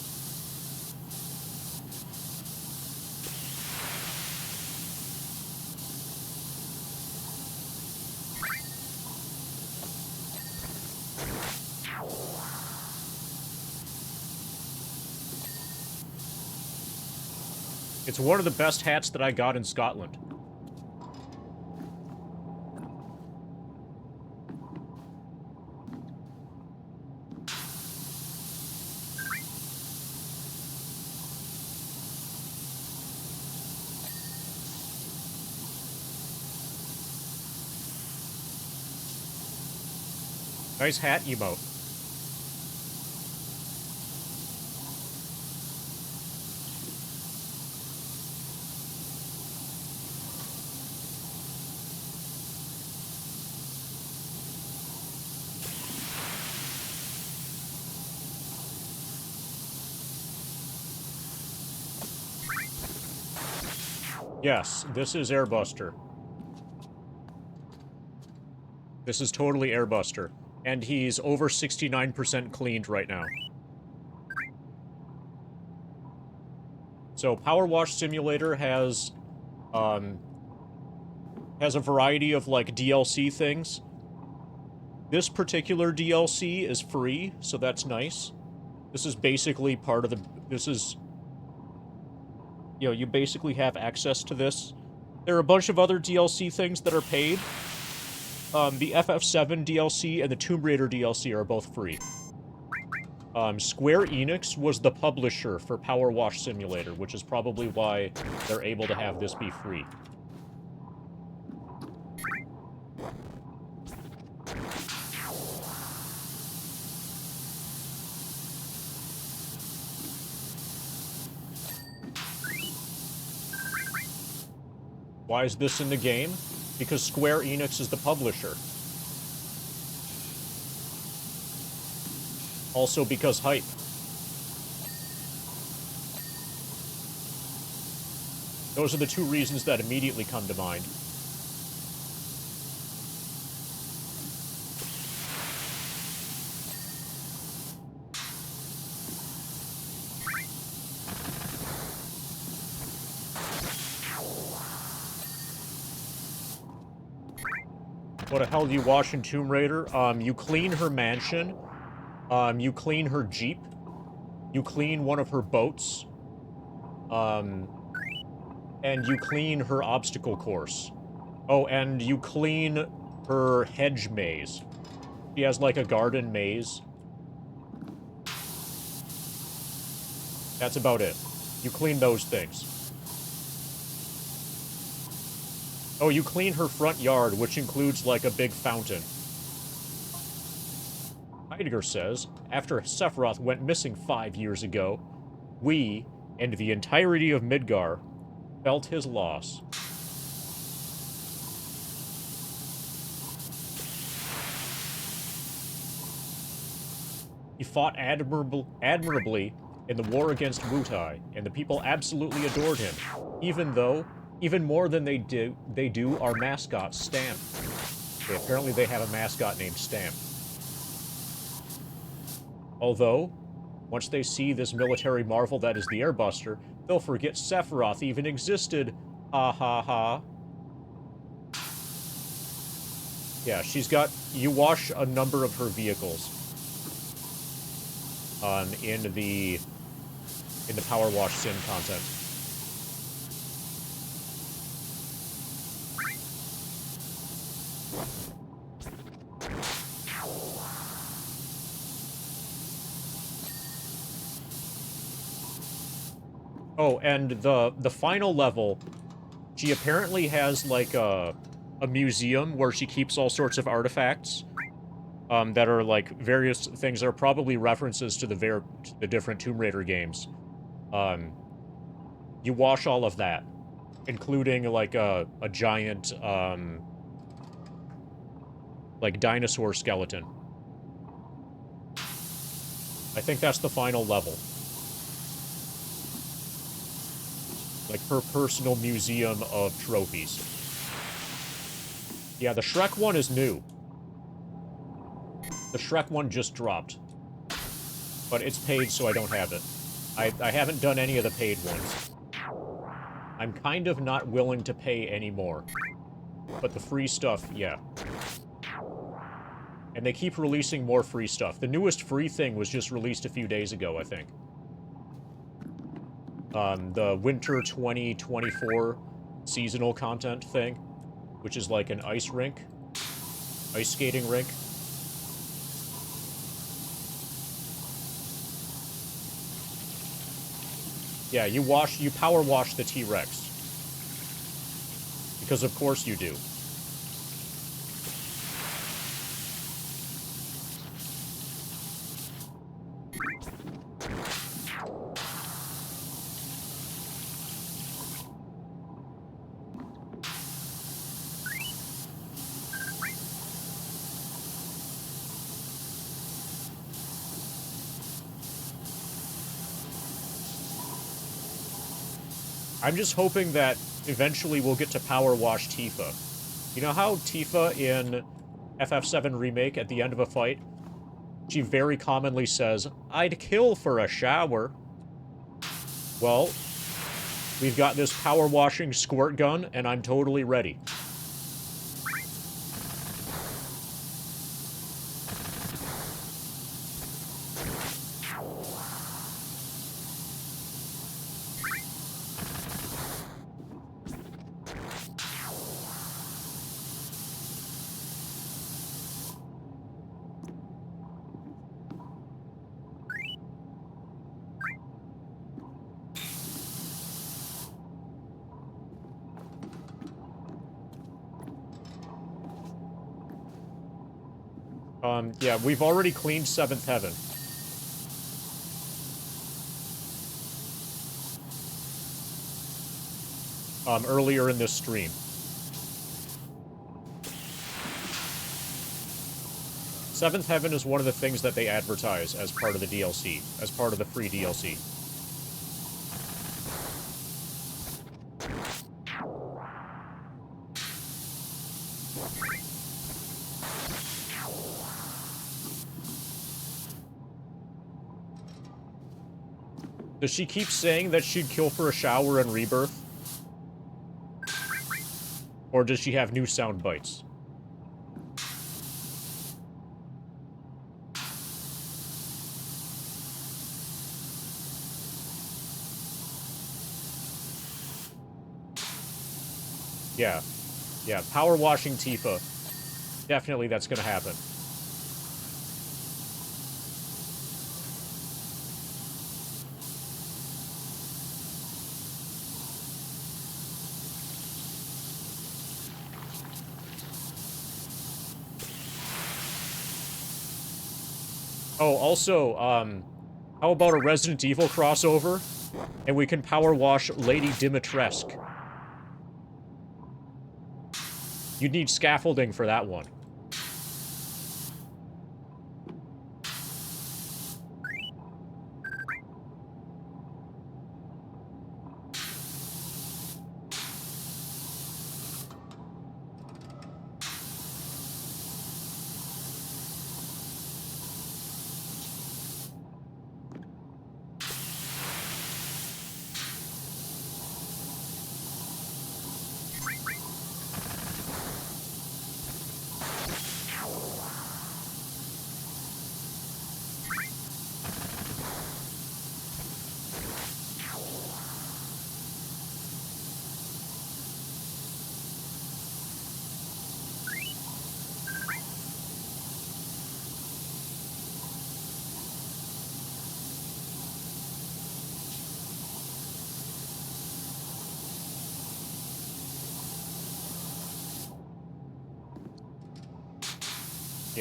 A: It's one of the best hats that I got in Scotland. Nice hat emote. Yes, this is Airbuster. This is totally Airbuster. And he's over 69% cleaned right now. So, PowerWash Simulator has a variety of, like, DLC things. This particular DLC is free, so that's nice. This is basically part of the... This is... You know, you basically have access to this. There are a bunch of other DLC things that are paid. The FF7 DLC and the Tomb Raider DLC are both free. Square Enix was the publisher for PowerWash Simulator, which is probably why they're able to have this be free. Why is this in the game? Because Square Enix is the publisher. Also because hype. Those are the two reasons that immediately come to mind. What the hell do you wash in Tomb Raider? You clean her mansion. You clean her Jeep. You clean one of her boats. And you clean her obstacle course. Oh, and you clean her hedge maze. She has, like, a garden maze. That's about it. You clean those things. Oh, you clean her front yard, which includes, like, a big fountain. Heidegger says, after Sephiroth went missing 5 years ago, we, and the entirety of Midgar, felt his loss. He fought admirably in the war against Wutai, and the people absolutely adored him, even more than they do our mascot, Stamp. Okay, apparently they have a mascot named Stamp. Although, once they see this military marvel that is the Airbuster, they'll forget Sephiroth even existed. Ha ha ha. Yeah, she's got... You wash a number of her vehicles. In the PowerWash Sim content. Oh, and the final level, she apparently has, like, a museum where she keeps all sorts of artifacts, that are, like, various things that are probably references to the different Tomb Raider games. You wash all of that, including, like, a giant, like, dinosaur skeleton. I think that's the final level. Like, her personal museum of trophies. Yeah, the Shrek one is new. The Shrek one just dropped. But it's paid, so I don't have it. I haven't done any of the paid ones. I'm kind of not willing to pay anymore. But the free stuff, yeah. And they keep releasing more free stuff. The newest free thing was just released a few days ago, I think. The Winter 2024 seasonal content thing, which is like an ice rink. Ice skating rink. Yeah, you power wash the T-Rex. Because of course you do. I'm just hoping that eventually we'll get to power wash Tifa. You know how Tifa in FF7 Remake, at the end of a fight, she very commonly says, "I'd kill for a shower." Well, we've got this power washing squirt gun, and I'm totally ready. Yeah, we've already cleaned 7th Heaven. Earlier in this stream. Seventh Heaven is one of the things that they advertise as part of the DLC, as part of the free DLC. Does she keep saying that she'd kill for a shower in Rebirth? Or does she have new sound bites? Yeah. Yeah, power washing Tifa. Definitely that's gonna happen. Oh, also, how about a Resident Evil crossover? And we can power wash Lady Dimitrescu. You'd need scaffolding for that one.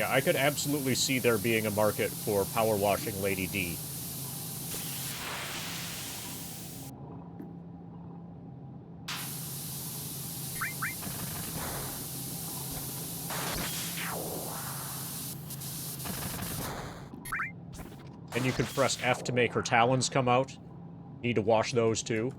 A: Yeah, I could absolutely see there being a market for power washing Lady D. And you could press F to make her talons come out. Need to wash those too.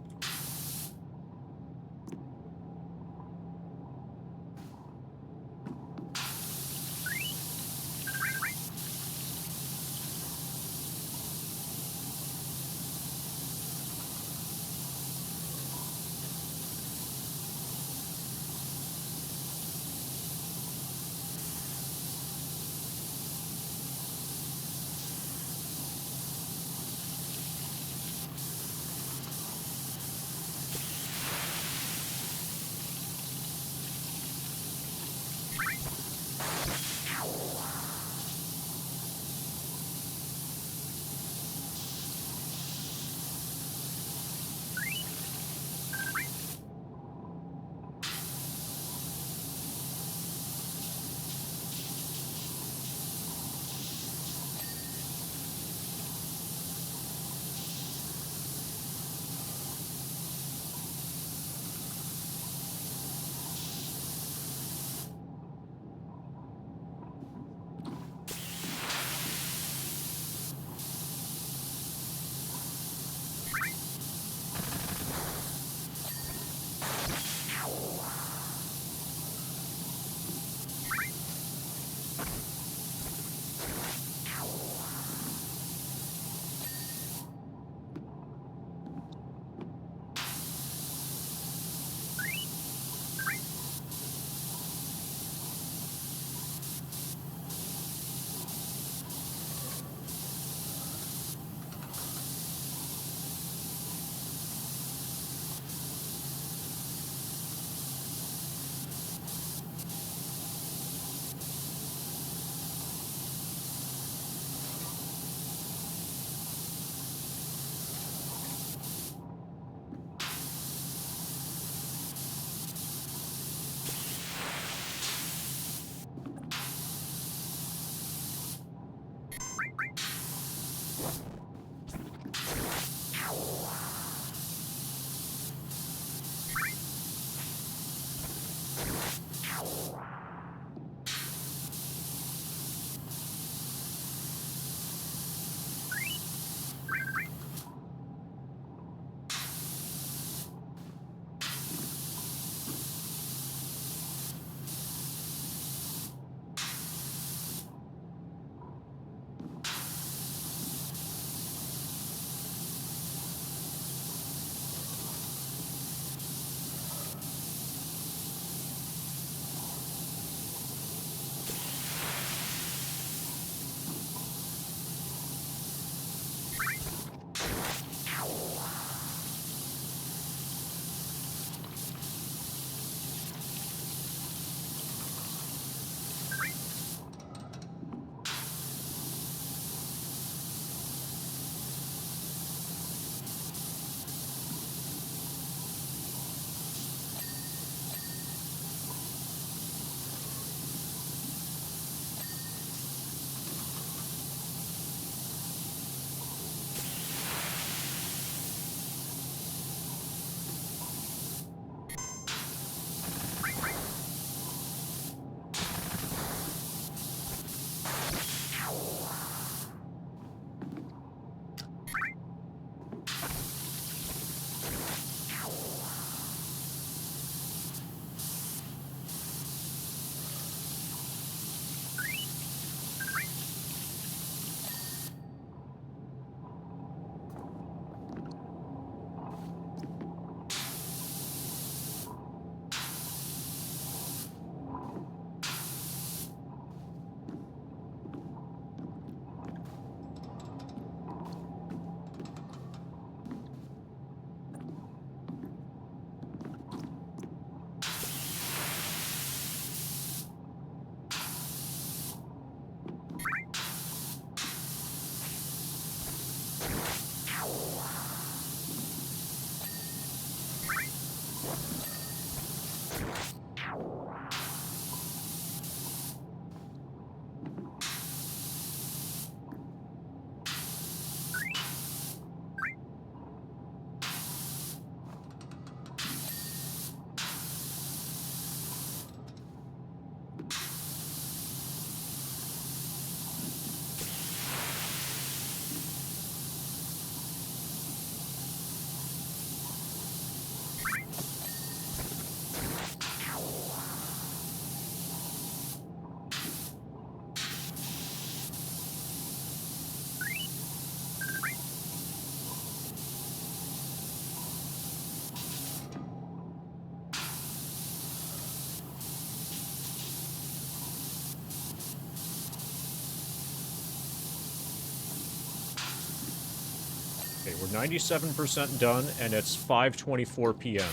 A: Okay, we're 97% done, and it's 5:24 p.m.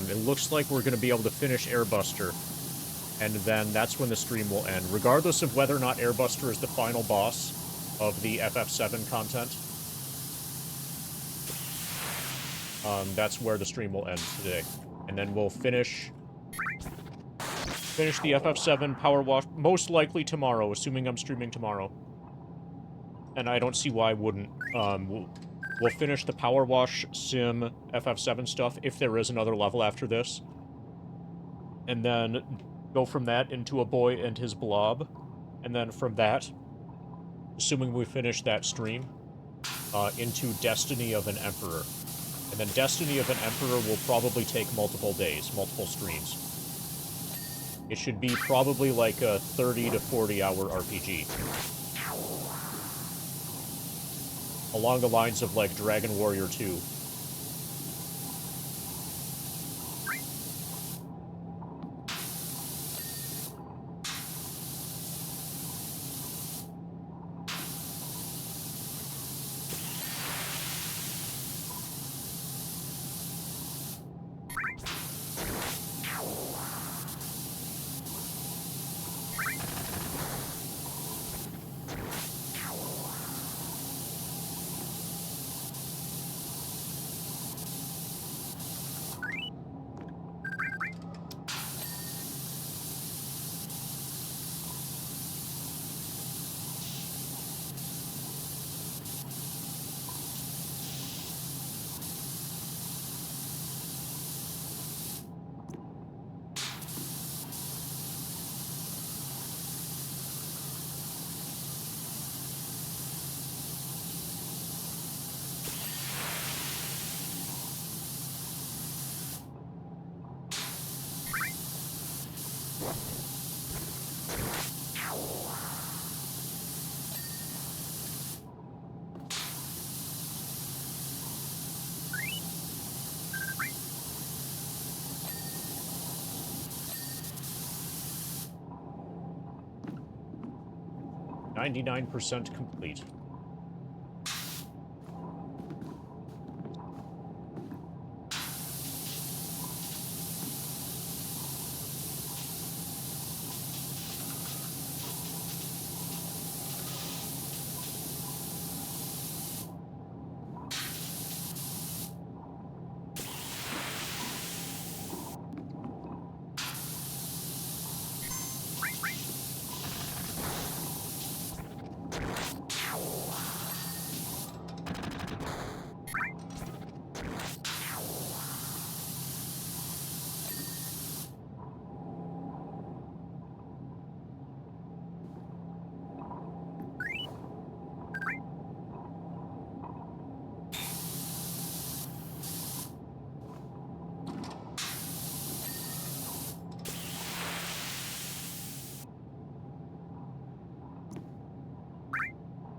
A: It looks like we're going to be able to finish Airbuster, and then that's when the stream will end. Regardless of whether or not Airbuster is the final boss of the FF7 content, that's where the stream will end today. And then we'll finish the FF7 Power Wash, most likely tomorrow, assuming I'm streaming tomorrow. And I don't see why I wouldn't. We'll finish the Power Wash Sim FF7 stuff, if there is another level after this. And then go from that into A Boy and His Blob. And then from that, assuming we finish that stream, into Destiny of an Emperor. And then Destiny of an Emperor will probably take multiple days, multiple streams. It should be probably like a 30 to 40 hour RPG. Along the lines of, like, Dragon Warrior 2. %, complete.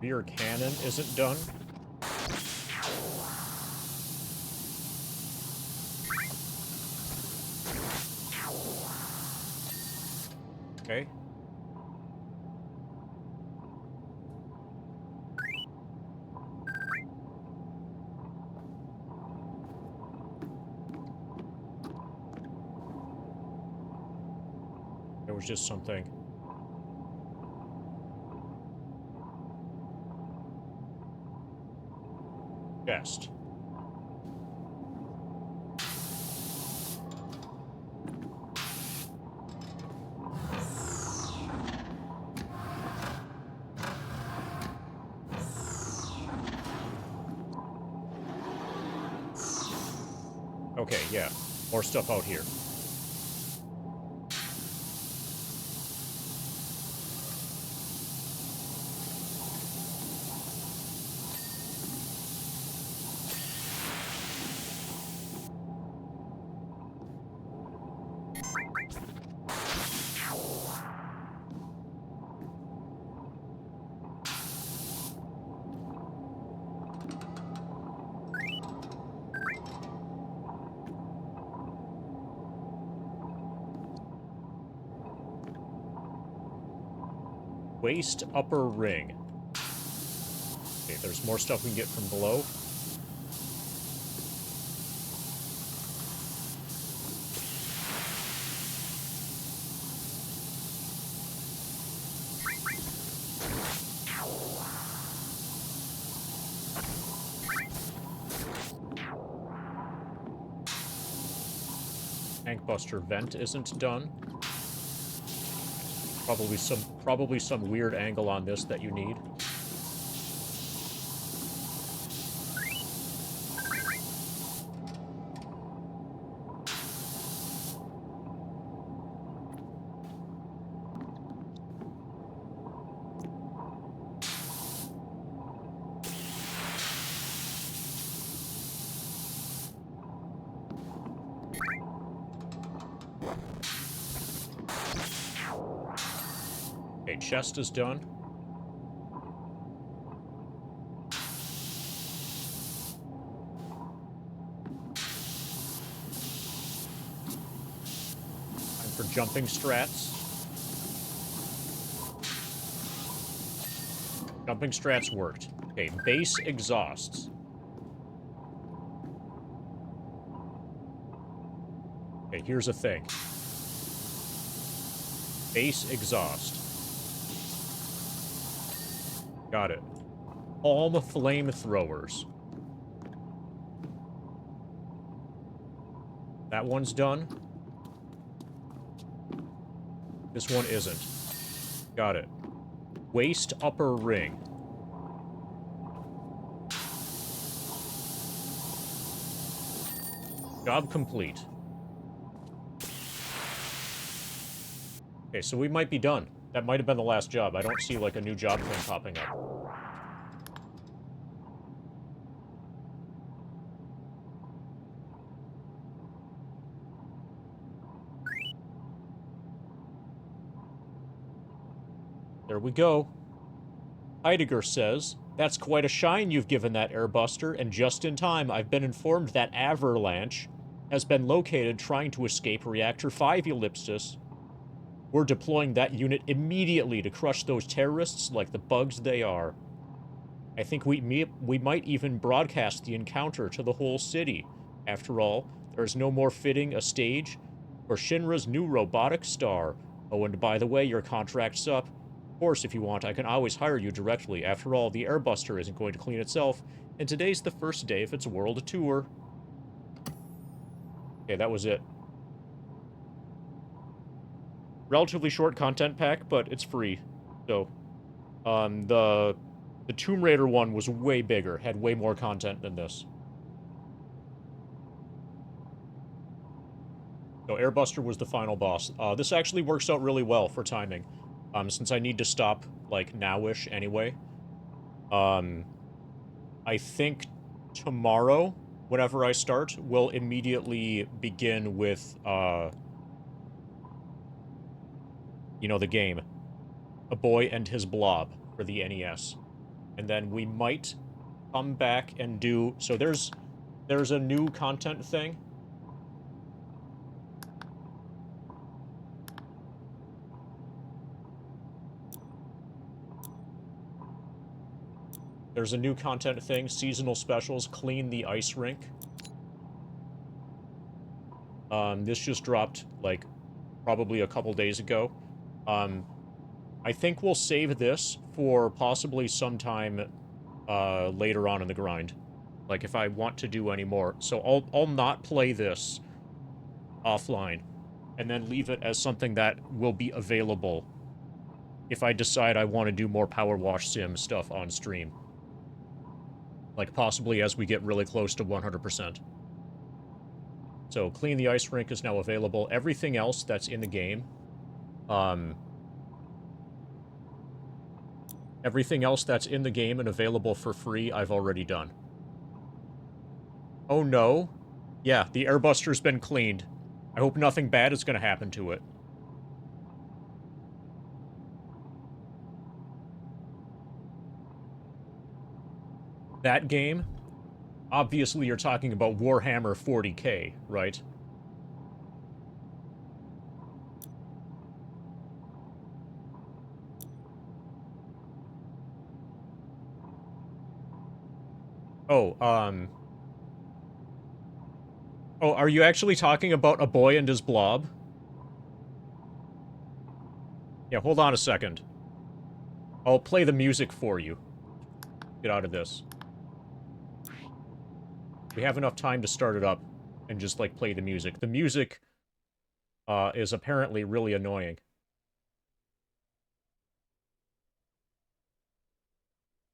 A: Rear cannon isn't done. Okay. There was just something. Chest. Okay, yeah. More stuff out here. Waist upper ring. Okay, there's more stuff we can get from below. Tank Buster vent isn't done. Probably some weird angle on this that you need. Okay, chest is done. Time for jumping strats. Jumping strats worked. Okay, base exhausts. Okay, here's the thing. Base exhaust. Got it. Palm flamethrowers. That one's done. This one isn't. Got it. Waist upper ring. Job complete. Okay, so we might be done. That might have been the last job. I don't see, like, a new job thing popping up. There we go. Heidegger says, "That's quite a shine you've given that airbuster, and just in time, I've been informed that Avalanche has been located trying to escape Reactor 5 ellipsis. We're deploying that unit immediately to crush those terrorists like the bugs they are. I think we might even broadcast the encounter to the whole city. After all, there's no more fitting a stage for Shinra's new robotic star. Oh, and by the way, your contract's up. Of course, if you want, I can always hire you directly. After all, the airbuster isn't going to clean itself, and today's the first day of its world tour." Okay, that was it. Relatively short content pack, but it's free. So, the Tomb Raider one was way bigger, had way more content than this. So Airbuster was the final boss. This actually works out really well for timing, since I need to stop, like, now-ish anyway. I think tomorrow, whenever I start, we'll immediately begin with, you know, the game. A Boy and His Blob for the NES. And then we might come back and do... So there's a new content thing. There's a new content thing, seasonal specials, clean the ice rink. This just dropped, like, probably a couple days ago. I think we'll save this for possibly sometime later on in the grind. Like, if I want to do any more. So I'll not play this offline, and then leave it as something that will be available if I decide I want to do more PowerWash Sim stuff on stream. Like, possibly as we get really close to 100%. So, Clean the Ice Rink is now available. Everything else that's in the game, everything else that's in the game and available for free, I've already done. Oh no. Yeah, the airbuster's been cleaned. I hope nothing bad is going to happen to it. That game? Obviously you're talking about Warhammer 40k, right? Oh, Oh, are you actually talking about A Boy and His Blob? Yeah, hold on a second. I'll play the music for you. Get out of this. We have enough time to start it up and just, like, play the music. The music, is apparently really annoying.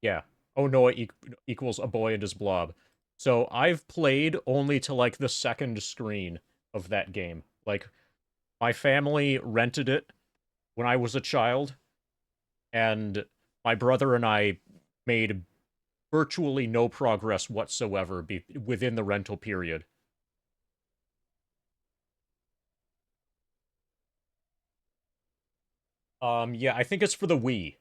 A: Yeah. Oh, no, equals A Boy and His Blob. So, I've played only to, like, the second screen of that game. Like, my family rented it when I was a child, and my brother and I made virtually no progress whatsoever within the rental period. Yeah, I think it's for the Wii.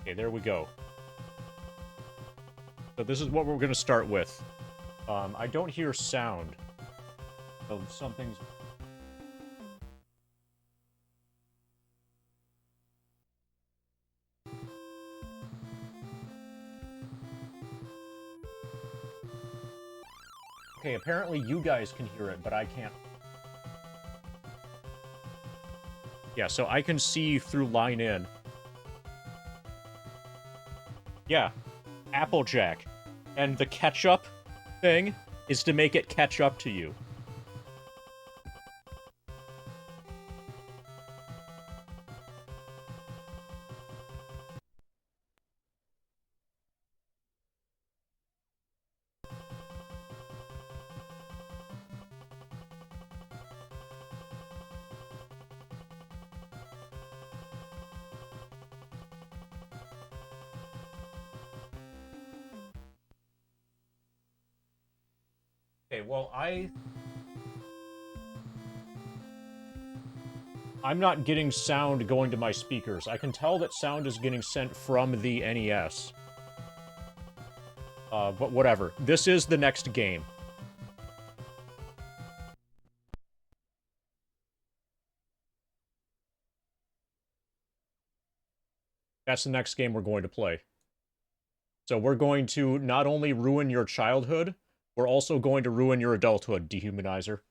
A: Okay, there we go. So this is what we're going to start with. I don't hear sound. So something's... Okay, apparently you guys can hear it, but I can't. Yeah, so I can see through line in. Yeah, Applejack. And the ketchup thing is to make it catch up to you. Okay, well, I'm not getting sound going to my speakers. I can tell that sound is getting sent from the NES. But whatever. This is the next game. That's the next game we're going to play. So we're going to not only ruin your childhood, we're also going to ruin your adulthood, Dehumanizer.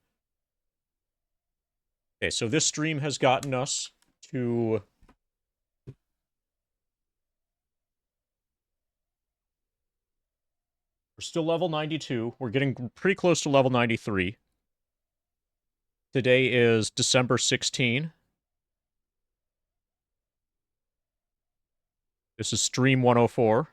A: Okay, so this stream has gotten us to... We're still level 92. We're getting pretty close to level 93. Today is December 16. This is stream 104.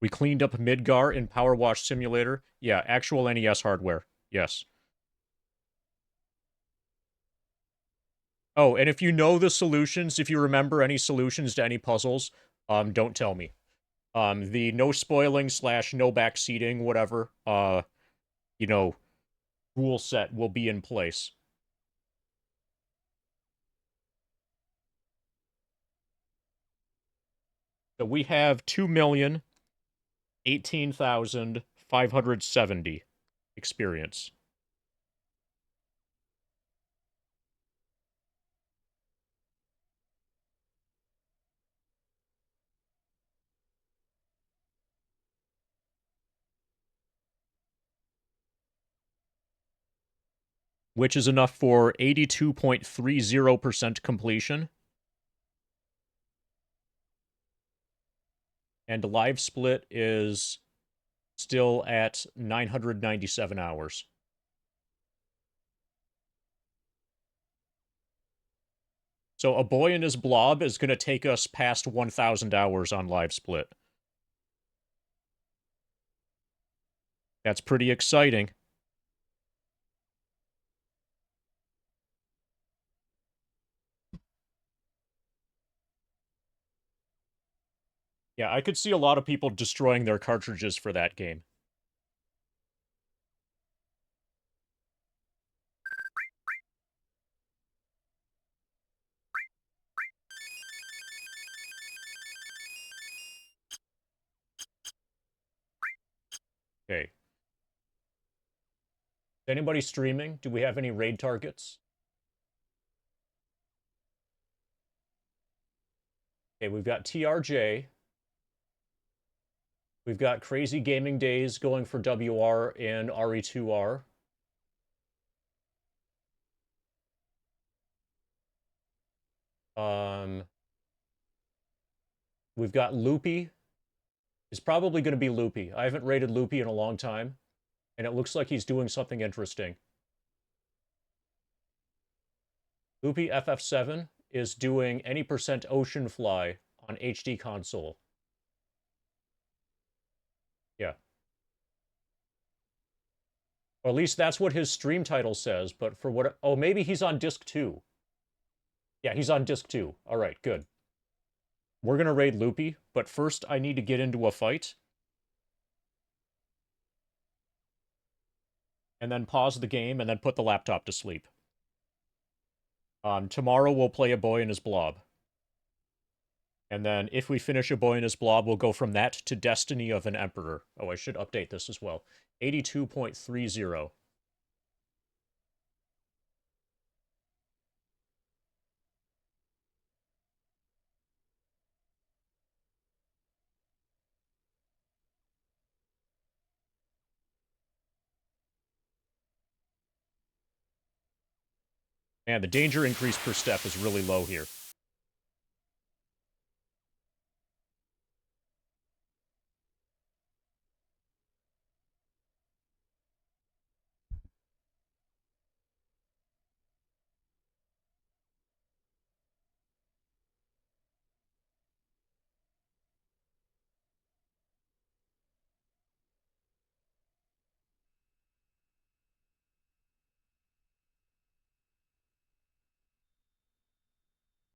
A: We cleaned up Midgar in PowerWash Simulator. Yeah, actual NES hardware. Yes. Oh, and if you know the solutions, if you remember any solutions to any puzzles, don't tell me. The no spoiling / no backseating, whatever, you know, rule set will be in place. So we have 2,018,570 experience. Which is enough for 82.30% completion. And live split is still at 997 hours. So A Boy and His Blob is going to take us past 1,000 hours on live split. That's pretty exciting. Yeah, I could see a lot of people destroying their cartridges for that game. Okay. Is anybody streaming? Do we have any raid targets? Okay, we've got TRJ. We've got Crazy Gaming Days going for WR and RE2R. We've got Loopy. It's probably going to be Loopy. I haven't raided Loopy in a long time, and it looks like he's doing something interesting. Loopy FF7 is doing any percent ocean fly on HD console. Yeah. Or at least that's what his stream title says, but for what... Oh, maybe he's on disc 2. Yeah, he's on disc 2. All right, good. We're going to raid Loopy, but first I need to get into a fight. And then pause the game, and then put the laptop to sleep. Tomorrow we'll play A Boy and His Blob. And then if we finish A Boy and His Blob, we'll go from that to Destiny of an Emperor. Oh, I should update this as well. 82.30. Man, the danger increase per step is really low here.